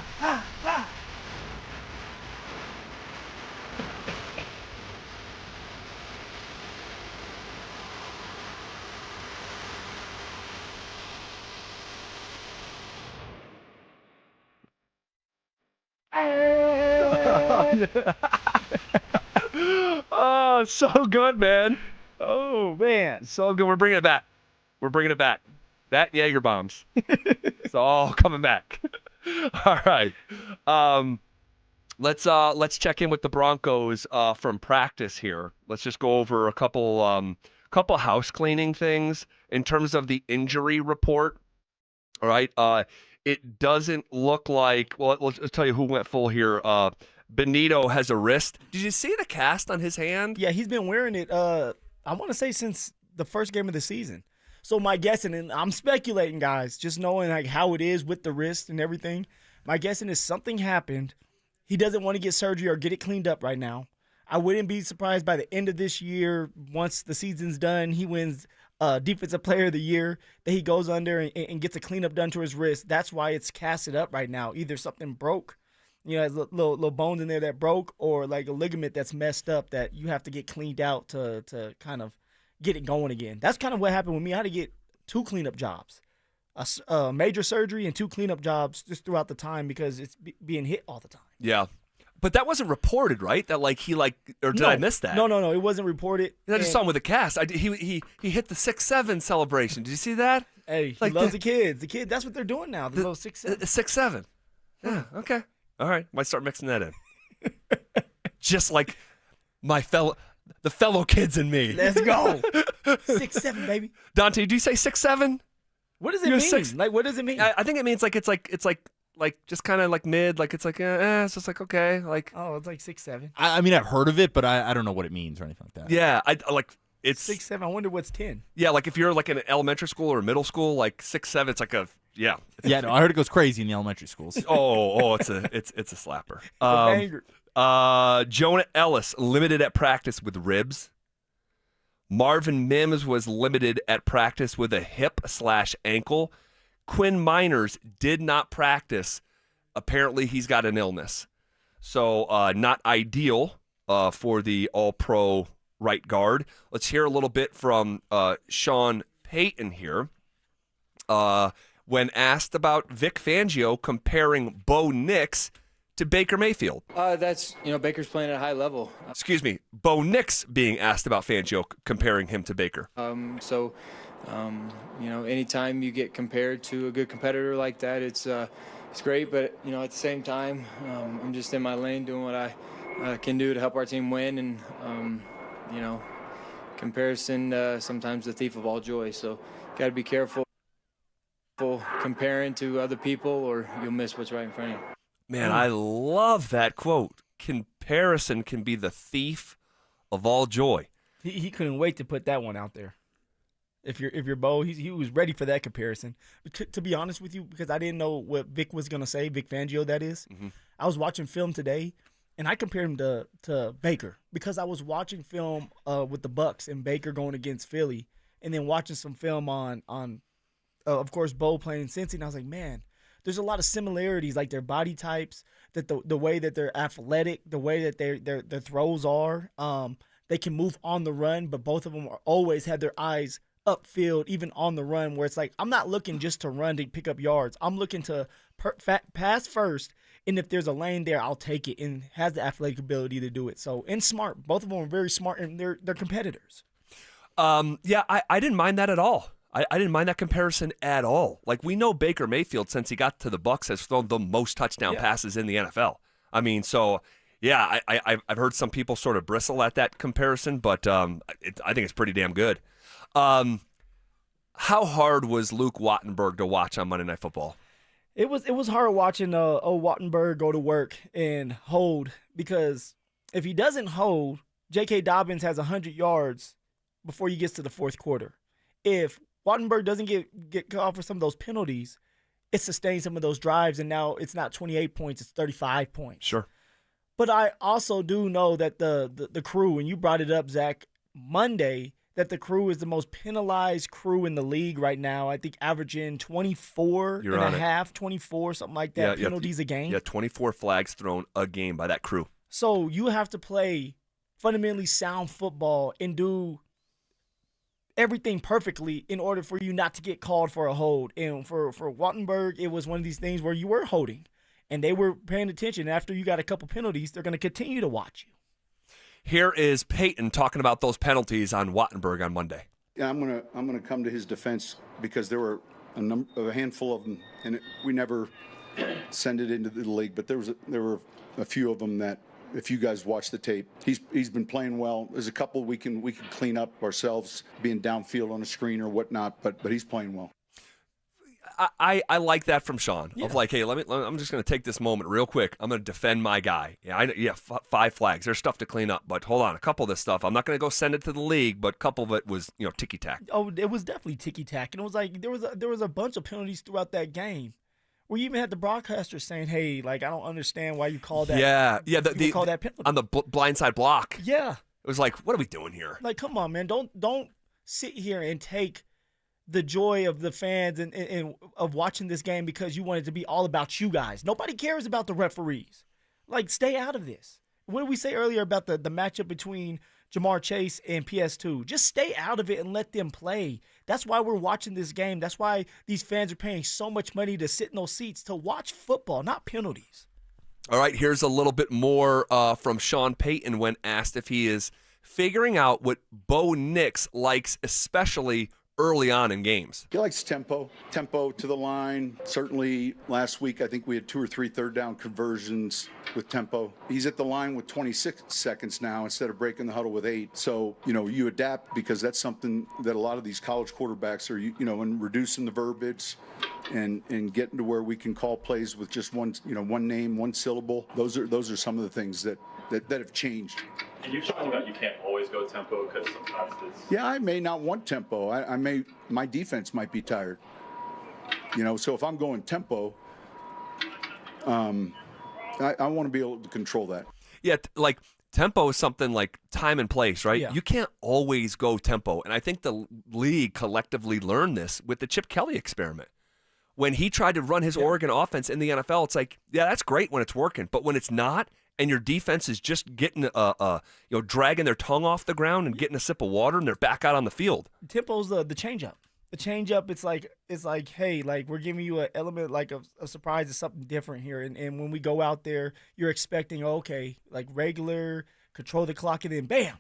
Speaker 12: Oh, so good, man.
Speaker 2: Oh, man.
Speaker 12: So good. We're bringing it back. We're bringing it back. That Jaeger bombs. It's all coming back. All right. Let's check in with the Broncos from practice here. Let's just go over a couple house cleaning things in terms of the injury report. All right. It doesn't look like. Well, let's tell you who went full here. Benito has a wrist. Did you see the cast on his hand?
Speaker 3: Yeah, he's been wearing it, I want to say since the first game of the season. So my guessing, and I'm speculating, guys, just knowing like how it is with the wrist and everything, my guessing is something happened. He doesn't want to get surgery or get it cleaned up right now. I wouldn't be surprised by the end of this year, once the season's done, he wins Defensive Player of the Year, that he goes under and gets a cleanup done to his wrist. That's why it's casted up right now. Either something broke, there's little bones in there that broke, or like a ligament that's messed up that you have to get cleaned out to kind of get it going again. That's kind of what happened with me. I had to get 2 cleanup jobs, a major surgery and 2 cleanup jobs just throughout the time because it's being hit all the time.
Speaker 1: Yeah. But that wasn't reported, right? That or did I miss that?
Speaker 3: No, it wasn't reported.
Speaker 1: I just saw him with a cast. He hit the 6'7" celebration. Did you see that?
Speaker 3: Hey, he loves the kids. The kids, that's what they're doing now. The little 6'7".
Speaker 1: 6'7". Yeah, okay. All right. Might start mixing that in. Just like the fellow kids and me.
Speaker 3: Let's go. 6'7", baby.
Speaker 1: Dante, do you say 6'7"?
Speaker 3: What does it mean? Like, what does it mean?
Speaker 1: I think it means it's just kind of like mid, like it's like it's just like okay, like
Speaker 3: it's like 6'7".
Speaker 13: I mean, I've heard of it, but I don't know what it means or anything like that.
Speaker 1: Yeah, I like it's
Speaker 3: 6'7". I wonder what's 10.
Speaker 1: Yeah, like if you're like in elementary school or middle school, like 6'7", it's like yeah.
Speaker 13: No, I heard it goes crazy in the elementary schools.
Speaker 1: It's a slapper. Jonah Ellis limited at practice with ribs. Marvin Mims was limited at practice with a hip/ankle. Quinn Miners did not practice. Apparently, he's got an illness. So, not ideal for the all-pro right guard. Let's hear a little bit from Sean Payton here. When asked about Vic Fangio comparing Bo Nix to Baker Mayfield.
Speaker 18: Baker's playing at a high level.
Speaker 1: Excuse me, Bo Nix being asked about Fangio comparing him to Baker.
Speaker 18: Anytime you get compared to a good competitor like that, it's great. But at the same time, I'm just in my lane doing what I can do to help our team win. And comparison sometimes the thief of all joy. So got to be careful comparing to other people, or you'll miss what's right in front of you.
Speaker 1: Man, I love that quote. Comparison can be the thief of all joy.
Speaker 3: He couldn't wait to put that one out there. If you're Bo, he was ready for that comparison. To be honest with you, because I didn't know what Vic was gonna say, Vic Fangio, that is. Mm-hmm. I was watching film today, and I compared him to Baker because I was watching film with the Bucks and Baker going against Philly, and then watching some film on of course Bo playing Cincy, and I was like, man, there's a lot of similarities, like their body types, that the way that they're athletic, the way that their throws are. They can move on the run, but both of them always had their eyes upfield, even on the run, where it's like, I'm not looking just to run to pick up yards. I'm looking to pass first, and if there's a lane there, I'll take it, and has the athletic ability to do it. So, and smart. Both of them are very smart, and they're competitors.
Speaker 1: Yeah, I didn't mind that at all. I didn't mind that comparison at all. Like, we know Baker Mayfield, since he got to the Bucs, has thrown the most touchdown passes in the NFL. I mean, so yeah, I've heard some people sort of bristle at that comparison, but I think it's pretty damn good. How hard was Luke Wattenberg to watch on Monday Night Football?
Speaker 3: It was hard watching old Wattenberg go to work and hold, because if he doesn't hold, J.K. Dobbins has 100 yards before he gets to the fourth quarter. If Wattenberg doesn't get called for some of those penalties, it sustains some of those drives, and now it's not 28 points, it's 35 points.
Speaker 1: Sure.
Speaker 3: But I also do know that the Crew, and you brought it up, Zach, Monday, that the Crew is the most penalized crew in the league right now. I think averaging 24 and a half, 24, something like that, penalties a game.
Speaker 1: Yeah, 24 flags thrown a game by that Crew.
Speaker 3: So you have to play fundamentally sound football and do everything perfectly in order for you not to get called for a hold. And for Wattenberg, it was one of these things where you were holding, and they were paying attention. After you got a couple penalties, they're going to continue to watch you.
Speaker 1: Here is Payton talking about those penalties on Wattenberg on Monday.
Speaker 6: Yeah, I'm gonna come to his defense, because there were a handful of them, and we never send it into the league. But there were a few of them that, if you guys watch the tape, he's been playing well. There's a couple we can clean up ourselves, being downfield on a screen or whatnot. But he's playing well.
Speaker 1: I like that from Sean. Of like, hey, I'm just going to take this moment real quick. I'm going to defend my guy. Yeah, 5 flags. There's stuff to clean up, but hold on, a couple of this stuff, I'm not going to go send it to the league, but a couple of it was, ticky tack.
Speaker 3: Oh, it was definitely ticky tack, and it was like there was a bunch of penalties throughout that game, where you even had the broadcasters saying, "Hey, like, I don't understand why you call that."
Speaker 1: Yeah,
Speaker 3: call that penalty
Speaker 1: on the blindside block.
Speaker 3: Yeah,
Speaker 1: it was like, what are we doing here?
Speaker 3: Like, come on, man, don't sit here and take the joy of the fans and of watching this game because you want it to be all about you guys. Nobody cares about the referees. Like, stay out of this. What did we say earlier about the matchup between Jamar Chase and PS2? Just stay out of it and let them play. That's why we're watching this game. That's why these fans are paying so much money to sit in those seats to watch football, not penalties.
Speaker 1: All right, here's a little bit more from Sean Payton when asked if he is figuring out what Bo Nix likes, especially early on in games.
Speaker 6: He likes tempo to the line. Certainly last week, I think we had 2 or 3 third down conversions with tempo. He's at the line with 26 seconds now instead of breaking the huddle with 8. So, you adapt, because that's something that a lot of these college quarterbacks are, and reducing the verbiage and getting to where we can call plays with just one name, one syllable. Those are some of the things that have changed.
Speaker 17: And you're talking about you can't always go tempo, because sometimes it's...
Speaker 6: Yeah, I may not want tempo. My defense might be tired. So if I'm going tempo, I want to be able to control that.
Speaker 1: Yeah, like tempo is something like time and place, right?
Speaker 3: Yeah.
Speaker 1: You can't always go tempo. And I think the league collectively learned this with the Chip Kelly experiment. When he tried to run his Oregon offense in the NFL, it's like, yeah, that's great when it's working. But when it's not, and your defense is just getting, dragging their tongue off the ground and getting a sip of water, and they're back out on the field.
Speaker 3: Tempo's the changeup. The changeup, it's like, hey, like, we're giving you an element like of surprise, is something different here. And when we go out there, you're expecting, okay, like regular, control the clock, and then bam,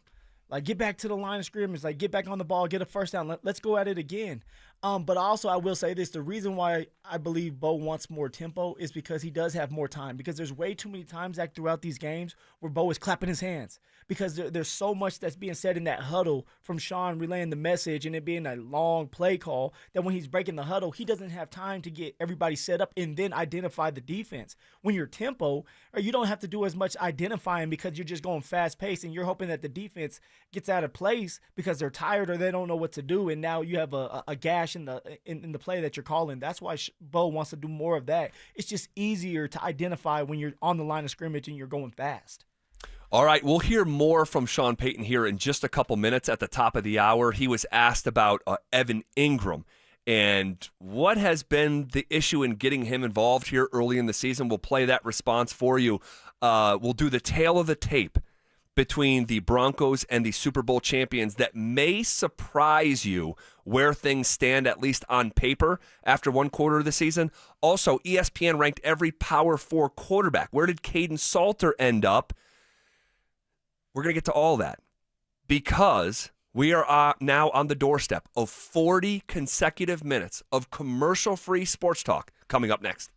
Speaker 3: like, get back to the line of scrimmage, like, get back on the ball, get a first down. Let's go at it again. But also, I will say this, the reason why I believe Bo wants more tempo is because he does have more time. Because there's way too many times throughout these games where Bo is clapping his hands. Because there's so much that's being said in that huddle from Sean relaying the message and it being a long play call that when he's breaking the huddle, he doesn't have time to get everybody set up and then identify the defense. When you're tempo, or you don't have to do as much identifying because you're just going fast paced and you're hoping that the defense gets out of place because they're tired or they don't know what to do. And now you have a gash in the play that you're calling. That's why Bo wants to do more of that. It's just easier to identify when you're on the line of scrimmage and you're going fast.
Speaker 1: All right, we'll hear more from Sean Payton here in just a couple minutes at the top of the hour. He was asked about Evan Ingram and what has been the issue in getting him involved here early in the season. We'll play that response for you. We'll do the tail of the tape between the Broncos and the Super Bowl champions that may surprise you where things stand, at least on paper, after one quarter of the season. Also, ESPN ranked every Power 4 quarterback. Where did Caden Salter end up? We're going to get to all that because we are now on the doorstep of 40 consecutive minutes of commercial-free sports talk coming up next.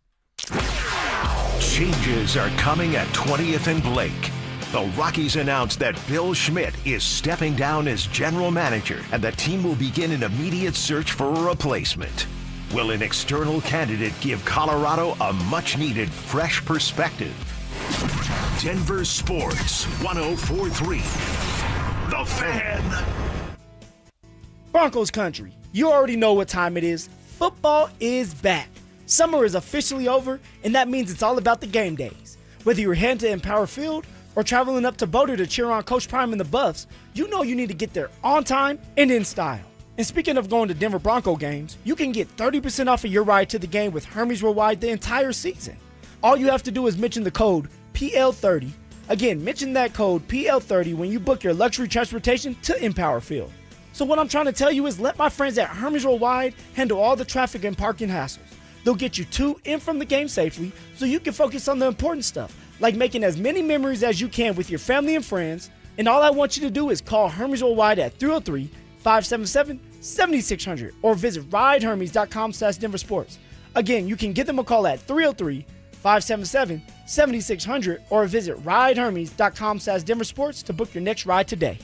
Speaker 4: Changes are coming at 20th and Blake. The Rockies announced that Bill Schmidt is stepping down as general manager, and the team will begin an immediate search for a replacement. Will an external candidate give Colorado a much-needed fresh perspective? Denver Sports 104.3. The Fan.
Speaker 3: Broncos country, you already know what time it is. Football is back. Summer is officially over, and that means it's all about the game days. Whether you're heading to Empower Field or traveling up to Boulder to cheer on Coach Prime and the Buffs, you know you need to get there on time and in style. And speaking of going to Denver Bronco games, you can get 30% off of your ride to the game with Hermes Worldwide the entire season. All you have to do is mention the code PL30. Again, mention that code PL30 when you book your luxury transportation to Empower Field. So what I'm trying to tell you is let my friends at Hermes Worldwide handle all the traffic and parking hassles. They'll get you to and from the game safely so you can focus on the important stuff, like making as many memories as you can with your family and friends. And all I want you to do is call Hermes Worldwide at 303-577-7600 or visit ridehermes.com/DenverSports. Again, you can give them a call at 303-577-7600 or visit ridehermes.com/DenverSports to book your next ride today.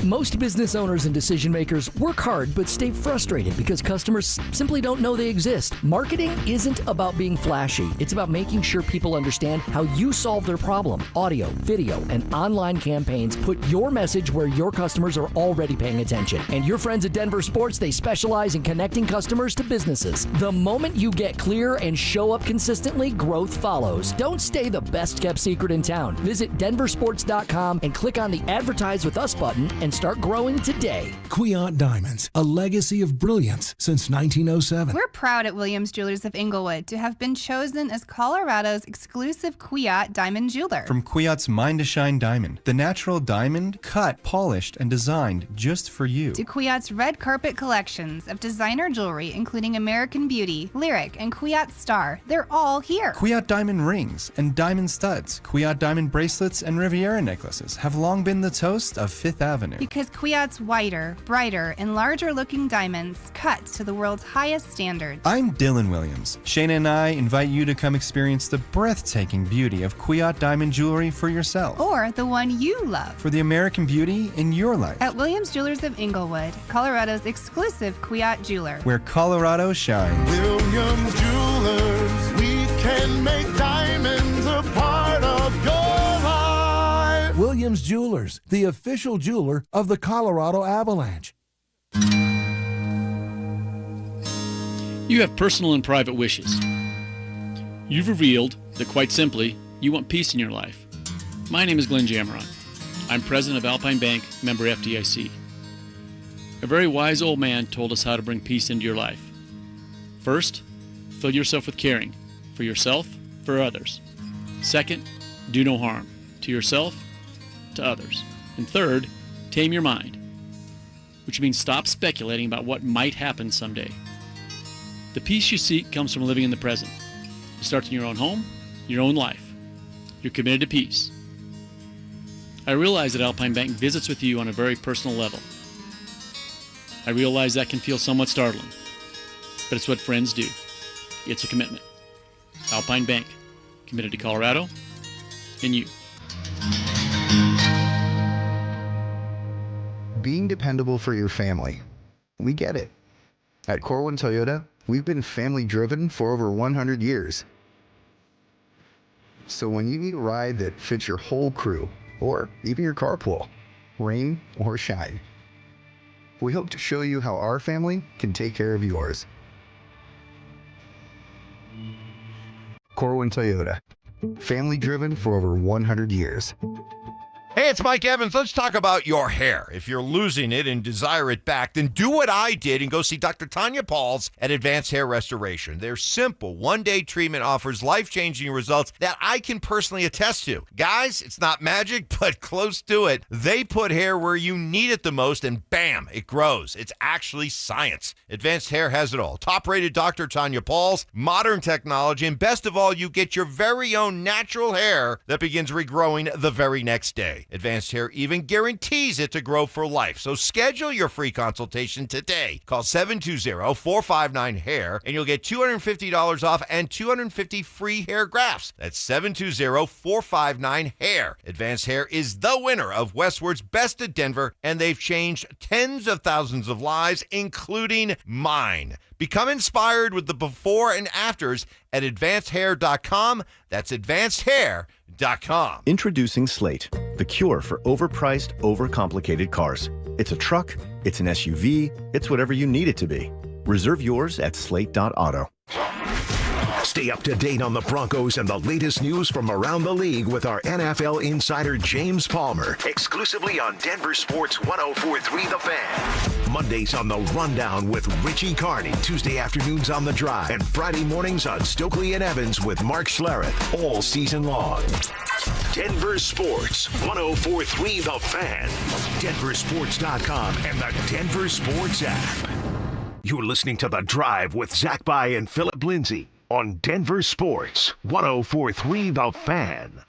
Speaker 9: Most business owners and decision makers work hard but stay frustrated because customers simply don't know they exist. Marketing isn't about being flashy. It's about making sure people understand how you solve their problem. Audio, video, and online campaigns put your message where your customers are already paying attention. And your friends at Denver Sports, they specialize in connecting customers to businesses. The moment you get clear and show up consistently, growth follows. Don't stay the best kept secret in town. Visit DenverSports.com and click on the Advertise with Us button and start growing today.
Speaker 10: Kwiat Diamonds, a legacy of brilliance since 1907.
Speaker 19: We're proud at Williams Jewelers of Inglewood to have been chosen as Colorado's exclusive Kwiat diamond jeweler.
Speaker 20: From Kwiat's Mine to Shine diamond, the natural diamond cut, polished, and designed just for you.
Speaker 19: To Kwiat's red carpet collections of designer jewelry, including American Beauty, Lyric, and Kwiat Star. They're all here.
Speaker 20: Kwiat diamond rings and diamond studs, Kwiat diamond bracelets, and Riviera necklaces have long been the toast of Fifth Avenue.
Speaker 19: Because Kwiat's whiter, brighter, and larger looking diamonds cut to the world's highest standards.
Speaker 20: I'm Dylan Williams. Shayna and I invite you to come experience the breathtaking beauty of Kwiat diamond jewelry for yourself.
Speaker 19: Or the one you love.
Speaker 20: For the American beauty in your life.
Speaker 19: At Williams Jewelers of Inglewood, Colorado's exclusive Kwiat jeweler.
Speaker 20: Where Colorado shines.
Speaker 22: Williams Jewelers, we can make diamonds a part of your life.
Speaker 10: Williams Jewelers, the official jeweler of the Colorado Avalanche.
Speaker 23: You have personal and private wishes. You've revealed that, quite simply, you want peace in your life. My name is Glenn Jameron. I'm president of Alpine Bank, member FDIC. A very wise old man told us how to bring peace into your life. First, fill yourself with caring, for yourself, for others. Second, do no harm, to yourself, to others. And third, tame your mind, which means stop speculating about what might happen someday. The peace you seek comes from living in the present. It starts in your own home, your own life. You're committed to peace. I realize that Alpine Bank visits with you on a very personal level. I realize that can feel somewhat startling, but it's what friends do. It's a commitment. Alpine Bank, committed to Colorado and you.
Speaker 26: Being dependable for your family. We get it. At Corwin Toyota, we've been family driven for over 100 years. So when you need a ride that fits your whole crew, or even your carpool, rain or shine, we hope to show you how our family can take care of yours. Corwin Toyota, family driven for over 100 years.
Speaker 15: Hey, it's Mike Evans. Let's talk about your hair. If you're losing it and desire it back, then do what I did and go see Dr. Tanya Pauls at Advanced Hair Restoration. Their simple one-day treatment offers life-changing results that I can personally attest to. Guys, it's not magic, but close to it. They put hair where you need it the most, and bam, it grows. It's actually science. Advanced Hair has it all. Top-rated Dr. Tanya Pauls, modern technology, and best of all, you get your very own natural hair that begins regrowing the very next day. way. Advanced Hair even guarantees it to grow for life. So schedule your free consultation today. Call 720-459-HAIR and you'll get $250 off and 250 free hair grafts. That's 720-459-HAIR. Advanced Hair is the winner of Westward's Best of Denver, and they've changed tens of thousands of lives, including mine. Become inspired with the before and afters at advancedhair.com. That's advancedhair.com.
Speaker 5: Introducing Slate, the cure for overpriced, overcomplicated cars. It's a truck, it's an SUV, it's whatever you need it to be. Reserve yours at slate.auto.
Speaker 4: Stay up to date on the Broncos and the latest news from around the league with our NFL insider James Palmer, exclusively on Denver Sports 104.3 The Fan. Mondays on The Rundown with Richie Carney, Tuesday afternoons on The Drive, and Friday mornings on Stokely and Evans with Mark Schlereth, all season long. Denver Sports 104.3 The Fan, DenverSports.com, and the Denver Sports app. You're listening to The Drive with Zach By and Phillip Lindsay on Denver Sports 104.3 The Fan.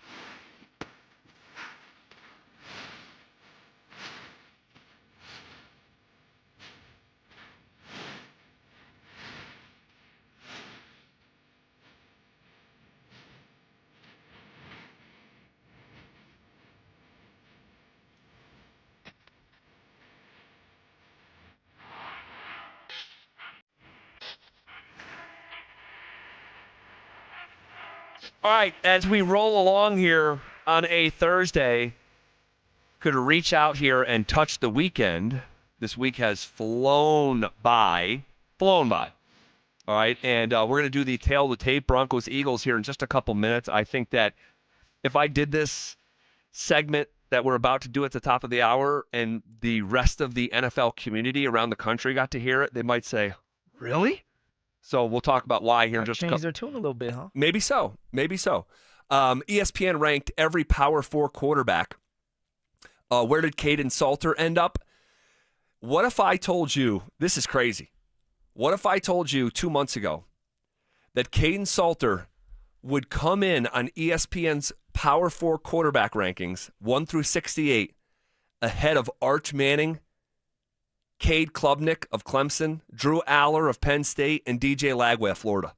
Speaker 12: All right, as we roll along here on a Thursday, could reach out here and touch the weekend. This week has flown by. All right, and we're going to do the tail of the tape, Broncos-Eagles here in just a couple minutes. I think that if I did this segment that we're about to do at the top of the hour and the rest of the NFL community around the country got to hear it, they might say, really? So we'll talk about why here in just a couple.
Speaker 3: Change their tune a little bit, huh?
Speaker 1: Maybe so. ESPN ranked every Power 4 quarterback. Where did Payton Salter end up? What if I told you, this is crazy. What if I told you 2 months ago that Payton Salter would come in on ESPN's Power 4 quarterback rankings, 1 through 68, ahead of Arch Manning, Cade Klubnik of Clemson, Drew Aller of Penn State, and DJ Lagway of Florida?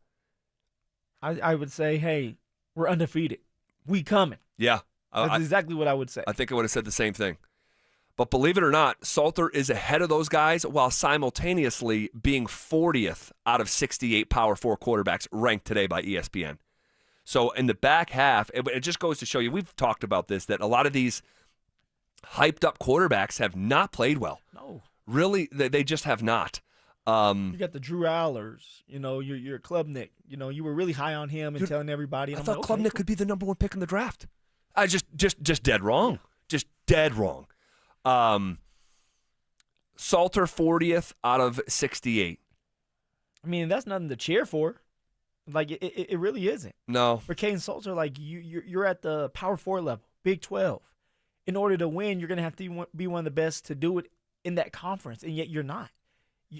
Speaker 3: I would say, hey, we're undefeated. We coming.
Speaker 1: Yeah.
Speaker 3: That's exactly what I would say.
Speaker 1: I think I would have said the same thing. But believe it or not, Salter is ahead of those guys while simultaneously being 40th out of 68 Power 4 quarterbacks ranked today by ESPN. So in the back half, it just goes to show you, we've talked about this, that a lot of these hyped up quarterbacks have not played well.
Speaker 3: No.
Speaker 1: Really, they just have not.
Speaker 3: You got the Drew Allers, your Klubnik. You were really high on him and telling everybody.
Speaker 1: I thought Klubnik could be the number one pick in the draft. I just dead wrong. Just dead wrong. Salter 40th out of 68.
Speaker 3: I mean, that's nothing to cheer for. Like it really isn't.
Speaker 1: No.
Speaker 3: For Payton Salter, like you're at the Power 4 level, Big 12. In order to win, you're gonna have to be one of the best to do it in that conference, and yet you're not.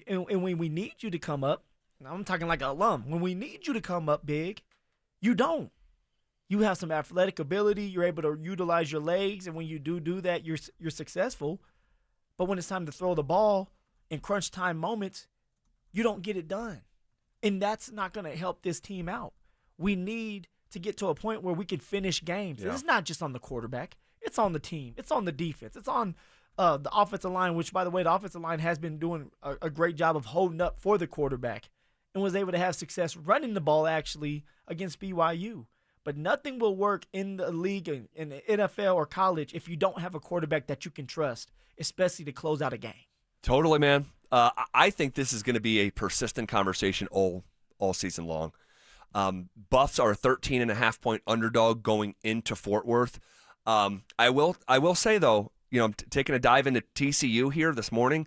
Speaker 3: And when we need you to come up, I'm talking like an alum. When we need you to come up big, you don't. You have some athletic ability. You're able to utilize your legs, and when you do that, you're successful. But when it's time to throw the ball in crunch time moments, you don't get it done. And that's not going to help this team out. We need to get to a point where we can finish games. Yeah. It's not just on the quarterback. It's on the team. It's on the defense. It's on the offensive line, which, by the way, the offensive line has been doing a great job of holding up for the quarterback and was able to have success running the ball, actually, against BYU. But nothing will work in the league, in the NFL or college, if you don't have a quarterback that you can trust, especially to close out a game.
Speaker 1: Totally, man. I think this is going to be a persistent conversation all season long. Buffs are a 13.5-point underdog going into Fort Worth. I will say, though, taking a dive into TCU here this morning,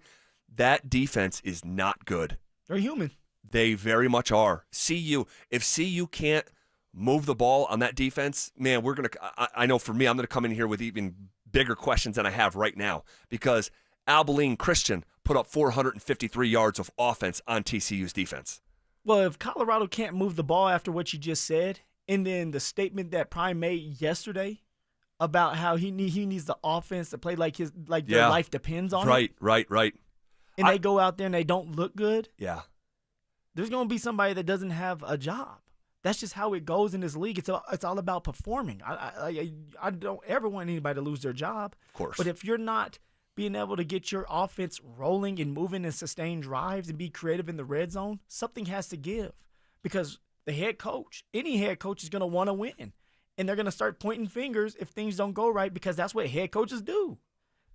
Speaker 1: that defense is not good.
Speaker 3: They're human.
Speaker 1: They very much are. If CU can't move the ball on that defense, man, I know for me, I'm going to come in here with even bigger questions than I have right now, because Abilene Christian put up 453 yards of offense on TCU's defense.
Speaker 3: Well, if Colorado can't move the ball after what you just said, and then the statement that Prime made yesterday about how he needs the offense to play like their
Speaker 1: Yeah.
Speaker 3: life depends on
Speaker 1: Right,
Speaker 3: it.
Speaker 1: right.
Speaker 3: And they go out there and they don't look good.
Speaker 1: Yeah.
Speaker 3: There's going to be somebody that doesn't have a job. That's just how it goes in this league. It's all about performing. I don't ever want anybody to lose their job.
Speaker 1: Of course.
Speaker 3: But if you're not being able to get your offense rolling and moving and sustain drives and be creative in the red zone, something has to give. Because the head coach, any head coach is going to want to win. And they're going to start pointing fingers if things don't go right, because that's what head coaches do.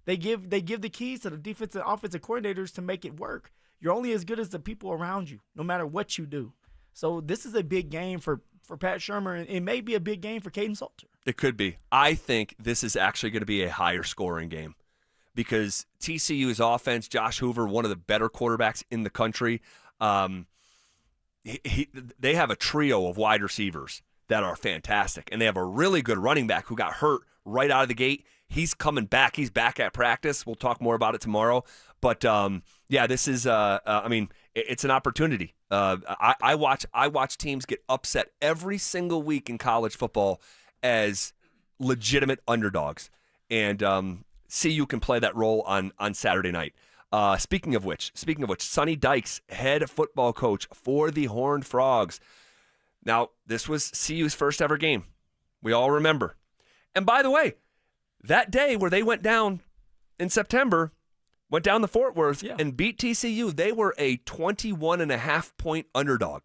Speaker 3: They give the keys to the defensive and offensive coordinators to make it work. You're only as good as the people around you, no matter what you do. So this is a big game for Pat Shurmur, and it may be a big game for Caden Salter.
Speaker 1: It could be. I think this is actually going to be a higher scoring game because TCU's offense, Josh Hoover, one of the better quarterbacks in the country, they have a trio of wide receivers that are fantastic, and they have a really good running back who got hurt right out of the gate. He's coming back. He's back at practice. We'll talk more about it tomorrow. But, this is it's an opportunity. I watch teams get upset every single week in college football as legitimate underdogs. And CU can play that role on Saturday night. Speaking of which, Sonny Dykes, head football coach for the Horned Frogs. Now, this was CU's first ever game. We all remember. And by the way, that day where they went down in September, went down to Fort Worth and beat TCU, they were a 21.5-point underdog.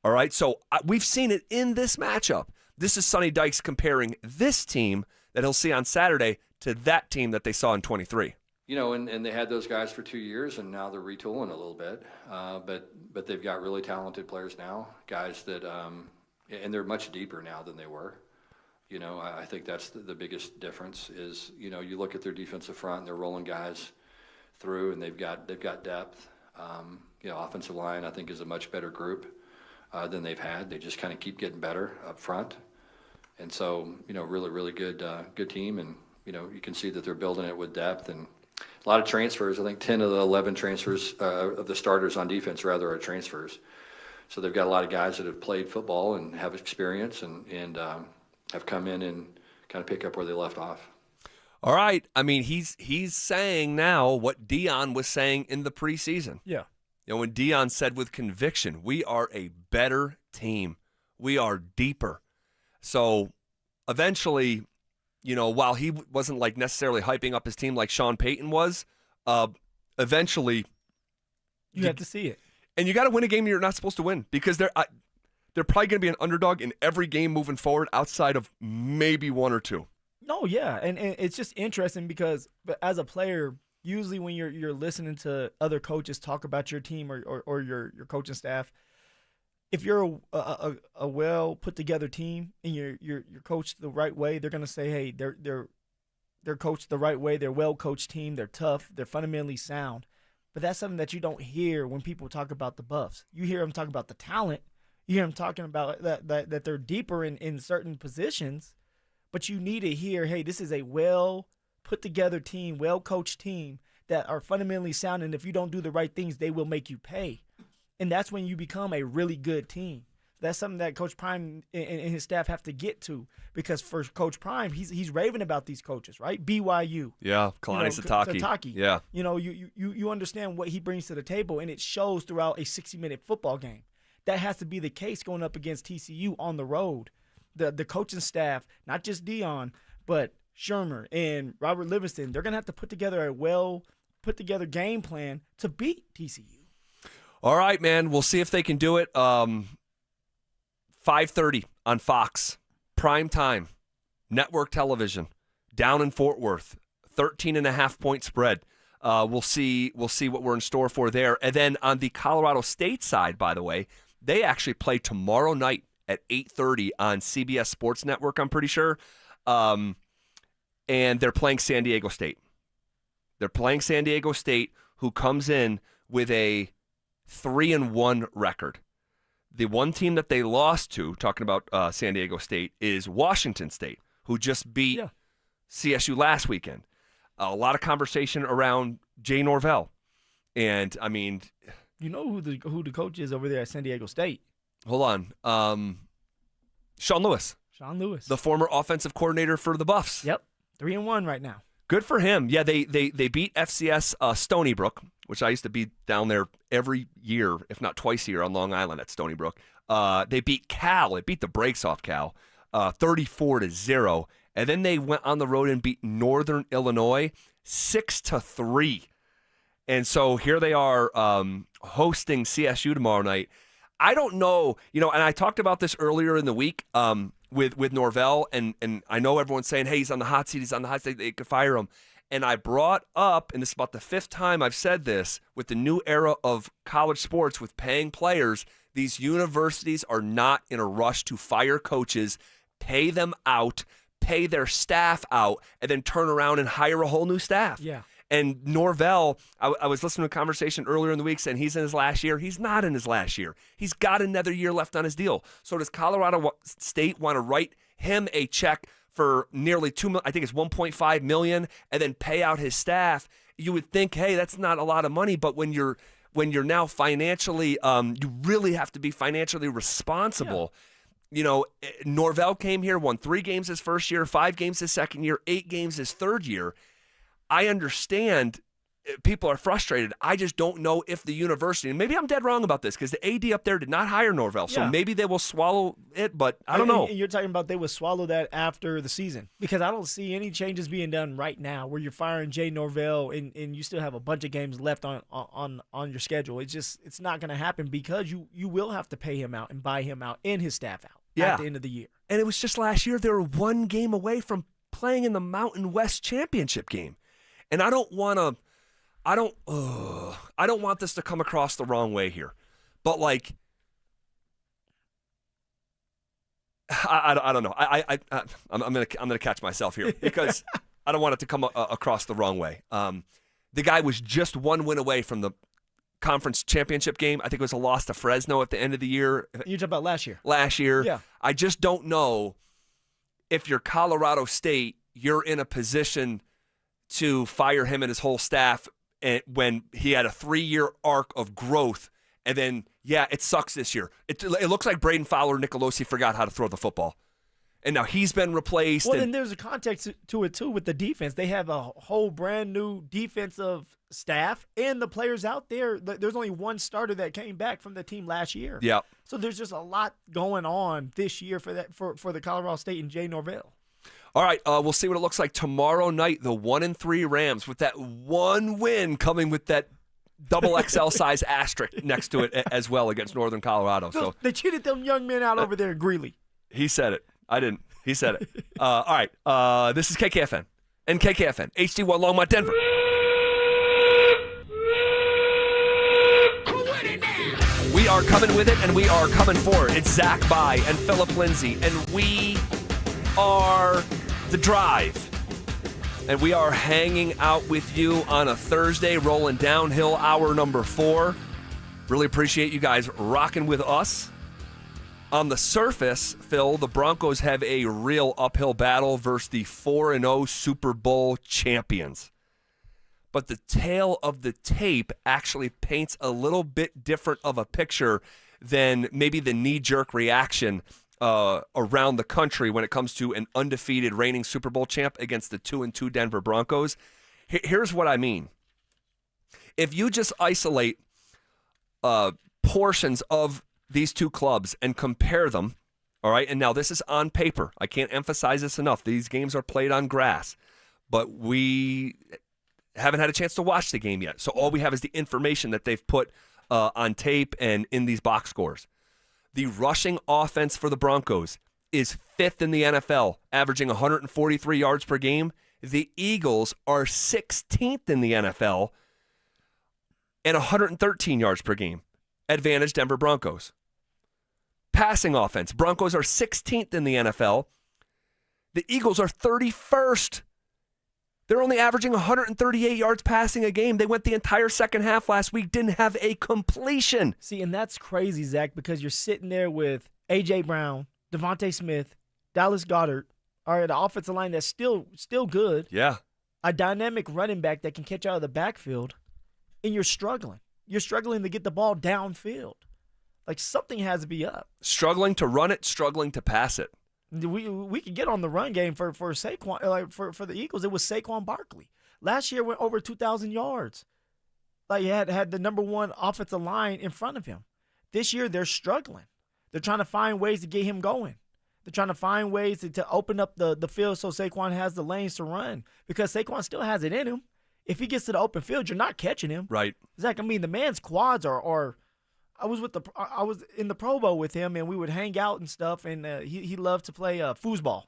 Speaker 1: All right, so we've seen it in this matchup. This is Sonny Dykes comparing this team that he'll see on Saturday to that team that they saw in 23.
Speaker 7: And they had those guys for 2 years, and now they're retooling a little bit. But they've got really talented players now, guys that, and they're much deeper now than they were. I think that's the biggest difference is, you look at their defensive front, and they're rolling guys through, and they've got depth. Offensive line, I think, is a much better group than they've had. They just kind of keep getting better up front. And so, really, really good team. And, you can see that they're building it with depth and a lot of transfers. I think 10 of the 11 transfers of the starters on defense, rather, are transfers. So they've got a lot of guys that have played football and have experience and have come in and kind of pick up where they left off.
Speaker 1: All right. I mean, he's saying now what Deion was saying in the preseason.
Speaker 3: Yeah.
Speaker 1: When Deion said with conviction, we are a better team. We are deeper. So eventually, while he wasn't like necessarily hyping up his team like Sean Payton was, eventually
Speaker 3: you have to see it.
Speaker 1: And you got to win a game you're not supposed to win because they're probably going to be an underdog in every game moving forward outside of maybe one or two.
Speaker 3: No, yeah, and it's just interesting because as a player, usually when you're listening to other coaches talk about your team or your coaching staff, if you're a well put together team and you're coached the right way, they're gonna say, hey, they're coached the right way, they're well coached team, they're tough, they're fundamentally sound. But that's something that you don't hear when people talk about the Buffs. You hear them talk about the talent. You hear them talking about that they're deeper in certain positions. But you need to hear, hey, this is a well-put-together team, well-coached team that are fundamentally sound, and if you don't do the right things, they will make you pay. And that's when you become a really good team. That's something that Coach Prime and his staff have to get to because for Coach Prime, he's raving about these coaches, right? BYU.
Speaker 1: Yeah, Kalani
Speaker 3: Sitake.
Speaker 1: Yeah.
Speaker 3: You understand what he brings to the table, and it shows throughout a 60-minute football game. That has to be the case going up against TCU on the road. The coaching staff, not just Deion, but Shurmur and Robert Livingston, they're going to have to put together a well-put-together game plan to beat TCU.
Speaker 1: All right, man. We'll see if they can do it. 5:30 on Fox. Prime time. Network television. Down in Fort Worth. 13.5-point spread. We'll see what we're in store for there. And then on the Colorado State side, by the way, they actually play tomorrow night at 8:30 on CBS Sports Network, I'm pretty sure. And they're playing San Diego State. They're playing San Diego State, who comes in with a 3-1 record. The one team that they lost to, talking about San Diego State, is Washington State, who just beat CSU last weekend. A lot of conversation around Jay Norvell. And, I mean...
Speaker 3: You know who the coach is over there at San Diego State?
Speaker 1: Hold on. Sean Lewis.
Speaker 3: Sean Lewis,
Speaker 1: the former offensive coordinator for the Buffs.
Speaker 3: Yep, 3-1 right now.
Speaker 1: Good for him. Yeah, they beat FCS Stony Brook, which I used to be down there every year, if not twice a year, on Long Island at Stony Brook. They beat Cal. They beat the brakes off Cal, 34-0. And then they went on the road and beat Northern Illinois 6-3. And so here they are hosting CSU tomorrow night. I don't know, and I talked about this earlier in the week with Norvell, and I know everyone's saying, hey, he's on the hot seat, they could fire him. And I brought up, and this is about the 5th time I've said this, with the new era of college sports with paying players, these universities are not in a rush to fire coaches, pay them out, pay their staff out, and then turn around and hire a whole new staff.
Speaker 3: Yeah.
Speaker 1: And Norvell, I was listening to a conversation earlier in the week saying he's in his last year. He's not in his last year. He's got another year left on his deal. So does Colorado State want to write him a check for nearly $2 million, I think it's $1.5 million, and then pay out his staff? You would think, hey, that's not a lot of money, but when you're now financially, you really have to be financially responsible. Yeah. Norvell came here, won 3 games his first year, 5 games his second year, 8 games his third year. I understand people are frustrated. I just don't know if the university, and maybe I'm dead wrong about this because the AD up there did not hire Norvell, so maybe they will swallow it, but I don't know.
Speaker 3: And you're talking about they would swallow that after the season because I don't see any changes being done right now where you're firing Jay Norvell and you still have a bunch of games left on your schedule. It's not going to happen because you will have to pay him out and buy him out and his staff out at the end of the year.
Speaker 1: And it was just last year they were 1 game away from playing in the Mountain West Championship game. And I don't want this to come across the wrong way here, but I don't know. I'm gonna catch myself here because I don't want it to come across the wrong way. The guy was just 1 win away from the conference championship game. I think it was a loss to Fresno at the end of the year.
Speaker 3: You're talking about last year.
Speaker 1: Last year,
Speaker 3: yeah.
Speaker 1: I just don't know if you're Colorado State, you're in a position to fire him and his whole staff when he had a 3-year arc of growth. And then, it sucks this year. It looks like Braden Fowler Nicolosi forgot how to throw the football. And now he's been replaced.
Speaker 3: Well, then there's a context to it, too, with the defense. They have a whole brand-new defensive staff and the players out there. There's only 1 starter that came back from the team last year.
Speaker 1: Yeah.
Speaker 3: So there's just a lot going on this year for the Colorado State and Jay Norvell.
Speaker 1: All right, we'll see what it looks like tomorrow night. The 1-3 Rams with that 1 win coming with that double XL size asterisk next to it as well against Northern Colorado. So
Speaker 3: they cheated them young men out over there in Greeley.
Speaker 1: He said it. I didn't. He said it. All right, this is KKFN and KKFN HD1 Longmont, Denver. We are coming with it and we are coming for it. It's Zach By and Phillip Lindsay, and we are The Drive. And we are hanging out with you on a Thursday, rolling downhill hour number 4. Really appreciate you guys rocking with us. On the surface, Phil, the Broncos have a real uphill battle versus the 4-0 Super Bowl champions. But the tail of the tape actually paints a little bit different of a picture than maybe the knee-jerk reaction around the country when it comes to an undefeated reigning Super Bowl champ against the 2-2 Denver Broncos. Here's what I mean. If you just isolate portions of these two clubs and compare them, all right, and now this is on paper. I can't emphasize this enough. These games are played on grass, but we haven't had a chance to watch the game yet. So all we have is the information that they've put on tape and in these box scores. The rushing offense for the Broncos is 5th in the NFL, averaging 143 yards per game. The Eagles are 16th in the NFL and 113 yards per game. Advantage Denver Broncos. Passing offense, Broncos are 16th in the NFL. The Eagles are 31st. They're only averaging 138 yards passing a game. They went the entire second half last week, didn't have a completion.
Speaker 3: See, and that's crazy, Zach, because you're sitting there with A.J. Brown, Devontae Smith, Dallas Goedert, all right, the offensive line that's still good.
Speaker 1: Yeah.
Speaker 3: A dynamic running back that can catch out of the backfield, and you're struggling. You're struggling to get the ball downfield. Like, something has to be up.
Speaker 1: Struggling to run it, struggling to pass it.
Speaker 3: We could get on the run game for Saquon, like for the Eagles. It was Saquon Barkley. Last year went over 2,000 yards. Like, he had the number one offensive line in front of him. This year they're struggling. They're trying to find ways to get him going. They're trying to find ways to open up the field so Saquon has the lanes to run, because Saquon still has it in him. If he gets to the open field, you're not catching him.
Speaker 1: Right.
Speaker 3: Zach, I mean, the man's quads are I was in the Pro Bowl with him, and we would hang out and stuff, and he loved to play foosball.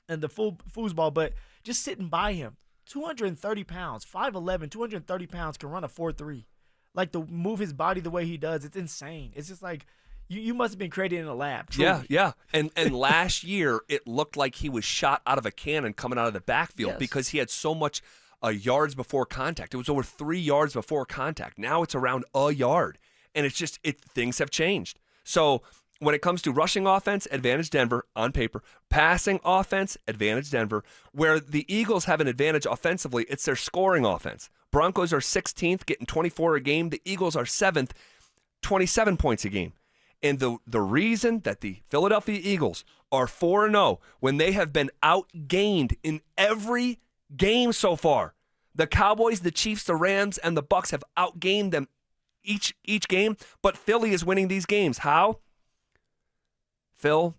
Speaker 3: And the foosball, but just sitting by him, 230 pounds, 5'11", 230 pounds, can run a 4.3. Like, to move his body the way he does, it's insane. It's just like, you must have been created in a lab. Truly.
Speaker 1: Yeah. And last year, it looked like he was shot out of a cannon coming out of the backfield because he had so much yards before contact. It was over 3 yards before contact. Now it's around a yard. And it's just, things have changed. So when it comes to rushing offense, advantage Denver on paper. Passing offense, advantage Denver. Where the Eagles have an advantage offensively, it's their scoring offense. Broncos are 16th, getting 24 a game. The Eagles are 7th, 27 points a game. And the reason that the Philadelphia Eagles are 4-0 when they have been outgained in every game so far. The Cowboys, the Chiefs, the Rams, and the Bucs have outgained them each game, but Philly is winning these games. How? Phil,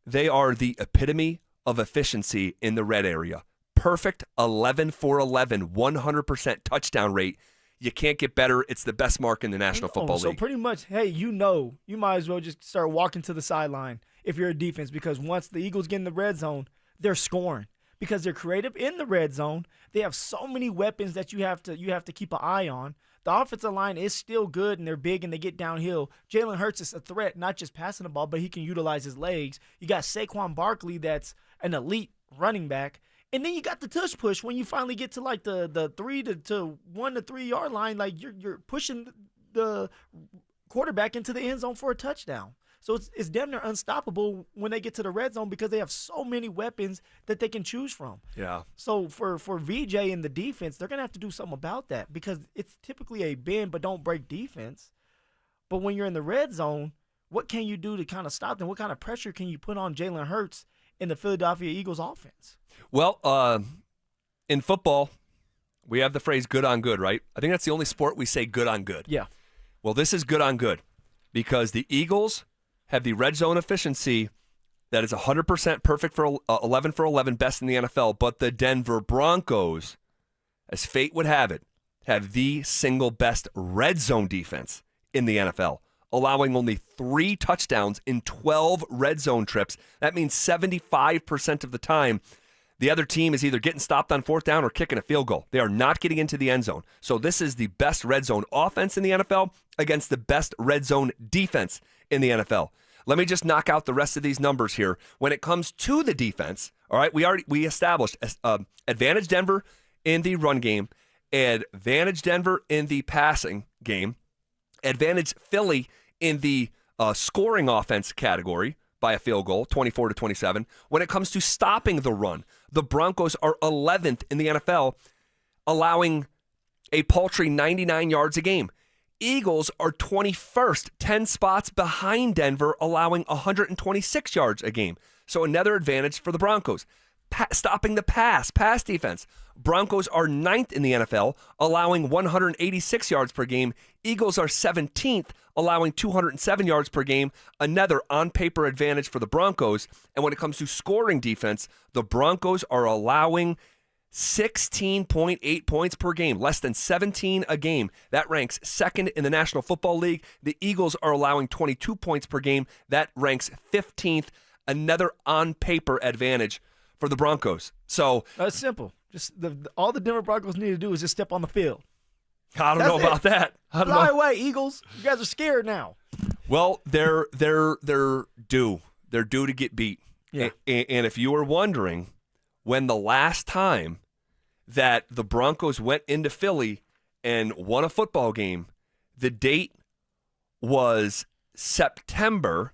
Speaker 1: they are the epitome of efficiency in the red area. Perfect 11 for 11, 100% touchdown rate. You can't get better. It's the best mark in the National Football League.
Speaker 3: So pretty much, hey, you might as well just start walking to the sideline if you're a defense, because once the Eagles get in the red zone, they're scoring because they're creative in the red zone. They have so many weapons that you have to keep an eye on. The offensive line is still good, and they're big, and they get downhill. Jalen Hurts is a threat, not just passing the ball, but he can utilize his legs. You got Saquon Barkley, that's an elite running back. And then you got the tush push when you finally get to like the 1 to 3 yard line. Like, you're pushing the quarterback into the end zone for a touchdown. So it's damn near unstoppable when they get to the red zone because they have so many weapons that they can choose from.
Speaker 1: Yeah.
Speaker 3: So for VJ and the defense, they're gonna have to do something about that because it's typically a bend but don't break defense. But when you're in the red zone, what can you do to kind of stop them? What kind of pressure can you put on Jalen Hurts in the Philadelphia Eagles offense?
Speaker 1: Well, in football, we have the phrase good on good, right? I think that's the only sport we say good on good.
Speaker 3: Yeah.
Speaker 1: Well, this is good on good because the Eagles have the red zone efficiency that is 100% perfect for 11 for 11, best in the NFL. But the Denver Broncos, as fate would have it, have the single best red zone defense in the NFL, allowing only 3 touchdowns in 12 red zone trips. That means 75% of the time, the other team is either getting stopped on 4th down or kicking a field goal. They are not getting into the end zone. So this is the best red zone offense in the NFL against the best red zone defense in the NFL. Let me just knock out the rest of these numbers here. When it comes to the defense, all right, we established advantage Denver in the run game, advantage Denver in the passing game, advantage Philly in the scoring offense category by a field goal, 24-27. When it comes to stopping the run, the Broncos are 11th in the NFL, allowing a paltry 99 yards a game. Eagles are 21st, 10 spots behind Denver, allowing 126 yards a game. So another advantage for the Broncos. Stopping the pass defense. Broncos are 9th in the NFL, allowing 186 yards per game. Eagles are 17th, allowing 207 yards per game. Another on-paper advantage for the Broncos. And when it comes to scoring defense, the Broncos are allowing 16.8 points per game, less than 17 a game. That ranks 2nd in the National Football League. The Eagles are allowing 22 points per game. That ranks 15th. Another on-paper advantage for the Broncos. So
Speaker 3: it's simple. Just all the Denver Broncos need to do is just step on the field.
Speaker 1: I don't know about that.
Speaker 3: Fly away, Eagles! You guys are scared now.
Speaker 1: Well, they're due. They're due to get beat.
Speaker 3: Yeah.
Speaker 1: And if you were wondering when the last time that the Broncos went into Philly and won a football game, the date was September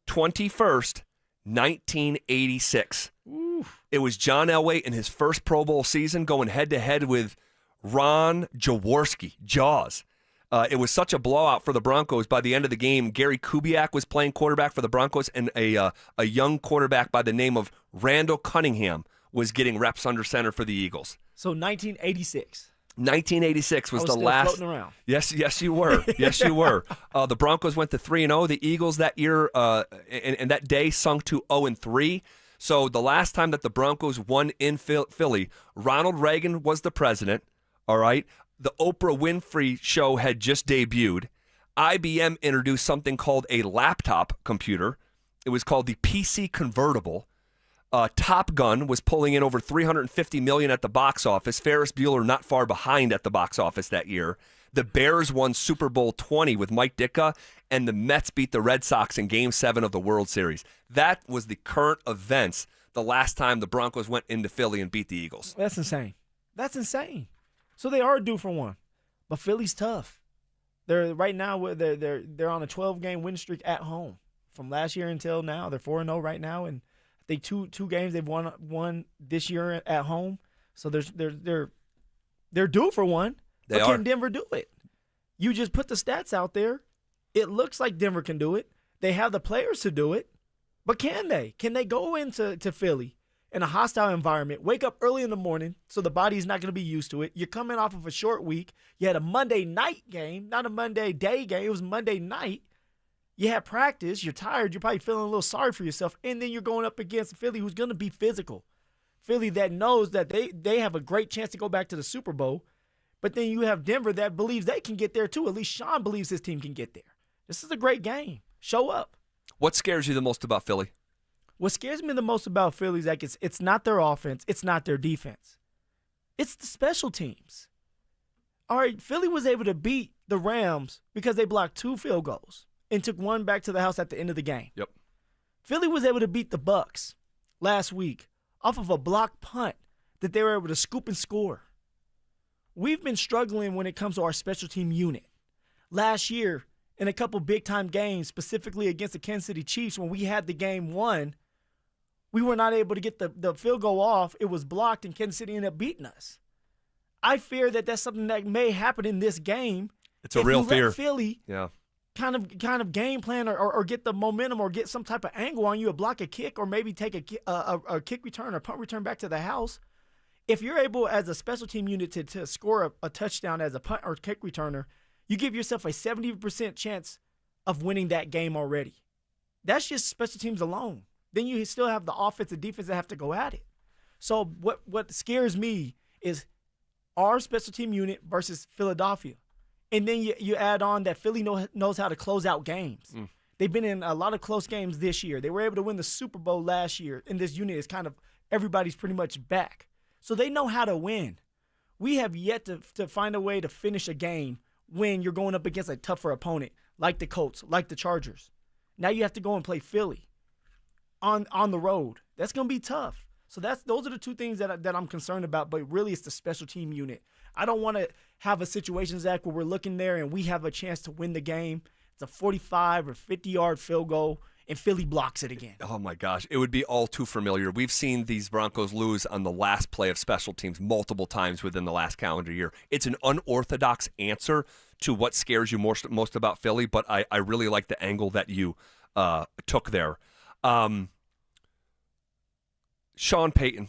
Speaker 1: 21st, 1986.
Speaker 3: Oof.
Speaker 1: It was John Elway in his first Pro Bowl season going head-to-head with Ron Jaworski, Jaws. It was such a blowout for the Broncos. By the end of the game, Gary Kubiak was playing quarterback for the Broncos, and a young quarterback by the name of Randall Cunningham was getting reps under center for the Eagles.
Speaker 3: So 1986.
Speaker 1: 1986 was
Speaker 3: I was
Speaker 1: the
Speaker 3: still
Speaker 1: last.
Speaker 3: floating around.
Speaker 1: Yes, you were. Yes, you were. The Broncos went to 3-0. The Eagles that year and that day sunk to 0-3. So the last time that the Broncos won in Philly, Ronald Reagan was the president. All right. The Oprah Winfrey Show had just debuted. IBM introduced something called a laptop computer. It was called the PC Convertible. Top Gun was pulling in over $350 million at the box office. Ferris Bueller not far behind at the box office that year. The Bears won Super Bowl 20 with Mike Ditka, and the Mets beat the Red Sox in Game 7 of the World Series. That was the current events the last time the Broncos went into Philly and beat the Eagles.
Speaker 3: That's insane. That's insane. So they are due for one, but Philly's tough. They're right now. They're on a 12-game win streak at home from last year until now. They're 4-0 right now, and I think two games they've won this year at home. So they're due for one.
Speaker 1: They
Speaker 3: but
Speaker 1: are.
Speaker 3: Can Denver do it? You just put the stats out there. It looks like Denver can do it. They have the players to do it, but can they? Can they go into Philly in a hostile environment, wake up early in the morning so the body's not going to be used to it? You're coming off of a short week. You had a Monday night game, not a Monday day game. It was Monday night. You had practice. You're tired. You're probably feeling a little sorry for yourself. And then you're going up against Philly, who's going to be physical. Philly that knows that they have a great chance to go back to the Super Bowl. But then you have Denver that believes they can get there too. At least Sean believes his team can get there. This is a great game. Show up.
Speaker 1: What scares you the most about Philly?
Speaker 3: What scares me the most about Philly is like it's not their offense. It's not their defense. It's the special teams. All right, Philly was able to beat the Rams because they blocked 2 field goals and took one back to the house at the end of the game.
Speaker 1: Yep.
Speaker 3: Philly was able to beat the Bucks last week off of a blocked punt that they were able to scoop and score. We've been struggling when it comes to our special team unit. Last year, in a couple big-time games, specifically against the Kansas City Chiefs, when we had the game won, we were not able to get the field goal off. It was blocked, and Kansas City ended up beating us. I fear that that's something that may happen in this game.
Speaker 1: It's a real fear.
Speaker 3: Let Philly kind of game plan or get the momentum or get some type of angle on you, or block a kick, or maybe take a kick return or punt return back to the house. If you're able as a special team unit to score a touchdown as a punt or kick returner, you give yourself a 70% chance of winning that game already. That's just special teams alone. Then you still have the offense and defense that have to go at it. So what scares me is our special team unit versus Philadelphia. And then you add on that Philly knows how to close out games. They've been in a lot of close games this year. They were able to win the Super Bowl last year, and this unit is kind of everybody's pretty much back. So they know how to win. We have yet to find a way to finish a game when you're going up against a tougher opponent like the Colts, like the Chargers. Now you have to go and play Philly on the road. That's going to be tough. So those are the two things that I'm concerned about, but really it's the special team unit. I don't want to have a situation, Zach, where we're looking there and we have a chance to win the game. It's a 45 or 50-yard field goal, and Philly blocks it again.
Speaker 1: Oh, my gosh. It would be all too familiar. We've seen these Broncos lose on the last play of special teams multiple times within the last calendar year. It's an unorthodox answer to what scares you most about Philly, but I really like the angle that you took there. Sean Payton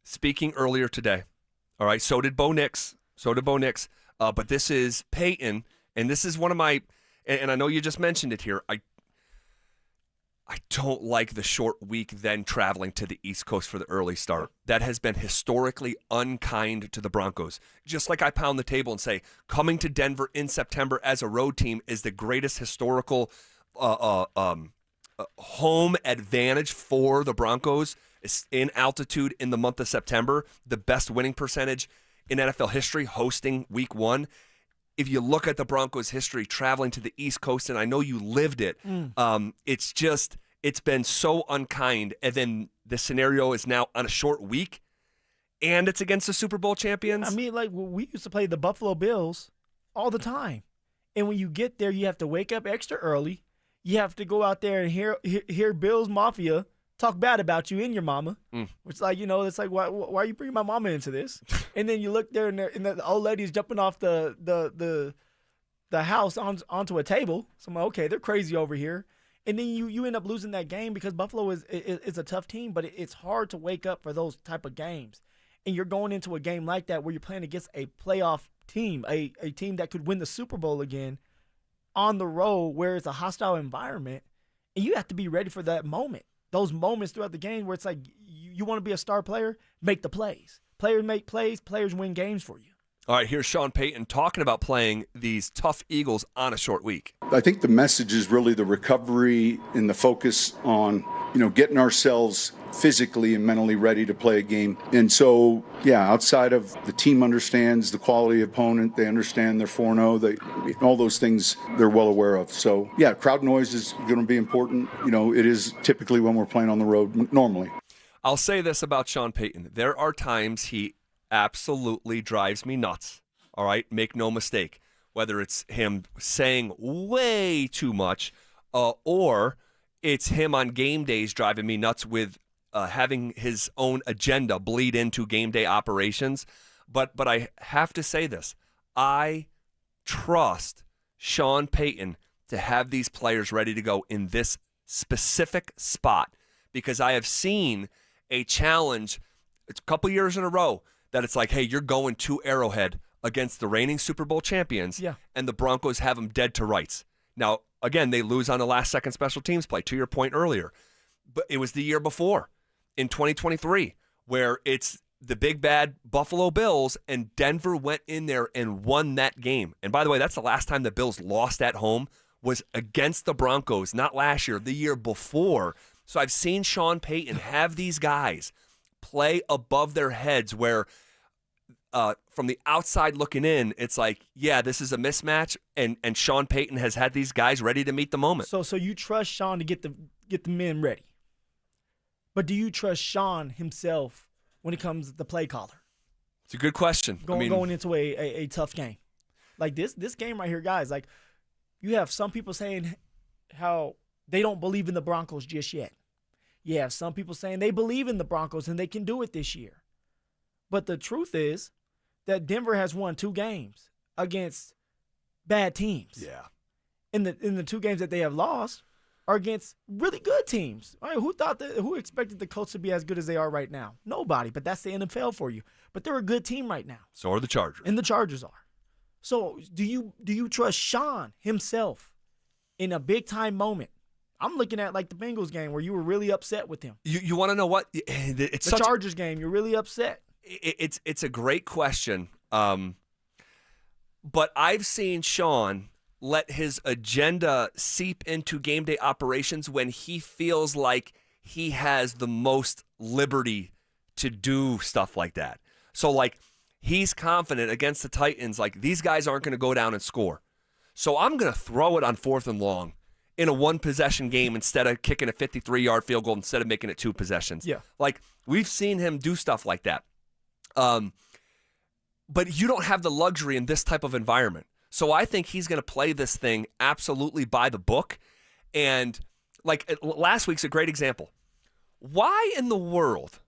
Speaker 1: speaking earlier today. All right, so did Bo Nix. But this is Payton, and this is one of my – and I know you just mentioned it here. I don't like the short week then traveling to the East Coast for the early start. That has been historically unkind to the Broncos. Just like I pound the table and say, coming to Denver in September as a road team is the greatest historical home advantage for the Broncos. It's in altitude in the month of September, the best winning percentage in NFL history, hosting week 1. If you look at the Broncos' history traveling to the East Coast, and I know you lived it, it's been so unkind. And then the scenario is now on a short week, and it's against the Super Bowl champions.
Speaker 3: I mean, like, we used to play the Buffalo Bills all the time. And when you get there, you have to wake up extra early. You have to go out there and hear Bills Mafia talk bad about you and your mama. It's like, it's like, why are you bringing my mama into this? And then you look there and the old lady's jumping off the the house onto a table. So I'm like, okay, they're crazy over here. And then you end up losing that game because Buffalo is a tough team, but it's hard to wake up for those type of games. And you're going into a game like that where you're playing against a playoff team, a team that could win the Super Bowl again on the road where it's a hostile environment. And you have to be ready for that moment. Those moments throughout the game where it's like you want to be a star player, make the plays. Players make plays, players win games for you.
Speaker 1: All right, here's Sean Payton talking about playing these tough Eagles on a short week.
Speaker 6: I think the message is really the recovery and the focus on, getting ourselves physically and mentally ready to play a game. And so, outside of the team understands the quality opponent, they understand they're 4-0, all those things they're well aware of. So, crowd noise is going to be important. It is typically when we're playing on the road normally.
Speaker 1: I'll say this about Sean Payton. There are times he absolutely drives me nuts. All right, make no mistake. Whether it's him saying way too much, or it's him on game days driving me nuts with having his own agenda bleed into game day operations. But I have to say this: I trust Sean Payton to have these players ready to go in this specific spot because I have seen a challenge. It's a couple years in a row that it's like, hey, you're going to Arrowhead against the reigning Super Bowl champions, and the Broncos have them dead to rights. Now, again, they lose on the last-second special teams play, to your point earlier. But it was the year before, in 2023, where it's the big bad Buffalo Bills, and Denver went in there and won that game. And by the way, that's the last time the Bills lost at home was against the Broncos, not last year, the year before. So I've seen Sean Payton have these guys play above their heads where from the outside looking in, it's like, this is a mismatch, and Sean Payton has had these guys ready to meet the moment.
Speaker 3: So you trust Sean to get the men ready. But do you trust Sean himself when it comes to the play caller?
Speaker 1: It's a good question.
Speaker 3: Going into a tough game. Like this game right here, guys, like you have some people saying how they don't believe in the Broncos just yet. You have some people saying they believe in the Broncos and they can do it this year. But the truth is that Denver has won 2 games against bad teams.
Speaker 1: Yeah.
Speaker 3: In the 2 games that they have lost are against really good teams. All right, who expected the Colts to be as good as they are right now? Nobody, but that's the NFL for you. But they're a good team right now.
Speaker 1: So are the Chargers.
Speaker 3: And the Chargers are. So do you trust Sean himself in a big-time moment? I'm looking at like the Bengals game where you were really upset with him.
Speaker 1: You want to know what? It's
Speaker 3: the Chargers game, you're really upset.
Speaker 1: It's a great question. But I've seen Sean let his agenda seep into game day operations when he feels like he has the most liberty to do stuff like that. So like he's confident against the Titans, like these guys aren't going to go down and score. So I'm going to throw it on 4th and long in a 1-possession game instead of kicking a 53-yard field goal instead of making it 2 possessions.
Speaker 3: Yeah.
Speaker 1: Like we've seen him do stuff like that. But you don't have the luxury in this type of environment. So I think he's going to play this thing absolutely by the book. And like last week's a great example. Why in the world,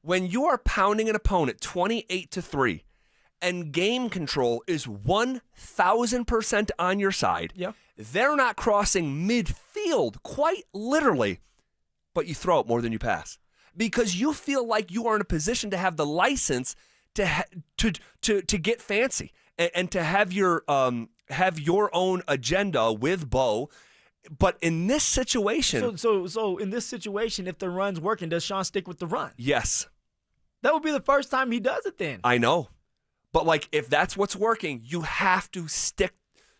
Speaker 1: when you are pounding an opponent 28-3 and game control is 1,000% on your side, they're not crossing midfield quite literally, but you throw it more than you pass because you feel like you are in a position to have the license to get fancy and to have your own agenda with Bo. But in this situation,
Speaker 3: so in this situation, if the run's working, does Sean stick with the run?
Speaker 1: Yes,
Speaker 3: that would be the first time he does it. Then
Speaker 1: I know, but like if that's what's working, you have to stick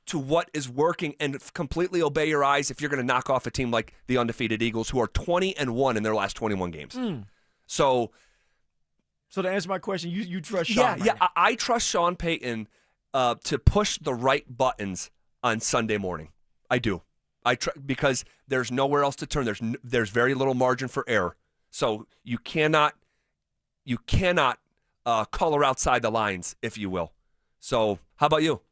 Speaker 1: to what is working and completely obey your eyes if you're going to knock off a team like the undefeated Eagles, who are 20-1 in their last 21 games. So
Speaker 3: to answer my question, you trust Sean?
Speaker 1: I trust Sean Payton to push the right buttons on Sunday morning. I do. Because there's nowhere else to turn. There's very little margin for error. So you cannot color outside the lines, if you will. So how about you?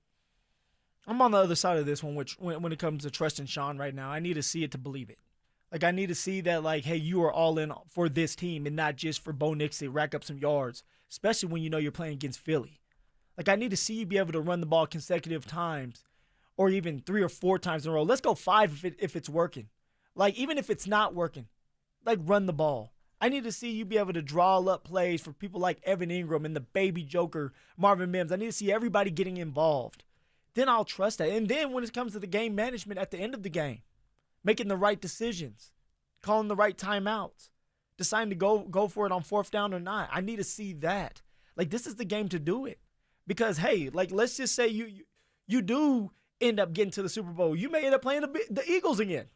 Speaker 3: I'm on the other side of this one, which when it comes to trusting Sean right now, I need to see it to believe it. Like, I need to see that, like, hey, you are all in for this team and not just for Bo Nix to rack up some yards, especially when you know you're playing against Philly. Like, I need to see you be able to run the ball consecutive times or even 3 or 4 times in a row. Let's go 5 if it's working. Like, even if it's not working, like, run the ball. I need to see you be able to draw up plays for people like Evan Ingram and the baby joker, Marvin Mims. I need to see everybody getting involved. Then I'll trust that. And then when it comes to the game management at the end of the game, making the right decisions, calling the right timeouts, deciding to go for it on 4th down or not. I need to see that. Like, this is the game to do it. Because, hey, like, let's just say you do end up getting to the Super Bowl. You may end up playing the Eagles again.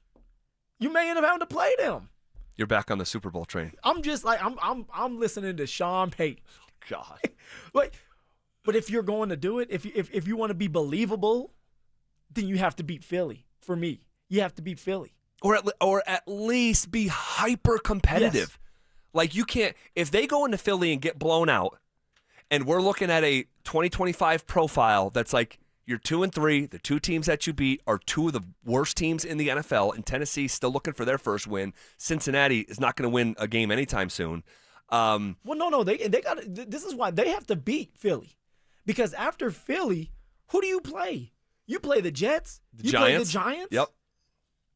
Speaker 3: You may end up having to play them.
Speaker 1: You're back on the Super Bowl train.
Speaker 3: I'm just like, I'm listening to Sean Payton.
Speaker 1: God.
Speaker 3: But if you're going to do it, if you want to be believable, then you have to beat Philly. For me, you have to beat Philly.
Speaker 1: Or at least be hyper competitive.
Speaker 3: Yes.
Speaker 1: Like, you can't, if they go into Philly and get blown out, and we're looking at a 2025 profile that's like, you're 2-3. The 2 teams that you beat are 2 of the worst teams in the NFL, and Tennessee still looking for their first win. Cincinnati is not going to win a game anytime soon.
Speaker 3: Well, no, they got. This is why they have to beat Philly, because after Philly, who do you play? You play the Jets.
Speaker 1: The
Speaker 3: Play
Speaker 1: Giants.
Speaker 3: the Giants.
Speaker 1: Yep.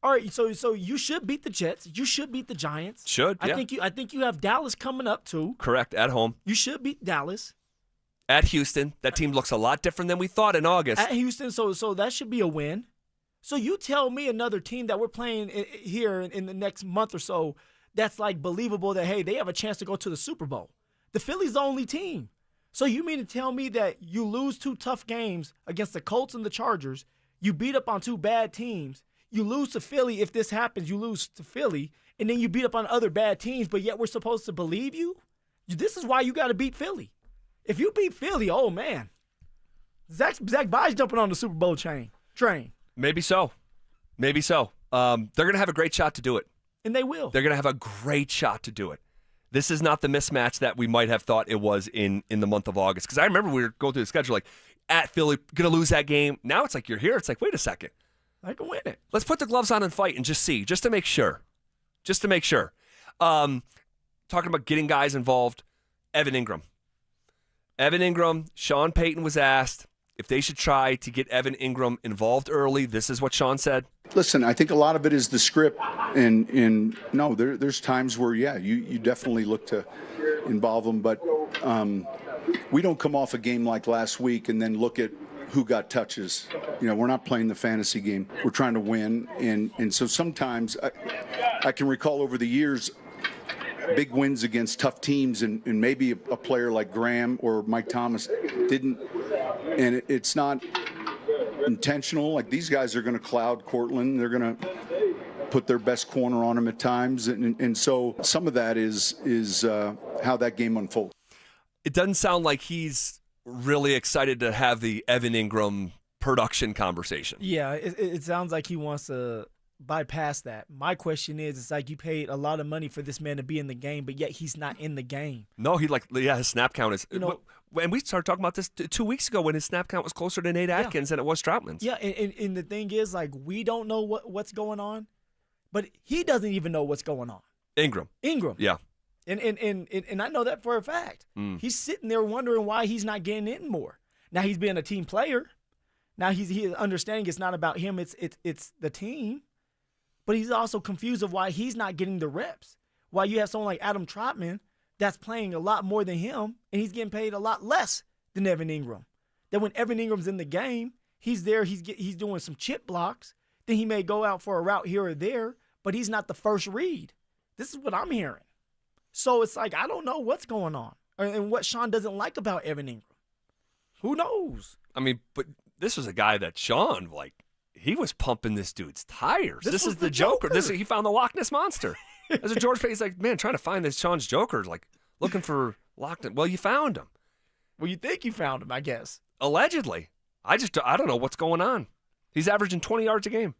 Speaker 3: All right, so you should beat the Jets. You should beat the Giants.
Speaker 1: Should, yeah.
Speaker 3: I think you have Dallas coming up too.
Speaker 1: Correct, at home.
Speaker 3: You should beat Dallas.
Speaker 1: At Houston, that team looks a lot different than we thought in August.
Speaker 3: At Houston, so that should be a win. So you tell me another team that we're playing here in the next month or so that's like believable that, hey, they have a chance to go to the Super Bowl. The Philly's the only team. So you mean to tell me that you lose 2 tough games against the Colts and the Chargers, you beat up on 2 bad teams, you lose to Philly. If this happens, you lose to Philly, and then you beat up on other bad teams, but yet we're supposed to believe you? This is why you got to beat Philly. If you beat Philly, oh, man. Zach By's jumping on the Super Bowl train.
Speaker 1: Maybe so. Maybe so. They're going to have a great shot to do it.
Speaker 3: And they will.
Speaker 1: They're going to have a great shot to do it. This is not the mismatch that we might have thought it was in the month of August. Because I remember we were going through the schedule like, at Philly, going to lose that game. Now it's like you're here. It's like, wait a second.
Speaker 3: I can win it.
Speaker 1: Let's put the gloves on and fight and just see, just to make sure. Talking about getting guys involved, Evan Ingram, Sean Payton was asked if they should try to get Evan Ingram involved early. This is what Sean said.
Speaker 6: Listen, I think a lot of it is the script, and no, there's times where, yeah, you definitely look to involve them, but we don't come off a game like last week and then look at who got touches. We're not playing the fantasy game. We're trying to win, and so sometimes I can recall over the years big wins against tough teams, and maybe a player like Graham or Mike Thomas didn't, and it's not intentional. Like, these guys are going to cloud Cortland. They're going to put their best corner on him at times, and so some of that is how that game unfolds.
Speaker 1: It doesn't sound like he's really excited to have the Evan Ingram production conversation.
Speaker 3: Yeah, it sounds like he wants to bypass that. My question is, it's like you paid a lot of money for this man to be in the game, but yet he's not in the game.
Speaker 1: No, his snap count is. And we started talking about this 2 weeks ago when his snap count was closer to Nate Atkins than it was Troutman's.
Speaker 3: Yeah, and the thing is, like, we don't know what's going on, but he doesn't even know what's going on.
Speaker 1: Ingram.
Speaker 3: Yeah.
Speaker 1: Yeah.
Speaker 3: And I know that for a fact. He's sitting there wondering why he's not getting in more. Now he's being a team player. Now he's understanding it's not about him, it's the team. But he's also confused of why he's not getting the reps. Why you have someone like Adam Troutman that's playing a lot more than him, and he's getting paid a lot less than Evan Ingram. That when Evan Ingram's in the game, he's there, he's doing some chip blocks. Then he may go out for a route here or there, but he's not the first read. This is what I'm hearing. So it's like, I don't know what's going on and what Sean doesn't like about Evan Ingram. Who knows?
Speaker 1: I mean, but this was a guy that Sean, he was pumping this dude's tires. This is the Joker. He found the Loch Ness Monster. As a George Payton's like, man, trying to find this Sean's Joker, like looking for Loch Ness. Well, you found him.
Speaker 3: Well, you think you found him, I guess.
Speaker 1: Allegedly. I don't know what's going on. He's averaging 20 yards a game.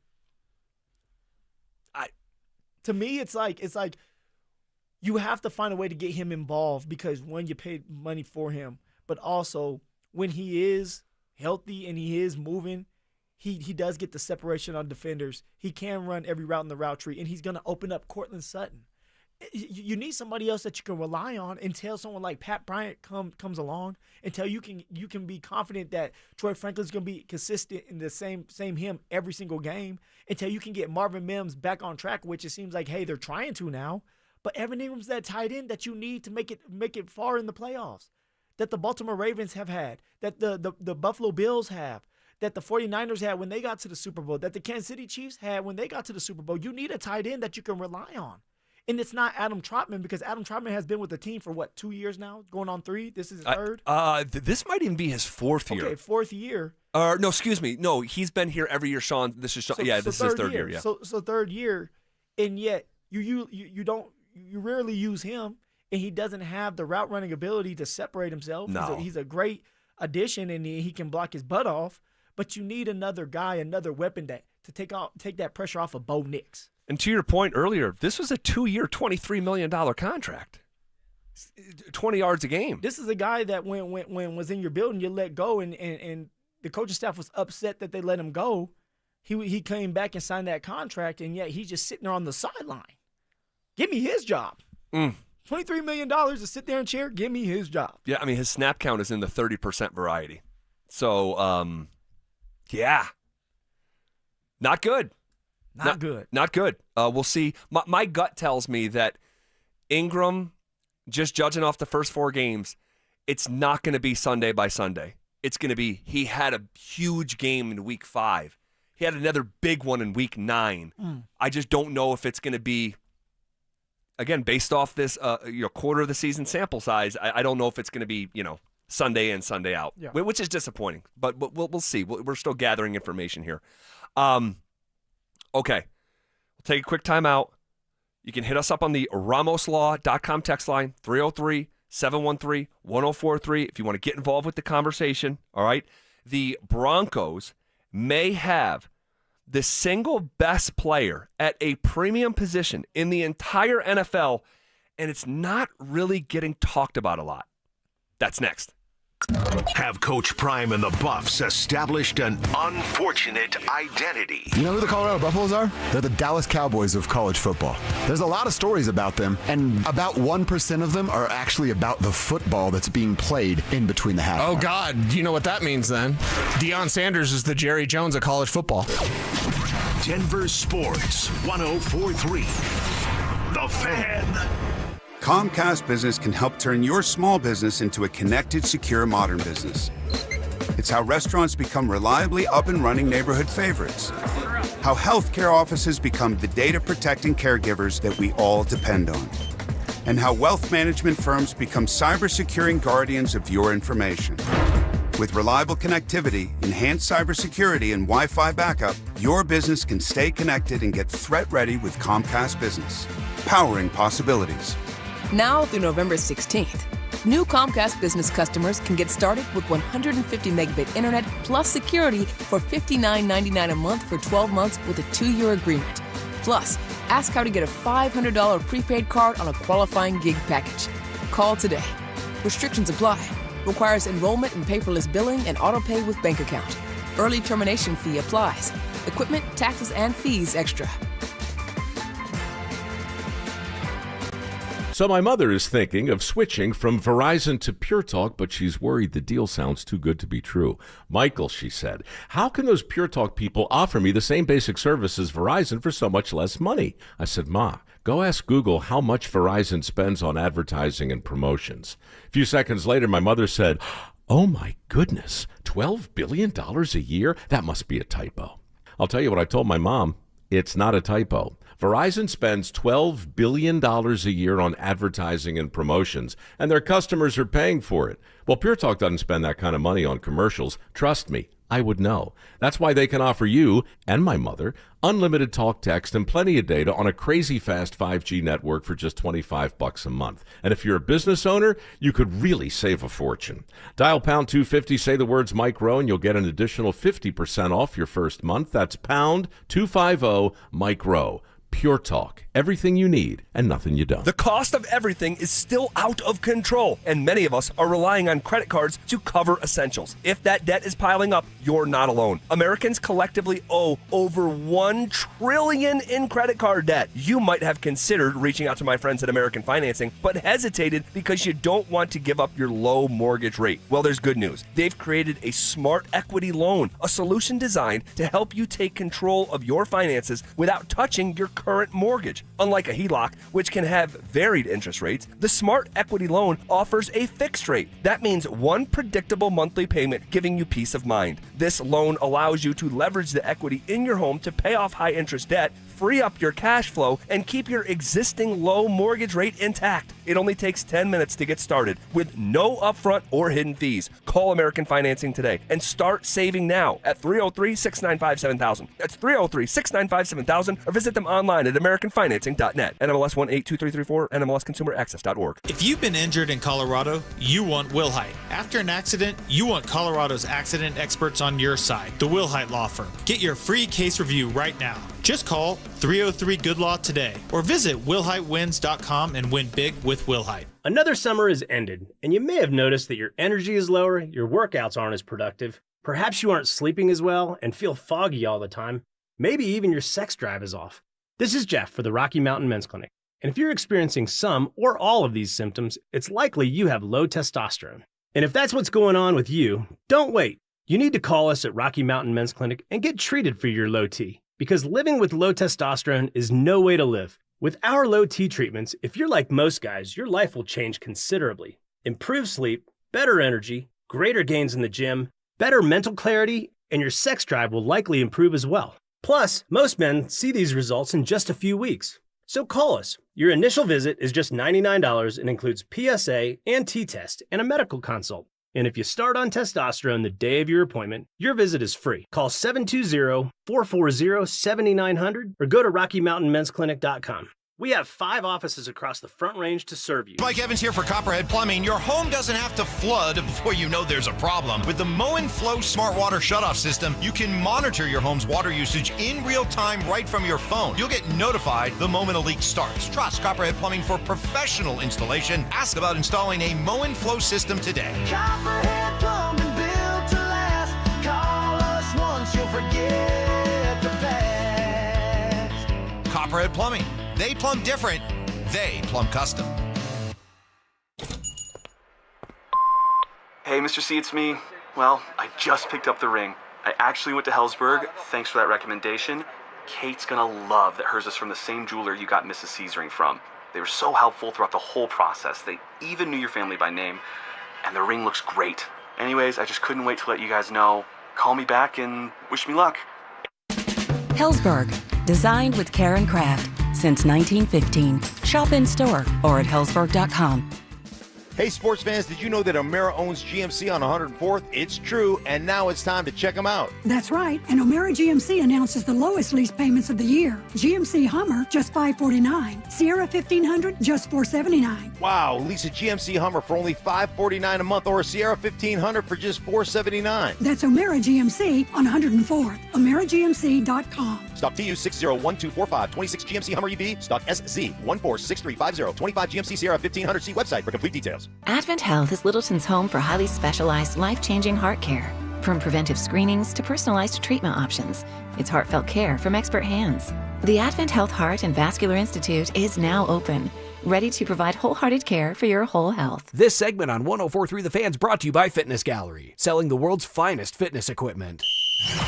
Speaker 3: To me, it's like you have to find a way to get him involved because, one, you paid money for him, but also when he is healthy and he is moving, he does get the separation on defenders. He can run every route in the route tree, and he's going to open up Cortland Sutton. you need somebody else that you can rely on until someone like Pat Bryant comes along, until you can be confident that Troy Franklin's going to be consistent in the same him every single game, until you can get Marvin Mims back on track, which it seems like, hey, they're trying to now. But Evan Ingram's that tight end that you need to make it far in the playoffs, that the Baltimore Ravens have had, that the Buffalo Bills have, that the 49ers had when they got to the Super Bowl, that the Kansas City Chiefs had when they got to the Super Bowl. You need a tight end that you can rely on. And it's not Adam Trotman, because Adam Trotman has been with the team for, 2 years now? Going on 3? This is his third?
Speaker 1: This might even be his fourth year.
Speaker 3: Okay, fourth year.
Speaker 1: No, excuse me. No, he's been here every year, Sean. This is Sean. This is his third year. Yeah.
Speaker 3: So third year, and yet you rarely use him, and he doesn't have the route running ability to separate himself.
Speaker 1: No.
Speaker 3: He's a great addition, and he can block his butt off. But you need another guy, another weapon to take that pressure off of Bo Nix.
Speaker 1: And to your point earlier, this was a 2-year, $23 million contract. 20 yards a game.
Speaker 3: This is a guy that when was in your building, you let go, and the coaching staff was upset that they let him go. He came back and signed that contract, and yet he's just sitting there on the sideline. Give me his job. $23 million to sit there and cheer. Give me his job.
Speaker 1: Yeah, I mean, his snap count is in the 30% variety. So, yeah. Not good.
Speaker 3: Not good.
Speaker 1: Not good. We'll see. My gut tells me that Ingram, just judging off the first 4 games, it's not going to be Sunday by Sunday. It's going to be, he had a huge game in week 5. He had another big one in week 9. I just don't know if it's going to be, again, based off this quarter of the season sample size, I don't know if it's going to be, Sunday in, Sunday out, which is disappointing. But we'll see. We're still gathering information here. Okay. We'll take a quick time out. You can hit us up on the RamosLaw.com text line, 303-713-1043, if you want to get involved with the conversation. All right. The Broncos may have the single best player at a premium position in the entire NFL, and it's not really getting talked about a lot. That's next.
Speaker 4: Have Coach Prime and the Buffs established an unfortunate identity?
Speaker 8: You know who the Colorado Buffaloes are? They're the Dallas Cowboys of college football. There's a lot of stories about them, and about 1% of them are actually about the football that's being played in between the half.
Speaker 11: Oh, God. You know what that means then. Deion Sanders is the Jerry Jones of college football.
Speaker 4: Denver Sports 104.3. The Fan.
Speaker 14: Comcast Business can help turn your small business into a connected, secure, modern business. It's how restaurants become reliably up and running neighborhood favorites. How healthcare offices become the data-protecting caregivers that we all depend on. And how wealth management firms become cyber-securing guardians of your information. With reliable connectivity, enhanced cybersecurity, and Wi-Fi backup, your business can stay connected and get threat-ready with Comcast Business. Powering possibilities.
Speaker 16: Now through November 16th, new Comcast Business customers can get started with 150 megabit internet plus security for $59.99 a month for 12 months with a 2-year agreement. Plus, ask how to get a $500 prepaid card on a qualifying gig package. Call today. Restrictions apply. Requires enrollment in paperless billing and autopay with bank account. Early termination fee applies. Equipment, taxes, and fees extra.
Speaker 21: So my mother is thinking of switching from Verizon to Pure Talk, but she's worried the deal sounds too good to be true. Michael, she said, how can those Pure Talk people offer me the same basic service as Verizon for so much less money? I said, Ma, go ask Google how much Verizon spends on advertising and promotions. A few seconds later, my mother said, oh my goodness, $12 billion a year? That must be a typo. I'll tell you what I told my mom. It's not a typo. Verizon spends $12 billion a year on advertising and promotions, and their customers are paying for it. Well, Pure Talk doesn't spend that kind of money on commercials. Trust me, I would know. That's why they can offer you and my mother unlimited talk, text, and plenty of data on a crazy fast 5G network for just $25 a month. And if you're a business owner, you could really save a fortune. Dial pound 250, say the words Mike Rowe, and you'll get an additional 50% off your first month. That's pound 250 Mike Rowe. Pure Talk. Everything you need and nothing you don't.
Speaker 1: The cost of everything is still out of control, and many of us are relying on credit cards to cover essentials. If that debt is piling up, you're not alone. Americans collectively owe over $1 trillion in credit card debt. You might have considered reaching out to my friends at American Financing, but hesitated because you don't want to give up your low mortgage rate. Well, there's good news. They've created a smart equity loan, a solution designed to help you take control of your finances without touching your current mortgage. Unlike a HELOC, which can have varied interest rates, the Smart Equity Loan offers a fixed rate. That means one predictable monthly payment, giving you peace of mind. This loan allows you to leverage the equity in your home to pay off high interest debt, free up your cash flow, and keep your existing low mortgage rate intact. It only takes 10 minutes to get started with no upfront or hidden fees. Call American Financing today and start saving now at 303-695-7000. That's 303-695-7000, or visit them online at americanfinancing.net. NMLS 182334, NMLSconsumeraccess.org.
Speaker 2: If you've been injured in Colorado, you want Wilhite. After an accident, you want Colorado's accident experts on your side, the Wilhite Law Firm. Get your free case review right now. Just call 303-GOOD-LAW today or visit WilhiteWins.com and win big with Wilhite.
Speaker 13: Another summer is ended, and you may have noticed that your energy is lower, your workouts aren't as productive, perhaps you aren't sleeping as well and feel foggy all the time, maybe even your sex drive is off. This is Jeff for the Rocky Mountain Men's Clinic, and if you're experiencing some or all of these symptoms, it's likely you have low testosterone. And if that's what's going on with you, don't wait. You need to call us at Rocky Mountain Men's Clinic and get treated for your low T. Because living with low testosterone is no way to live. With our low T treatments, if you're like most guys, your life will change considerably. Improved sleep, better energy, greater gains in the gym, better mental clarity, and your sex drive will likely improve as well. Plus, most men see these results in just a few weeks. So call us. Your initial visit is just $99 and includes PSA and T-test and a medical consult. And if you start on testosterone the day of your appointment, your visit is free. Call 720-440-7900 or go to RockyMountainMen'sClinic.com. We have 5 offices across the Front Range to serve you.
Speaker 15: Mike Evans here for Copperhead Plumbing. Your home doesn't have to flood before you know there's a problem. With the Mow and Flow Smart Water Shutoff System, you can monitor your home's water usage in real time right from your phone. You'll get notified the moment a leak starts. Trust Copperhead Plumbing for professional installation. Ask about installing a Mow and Flow system today.
Speaker 22: Copperhead Plumbing, built to last. Call us once, you'll forget the past.
Speaker 15: Copperhead Plumbing. They plumb different. They plumb custom.
Speaker 17: Hey, Mr. C, it's me. Well, I just picked up the ring. I actually went to Hellsberg. Thanks for that recommendation. Kate's gonna love that hers is from the same jeweler you got Mrs. C's ring from. They were so helpful throughout the whole process. They even knew your family by name. And the ring looks great. Anyways, I just couldn't wait to let you guys know. Call me back and wish me luck.
Speaker 18: Hellsberg, designed with care and craft since 1915. Shop in store or at hellsberg.com.
Speaker 24: Hey, sports fans, did you know that O'Mara owns GMC on 104th? It's true, and now it's time to check them out.
Speaker 25: That's right, and O'Mara GMC announces the lowest lease payments of the year. GMC Hummer, just $549. Sierra 1500, just $479.
Speaker 24: Wow, lease a GMC Hummer for only $549 a month, or a Sierra 1500 for just $479.
Speaker 25: That's O'Mara GMC on 104th. OmaraGMC.com.
Speaker 24: Stock TU 601245, 26 GMC Hummer EV, stock SZ 146350, 25 GMC Sierra 1500. See website for complete details.
Speaker 27: Advent Health is Littleton's home for highly specialized, life-changing heart care. From preventive screenings to personalized treatment options, it's heartfelt care from expert hands. The Advent Health Heart and Vascular Institute is now open, ready to provide wholehearted care for your whole health.
Speaker 28: This segment on 104.3 The Fan's brought to you by Fitness Gallery, selling the world's finest fitness equipment.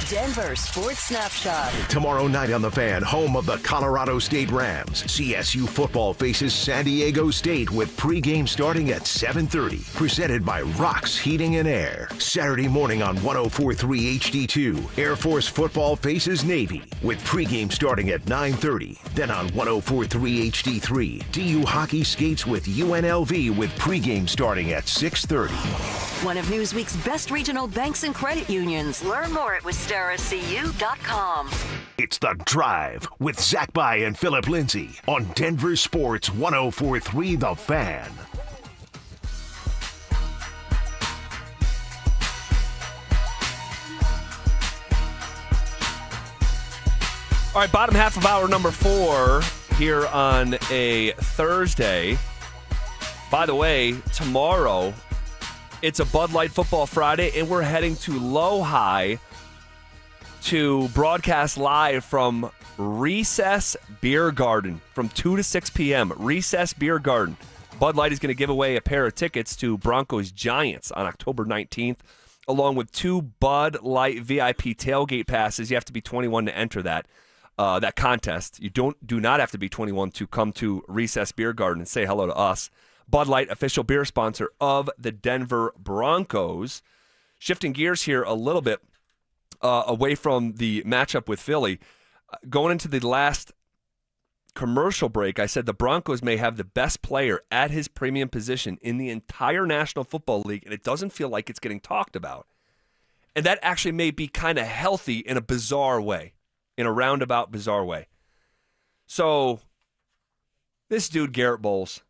Speaker 29: Denver Sports Snapshot.
Speaker 4: Tomorrow night on The Fan, home of the Colorado State Rams, CSU football faces San Diego State with pregame starting at 7:30. Presented by Rocks Heating and Air. Saturday morning on 104.3 HD2, Air Force football faces Navy with pregame starting at 9:30. Then on 104.3 HD3, DU hockey skates with UNLV with pregame starting at 6:30.
Speaker 29: One of Newsweek's best regional banks and credit unions. Learn more at WistaraCU.com.
Speaker 4: It's The Drive with Zach By and Phillip Lindsay on Denver Sports 104.3 The Fan.
Speaker 1: All right, bottom half of hour number 4 here on a Thursday. By the way, tomorrow it's a Bud Light Football Friday, and we're heading to Lohi to broadcast live from Recess Beer Garden from 2 to 6 p.m. Recess Beer Garden. Bud Light is going to give away a pair of tickets to Broncos Giants on October 19th, along with 2 Bud Light VIP tailgate passes. You have to be 21 to enter that contest. You do not have to be 21 to come to Recess Beer Garden and say hello to us. Bud Light, official beer sponsor of the Denver Broncos. Shifting gears here a little bit away from the matchup with Philly. Going into the last commercial break, I said the Broncos may have the best player at his premium position in the entire National Football League, and it doesn't feel like it's getting talked about. And that actually may be kind of healthy in a bizarre way, in a roundabout bizarre way. So this dude, Garrett Bowles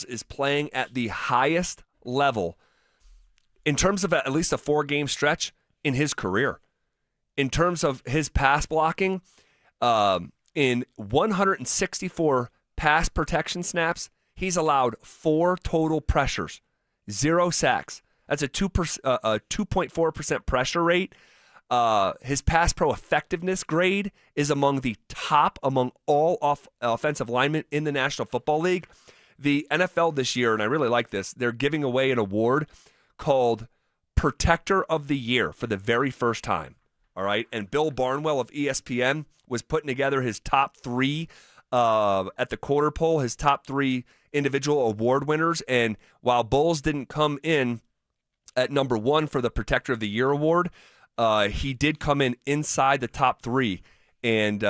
Speaker 1: is playing at the highest level in terms of at least a 4-game stretch in his career. In terms of his pass blocking, in 164 pass protection snaps, he's allowed 4 total pressures, 0 sacks. That's a 2.4% pressure rate. His pass pro effectiveness grade is among the top among all offensive linemen in the National Football League. The NFL this year, and I really like this, they're giving away an award called Protector of the Year for the very first time. All right, and Bill Barnwell of ESPN was putting together his top 3 at the quarter poll, his top 3 individual award winners. And while Bowles didn't come in at number 1 for the Protector of the Year award, he did come in inside the top 3 and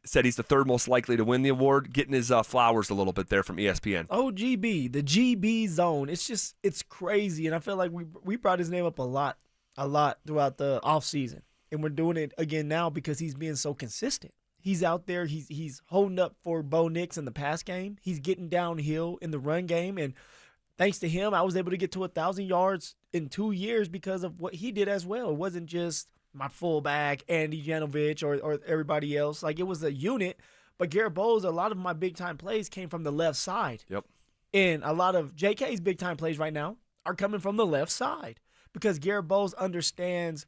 Speaker 1: said he's the 3rd most likely to win the award, getting his flowers a little bit there from ESPN.
Speaker 3: OGB, the GB zone. It's crazy, and I feel like we brought his name up a lot throughout the offseason. And we're doing it again now because he's being so consistent. He's out there. He's holding up for Bo Nix in the pass game. He's getting downhill in the run game. And thanks to him, I was able to get to 1,000 yards in 2 years because of what he did as well. It wasn't just my fullback, Andy Janovich, or everybody else. Like, it was a unit. But Garrett Bowles, a lot of my big-time plays came from the left side.
Speaker 1: Yep.
Speaker 3: And a lot of JK's big-time plays right now are coming from the left side because Garrett Bowles understands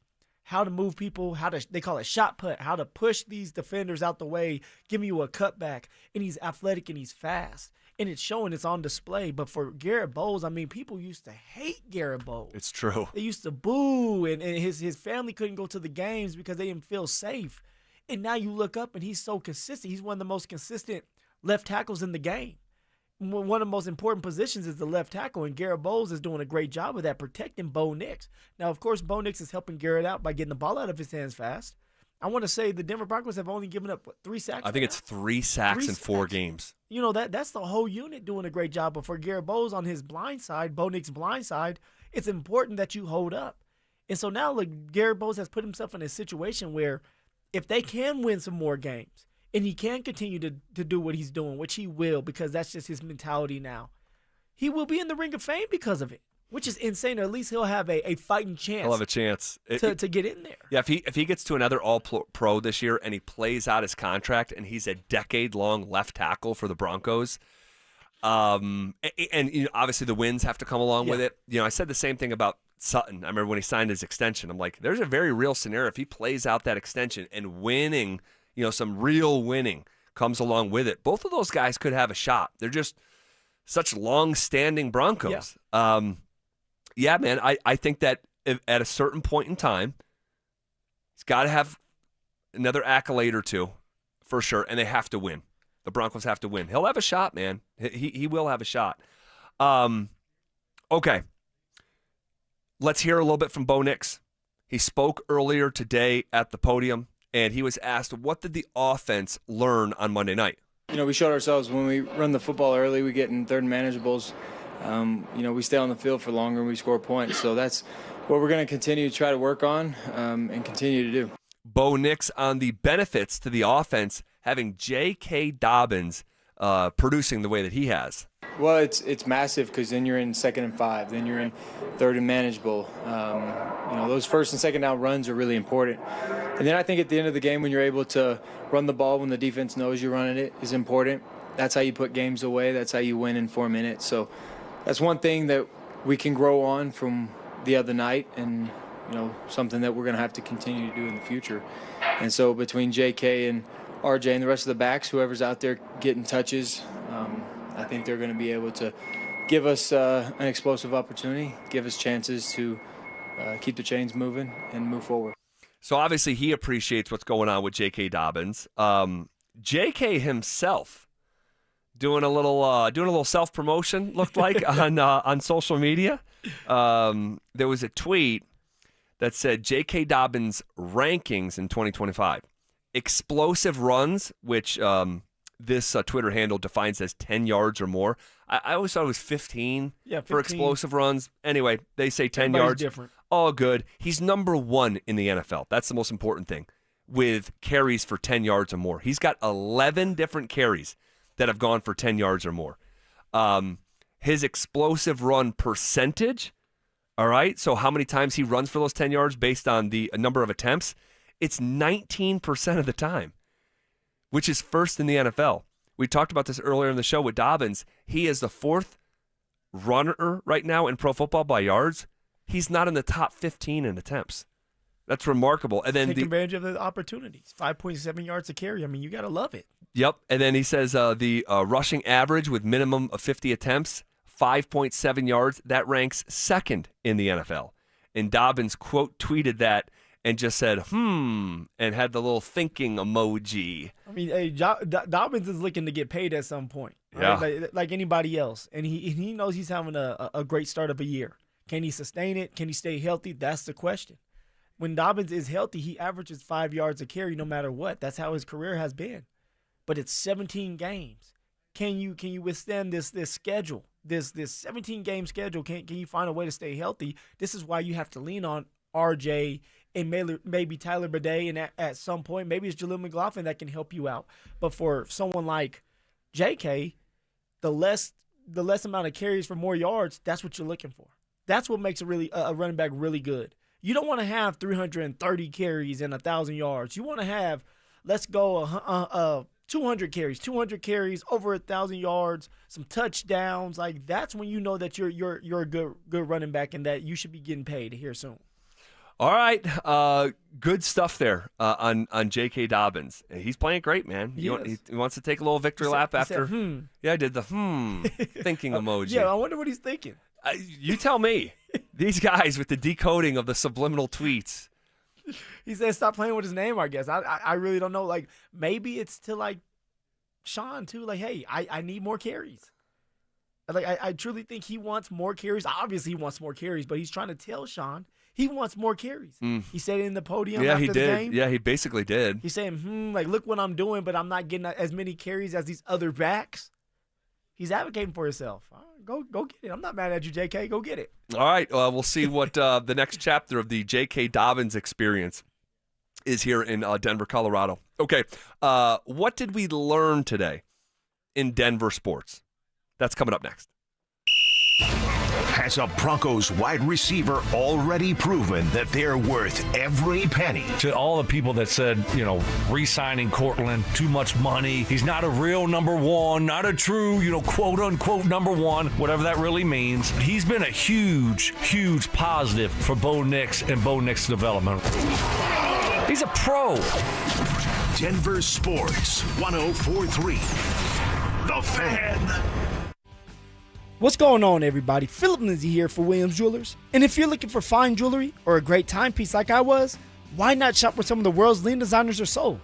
Speaker 3: how to move people, they call it shot put, how to push these defenders out the way, give you a cutback, and he's athletic and he's fast. And it's showing, it's on display. But for Garrett Bowles, I mean, people used to hate Garrett Bowles.
Speaker 1: It's true.
Speaker 3: They used to boo, and his family couldn't go to the games because they didn't feel safe. And now you look up, and he's so consistent. He's one of the most consistent left tackles in the game. One of the most important positions is the left tackle, and Garrett Bowles is doing a great job of that, protecting Bo Nix. Now, of course, Bo Nix is helping Garrett out by getting the ball out of his hands fast. I want to say the Denver Broncos have only given up, 3 sacks?
Speaker 1: I think it's 3 sacks in 4 games.
Speaker 3: You know, that's the whole unit doing a great job. But for Garrett Bowles on his blind side, Bo Nix's blind side, it's important that you hold up. And so now, look, Garrett Bowles has put himself in a situation where if they can win some more games, and he can continue to do what he's doing, which he will, because that's just his mentality now, he will be in the Ring of Fame because of it, which is insane. Or at least he'll have a fighting chance.
Speaker 1: He'll have a chance
Speaker 3: to get in there.
Speaker 1: Yeah, if he gets to another All-Pro this year and he plays out his contract and he's a decade-long left tackle for the Broncos, and you know, obviously the wins have to come along with it. You know, I said the same thing about Sutton. I remember when he signed his extension. I'm like, there's a very real scenario if he plays out that extension and winning, you know, some real winning comes along with it. Both of those guys could have a shot. They're just such long-standing Broncos. Yeah, man, I think that at a certain point in time, he's got to have another accolade or 2 for sure, and they have to win. The Broncos have to win. He'll have a shot, man. He will have a shot. Okay. Let's hear a little bit from Bo Nix. He spoke earlier today at the podium, and he was asked, what did the offense learn on Monday night?
Speaker 5: You know, we showed ourselves when we run the football early, we get in 3rd and manageables. You know, we stay on the field for longer and we score points. So that's what we're going to continue to try to work on and continue to do.
Speaker 1: Bo Nix on the benefits to the offense having J.K. Dobbins producing the way that he has.
Speaker 5: Well, it's massive because then you're in 2nd and 5, then you're in 3rd and manageable. Those 1st and 2nd down runs are really important. And then I think at the end of the game when you're able to run the ball when the defense knows you're running it is important. That's how you put games away. That's how you win in 4 minutes. So that's one thing that we can grow on from the other night and, something that we're going to have to continue to do in the future. And so between JK and RJ and the rest of the backs, whoever's out there getting touches, I think they're going to be able to give us an explosive opportunity, give us chances to keep the chains moving and move forward.
Speaker 1: So obviously he appreciates what's going on with J.K. Dobbins. J.K. himself doing a little self-promotion, looked like, on social media. There was a tweet that said J.K. Dobbins' rankings in 2025. Explosive runs, which this Twitter handle defines as 10 yards or more. I always thought it was 15,
Speaker 3: 15
Speaker 1: for explosive runs. Anyway, they say 10
Speaker 3: Everybody's
Speaker 1: yards.
Speaker 3: different.
Speaker 1: All good. He's number 1 in the NFL. That's the most important thing, with carries for 10 yards or more. He's got 11 different carries that have gone for 10 yards or more. His explosive run percentage, all right, so how many times he runs for those 10 yards based on the number of attempts, it's 19% of the time, which is first in the NFL. We talked about this earlier in the show with Dobbins. He is the 4th runner right now in pro football by yards. He's not in the top 15 in attempts. That's remarkable. And then
Speaker 3: take advantage of the opportunities. 5.7 yards a carry. I mean, you got to love it.
Speaker 1: Yep. And then he says the rushing average with minimum of 50 attempts, 5.7 yards. That ranks 2nd in the NFL. And Dobbins quote tweeted that and just said, and had the little thinking emoji.
Speaker 3: I mean, hey, Dobbins is looking to get paid at some point.
Speaker 1: Yeah.
Speaker 3: Right? Like anybody else. And he knows he's having a great start of a year. Can he sustain it? Can he stay healthy? That's the question. When Dobbins is healthy, he averages 5 yards a carry no matter what. That's how his career has been. But it's 17 games. Can you withstand this schedule? This 17-game schedule? Can you find a way to stay healthy? This is why you have to lean on RJ and maybe Tyler Bidet, and at some point, maybe it's Jaleel McLaughlin that can help you out. But for someone like JK, the less amount of carries for more yards, that's what you're looking for. That's what makes a running back really good. You don't want to have 330 carries and 1,000 yards. You want to have, let's go, 200 carries, over 1,000 yards, some touchdowns. Like, that's when you know that you're a good running back and that you should be getting paid here soon.
Speaker 1: All right, good stuff there on J.K. Dobbins. He's playing great, man. He wants to take a little victory lap after. Yeah, I did the thinking emoji.
Speaker 3: Yeah, I wonder what he's thinking.
Speaker 1: You tell me. These guys with the decoding of the subliminal tweets.
Speaker 3: He said stop playing with his name, I guess. I really don't know. Like, maybe it's to, like, Sean, too. Like, hey, I need more carries. Like, I truly think he wants more carries. Obviously, he wants more carries, but he's trying to tell Sean he wants more carries. He said it in the podium after the game.
Speaker 1: Yeah, he basically did.
Speaker 3: He's saying, like, look what I'm doing, but I'm not getting as many carries as these other backs. He's advocating for himself. Go get it. I'm not mad at you, JK. Go get it.
Speaker 1: All right. We'll see what the next chapter of the J.K. Dobbins experience is here in Denver, Colorado. Okay. What did we learn today in Denver sports? That's coming up next.
Speaker 4: Has a Broncos wide receiver already proven that they're worth every penny?
Speaker 6: To all the people that said, re-signing Cortland, too much money, he's not a real number one, not a true, quote unquote number one, whatever that really means. He's been a huge, huge positive for Bo Nix and Bo Nix's development. He's a pro.
Speaker 4: Denver Sports 104.3. The Fan.
Speaker 3: What's going on, everybody? Phillip Lindsay here for Williams Jewelers. And if you're looking for fine jewelry or a great timepiece like I was, why not shop where some of the world's leading designers are sold?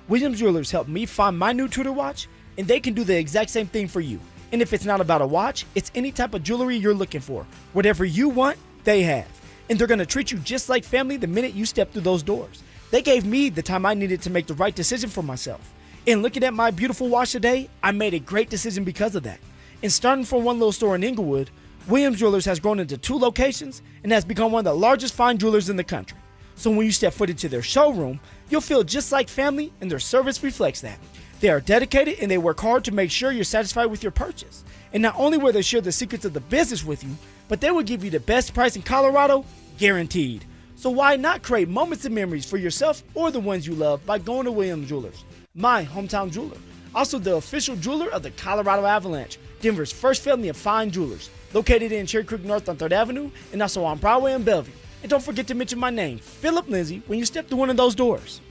Speaker 3: Williams Jewelers helped me find my new Tudor watch, and they can do the exact same thing for you. And if it's not about a watch, it's any type of jewelry you're looking for. Whatever you want, they have. And they're going to treat you just like family the minute you step through those doors. They gave me the time I needed to make the right decision for myself. And looking at my beautiful watch today, I made a great decision because of that. And starting from one little store in Inglewood, Williams Jewelers has grown into 2 locations and has become one of the largest fine jewelers in the country. So when you step foot into their showroom, you'll feel just like family, and their service reflects that. They are dedicated and they work hard to make sure you're satisfied with your purchase. And not only will they share the secrets of the business with you, but they will give you the best price in Colorado, guaranteed. So why not create moments and memories for yourself or the ones you love by going to Williams Jewelers, my hometown jeweler. Also the official jeweler of the Colorado Avalanche, Denver's first family of fine jewelers, located in Cherry Creek North on 3rd Avenue and also on Broadway and Bellevue. And don't forget to mention my name, Phillip Lindsay, when you step through one of those doors.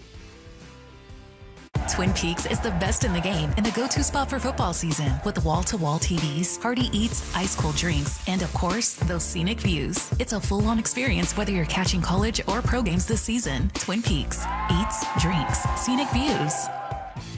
Speaker 7: Twin Peaks is the best in the game and the go-to spot for football season with wall-to-wall TVs, hearty eats, ice-cold drinks, and of course, those scenic views. It's a full-on experience whether you're catching college or pro games this season. Twin Peaks. Eats, drinks, scenic views.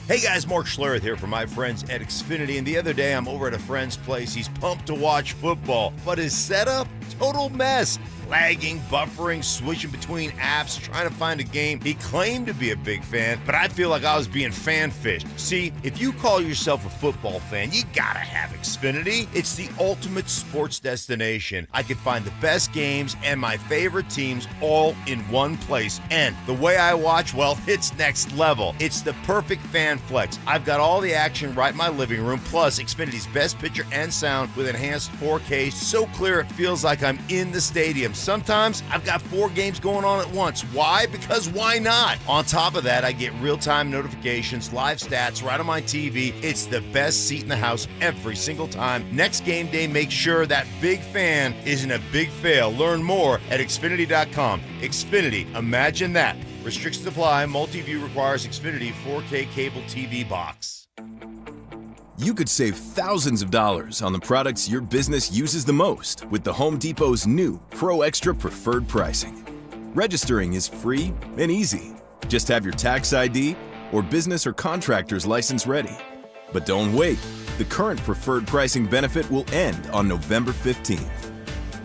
Speaker 8: Hey guys, Mark Schlereth here from my friends at Xfinity, and the other day I'm over at a friend's place. He's pumped to watch football, but his setup, total mess. Lagging, buffering, switching between apps, trying to find a game. He claimed to be a big fan, but I feel like I was being fan-fished. See, if you call yourself a football fan, you gotta have Xfinity. It's the ultimate sports destination. I can find the best games and my favorite teams all in one place. And the way I watch, well, it's next level. It's the perfect fan flex. I've got all the action right in my living room, plus Xfinity's best picture and sound with enhanced 4K, so clear it feels like I'm in the stadium. Sometimes I've got 4 games going on at once. Why? Because why not? On top of that, I get real-time notifications, live stats right on my TV. It's the best seat in the house every single time. Next game day, make sure that big fan isn't a big fail. Learn more at Xfinity.com. Xfinity, imagine that. Restrictions apply. Multi-view requires Xfinity 4K cable TV box.
Speaker 9: You could save thousands of dollars on the products your business uses the most with the Home Depot's new Pro Extra Preferred Pricing. Registering is free and easy. Just have your tax ID or business or contractor's license ready. But don't wait. The current preferred pricing benefit will end on November 15th.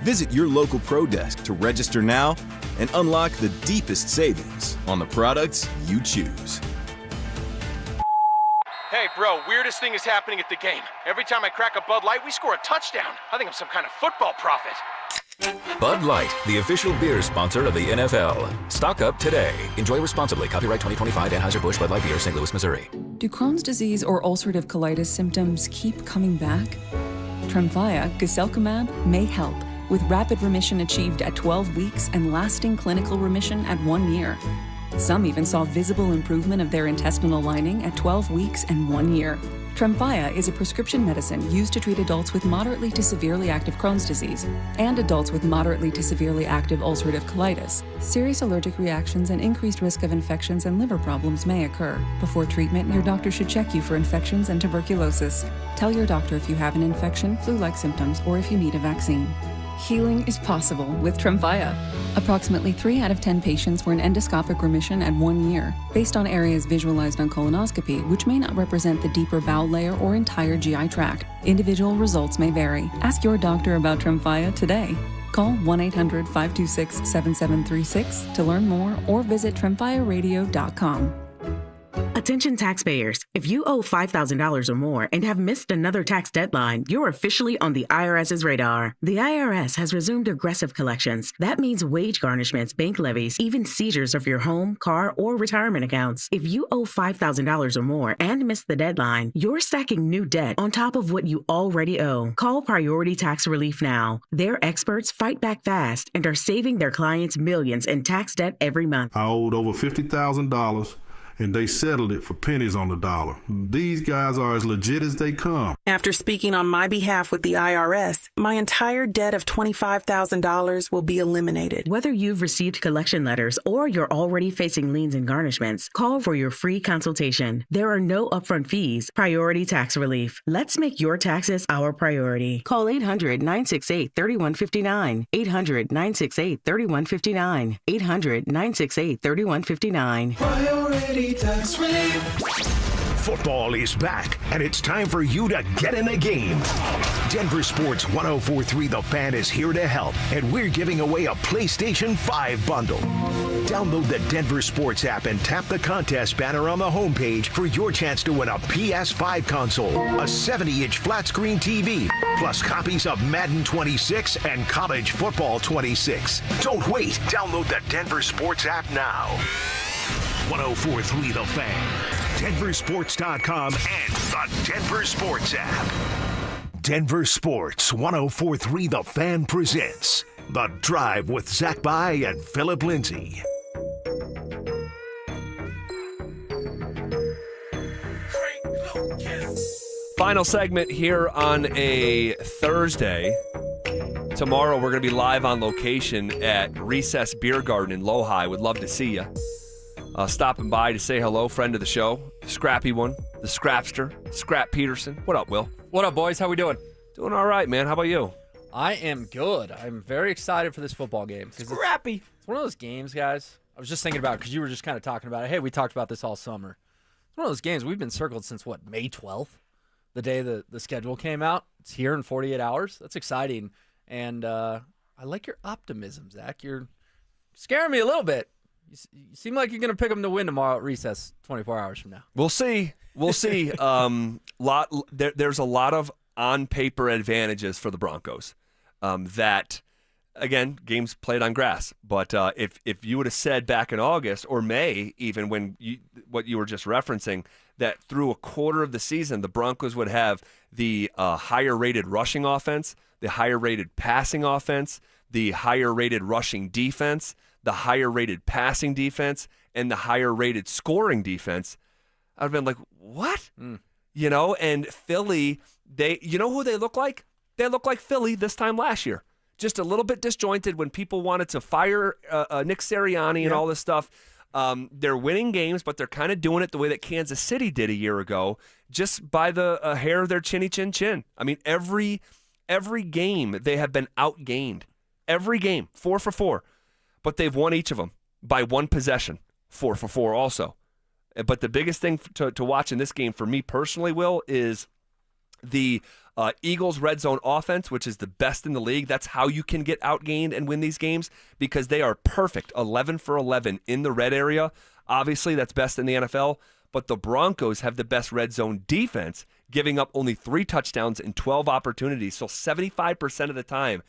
Speaker 9: Visit your local Pro Desk to register now and unlock the deepest savings on the products you choose.
Speaker 10: Hey, bro, weirdest thing is happening at the game. Every time I crack a Bud Light, we score a touchdown. I think I'm some kind of football prophet.
Speaker 12: Bud Light, the official beer sponsor of the NFL. Stock up today. Enjoy responsibly. Copyright 2025 Anheuser-Busch Bud Light Beer, St. Louis, Missouri.
Speaker 19: Do Crohn's disease or ulcerative colitis symptoms keep coming back? Tremfya, guselkumab, may help, with rapid remission achieved at 12 weeks and lasting clinical remission at 1 year. Some even saw visible improvement of their intestinal lining at 12 weeks and 1 year. Tremfya is a prescription medicine used to treat adults with moderately to severely active Crohn's disease and adults with moderately to severely active ulcerative colitis. Serious allergic reactions and increased risk of infections and liver problems may occur. Before treatment, your doctor should check you for infections and tuberculosis. Tell your doctor if you have an infection, flu-like symptoms, or if you need a vaccine. Healing is possible with Tremfya. Approximately 3 out of 10 patients were in endoscopic remission at 1 year, based on areas visualized on colonoscopy, which may not represent the deeper bowel layer or entire GI tract. Individual results may vary. Ask your doctor about Tremfya today. Call 1-800-526-7736 to learn more or visit tremfyaradio.com.
Speaker 20: Attention taxpayers, if you owe $5,000 or more and have missed another tax deadline, you're officially on the IRS's radar. The IRS has resumed aggressive collections. That means wage garnishments, bank levies, even seizures of your home, car, or retirement accounts. If you owe $5,000 or more and missed the deadline, you're stacking new debt on top of what you already owe. Call Priority Tax Relief now. Their experts fight back fast and are saving their clients millions in tax debt every month.
Speaker 23: I owed over $50,000. And they settled it for pennies on the dollar. These guys are as legit as they come.
Speaker 26: After speaking on my behalf with the IRS, my entire debt of $25,000 will be eliminated.
Speaker 20: Whether you've received collection letters or you're already facing liens and garnishments, call for your free consultation. There are no upfront fees. Priority Tax Relief. Let's make your taxes our priority. Call 800-968-3159. 800-968-3159. 800-968-3159.
Speaker 22: Priority Tax Relief.
Speaker 4: Football is back, and it's time for you to get in the game. Denver Sports 104.3 The Fan is here to help, and we're giving away a PlayStation 5 bundle. Download the Denver Sports app and tap the contest banner on the homepage for your chance to win a PS5 console, a 70-inch flat-screen TV, plus copies of Madden 26 and College Football 26. Don't wait. Download the Denver Sports app now. 104.3 The Fan. DenverSports.com and the Denver Sports app. Denver Sports 104.3 The Fan presents The Drive with Zach By and Phillip Lindsay.
Speaker 1: Final segment here on a Thursday. Tomorrow we're going to be live on location at Recess Beer Garden in Lodi. Would love to see you. Stopping by to say hello, friend of the show, Scrappy one, the Scrapster, Scrap Peterson. What up, Will?
Speaker 2: What up, boys? How we doing?
Speaker 1: Doing all right, man. How about you?
Speaker 2: I am good. I'm very excited for this football game.
Speaker 3: Scrappy.
Speaker 2: It's one of those games, guys. I was just thinking about it because you were just kind of talking about it. Hey, we talked about this all summer. It's one of those games we've been circled since, May 12th? The day the schedule came out. It's here in 48 hours. That's exciting. And I like your optimism, Zach. You're scaring me a little bit. You seem like you're going to pick them to win tomorrow at recess 24 hours from now.
Speaker 1: We'll see. We'll see. There's a lot of on-paper advantages for the Broncos that, again, games played on grass. But if you would have said back in August or May, even what you were just referencing, that through a quarter of the season, the Broncos would have the higher-rated rushing offense, the higher-rated passing offense, the higher-rated rushing defense, the higher-rated passing defense, and the higher-rated scoring defense, I'd have been like, what? You know, and Philly, you know who they look like? They look like Philly this time last year. Just a little bit disjointed when people wanted to fire Nick Sirianni and all this stuff. They're winning games, but they're kind of doing it the way that Kansas City did a year ago, just by the hair of their chinny chin chin. I mean, every game they have been outgained. Every game, 4 for 4. But they've won each of them by one possession, 4 for 4 also. But the biggest thing to watch in this game for me personally, Will, is the Eagles' red zone offense, which is the best in the league. That's how you can get outgained and win these games because they are perfect, 11 for 11 in the red area. Obviously, that's best in the NFL. But the Broncos have the best red zone defense, giving up only 3 touchdowns in 12 opportunities. So 75% of the time,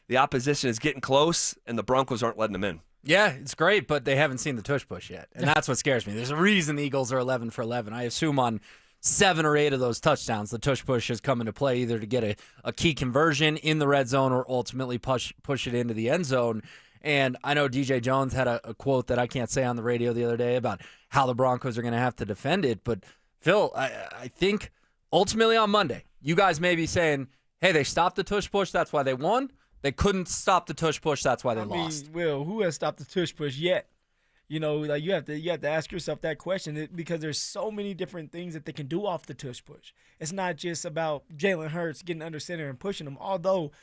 Speaker 1: the opposition is getting close, and the Broncos aren't letting them in.
Speaker 2: Yeah, it's great, but they haven't seen the tush push yet. And that's what scares me. There's a reason the Eagles are 11 for 11. I assume on 7 or 8 of those touchdowns, the tush push has come into play either to get a key conversion in the red zone or ultimately push it into the end zone. And I know DJ Jones had a quote that I can't say on the radio the other day about how the Broncos are going to have to defend it. But, Phil, I think ultimately on Monday, you guys may be saying, hey, they stopped the tush push, that's why they won. They couldn't stop the tush push. That's why they lost.
Speaker 3: Will, who has stopped the tush push yet? You know, like you have to ask yourself that question because there's so many different things that they can do off the tush push. It's not just about Jalen Hurts getting under center and pushing them. Although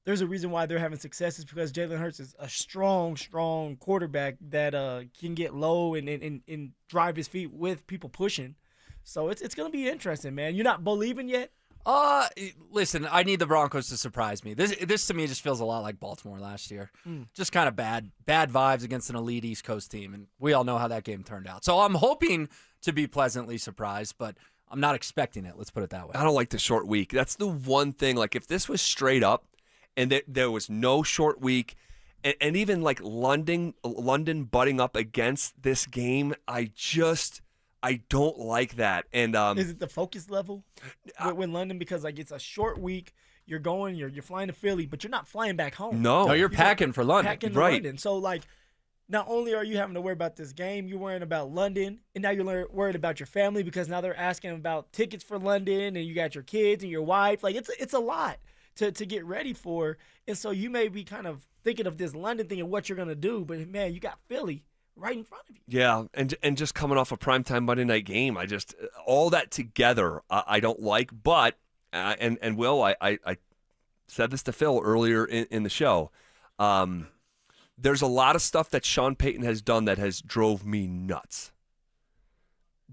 Speaker 3: there's a reason why they're having success is because Jalen Hurts is a strong quarterback that can get low and drive his feet with people pushing. So it's going to be interesting, man. You're not believing yet?
Speaker 2: Listen, I need the Broncos to surprise me. This to me just feels a lot like Baltimore last year. Just kind of bad vibes against an elite East Coast team, and we all know how that game turned out. So I'm hoping to be pleasantly surprised, but I'm not expecting it. Let's put it that way.
Speaker 1: I don't like the short week. That's the one thing. Like if this was straight up and there was no short week, and even like London butting up against this game, I don't like that. And
Speaker 3: is it the focus level with London? Because like it's a short week, you're flying to Philly, but you're not flying back home.
Speaker 1: No,
Speaker 2: you're packing for London.
Speaker 3: London. So like, not only are you having to worry about this game, you're worrying about London, and now you're worried about your family because now they're asking about tickets for London, and you got your kids and your wife. Like it's a lot to get ready for, and so you may be kind of thinking of this London thing and what you're gonna do, but man, you got Philly right in front of you.
Speaker 1: Yeah, and just coming off a primetime Monday night game, I just all that together I don't like. But and Will, I said this to Phil earlier in the show. There's a lot of stuff that Sean Payton has done that has drove me nuts.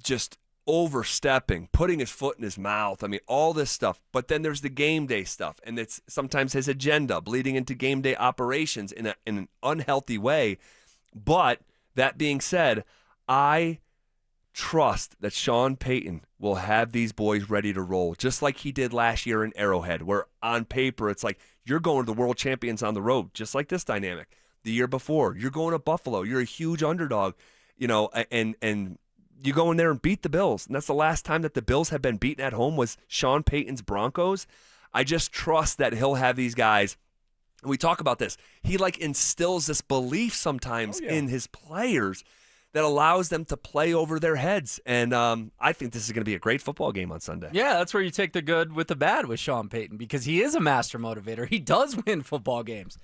Speaker 1: Just overstepping, putting his foot in his mouth. I mean, all this stuff. But then there's the game day stuff, and it's sometimes his agenda bleeding into game day operations in an unhealthy way. But that being said, I trust that Sean Payton will have these boys ready to roll, just like he did last year in Arrowhead, where on paper it's like you're going to the world champions on the road, just like this dynamic. The year before, you're going to Buffalo. You're a huge underdog, you know, and you go in there and beat the Bills. And that's the last time that the Bills have been beaten at home was Sean Payton's Broncos. I just trust that he'll have these guys. We talk about this. He instills this belief sometimes in his players that allows them to play over their heads. And I think this is going to be a great football game on Sunday.
Speaker 2: Yeah, that's where you take the good with the bad with Sean Payton, because he is a master motivator. He does win football games.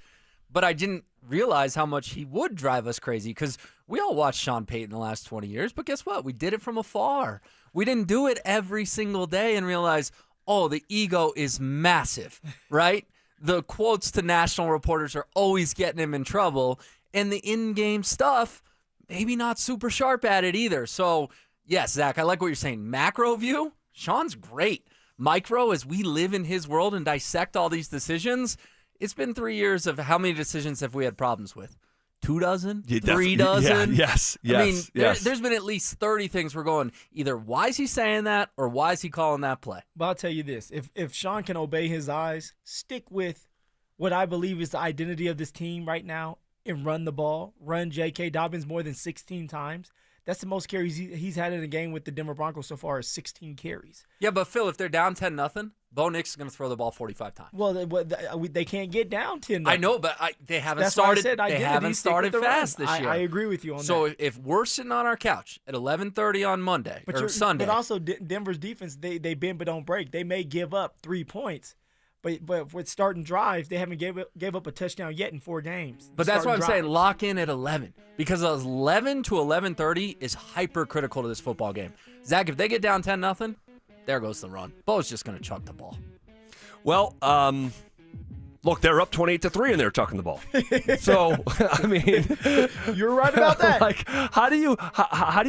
Speaker 2: But I didn't realize how much he would drive us crazy, because we all watched Sean Payton the last 20 years. But guess what? We did it from afar. We didn't do it every single day and realize, oh, the ego is massive, right? The quotes to national reporters are always getting him in trouble. And the in-game stuff, maybe not super sharp at it either. So, yes, Zach, I like what you're saying. Macro view, Sean's great. Micro, as we live in his world and dissect all these decisions, it's been 3 years of how many decisions have we had problems with? 2 dozen? 3 dozen?
Speaker 1: Yes.
Speaker 2: I mean, there's been at least 30 things we're going, either why is he saying that or why is he calling that play?
Speaker 3: But I'll tell you this. If Sean can obey his eyes, stick with what I believe is the identity of this team right now, and run the ball, run J.K. Dobbins more than 16 times. That's the most carries he's had in a game with the Denver Broncos so far, is 16 carries.
Speaker 2: Yeah, but Phil, if they're down 10-0, Bo Nix is going to throw the ball 45 times.
Speaker 3: Well, they can't get down 10-0.
Speaker 2: I know, but they haven't
Speaker 3: That's
Speaker 2: started.
Speaker 3: Why I said
Speaker 2: they haven't started fast this year.
Speaker 3: I agree with you on that.
Speaker 2: So if we're sitting on our couch at 11:30 on Monday or Sunday,
Speaker 3: but also Denver's defense, they bend but don't break. They may give up 3 points. But with starting drives, they haven't gave up a touchdown yet in 4 games.
Speaker 2: But that's what I'm saying. Lock in at 11, because 11 to 11:30 is hypercritical to this football game. Zach, if they get down 10-0, there goes the run. Bo's just going to chuck the ball.
Speaker 1: Well, look, they're up 28-3 and they're chucking the ball. So, I mean,
Speaker 3: you're right about that.
Speaker 1: How do you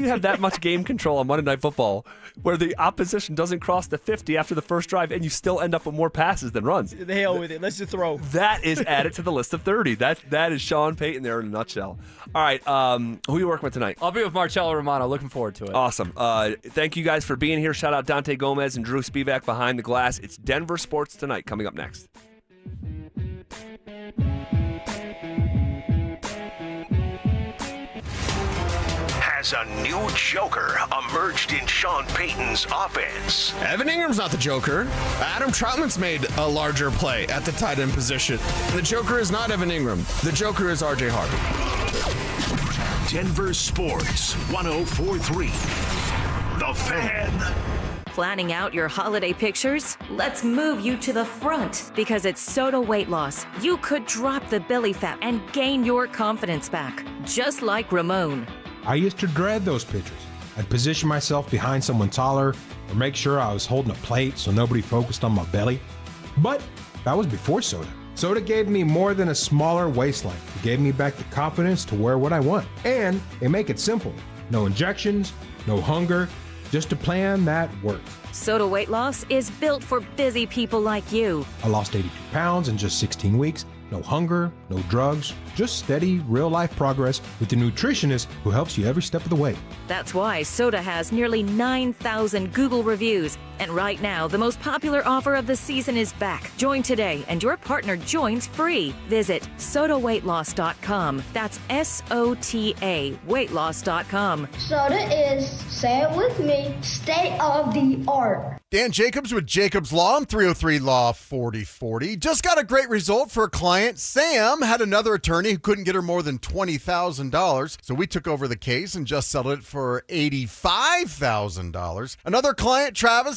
Speaker 1: have that much game control on Monday Night Football where the opposition doesn't cross the 50 after the first drive and you still end up with more passes than runs?
Speaker 3: The hell with it. Let's just throw.
Speaker 1: That is added to the list of 30. That is Sean Payton there in a nutshell. All right, who are you working with tonight?
Speaker 2: I'll be with Marcello Romano. Looking forward to it.
Speaker 1: Awesome. Thank you guys for being here. Shout out Dante Gomez and Drew Spivak behind the glass. It's Denver Sports Tonight coming up next.
Speaker 4: Has a new joker emerged in Sean Payton's offense?
Speaker 11: Evan Ingram's not the joker. Adam Troutman's made a larger play at the tight end position. The joker is not Evan Ingram. The joker is R.J. Harvey.
Speaker 4: Denver Sports 104.3. The Fan.
Speaker 29: Planning out your holiday pictures? Let's move you to the front, because at Soda Weight Loss, you could drop the belly fat and gain your confidence back, just like Ramon.
Speaker 13: I used to dread those pictures. I'd position myself behind someone taller or make sure I was holding a plate so nobody focused on my belly. But that was before Soda. Soda gave me more than a smaller waistline. It gave me back the confidence to wear what I want. And they make it simple. No injections, no hunger, just a plan that works.
Speaker 29: Soda Weight Loss is built for busy people like you.
Speaker 13: I lost 82 pounds in just 16 weeks. No hunger, no drugs, just steady, real-life progress with the nutritionist who helps you every step of the way.
Speaker 29: That's why Soda has nearly 9,000 Google reviews. And right now, the most popular offer of the season is back. Join today, and your partner joins free. Visit SodaWeightLoss.com. That's SOTA weightloss.com.
Speaker 14: Soda is, say it with me, state of the art.
Speaker 15: Dan Jacobs with Jacobs Law, 303 Law 4040. Just got a great result for a client. Sam had another attorney who couldn't get her more than $20,000, so we took over the case and just settled it for $85,000. Another client, Travis,